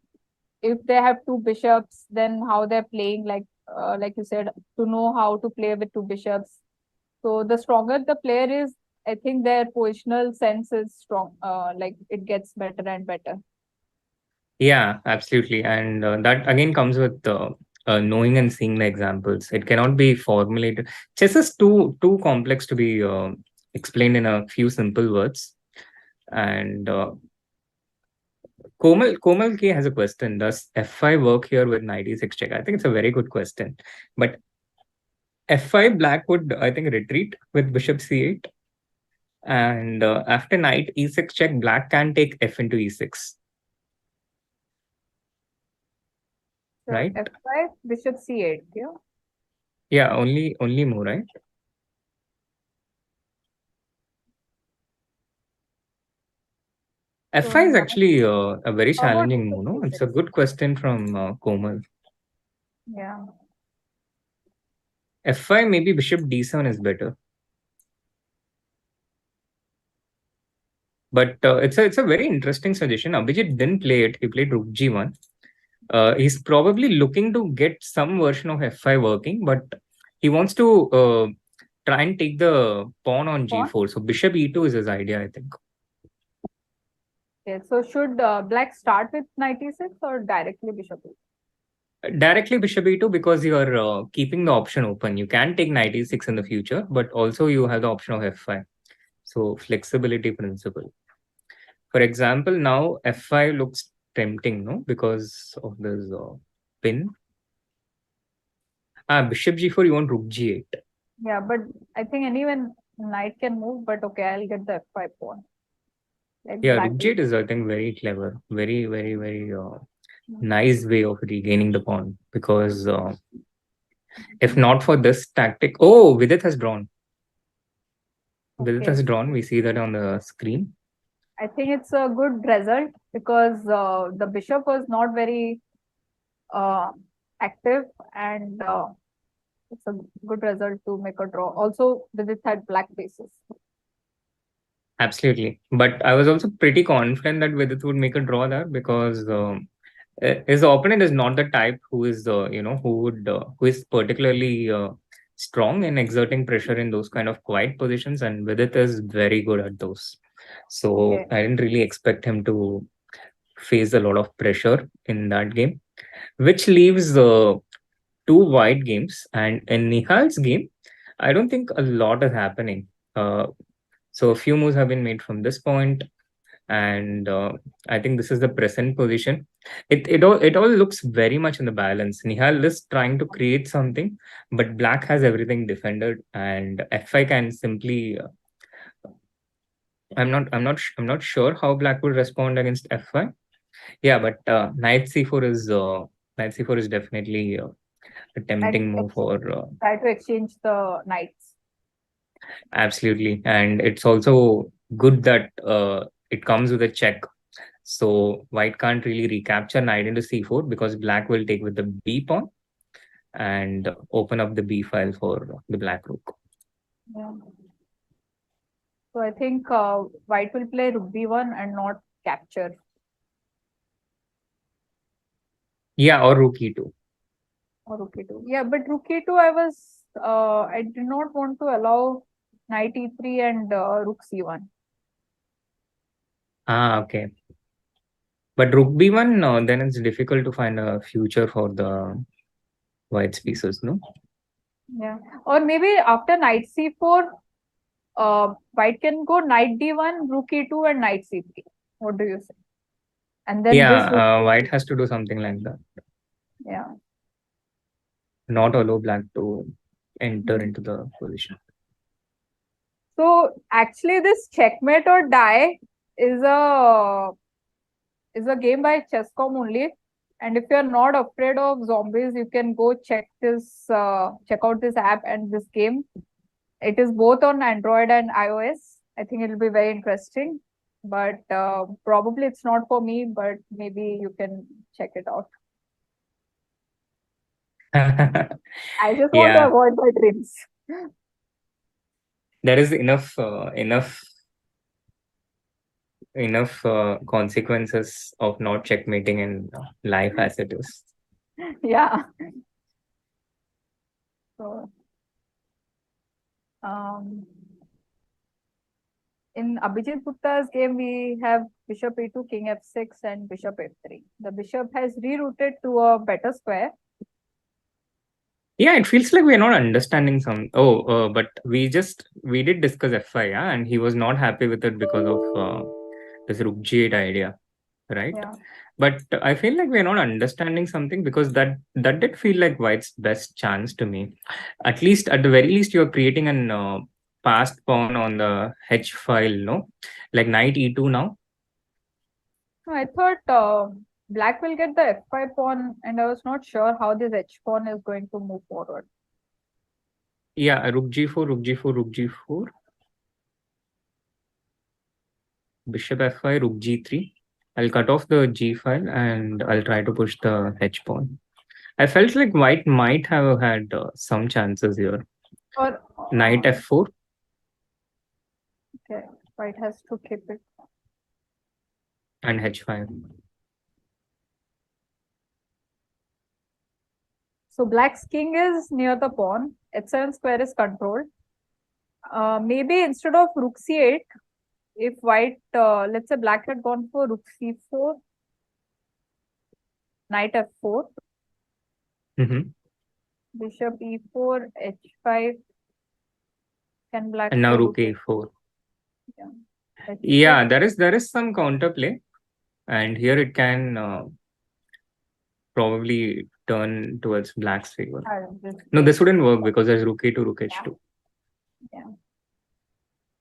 If they have two bishops, then how they're playing, like you said, to know how to play with two bishops. So the stronger the player is, I think their positional sense is strong. Like it gets better and better. Yeah, absolutely. And that again comes with knowing and seeing the examples. It cannot be formulated. Chess is too complex to be explained in a few simple words. And Komal K has a question. Does F5 work here with knight e6 check? I think it's a very good question. But F5 black would, I think, retreat with bishop c8. And after knight e6 check, black can take f into e6. So right? F5, bishop c8, yeah? Yeah, only move, right? F5 is actually a very challenging move, no? It's a good question from Komal. Yeah. F5, maybe bishop d7 is better. But it's a very interesting suggestion. Abhijeet didn't play it. He played rook g1. He's probably looking to get some version of f5 working, but he wants to try and take the pawn on g4. So bishop e2 is his idea, I think. Okay, so should black start with knight e6 or directly bishop e2? Directly bishop e2 because you're keeping the option open. You can take knight e6 in the future, but also you have the option of f5. So flexibility principle. For example, now f5 looks tempting, no? Because of this pin. Bishop g4, you want rook g8. Yeah, but I think anyone knight can move, but okay, I'll get the f5 pawn. Like yeah, rook g8 is, I think, very clever. Very, very, very nice way of regaining the pawn. Because if not for this tactic... Oh, Vidit has drawn. Vidit has drawn. We see that on the screen. I think it's a good result because the bishop was not very active, and it's a good result to make a draw. Also, Vidit had black pieces. Absolutely. But I was also pretty confident that Vidit would make a draw there because his opponent is not the type who is, who is particularly strong in exerting pressure in those kind of quiet positions. And Vidit is very good at those. So I didn't really expect him to face a lot of pressure in that game, which leaves two white games. And in Nihal's game, I don't think a lot is happening. So a few moves have been made from this point, and I think this is the present position. It all looks very much in the balance. Nihal is trying to create something, but black has everything defended, and f5 can simply. I'm not sure how black would respond against f5. Yeah, but knight c4 is definitely a tempting move for. Try to exchange the knights. Absolutely, and it's also good that it comes with a check. So white can't really recapture knight into c4 because black will take with the b pawn and open up the b file for the black rook. Yeah. So I think white will play rook b1 and not capture. Yeah, or rook e2. Or rook e2. Yeah, but rook e2 I did not want to allow knight e3 and rook c1. Okay. But rook b1, then it's difficult to find a future for the white's pieces, no? Yeah. Or maybe after knight c4, white can go knight d1, rook e2, and knight c3. What do you say? And then white has to do something like that. Yeah. Not allow black to enter into the position. So actually, this checkmate or die is a game by Chesscom only. And if you're not afraid of zombies, you can go check out this app and this game. It is both on Android and iOS. I think it'll be very interesting. But probably it's not for me, but maybe you can check it out. I just want to avoid my dreams. There is enough consequences of not checkmating in life as it is. Yeah. So, in Abhijeet Gupta's game, we have bishop e2, king f6, and bishop f3. The bishop has rerouted to a better square. Yeah, it feels like we're not understanding some. But we did discuss f5, and he was not happy with it because of this rook g8 idea. right? Yeah. But I feel like we're not understanding something, because that did feel like White's best chance to me. At least, at the very least, you're creating an passed pawn on the H file, no? Like knight e2 now. No, I thought black will get the f5 pawn, and I was not sure how this h pawn is going to move forward. Yeah, rook g4, rook g4, rook g4. Bishop f5, rook g3. I'll cut off the g file and I'll try to push the h pawn. I felt like White might have had some chances here. Or Knight f4. okay, White has to keep it. And h5. So black's king is near the pawn. h7 square is controlled. Maybe instead of rook c8, if white, let's say black had gone for rook c4, knight f4, bishop e4, h5, can black and now play rook a4. Yeah, yeah, there is some counterplay, and here it can probably turn towards black's favor. No, this wouldn't work because there's rook a2, rook h2. Yeah.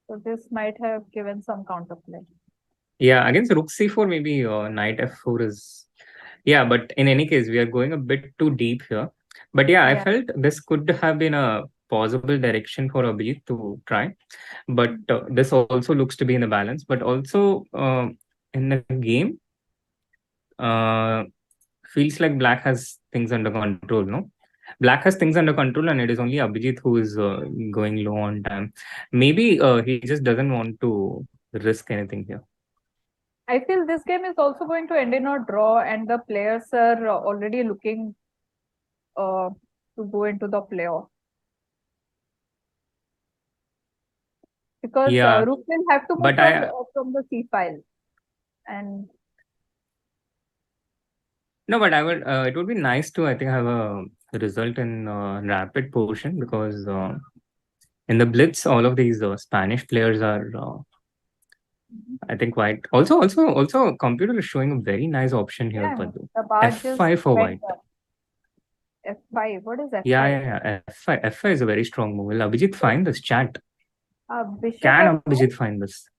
So this might have given some counterplay. Yeah, against rook c4, maybe knight f4 is... Yeah, but in any case, we are going a bit too deep here. But yeah, I felt this could have been a possible direction for Abhijeet to try. But this also looks to be in the balance. But also in the game, feels like black has things under control, no? Black has things under control, and it is only Abhijeet who is going low on time. Maybe he just doesn't want to risk anything here. I feel this game is also going to end in a draw, and the players are already looking to go into the playoff. Because rook will have to move from the c file. And no, but I would. It would be nice to, I think, have a result in rapid portion, because in the Blitz, all of these Spanish players are, I think, white. Also, computer is showing a very nice option here. yeah, Paddu. the bar F5 for white. F5. What is F5? Yeah. F5. F5 is a very strong move. Will Abhijeet find this, chat? Bishop Can F4? Abhijeet find this?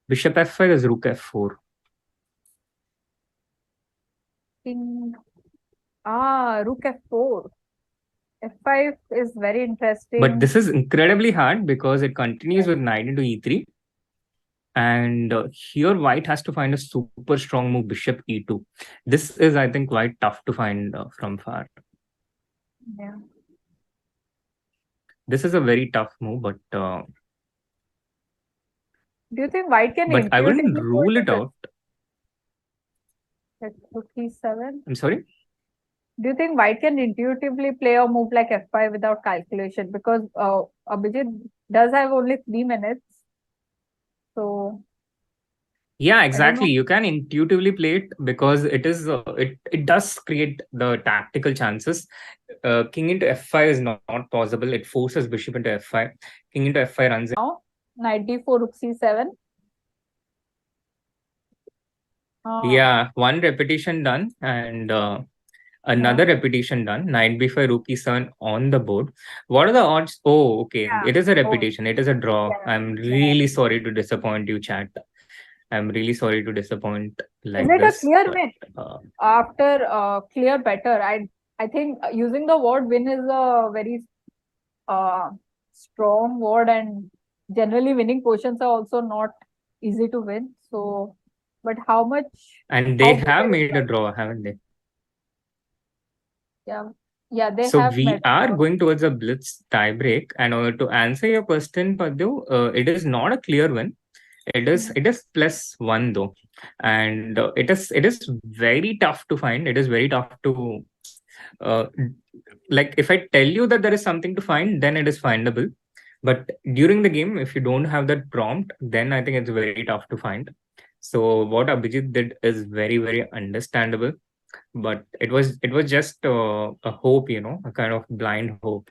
Bishop F5 is rook F4. King. Rook F4. F5 is very interesting. But this is incredibly hard because it continues with knight into e3. And here white has to find a super strong move, bishop e2. This is, I think, quite tough to find from far. Yeah. This is a very tough move, but... do you think white can... But I wouldn't rule it out. Rook e7. I'm sorry? Do you think white can intuitively play a move like f5 without calculation? Because Abhijeet does have only 3 minutes. So yeah, exactly. You can intuitively play it because it is it does create the tactical chances. King into f5 is not possible. It forces bishop into f5. King into f5 runs in. Now knight d4, rook c7. Yeah, one repetition done and another repetition done. Knight b5, rook e7 on the board. What are the odds? Oh, okay. Yeah. It is a repetition. It is a draw. Yeah. I'm really sorry to disappoint you, chat. I'm really sorry to disappoint like this. Is it a clear win? After clear better, I think using the word win is a very strong word, and generally winning positions are also not easy to win. So, but how much? And they have made a draw, haven't they? Yeah, they so have. So we are going towards a Blitz tiebreak, and to answer your question, Paddu, it is not a clear win. It is +1 though, and it is very tough to find. It is very tough to like if I tell you that there is something to find, then it is findable. But during the game, if you don't have that prompt, then I think it's very tough to find. So what Abhijeet did is very, very understandable. But it was just a hope, a kind of blind hope.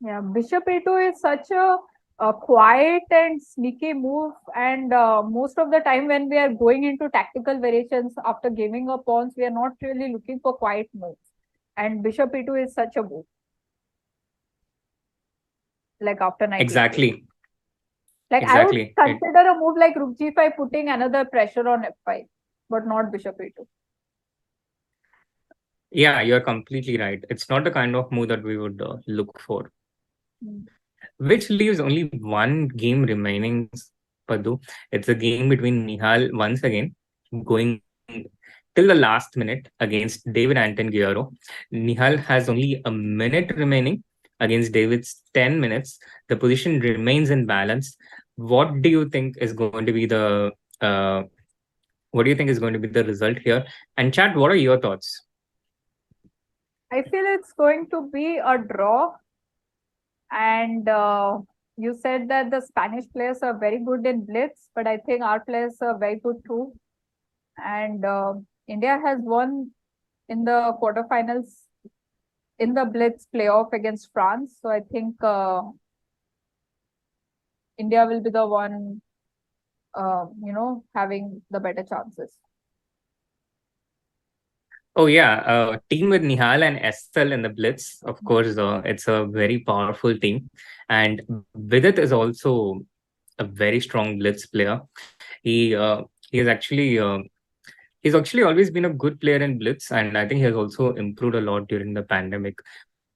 Yeah, bishop a2 is such a a quiet and sneaky move, and most of the time when we are going into tactical variations after giving up pawns, we are not really looking for quiet moves. And bishop e2 is such a move. Like after knight e2. Exactly. Like I would consider a move like rook g5 putting another pressure on f5, but not bishop e2. Yeah, you're completely right. It's not the kind of move that we would look for. Which leaves only one game remaining, Padu. It's a game between Nihal once again, going till the last minute against David Anton Guerrero. Nihal has only a minute remaining against David's 10 minutes. The position remains in balance. What do you think is going to be the result here? And chat, what are your thoughts? I feel it's going to be a draw. And you said that the Spanish players are very good in Blitz, but I think our players are very good too. And India has won in the quarterfinals in the Blitz playoff against France. So I think India will be the one, having the better chances. Oh yeah, team with Nihal and SL in the Blitz. Of course, it's a very powerful team, and Vidit is also a very strong Blitz player. He is actually he's actually always been a good player in Blitz, and I think he has also improved a lot during the pandemic,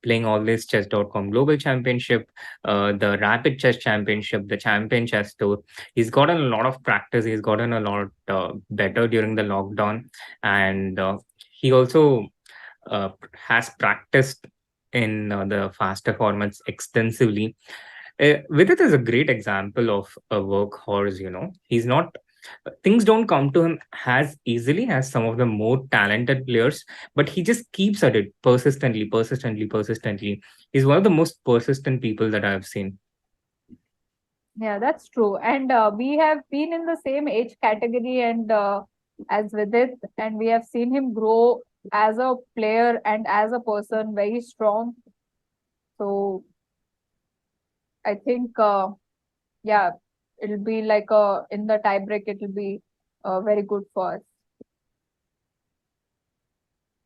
playing all this Chess.com Global Championship, the Rapid Chess Championship, the Champion Chess Tour. He's gotten a lot of practice. He's gotten a lot better during the lockdown, and he also has practiced in the faster formats extensively. Vidit is a great example of a workhorse. He's not. Things don't come to him as easily as some of the more talented players, but he just keeps at it persistently. He's one of the most persistent people that I've seen. Yeah, that's true. And we have been in the same age category and as Vidit, and we have seen him grow as a player and as a person, very strong. So I think, it'll be like in the tiebreak, it'll be very good for us.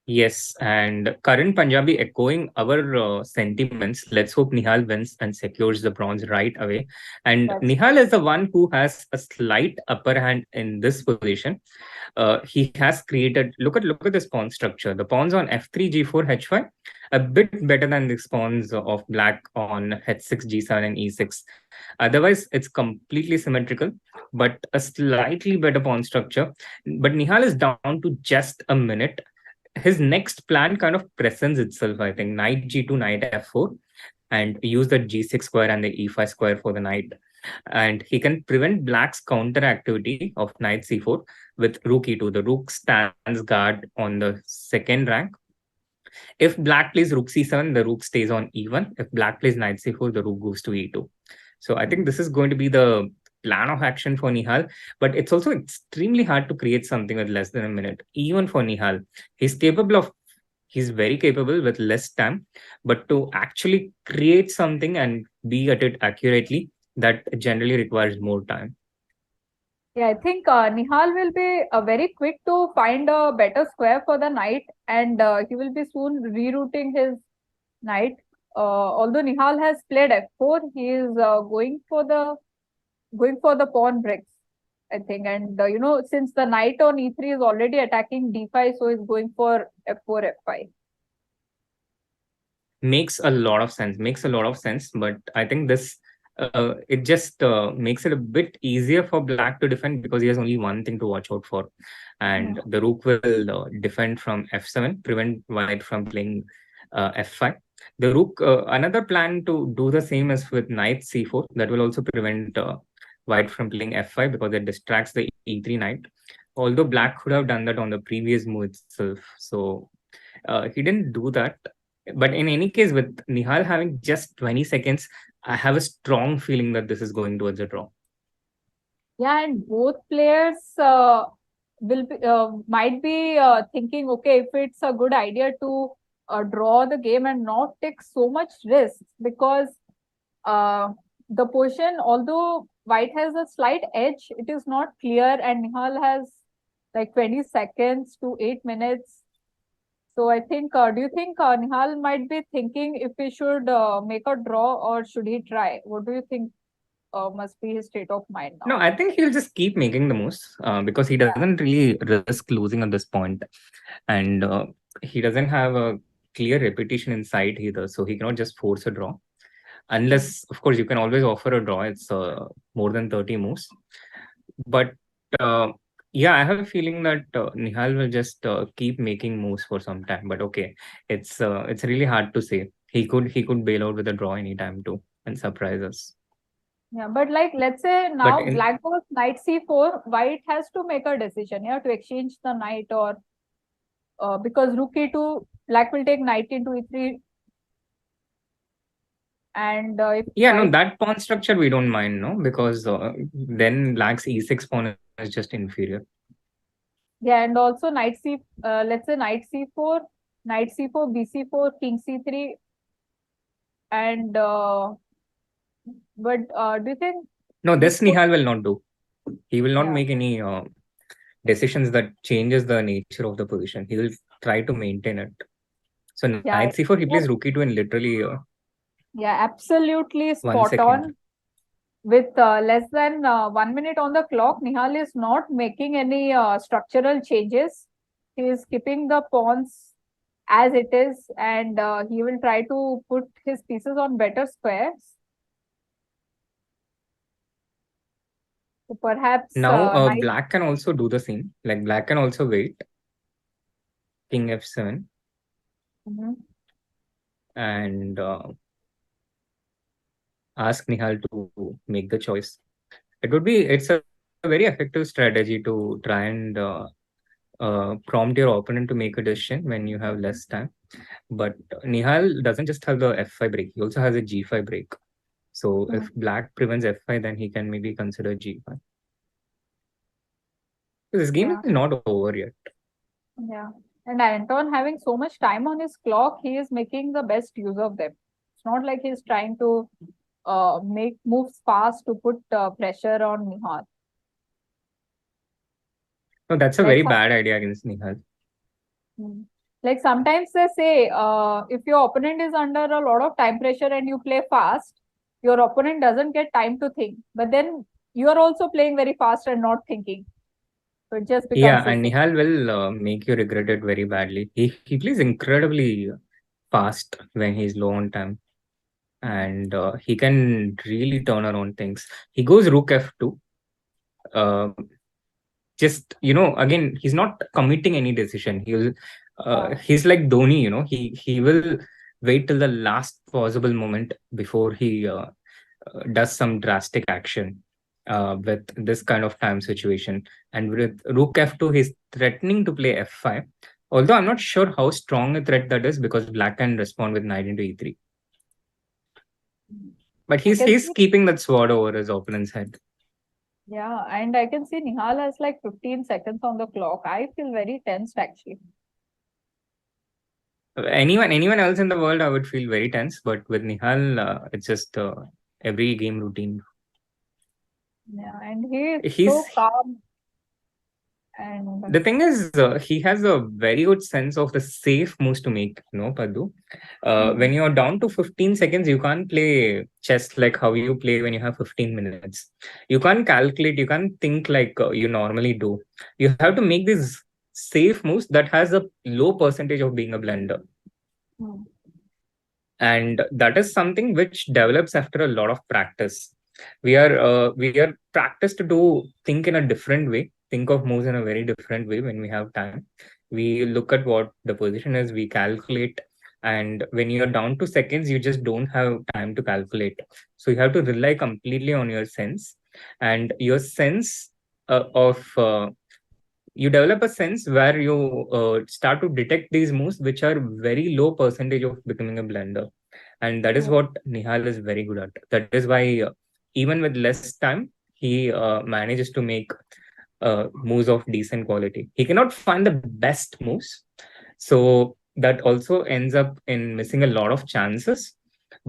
Yes, and Karan Punjabi echoing our sentiments. Let's hope Nihal wins and secures the bronze right away. And Nihal is the one who has a slight upper hand in this position. He has created. Look at this pawn structure. The pawns on f3, g4, h5, a bit better than the pawns of black on h6, g7, and e6. Otherwise, it's completely symmetrical, but a slightly better pawn structure. But Nihal is down to just a minute. His next plan kind of presents itself, I think. Knight g2, knight f4, and use the g6 square and the e5 square for the knight. And he can prevent black's counter activity of knight c4 with rook e2. The rook stands guard on the second rank. If black plays rook c7, the rook stays on e1. If black plays knight c4, the rook goes to e2. So I think this is going to be the plan of action for Nihal, but it's also extremely hard to create something with less than a minute, even for Nihal. He's very capable with less time, but to actually create something and be at it accurately, that generally requires more time. Yeah, I think Nihal will be very quick to find a better square for the knight, and he will be soon rerouting his knight. Although Nihal has played f4, he is going for the pawn breaks, I think. And since the knight on e3 is already attacking d5, so he's going for f4, f5. Makes a lot of sense. But I think this it just makes it a bit easier for black to defend because he has only one thing to watch out for, and the rook will defend from f7, prevent white from playing f5. The rook, another plan to do the same as with knight c4, that will also prevent white from playing f5 because it distracts the e3 knight. Although black could have done that on the previous move itself, so he didn't do that. But in any case, with Nihal having just 20 seconds, I have a strong feeling that this is going towards a draw. Yeah, and both players might be thinking, okay, if it's a good idea to draw the game and not take so much risk, because the position, although White has a slight edge, it is not clear, and Nihal has like 20 seconds to 8 minutes. So I think, do you think Nihal might be thinking if he should make a draw or should he try? What do you think must be his state of mind now? No, I think he'll just keep making the moves because he doesn't really risk losing at this point. And he doesn't have a clear repetition inside either. So he cannot just force a draw. Unless, of course, you can always offer a draw. It's more than 30 moves. But yeah, I have a feeling that Nihal will just keep making moves for some time. But okay, it's really hard to say. He could bail out with a draw anytime too and surprise us. Yeah, but like let's say now Black goes knight c4, White has to make a decision, to exchange the knight or because rook e2, Black will take knight into e3. And if that pawn structure we don't mind, no, because then Black's e6 pawn is just inferior. Yeah, and also knight c, let's say knight c4, bc4, king c3, and but do you think? No, this Nihal will not do. He will not make any decisions that changes the nature of the position. He will try to maintain it. So knight c4, he plays rook e2 in literally. Absolutely spot on. With less than 1 minute on the clock, Nihal is not making any structural changes. He is keeping the pawns as it is, and he will try to put his pieces on better squares. So perhaps now Black can also do the same. Like Black can also wait. King f7. And ask Nihal to make the choice. It's a very effective strategy to try and prompt your opponent to make a decision when you have less time. But Nihal doesn't just have the f5 break, he also has a g5 break. So if Black prevents f5, then he can maybe consider g5. This game is not over yet. Yeah. And Anton having so much time on his clock, he is making the best use of them. It's not like he's trying to make moves fast to put pressure on Nihal. No, that's a very bad idea against Nihal. Like sometimes they say, if your opponent is under a lot of time pressure and you play fast, your opponent doesn't get time to think. But then you are also playing very fast and not thinking. So it just becomes and Nihal will make you regret it very badly. He plays incredibly fast when he's low on time. And he can really turn around things. He goes rook f2. Just, again, he's not committing any decision. He's like Dhoni, he will wait till the last possible moment before he does some drastic action with this kind of time situation. And with rook f2, he's threatening to play f5. Although I'm not sure how strong a threat that is because Black can respond with knight into e3. But he's keeping that sword over his opponent's head. Yeah, and I can see Nihal has like 15 seconds on the clock. I feel very tensed actually. Anyone else in the world, I would feel very tense. But with Nihal, it's just every game routine. Yeah, and he's so calm. And the thing is, he has a very good sense of the safe moves to make, Padu. When you're down to 15 seconds, you can't play chess like how you play when you have 15 minutes. You can't calculate, you can't think like you normally do. You have to make these safe moves that has a low percentage of being a blunder. And that is something which develops after a lot of practice. We are practiced to think in a different way. Think of moves in a very different way when we have time. We look at what the position is, we calculate, and when you're down to seconds, you just don't have time to calculate. So you have to rely completely on your sense, and your sense you develop a sense where you start to detect these moves which are very low percentage of becoming a blunder. And that is what Nihal is very good at. That is why even with less time, he manages to make moves of decent quality. He cannot find the best moves. So that also ends up in missing a lot of chances.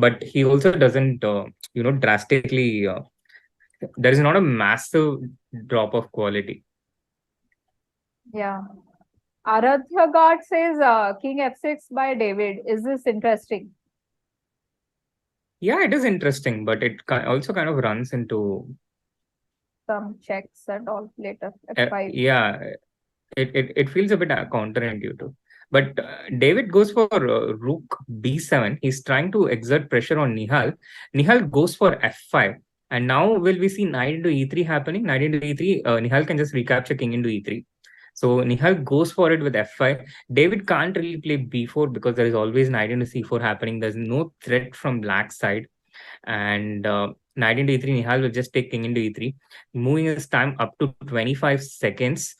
but he also doesn't, drastically. There is not a massive drop of quality. Yeah. Aradhya God says King F6 by David. Is this interesting? Yeah, it is interesting, but it also kind of runs into some checks and all later. F5. Yeah, it feels a bit counterintuitive. But David goes for rook b7. He's trying to exert pressure on Nihal. Nihal goes for f5. And now will we see knight into e3 happening? Knight into e3, Nihal can just recapture king into e3. So Nihal goes for it with f5. David can't really play b4 because there is always knight into c4 happening. There's no threat from black side. And knight into e3, Nihal will just take king into e3. Moving his time up to 25 seconds.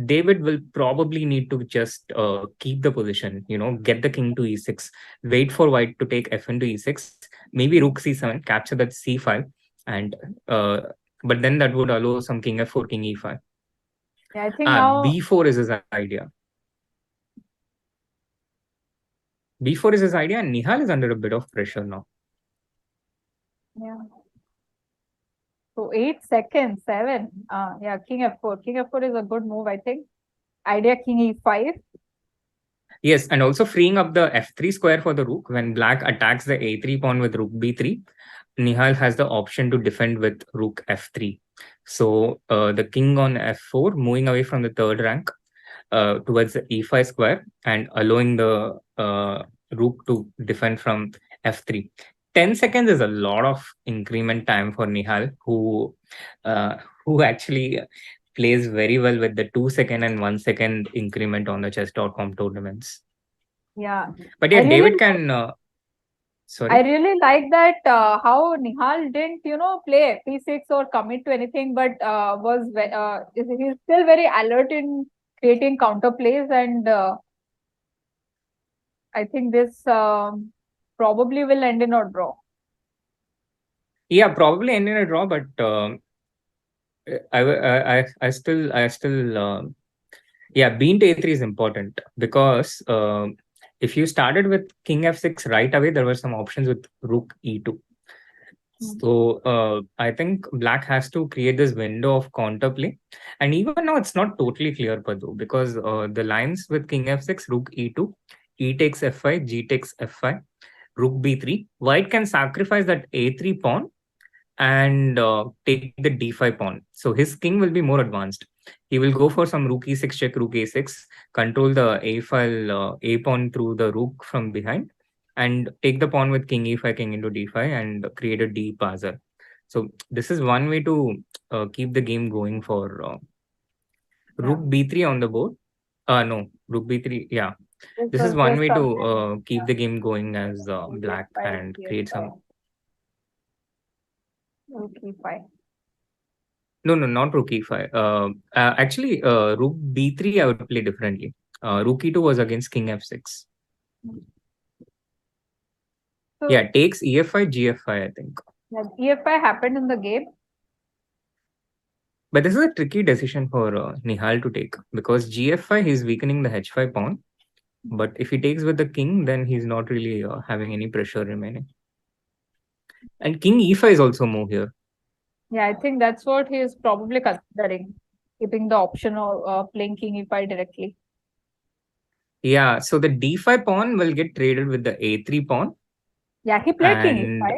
David will probably need to just keep the position, get the king to e6, wait for white to take f into e6, maybe rook c7, capture that c5, and but then that would allow some king f4, king e5. Yeah, I think now b4 is his idea. B4 is his idea, and Nihal is under a bit of pressure now. Yeah. So 8 seconds, 7. Yeah, king f4. King f4 is a good move, I think. Idea king e5. Yes, and also freeing up the f3 square for the rook. When black attacks the a3 pawn with rook b3, Nihal has the option to defend with rook f3. So the king on f4, moving away from the third rank towards the e5 square and allowing the rook to defend from f3. 10 seconds is a lot of increment time for Nihal, who actually plays very well with the 2 second and 1 second increment on the chess.com tournaments. Yeah. But yeah, David can... sorry. I really like that how Nihal didn't, play f6 or commit to anything, but he's still very alert in creating counter plays, and I think this probably will end in a draw. Yeah, probably end in a draw, but I still yeah, being to a3 is important because if you started with king f6 right away, there were some options with rook e2. So I think black has to create this window of counterplay, and even now it's not totally clear, Padu, because the lines with king f6, rook e2, e takes f5, g takes f5, rook b3. White can sacrifice that a3 pawn and take the d5 pawn. So his king will be more advanced. He will go for some rook e6 check, rook a6, control the a file, a pawn through the rook from behind, and take the pawn with king e5, king into d5, and create a d passer. So this is one way to keep the game going for rook b3 on the board. No, rook b3, yeah. This is one way to keep the game going as black and create some... Rook e5. No, not rook e5. Actually, rook b3 I would play differently. Rook e2 was against king f6. So, yeah, takes ef5, gf5, I think. ef5 happened in the game. But this is a tricky decision for Nihal to take, because gf5, he's weakening the h5 pawn. But if he takes with the king, then he's not really having any pressure remaining. And king e5 is also move here. Yeah, I think that's what he is probably considering, keeping the option of playing king e5 directly. Yeah, so the d5 pawn will get traded with the a3 pawn. Yeah, he played king e5.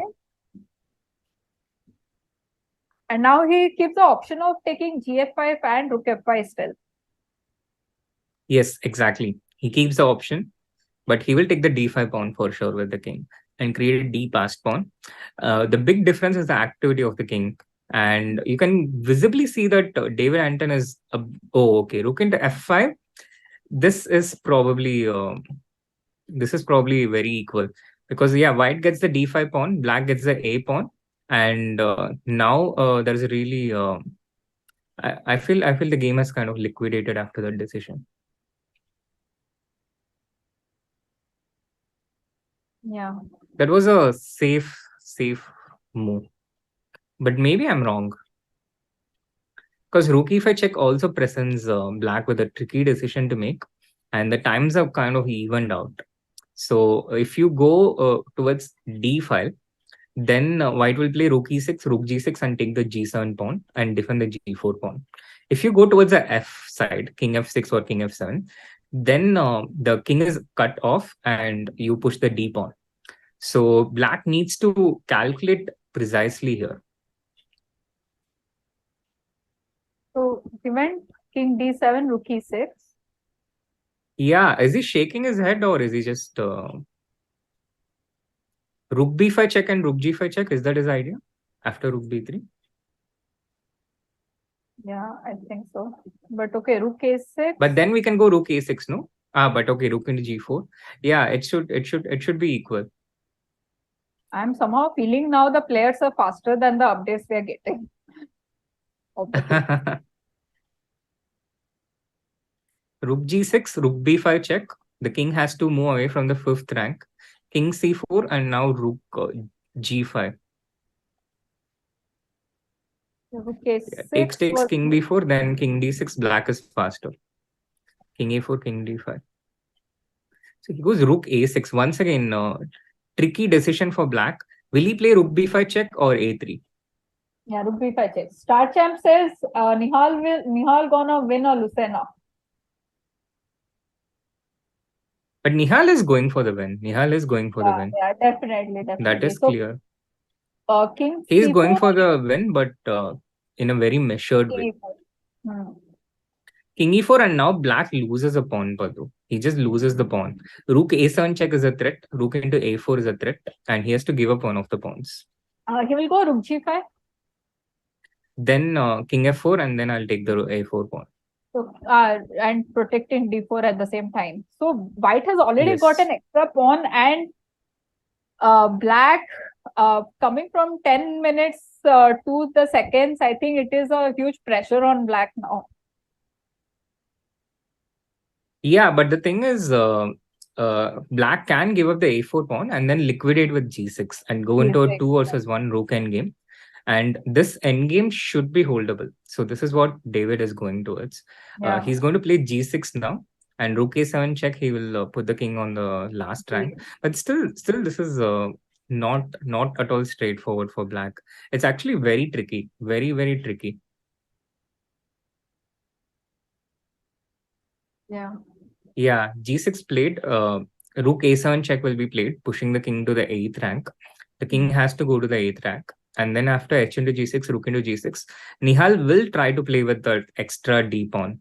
And now he keeps the option of taking gf5 and rook f5 still. Yes, exactly. He keeps the option, but he will take the d5 pawn for sure with the king and create a d passed pawn. The big difference is the activity of the king. And you can visibly see that David Anton is... rook into f5. This is probably very equal. Because, yeah, white gets the d5 pawn, black gets the a pawn. And now there's a really... I feel the game has kind of liquidated after that decision. Yeah. That was a safe move. But maybe I'm wrong. Because rook e5 check also presents black with a tricky decision to make. And the times have kind of evened out. So if you go towards d5, then white will play rook e6, rook g6 and take the g7 pawn and defend the g4 pawn. If you go towards the f side, king f6 or king f7, then the king is cut off and you push the d pawn. So black needs to calculate precisely here. So he went king d7, rook e6. Yeah, is he shaking his head or is he just rook b5 check and rook g5 check? Is that his idea after rook b3? Yeah, I think so. But okay, rook a6. But then we can go rook a6, no? But okay, rook into g4. Yeah, it should be equal. I'm somehow feeling now the players are faster than the updates we are getting. Rook g6, rook b5 check. The king has to move away from the 5th rank. King c4 and now rook g5. Rook a6. Takes king b4, then king d6. Black is faster. King a4, king d5. So he goes rook a6. Once again, tricky decision for black. Will he play rook b5 check or a3? Yeah, rook b5 check. Star Champ says Nihal gonna win or lose now. But Nihal is going for the win. Nihal is going for the win. Yeah, definitely. That is clear. King He is c4 going for the win, but in a very measured way. King e4 and now black loses a pawn, Padu. He just loses the pawn. Rook a7 check is a threat. Rook into a4 is a threat. And he has to give up one of the pawns. He will go rook g5. Then king f4 and then I'll take the a4 pawn. So, and protecting d4 at the same time. So white has already got an extra pawn and black coming from 10 minutes to the seconds. I think it is a huge pressure on black now. Yeah, but the thing is, black can give up the a4 pawn and then liquidate with g6 and go into a 2 versus 1 rook endgame. And this endgame should be holdable. So this is what David is going towards. He's going to play g6 now. And rook a7 check, he will put the king on the last rank. But still, this is not at all straightforward for black. It's actually very tricky. Very, very tricky. Yeah, g6 played. Rook a7 check will be played, pushing the king to the 8th rank. The king has to go to the 8th rank. And then after h into g6, rook into g6, Nihal will try to play with the extra d pawn.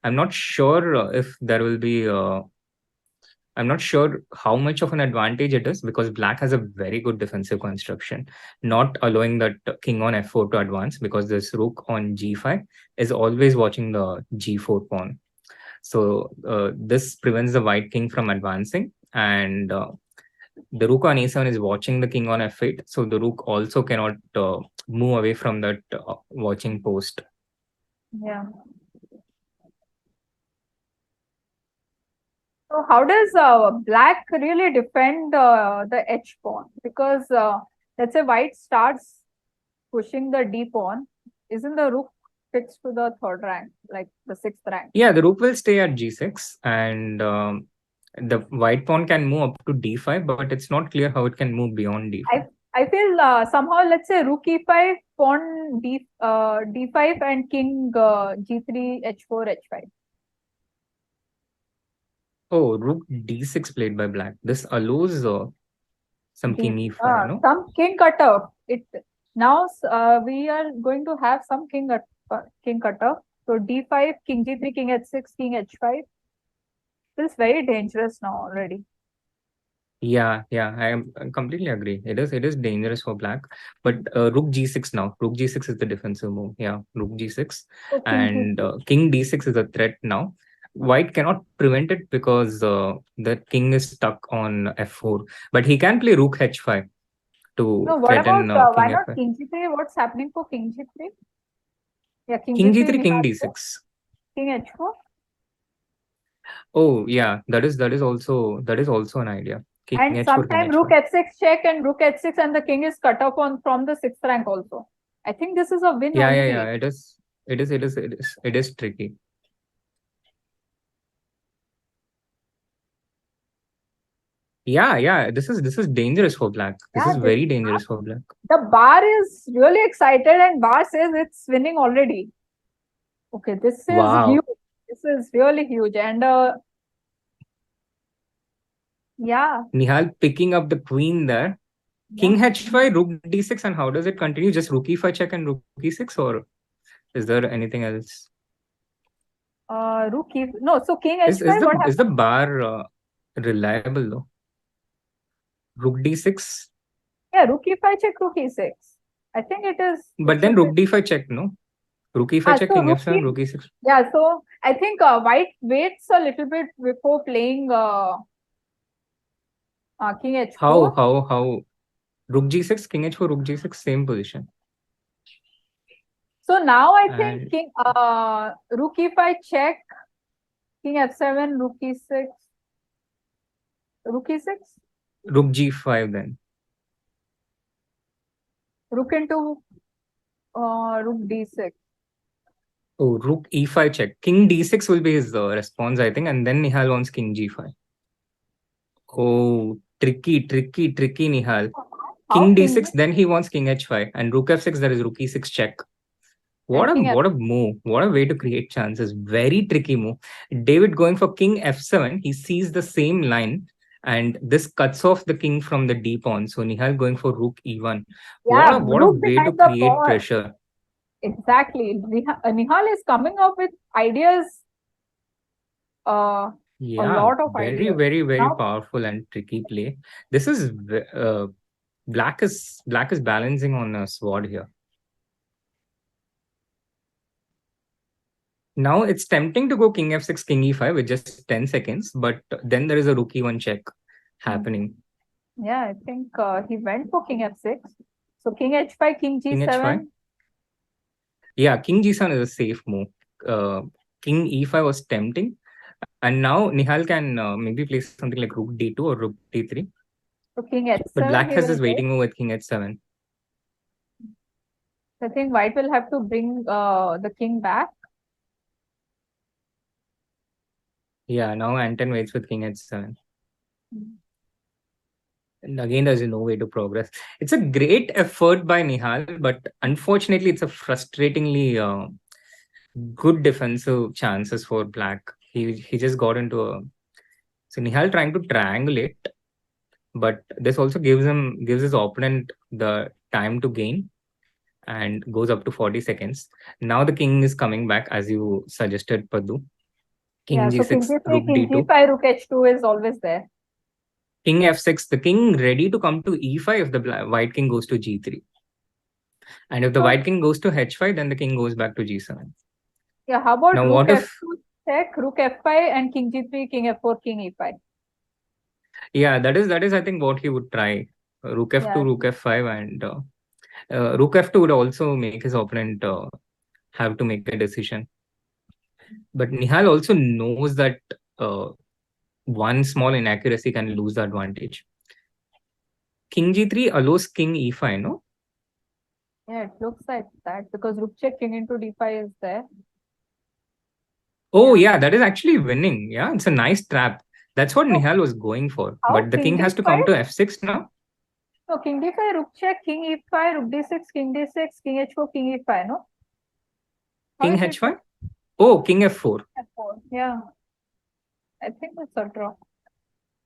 I'm not sure if there will be... I'm not sure how much of an advantage it is because black has a very good defensive construction, not allowing that king on f4 to advance because this rook on g5 is always watching the g4 pawn. So this prevents the white king from advancing, and the rook on a7 is watching the king on f8. So the rook also cannot move away from that watching post. Yeah. So how does black really defend the h pawn? Because let's say white starts pushing the d pawn, isn't the rook fixed to the 3rd rank, like the 6th rank? Yeah, the rook will stay at g6 and the white pawn can move up to d5, but it's not clear how it can move beyond d5. I feel somehow, let's say rook e5, pawn d5 and king g3, h4, h5. Oh, rook d6 played by black. This allows some king e5, no? Some king cutoff. Now we are going to have some king cutoff. So d5, king g3, king h6, king h5. Feels very dangerous now already. Yeah, I completely agree. It is dangerous for black. But rook g6 now. Rook g6 is the defensive move. Yeah, rook g6. And king d6 is a threat now. White cannot prevent it because the king is stuck on f4. But he can play rook h5 to threaten why king not f5. king g3? What's happening for king g3? Yeah, King g3, king d6. King h4? Oh yeah, that is also an idea. King and h4, sometimes king rook h5. h6 check and rook h6 and the king is cut off from the 6th rank also. I think this is a win. Yeah, only. yeah. It is tricky. Yeah. This is dangerous for black. This is very dangerous for black. The bar is really excited and bar says it's winning already. Okay, this is huge. This is really huge. And yeah. Nihal picking up the queen there. King h5, rook d6, and how does it continue? Just rook e5 check and rook e6, or is there anything else? Rook e... No, so king h5. Is the bar reliable though? Rook d6? Yeah, rook e5 check, rook e6. I think it is. But then rook d5 check, no? Rook e5 check, king f7, rook e6. Yeah, so I think white waits a little bit before playing king h4. How? Rook g6, king h4, rook g6, same position. So now I think king rook e5 check, king f7, rook e6, rook e6. Rook g5 then. Rook into rook d6. Oh, rook e5 check. King d6 will be his response, I think, and then Nihal wants king g5. Oh, tricky, Nihal. King d6, then he wants king h5, and rook f6, there is rook e6 check. What a move. What a way to create chances. Very tricky move. David going for king f7, he sees the same line, and this cuts off the king from the d pawn. So Nihal going for rook e1. Yeah, what a way to create pressure. Exactly. Nihal is coming up with ideas. A lot of ideas. Very powerful and tricky play. This is black is balancing on a sword here. Now it's tempting to go king f6, king e5 with just 10 seconds, but then there is a rook e1 check happening. Yeah, I think he went for king f6. So king h5, king g7. King h5. Yeah, king g7 is a safe move. King e5 was tempting. And now Nihal can maybe play something like rook d2 or rook d3. So king h7. But black has this waiting move with king h7. I think white will have to bring the king back. Yeah, now Anton waits with king h7. And again, there's no way to progress. It's a great effort by Nihal, but unfortunately, it's a frustratingly good defensive chances for black. He just got into a... So Nihal trying to triangulate, but this also gives his opponent the time to gain and goes up to 40 seconds. Now the king is coming back, as you suggested, Padu. King g6, so king g3, rook king d2. g5, rook h2 is always there. King f6, the king ready to come to e5 if the white king goes to g3. And if the white king goes to h5, then the king goes back to g7. Yeah, how about now, rook f2 check, rook f5, and king g3, king f4, king e5? Yeah, that is I think what he would try. Rook f2, rook f5, and rook f2 would also make his opponent have to make a decision. But Nihal also knows that one small inaccuracy can lose the advantage. King g3 allows king e5, no? Yeah, it looks like that because rook check, king into d5 is there. Oh, yeah, that is actually winning. Yeah, it's a nice trap. That's what Nihal was going for. But the king has to come to f6 now. No, king d5, rook check, king e5, rook d6, king d6, king h4, king e5, no? King h5? Oh, king f4. F4, yeah. I think it's a draw.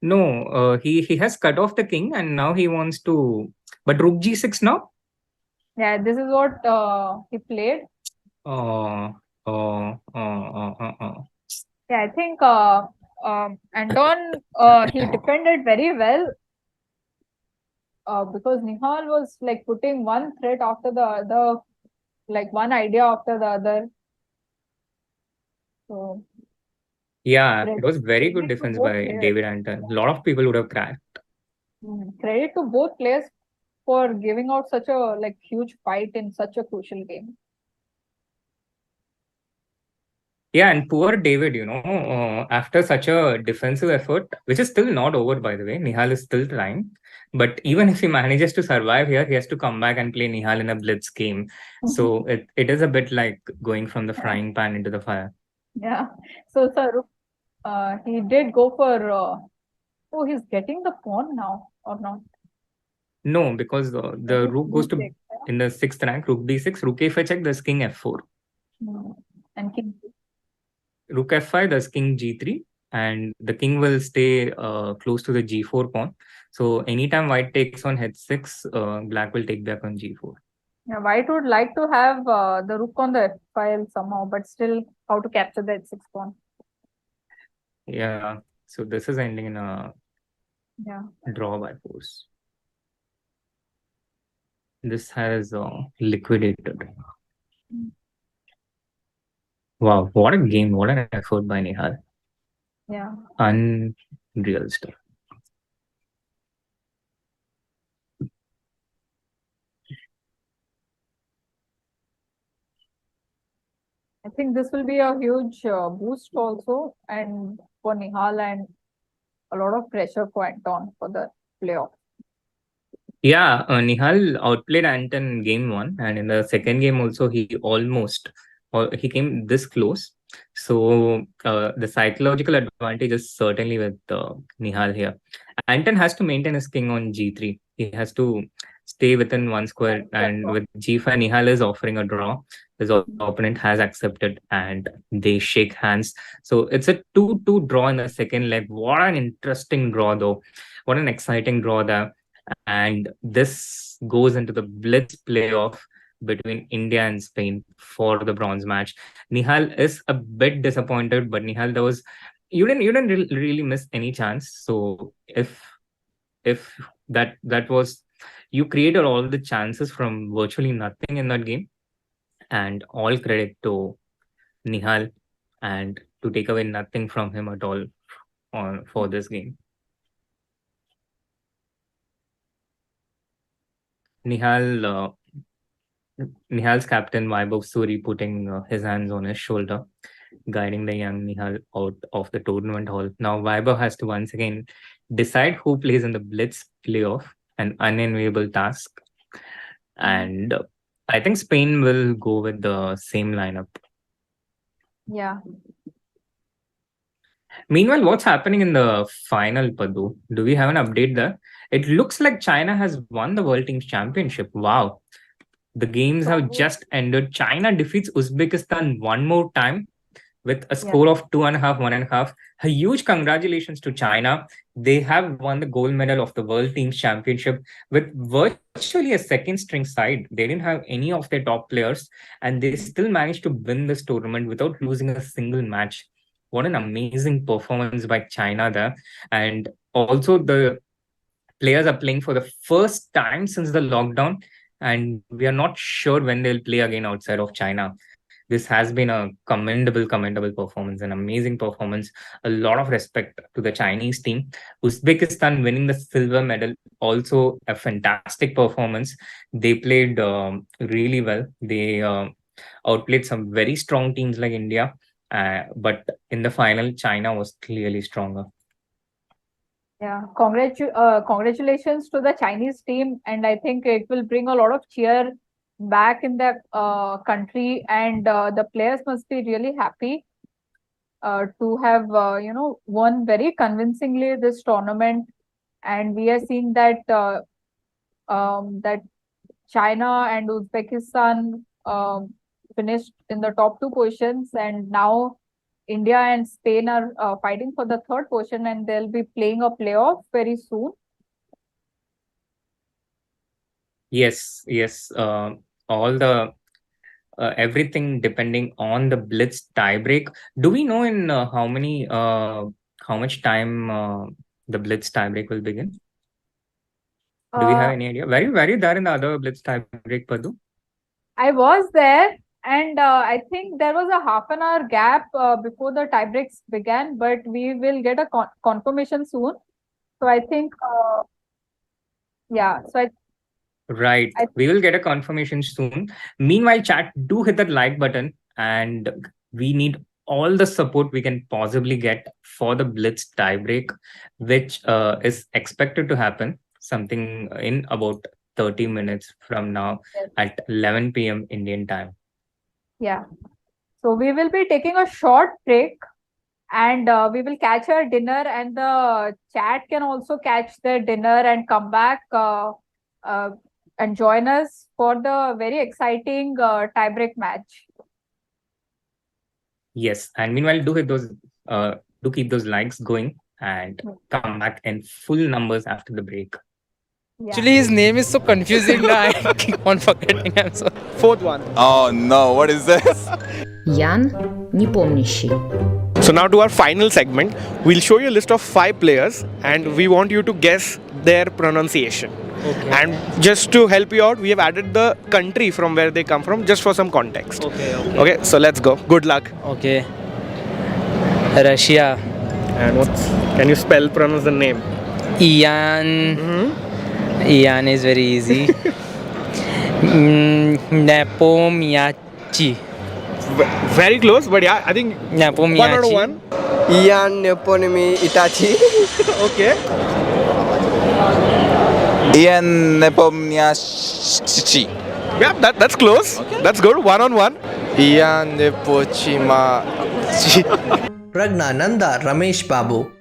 No, he has cut off the king and now he wants to... But rook g6 now? Yeah, this is what he played. Yeah, I think Anton, he defended very well because Nihal was like putting one threat after the other, like one idea after the other. So yeah, it was very good defense by David Anton. A lot of people would have cracked. Credit to both players for giving out such a huge fight in such a crucial game. Yeah, and poor David, after such a defensive effort, which is still not over, by the way, Nihal is still trying. But even if he manages to survive here, he has to come back and play Nihal in a Blitz game. So it is a bit like going from the frying pan into the fire. Yeah. So, sir, he did go for Oh, he's getting the pawn now, or not? No, because the rook goes to in the 6th rank, rook d6, rook a5 check, there's king f4. And king. Rook f5, there's king g3, and the king will stay close to the g4 pawn. So anytime white takes on h6, black will take back on g4. Yeah, white would like to have the rook on the f file somehow, but still how to capture the h6 pawn. Yeah, so this is ending in a draw by force. This has liquidated. Wow, what a game, what an effort by Nihal. Yeah. Unreal stuff. I think this will be a huge boost also, and for Nihal, and a lot of pressure for Anton for the playoff. Yeah, Nihal outplayed Anton in game 1, and in the second game also he he came this close. So the psychological advantage is certainly with Nihal here. Anton has to maintain his king on g3. He has to stay within one square, and with g5, Nihal is offering a draw. His opponent has accepted, and they shake hands. So it's a 2-2 draw in the second leg. What an interesting draw, though. What an exciting draw there. And this goes into the Blitz playoff between India and Spain for the bronze match. Nihal is a bit disappointed, but Nihal, you didn't really miss any chance. So if that was, you created all the chances from virtually nothing in that game, and all credit to Nihal, and to take away nothing from him at all for this game. Nihal's captain Vaibhav Suri putting his hands on his shoulder, guiding the young Nihal out of the tournament hall. Now Vaibhav has to once again decide who plays in the Blitz playoff, an unenviable task. And I think Spain will go with the same lineup. Yeah. Meanwhile, what's happening in the final, Padu? Do we have an update there? It looks like China has won the World Team Championship. Wow. The games have just ended. China defeats Uzbekistan one more time with a score of 2.5, 1.5. A huge congratulations to China. They have won the gold medal of the World Team Championship with virtually a second string side. They didn't have any of their top players, and they still managed to win this tournament without losing a single match. What an amazing performance by China there. And also the players are playing for the first time since the lockdown, and we are not sure when they'll play again outside of China. This has been a commendable performance, an amazing performance. A lot of respect to the Chinese team. Uzbekistan winning the silver medal, also a fantastic performance. They played really well. They outplayed some very strong teams like India. But in the final, China was clearly stronger. Yeah, congratulations to the Chinese team, and I think it will bring a lot of cheer back in the country, and the players must be really happy to have won very convincingly this tournament. And we are seeing that that China and Uzbekistan finished in the top 2 positions, and now India and Spain are fighting for the 3rd position, and they'll be playing a playoff very soon. Yes. All the everything depending on the Blitz tiebreak. Do we know in how much time the Blitz tiebreak will begin? Do we have any idea? Were you there in the other Blitz tiebreak, Padu? I was there, and I think there was a half an hour gap before the tiebreaks began, but we will get a confirmation soon. So I think, yeah. So Right. We will get a confirmation soon. Meanwhile, chat, do hit that like button, and we need all the support we can possibly get for the Blitz tiebreak, which is expected to happen something in about 30 minutes from now at 11 p.m. Indian time. Yeah. So we will be taking a short break, and we will catch our dinner, and the chat can also catch their dinner and come back and join us for the very exciting tiebreak match. Yes, and meanwhile, do keep those likes going and come back in full numbers after the break. Yeah. Actually, his name is so confusing that I keep on forgetting. I'm sorry. Fourth one. Oh no, what is this? Ян непомнящий. So now to our final segment, we'll show you a list of 5 players and we want you to guess their pronunciation. Okay. And just to help you out, we have added the country from where they come from, just for some context. Okay, so let's go. Good luck. Okay. Russia. And can you pronounce the name? Ian. Ian is very easy. Nepomniachtchi. Very close, but yeah, I think 1 out of 1. Ian Neponymi Itachi. Okay. Ian Nepomniachtchi. Yeah, that's close. Okay. That's good. 1 on 1. Ian Nepochima. Pragnananda Ramesh Babu.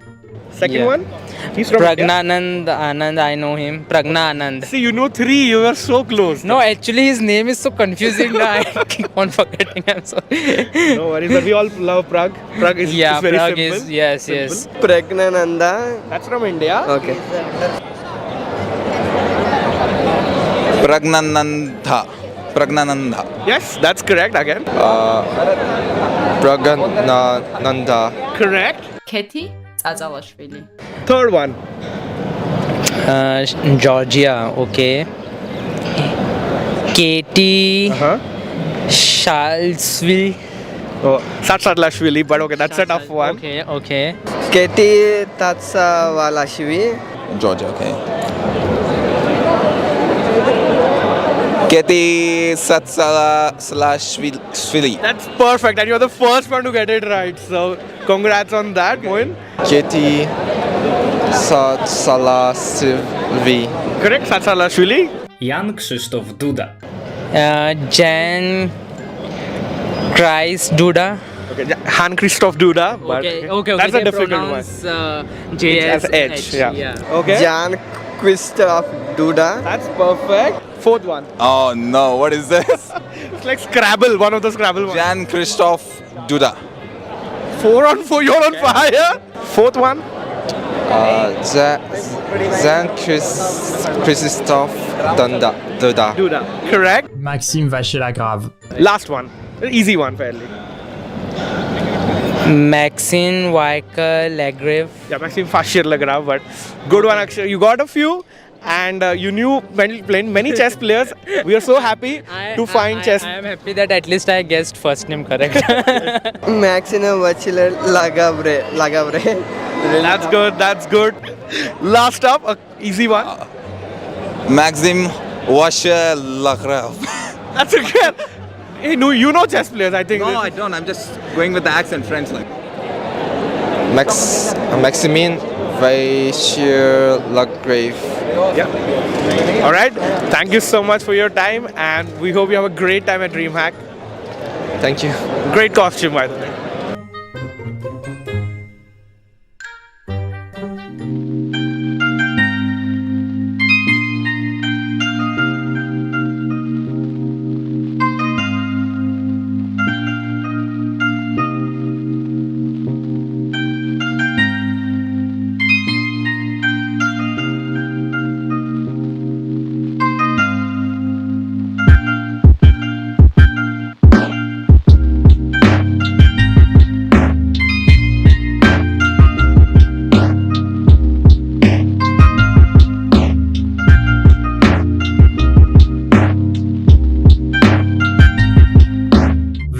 Second one. He's from Pragnanand Anand, I know him. Pragna Anand. See, you know 3, you were so close. No, actually his name is so confusing that I keep on forgetting. I'm sorry. No worries, but we all love Prague. Prague is very Prague simple. is, yes. Pragnananda. That's from India. Okay. Pragnananda. Yes, that's correct again. Pragnananda. Correct. Keti Tsatsalashvili. Third one. Georgia, okay. Katie Shalsville. Oh, Satsatlashvili, but okay, that's a tough one. Okay. Katie Tatsawalashvili. Georgia, okay. Katie Satsalashvili. That's perfect, and you're the first one to get it right. So, congrats on that, Mohin. Katie Satsalashvili. Correct, Satsalashvili. Jan Krzysztof Duda. Jan Christ Duda. Okay, Han Christoph Duda. But Okay. That's a difficult one. J as as H. Yeah. Okay. Jan Christoph Duda. That's perfect. Fourth one. Oh no, what is this? It's like Scrabble, one of the Scrabble ones. Jan Krzysztof Duda. 4 on 4, you're on fire. Fourth one. Jan Christoph Duda. Duda. Correct. Maxime Vachier-Lagrave. Last one. Easy one, fairly. Maxine Weicker Lagrave. Yeah, Maxime Vachier-Lagrave, but good one, actually. You got a few. And you knew when playing many chess players. We are so happy to find chess. I am happy that at least I guessed first name correct. Maxine Vachier-Lagrave. That's good. Last up, a easy one. Maxime Vachier-Lagrave. That's a good. Hey, no, you know chess players, I think. No, I don't. I'm just going with the accent, French like. Maximine Vachier-Lagrave. Yeah. All right. Thank you so much for your time, and we hope you have a great time at DreamHack. Thank you. Great costume, by the way.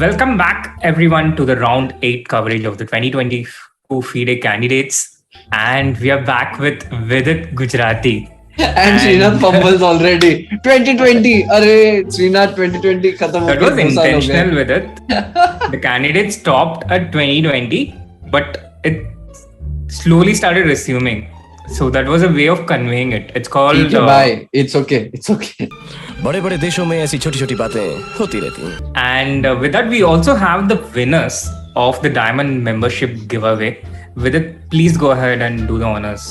Welcome back, everyone, to the round 8 coverage of the 2022 FIDE candidates. And we are back with Vidit Gujrathi. And Srinath fumbles already. 2020. Arey, Srinath 2020 khatam ho That gaya, was 2 saal ho intentional gaye. with it. The candidates stopped at 2020, but it slowly started resuming. So that was a way of conveying it. It's called... Bye. It's okay. बड़े-बड़े देशों में ऐसी छोटी-छोटी बातें होती रहती हैं. And with that, we also have the winners of the Diamond membership giveaway. Vidit, please go ahead and do the honors.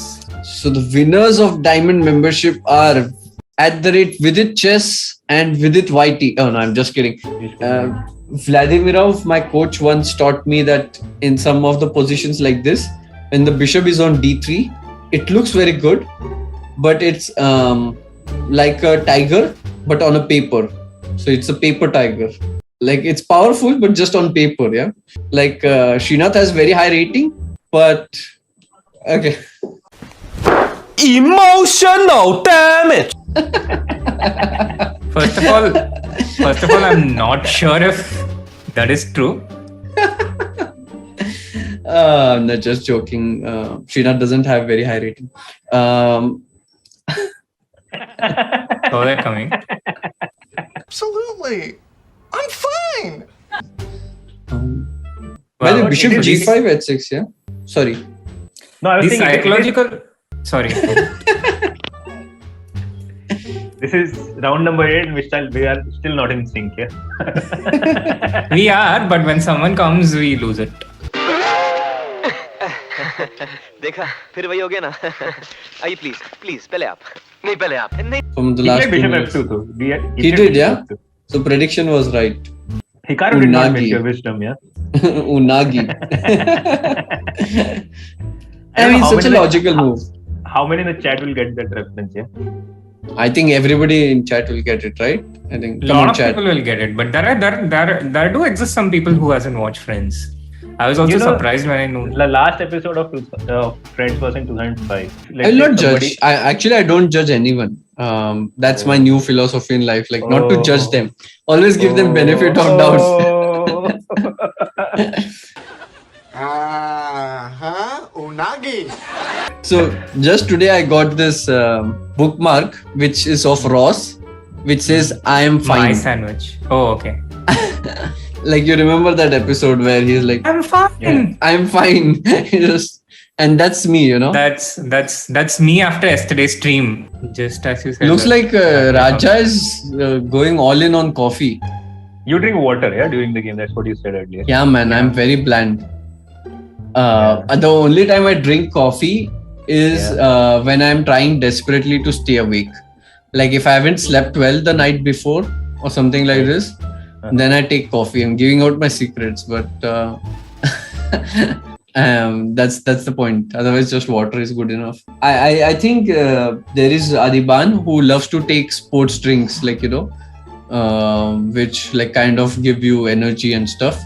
So the winners of Diamond membership are @Vidit Chess and Vidit YT. Oh no, I'm just kidding. Vladimirov, my coach, once taught me that in some of the positions like this, when the bishop is on d3, it looks very good, but it's like a tiger, but on a paper. So it's a paper tiger. Like it's powerful, but just on paper, yeah. Like Srinath has very high rating, but okay. Emotional damage. First of all, I'm not sure if that is true. I'm not just joking. Srinath doesn't have very high rating. So they're coming. Absolutely. I'm fine. By the bishop g5 at 6, yeah? Sorry. No, I was The saying psychological... Sorry. This is round number 8, which we are still not in sync, yeah? We are, but when someone comes, we lose it. देखा फिर वही हो गया ना आइए please पहले आप नहीं पहले आप नहीं From the last Bishop 2 minutes. F2 though. He did, yeah? So prediction was right. Hikaru did not make your wisdom, yeah? Unagi. I mean, such a logical move. How many in the chat will get that reference, yeah? I think everybody in chat will get it, right? I think. A Come lot on, of chat. people will get it, but there do exist some people who hasn't watched Friends. I was also surprised when I knew. The last episode of Friends was in 2005. I'll not judge. I don't judge anyone. That's my new philosophy in life. Like not to judge them. Always give them benefit of doubt. Unagi. So just today I got this bookmark which is of Ross, which says "I am fine." My sandwich. Oh, okay. Like you remember that episode where he's like, "I'm fine. Yeah. I'm fine." And that's me, you know. That's me after yesterday's stream. Just as you said. Looks like Raja is going all in on coffee. You drink water, yeah, during the game. That's what you said earlier. Yeah, man. I'm very bland. The only time I drink coffee is when I'm trying desperately to stay awake. Like if I haven't slept well the night before or something like this, then I take coffee. I'm giving out my secrets, but that's the point. Otherwise, just water is good enough. I think there is Adiban who loves to take sports drinks, like which like kind of give you energy and stuff.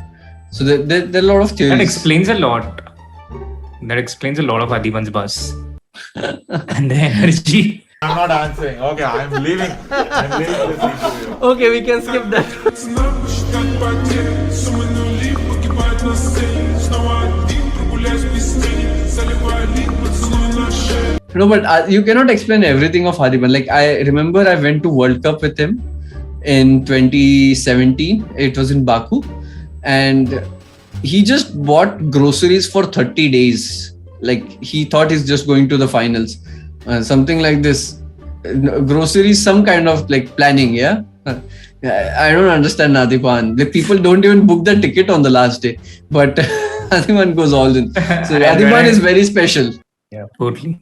So there are a lot of theories. That explains a lot. That explains a lot of Adiban's buzz and the energy. I'm not answering. Okay, I'm leaving. I'm leaving this interview. Okay, we can skip that. No, but you cannot explain everything of Adiban. Like I remember I went to World Cup with him in 2017. It was in Baku. And he just bought groceries for 30 days. Like he thought he's just going to the finals. Something like this. Groceries, some kind of like planning, yeah? I don't understand Adiban. Like people don't even book the ticket on the last day. But Adiban goes all in. So Adiban is very special. Yeah, totally.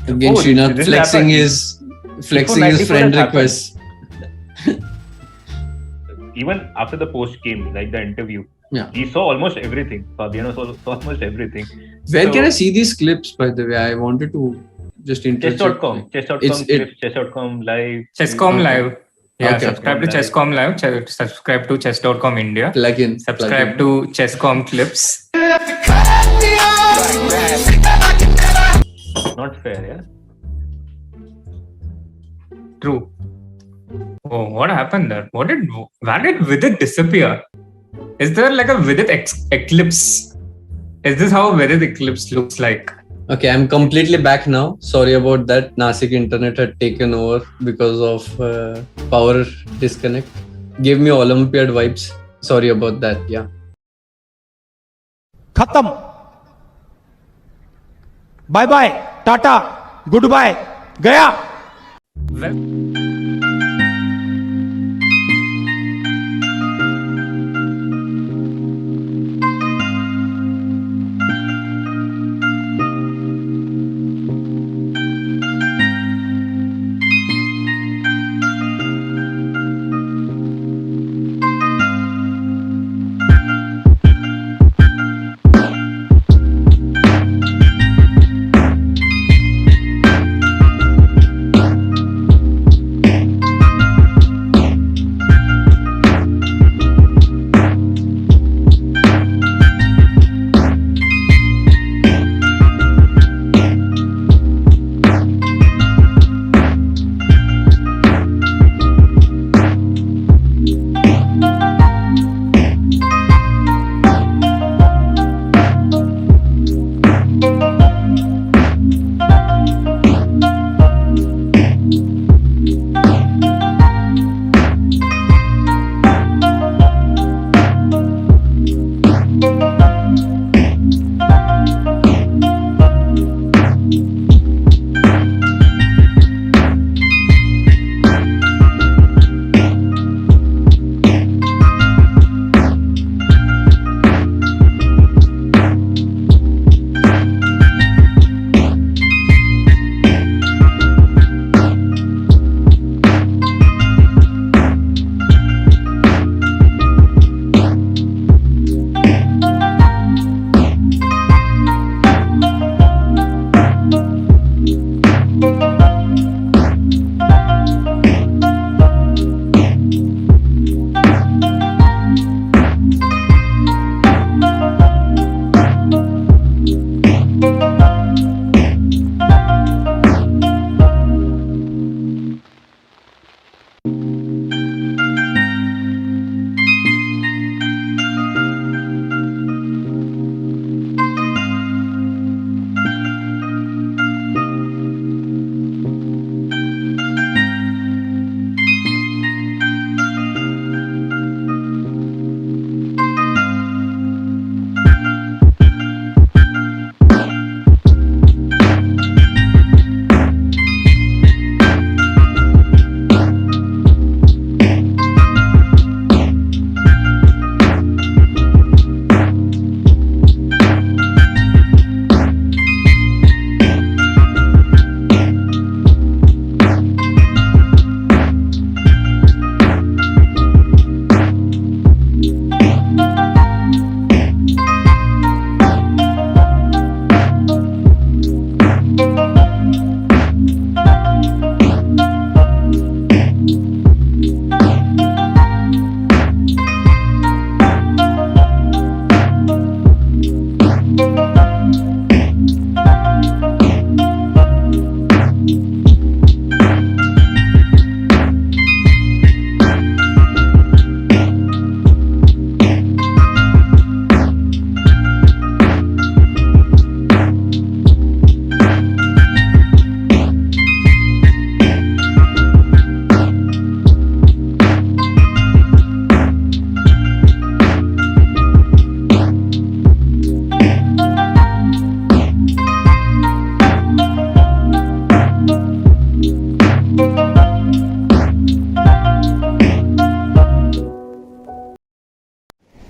Again, Srinath flexing his friend requests. Even after the post game, like the interview, he saw almost everything. Fabiano saw almost everything. Where can I see these clips, by the way? I wanted to just interject. Chess.com, Chess.com live. Chesscom live. Yeah, Okay. subscribe to Chesscom live. Subscribe to Chess.com India. Plug-in. Subscribe to Chesscom clips. Not fair, yeah? True. Oh, what happened there? Where did Vidit disappear? Is there like a Vidit eclipse? Is this how Vidit eclipse looks like? Okay, I'm completely back now. Sorry about that. Nasik internet had taken over because of power disconnect. Gave me Olympiad vibes. Sorry about that. Yeah. खत्म bye bye tata goodbye गया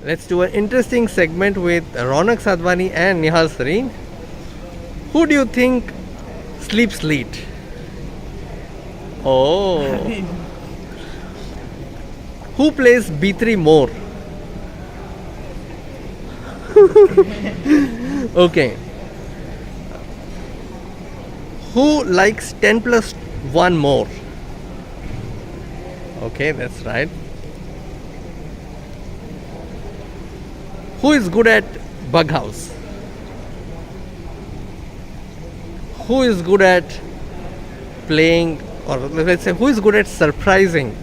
Let's do an interesting segment with Ronak Sadhwani and Nihal Sarin. Who do you think sleeps late? Oh. Who plays B3 more? Okay. Who likes 10 plus 1 more? Okay, that's right. Who is good at bug house? Who is good at playing, or let's say, who is good at surprising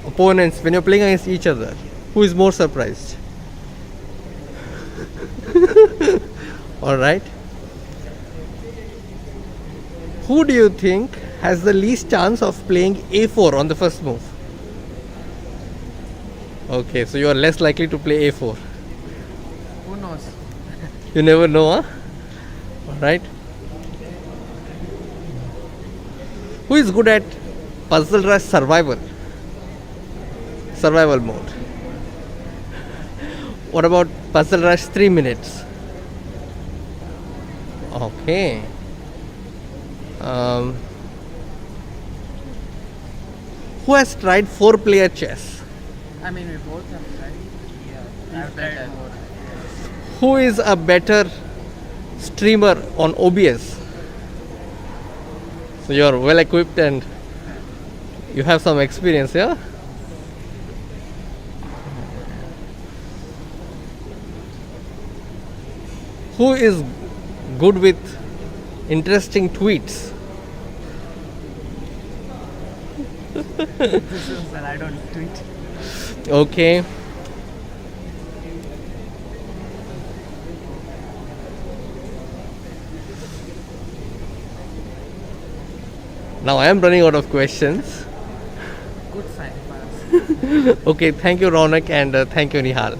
opponents when you're playing against each other? Who is more surprised? Alright. Who do you think has the least chance of playing A4 on the first move? Okay, so you are less likely to play A4. Who knows? You never know, huh? Alright. Who is good at puzzle rush survival? Survival mode. What about puzzle rush 3 minutes? Okay. Who has tried 4-player chess? I mean, we both have tried. Yeah, I've tried more. Who is a better streamer on OBS? So you are well equipped and you have some experience, yeah? Who is good with interesting tweets? Well, I don't tweet. Okay. Now I am running out of questions. Good sign for us. Okay, thank you Ronak and thank you Nihal.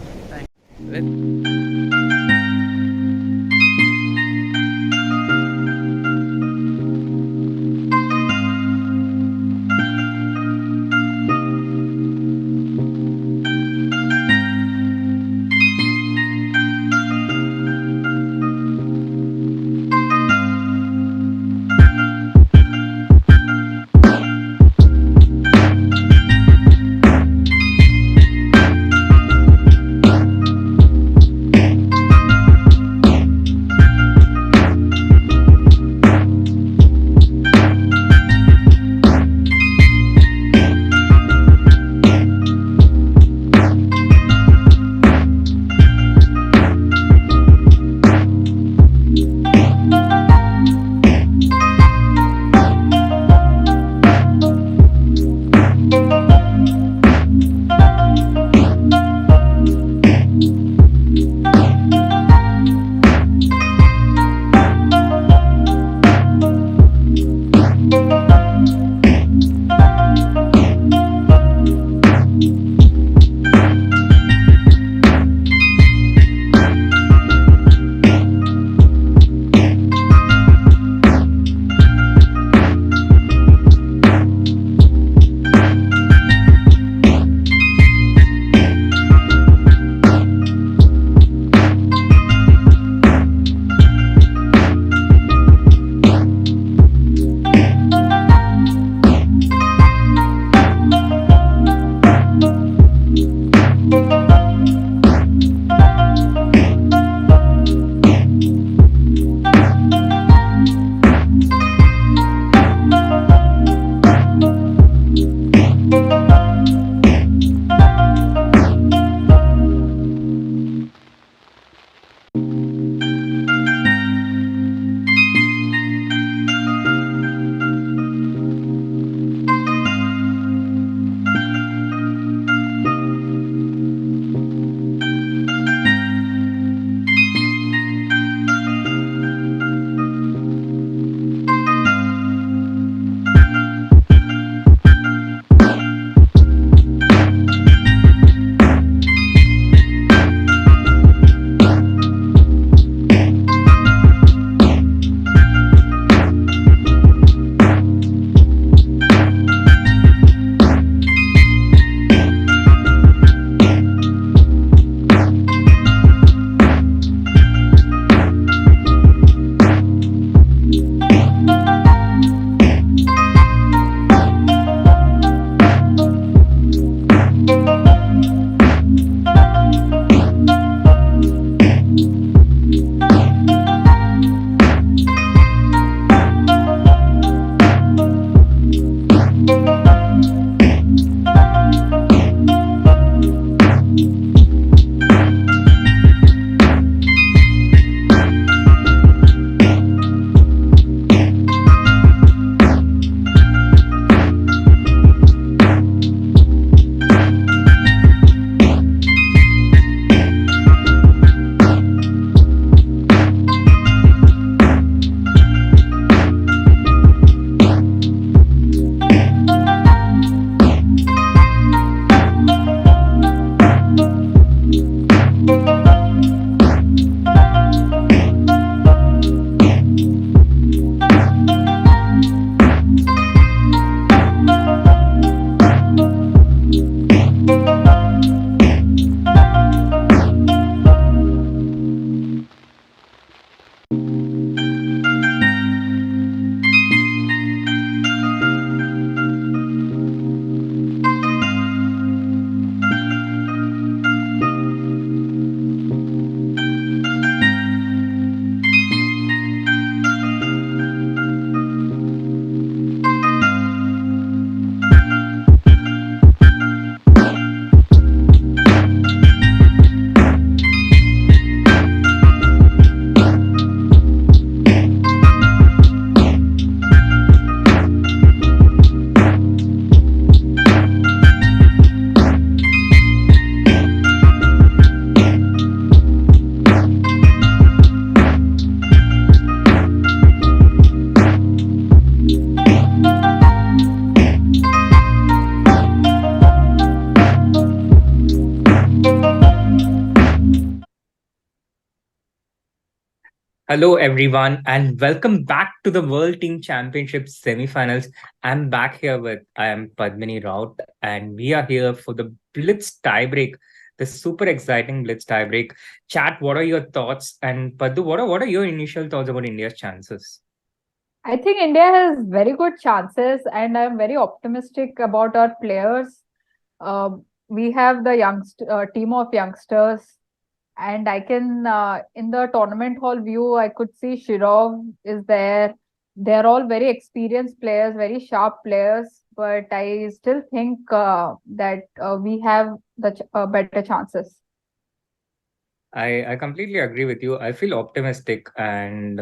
Hello, everyone, and welcome back to the World Team Championship semifinals. I am Padmini Raut, and we are here for the Blitz tiebreak, the super exciting Blitz tiebreak. Chat, what are your thoughts? And Paddu, what are your initial thoughts about India's chances? I think India has very good chances, and I'm very optimistic about our players. We have the team of youngsters, and I can in the tournament hall view, I could see Shirov is there. They're all very experienced players, very sharp players, but I still think that we have the better chances. I completely agree with you. I feel optimistic, and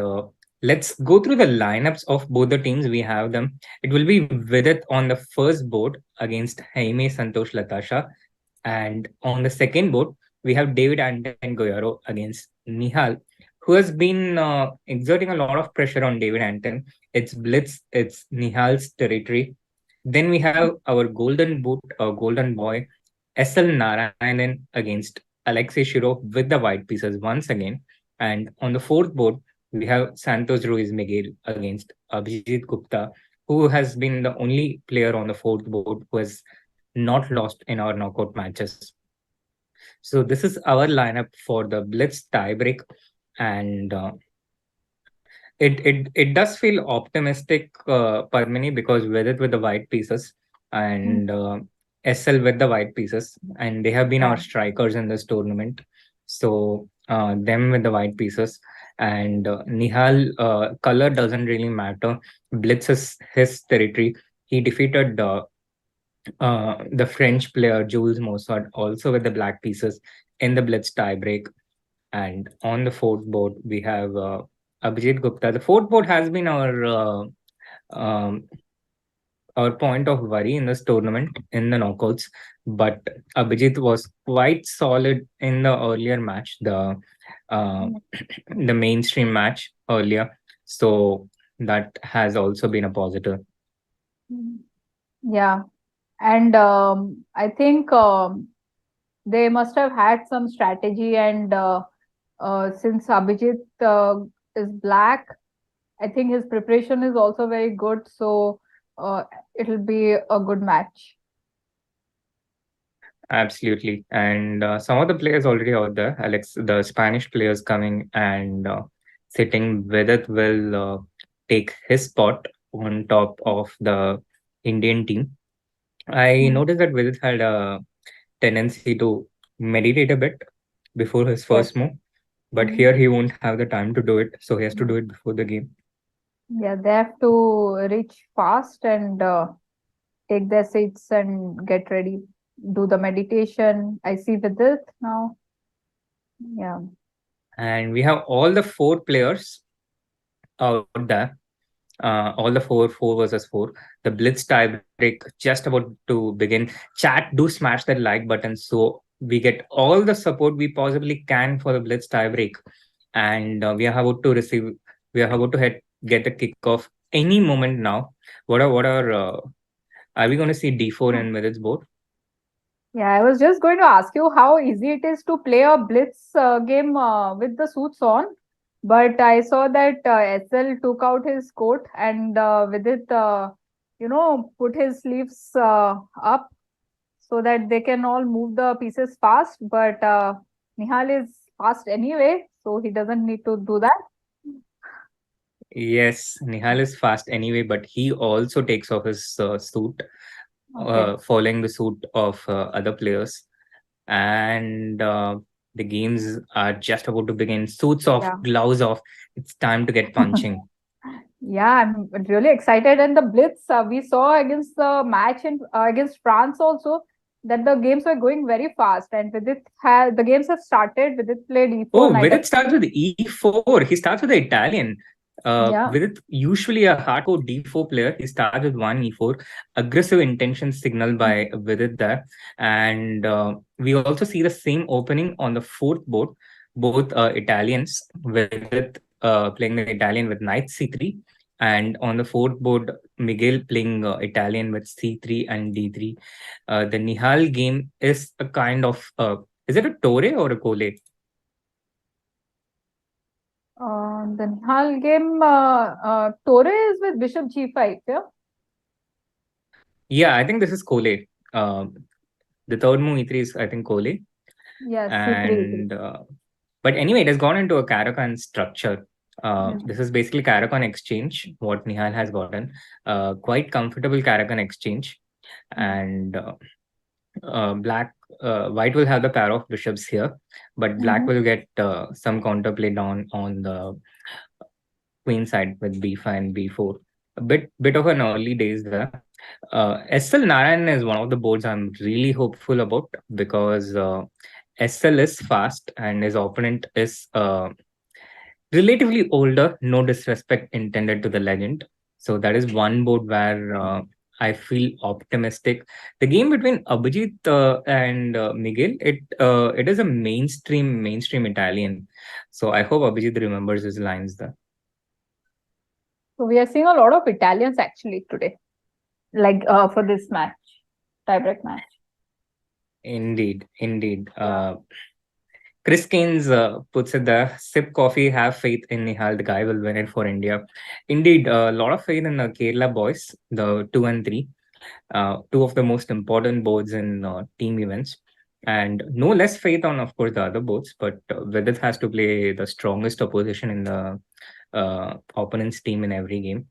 let's go through the lineups of both the teams. We have them. It will be Vidit on the first board against Jaime Santosh Latasha, and on the second board we have David Anton Goyaro against Nihal, who has been exerting a lot of pressure on David Anton. It's Blitz, it's Nihal's territory. Then we have our golden boot, golden boy, S L Narayanan against Alexei Shirov with the white pieces once again. And on the fourth board, we have Santos Ruiz Miguel against Abhijeet Gupta, who has been the only player on the fourth board who has not lost in our knockout matches. So this is our lineup for the Blitz tiebreak, and it does feel optimistic, Parmini, because with the white pieces and SL with the white pieces, and they have been our strikers in this tournament. So them with the white pieces, and Nihal, color doesn't really matter. Blitz is his territory. He defeated the French player Jules Mossad also with the black pieces in the Blitz tiebreak. And on the fourth board, we have Abhijeet Gupta. The fourth board has been our point of worry in this tournament in the knockouts, but Abhijeet was quite solid in the earlier match, the mainstream match earlier. So that has also been a positive. Yeah, and I think they must have had some strategy, and since Abhijeet is black, I think his preparation is also very good. So it'll be a good match. Absolutely. And some of the players already out there, Alex, the Spanish players coming and sitting with it will take his spot on top of the Indian team. I noticed that Vidit had a tendency to meditate a bit before his first move, but here he won't have the time to do it, so he has to do it before the game. Yeah, they have to reach fast and take their seats and get ready, do the meditation. I see Vidit now. Yeah. And we have all the four players out there. All the four versus four. The Blitz tiebreak just about to begin. Chat, do smash that like button so we get all the support we possibly can for the Blitz tiebreak. And we are about to get the kickoff any moment now. Are we going to see D4 in Vidit's board? Yeah, I was just going to ask you how easy it is to play a Blitz game with the suits on. But I saw that SL took out his coat and with it, put his sleeves up so that they can all move the pieces fast. But Nihal is fast anyway, so he doesn't need to do that. Yes, Nihal is fast anyway, but he also takes off his suit, following the suit of other players. And the games are just about to begin. Suits off, gloves off. It's time to get punching. Yeah, I'm really excited. And the Blitz we saw against the match against France also, that the games were going very fast. And the games have started. Vidit played E4. Oh, Vidit starts with E4. He starts with the Italian. Vidit, usually a hardcore D4 player, he starts with one E4. Aggressive intention signal by Vidit there. And we also see the same opening on the fourth board. Both Italians, Vidit playing the Italian with Knight C3. And on the fourth board, Miguel playing Italian with C3 and D3. The Nihal game is a kind of, is it a Torre or a Cole? The Nihal game, Tore is with bishop g5, yeah? Yeah, I think this is Kole. The third move e3 is, I think, Kole. Yes, And but anyway, it has gone into a Caracan structure. This is basically Caracan exchange, what Nihal has gotten. Quite comfortable Caracan exchange. And white will have the pair of bishops here, but black will get some counterplay down on the queen side with b5 and b4. A bit of an early days there. S L Narayanan is one of the boards I'm really hopeful about because SL is fast and his opponent is relatively older. No disrespect intended to the legend. So that is one board where I feel optimistic. The game between Abhijeet and Miguel, it is a mainstream Italian. So I hope Abhijeet remembers his lines there. So we are seeing a lot of Italians actually today, like for this match, tiebreak match. Indeed. Chris Keynes puts it there. Sip coffee, have faith in Nihal. The guy will win it for India. Indeed, a lot of faith in the Kerala boys, the 2 and 3, two of the most important boards in team events. And no less faith on, of course, the other boards. But Vidit has to play the strongest opposition in the opponent's team in every game.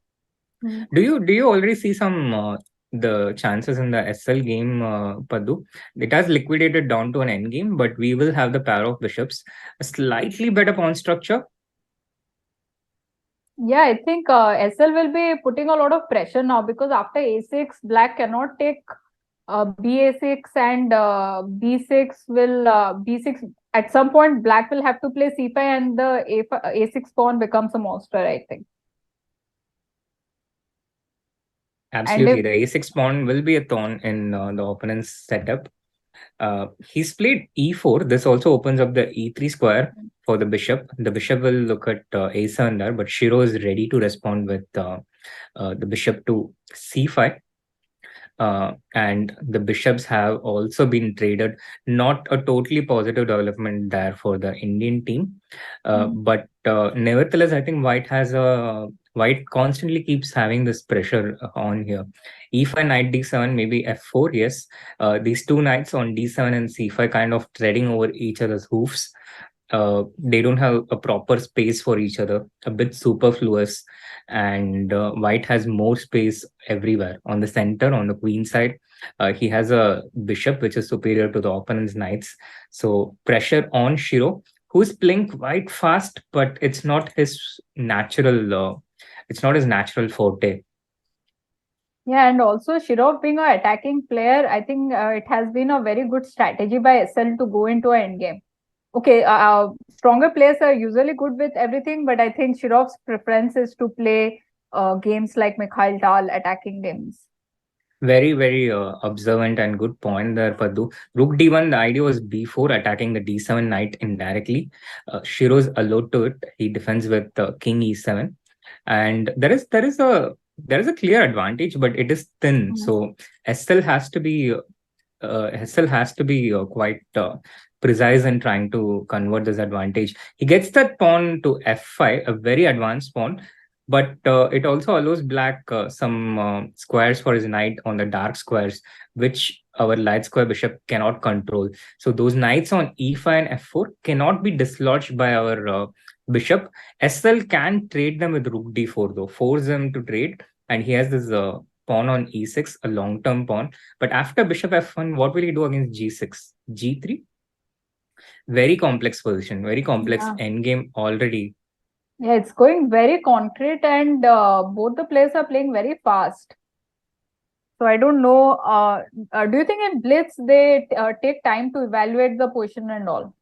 Do you already see some the chances in the SL game, Paddu? It has liquidated down to an end game, but we will have the pair of bishops, a slightly better pawn structure. Yeah, I think SL will be putting a lot of pressure now because after a6, black cannot take ba6 and b6 will b6. At some point, black will have to play c5 and the a6 pawn becomes a monster, I think. Absolutely, the a6 pawn will be a thorn in the opponent's setup. He's played e4. This also opens up the e3 square for the bishop. The bishop will look at a7 there, but Shiro is ready to respond with the bishop to c5. And the bishops have also been traded. Not a totally positive development there for the Indian team. But nevertheless, I think White constantly keeps having this pressure on here. e5, knight d7, maybe f4, yes. These two knights on d7 and c5 kind of treading over each other's hoofs. They don't have a proper space for each other, a bit superfluous. And White has more space everywhere. On the center, on the queen side, he has a bishop which is superior to the opponent's knights. So pressure on Shiro, who's playing quite fast, but it's not his natural forte. Yeah, and also Shirov being an attacking player, I think it has been a very good strategy by SL to go into an endgame. Okay, stronger players are usually good with everything, but I think Shirov's preference is to play games like Mikhail Tal, attacking games. Very, very observant and good point there, Paddu. Rook d1, the idea was b4, attacking the d7 knight indirectly. Shiro's allowed to it. He defends with king e7. And there is a clear advantage, but it is thin. So SL has to be quite precise in trying to convert this advantage. He gets that pawn to f5, a very advanced pawn, but it also allows black some squares for his knight on the dark squares, which our light square bishop cannot control. So those knights on e5 and f4 cannot be dislodged by our bishop. SL can trade them with rook d4 though, force them to trade, and he has this pawn on e6, a long-term pawn. But after bishop f1, what will he do against g6? g3? Very complex position, very complex endgame already. Yeah, it's going very concrete, and both the players are playing very fast. So I don't know. Do you think in Blitz they take time to evaluate the position and all?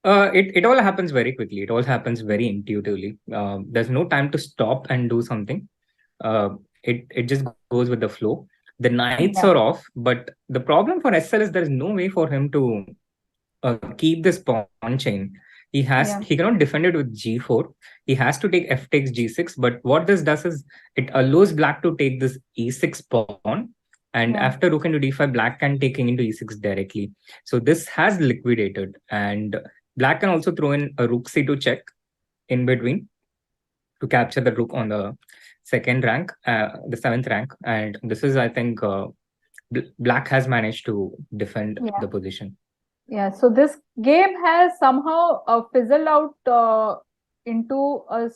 It all happens very quickly. It all happens very intuitively. There's no time to stop and do something. It just goes with the flow. The knights are off, but the problem for SL is there is no way for him to keep this pawn chain. He cannot defend it with g4. He has to take f takes g6. But what this does is it allows black to take this e6 pawn. And after rook into d5, black can take king into e6 directly. So this has liquidated. And black can also throw in a rook c2 check. in between to capture the rook on the second rank, the 7th rank. And this is, I think, Black has managed to defend the position. Yeah, so this game has somehow fizzled out into a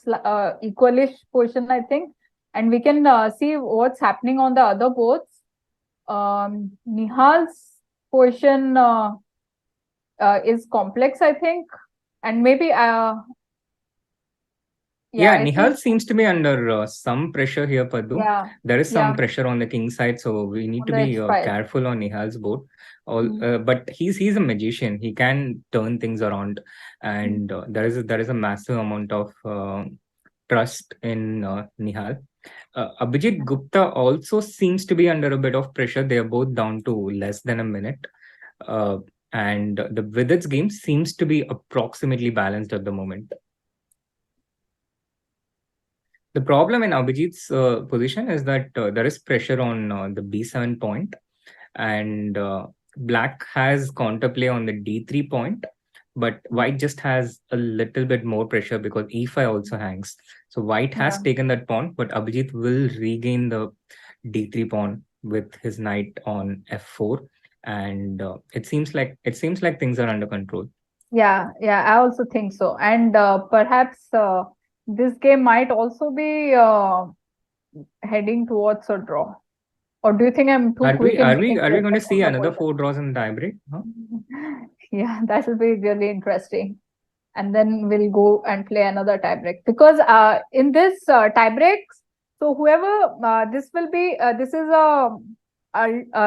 equalish position, I think. And we can see what's happening on the other boards. Nihal's position is complex, I think. And maybe Nihal seems to be under some pressure here, Paddu. Yeah, There is some yeah. pressure on the king side, so we need On to the be H5. careful on Nihal's board. But he's a magician. He can turn things around, and there is a massive amount of trust in Nihal. Abhijeet Gupta also seems to be under a bit of pressure. They are both down to less than a minute. And the Vidit's game seems to be approximately balanced at the moment. The problem in Abhijeet's position is that there is pressure on the B7 point, and Black has counterplay on the D3 point, but White just has a little bit more pressure because E5 also hangs. So White has taken that pawn, but Abhijeet will regain the D3 pawn with his knight on F4, and it seems like things are under control. Yeah, I also think so. And perhaps this game might also be heading towards a draw. Or do you think I'm too quick? Are we going to see another 4 draws in the tiebreak? Huh? Yeah, that will be really interesting. And then we'll go and play another tiebreak. Because in this tiebreaks, so whoever this will be, this is a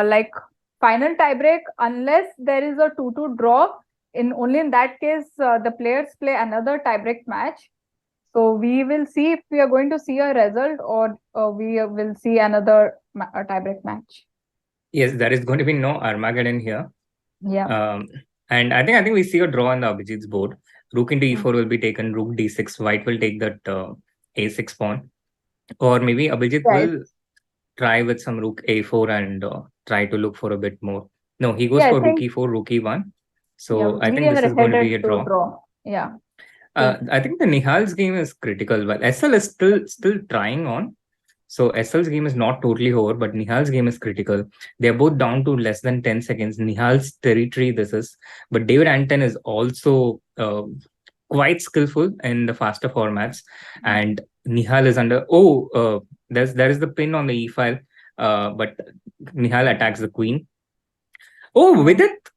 like final tiebreak unless there is a 2-2 draw. Only in that case, the players play another tiebreak match. So we will see if we are going to see a result or we will see another tiebreak match. Yes, there is going to be no Armageddon here. Yeah. And I think we see a draw on the Abhijeet's board. Rook into E4 will be taken. Rook D6. White will take that A6 pawn. Or maybe Abhijeet will try with some Rook A4 and try to look for a bit more. No, he goes for Rook E4, Rook E1. So I think this is going to be a draw. Yeah. I think the Nihal's game is critical. Well, SL is still trying on. So SL's game is not totally over, but Nihal's game is critical. They're both down to less than 10 seconds. Nihal's territory this is. But David Anton is also quite skillful in the faster formats. And Nihal is under... there is the pin on the E file. But Nihal attacks the queen. Oh, Vidit!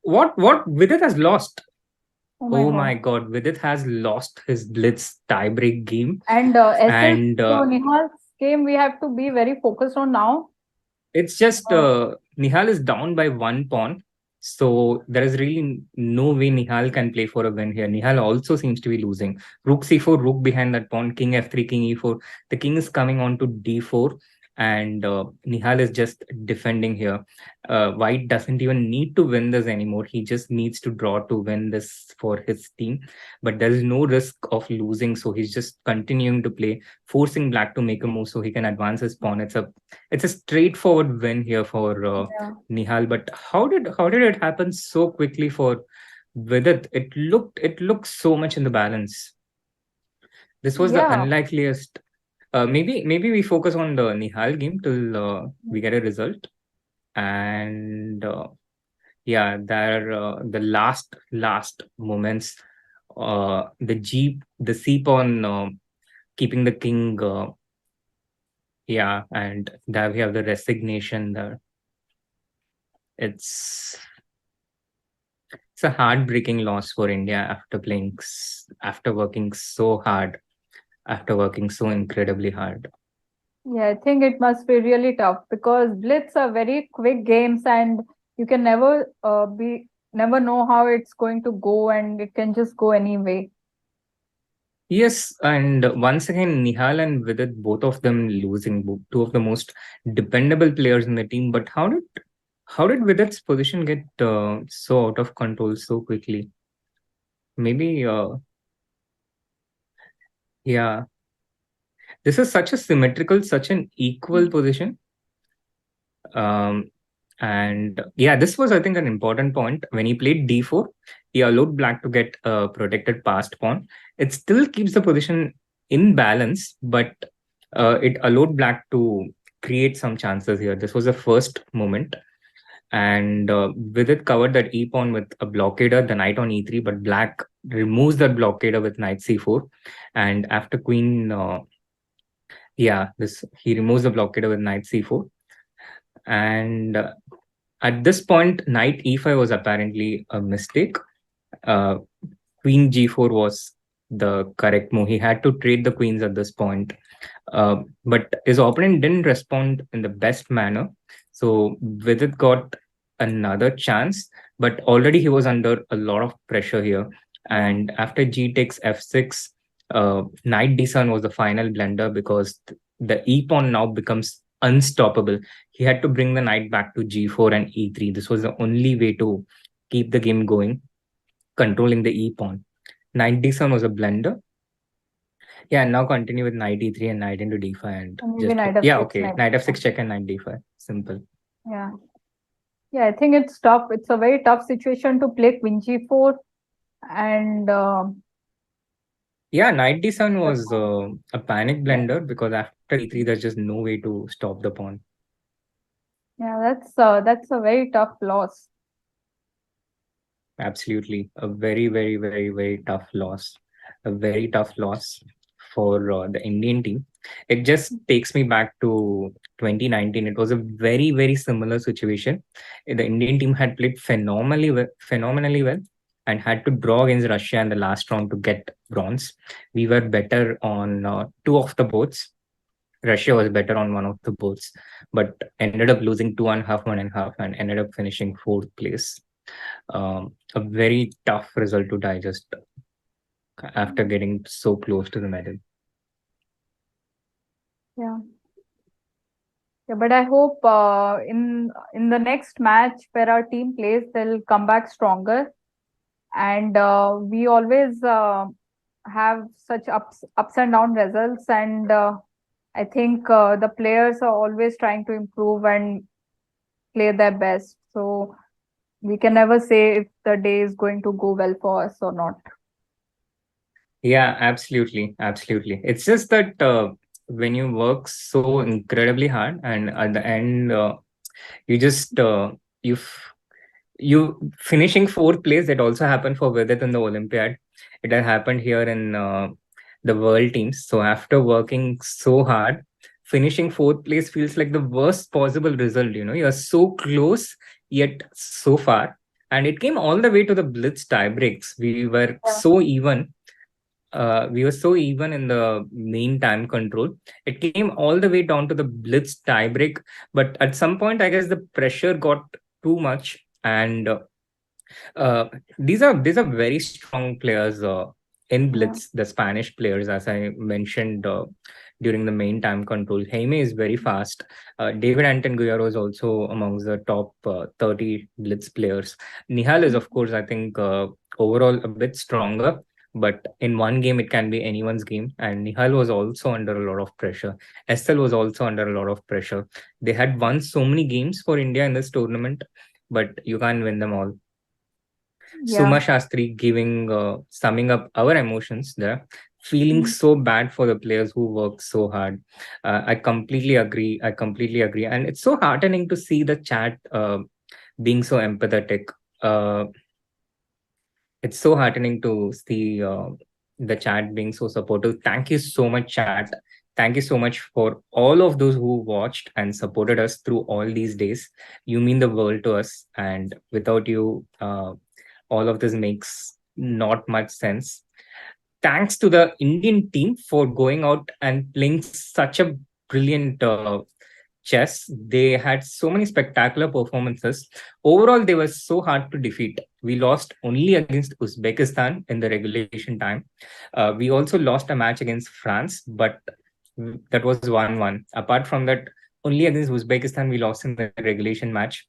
What Vidit has lost? Oh my God, Vidit has lost his Blitz tiebreak game. And so Nihal's game we have to be very focused on now. It's just Nihal is down by 1 pawn. So there is really no way Nihal can play for a win here. Nihal also seems to be losing. Rook C4, rook behind that pawn, king F3, king E4. The king is coming on to D4. And Nihal is just defending here. White doesn't even need to win this anymore. He just needs to draw to win this for his team. But there is no risk of losing. So he's just continuing to play, forcing Black to make a move so he can advance his pawn. It's a straightforward win here for Nihal. But how did it happen so quickly for Vidit? It looked so much in the balance. This was the unlikeliest. Maybe we focus on the Nihal game till we get a result, and the last moments, the C pawn keeping the king, and there we have the resignation there. It's a heartbreaking loss for India after working so hard. After working so incredibly hard. Yeah, I think it must be really tough because Blitz are very quick games and you can never know how it's going to go and it can just go anyway. Yes, and once again, Nihal and Vidit, both of them losing, two of the most dependable players in the team. But how did Vidit's position get so out of control so quickly? Maybe... this is such a symmetrical, such an equal position. And yeah, this was, I think, an important point. When he played d4, he allowed black to get a protected passed pawn. It still keeps the position in balance, but it allowed black to create some chances here. This was the first moment. And with it covered that e pawn with a blockader, the knight on e3, but black removes that blockader with knight c4. And after queen, he removes the blockader with knight c4. And at this point, knight e5 was apparently a mistake. Queen g4 was the correct move. He had to trade the queens at this point. But his opponent didn't respond in the best manner. So Vidit got another chance, but already he was under a lot of pressure here. And after g takes f6, knight d7 was the final blunder because the e pawn now becomes unstoppable. He had to bring the knight back to g4 and e3. This was the only way to keep the game going, controlling the e pawn. Knight d7 was a blunder. Yeah, and now continue with knight e3 and knight into d5 and knight f6, okay, knight f6 check and knight d5. Simple. Yeah. Yeah, I think it's tough. It's a very tough situation to play queen g4 and yeah, knight d7 was a panic blunder because after e3 there's just no way to stop the pawn. Yeah, that's a very tough loss. Absolutely, a very, very, very, very tough loss. A very tough loss for the Indian team. It just takes me back to 2019. It was a very, very similar situation. The Indian team had played phenomenally well, and had to draw against Russia in the last round to get bronze. We were better on two of the boards. Russia was better on one of the boards, but ended up losing 2.5, 1.5, and ended up finishing 4th place. A very tough result to digest after getting so close to the medal. Yeah. Yeah, but I hope in the next match where our team plays, they'll come back stronger. And we always have such ups and down results, and I think the players are always trying to improve and play their best. So we can never say if the day is going to go well for us or not. Yeah, absolutely. It's just that when you work so incredibly hard and at the end you just you finishing 4th place. That also happened for Vidit in the Olympiad. It had happened here in the world teams. So after working so hard, finishing 4th place feels like the worst possible result. You're so close yet so far, and it came all the way to the Blitz tiebreaks. We were so even. In the main time control. It came all the way down to the Blitz tiebreak, but at some point, I guess the pressure got too much, and these are very strong players in Blitz. The Spanish players, as I mentioned during the main time control. Jaime is very fast. David Anton-Guyaro is also amongst the top 30 Blitz players. Nihal is, of course, I think overall a bit stronger. But in one game, it can be anyone's game. And Nihal was also under a lot of pressure. SL was also under a lot of pressure. They had won so many games for India in this tournament, but you can't win them all. Yeah. Suma Shastri summing up our emotions there, feeling so bad for the players who worked so hard. I completely agree. And it's so heartening to see the chat being so empathetic. It's so heartening to see the chat being so supportive. Thank you so much, chat. Thank you so much for all of those who watched and supported us through all these days. You mean the world to us. And without you, all of this makes not much sense. Thanks to the Indian team for going out and playing such a brilliant chess. They had so many spectacular performances. Overall, they were so hard to defeat. We lost only against Uzbekistan in the regulation time. We also lost a match against France, but that was 1-1. Apart from that, only against Uzbekistan we lost in the regulation match.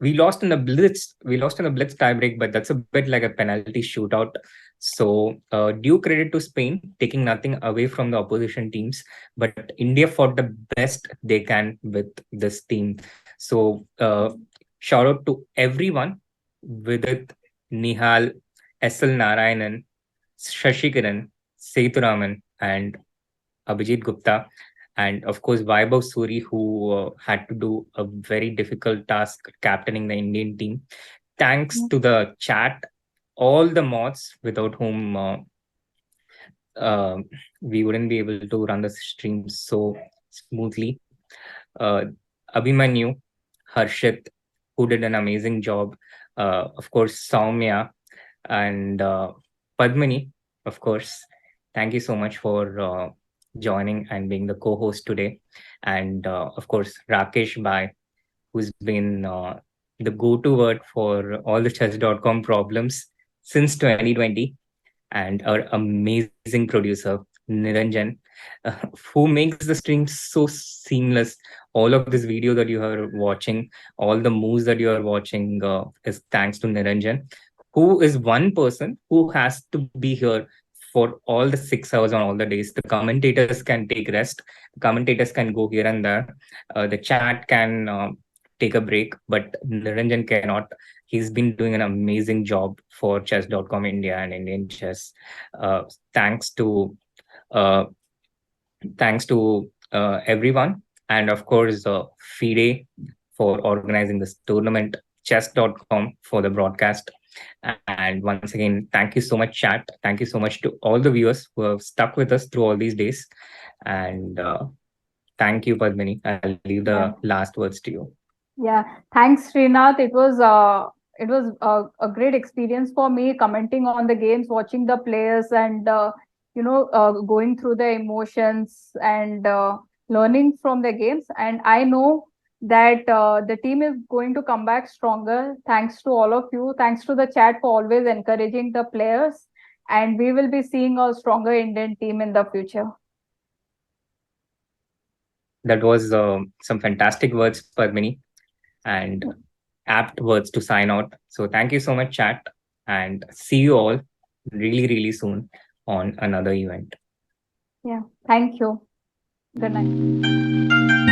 We lost in the Blitz. Tiebreak, but that's a bit like a penalty shootout. So due credit to Spain, taking nothing away from the opposition teams, but India fought the best they can with this team. So shout out to everyone: Vidit, Nihal, S L Narayanan, Sasikiran, Sethuraman, and Abhijeet Gupta, and of course Vaibhav Suri, who had to do a very difficult task captaining the Indian team. Thanks to the chat, all the mods without whom we wouldn't be able to run the stream so smoothly. Abhimanyu, Harshit, who did an amazing job. Of course, Soumya and Padmini, of course. Thank you so much for joining and being the co-host today. And of course, Rakesh Bhai, who's been the go-to word for all the chess.com problems since 2020, and our amazing producer, Niranjan, who makes the stream so seamless. All of this video that you are watching, all the moves that you are watching is thanks to Niranjan, who is one person who has to be here for all the 6 hours on all the days. The commentators can take rest. The commentators can go here and there. The chat can take a break, but Niranjan cannot. He's been doing an amazing job for chess.com India and Indian chess. Thanks to everyone, and of course FIDE for organizing this tournament, chess.com for the broadcast. And once again, thank you so much, chat. Thank you so much to all the viewers who have stuck with us through all these days. And thank you, Padmini. I'll leave the last words to you. Yeah, thanks, Srinath. It was a great experience for me commenting on the games, watching the players, and going through the emotions and learning from the games. And I know that the team is going to come back stronger. Thanks to all of you. Thanks to the chat for always encouraging the players. And we will be seeing a stronger Indian team in the future. That was some fantastic words, Padmini, and apt words to sign out. So thank you so much, chat, and see you all really, really soon on another event. Yeah, thank you. Good night.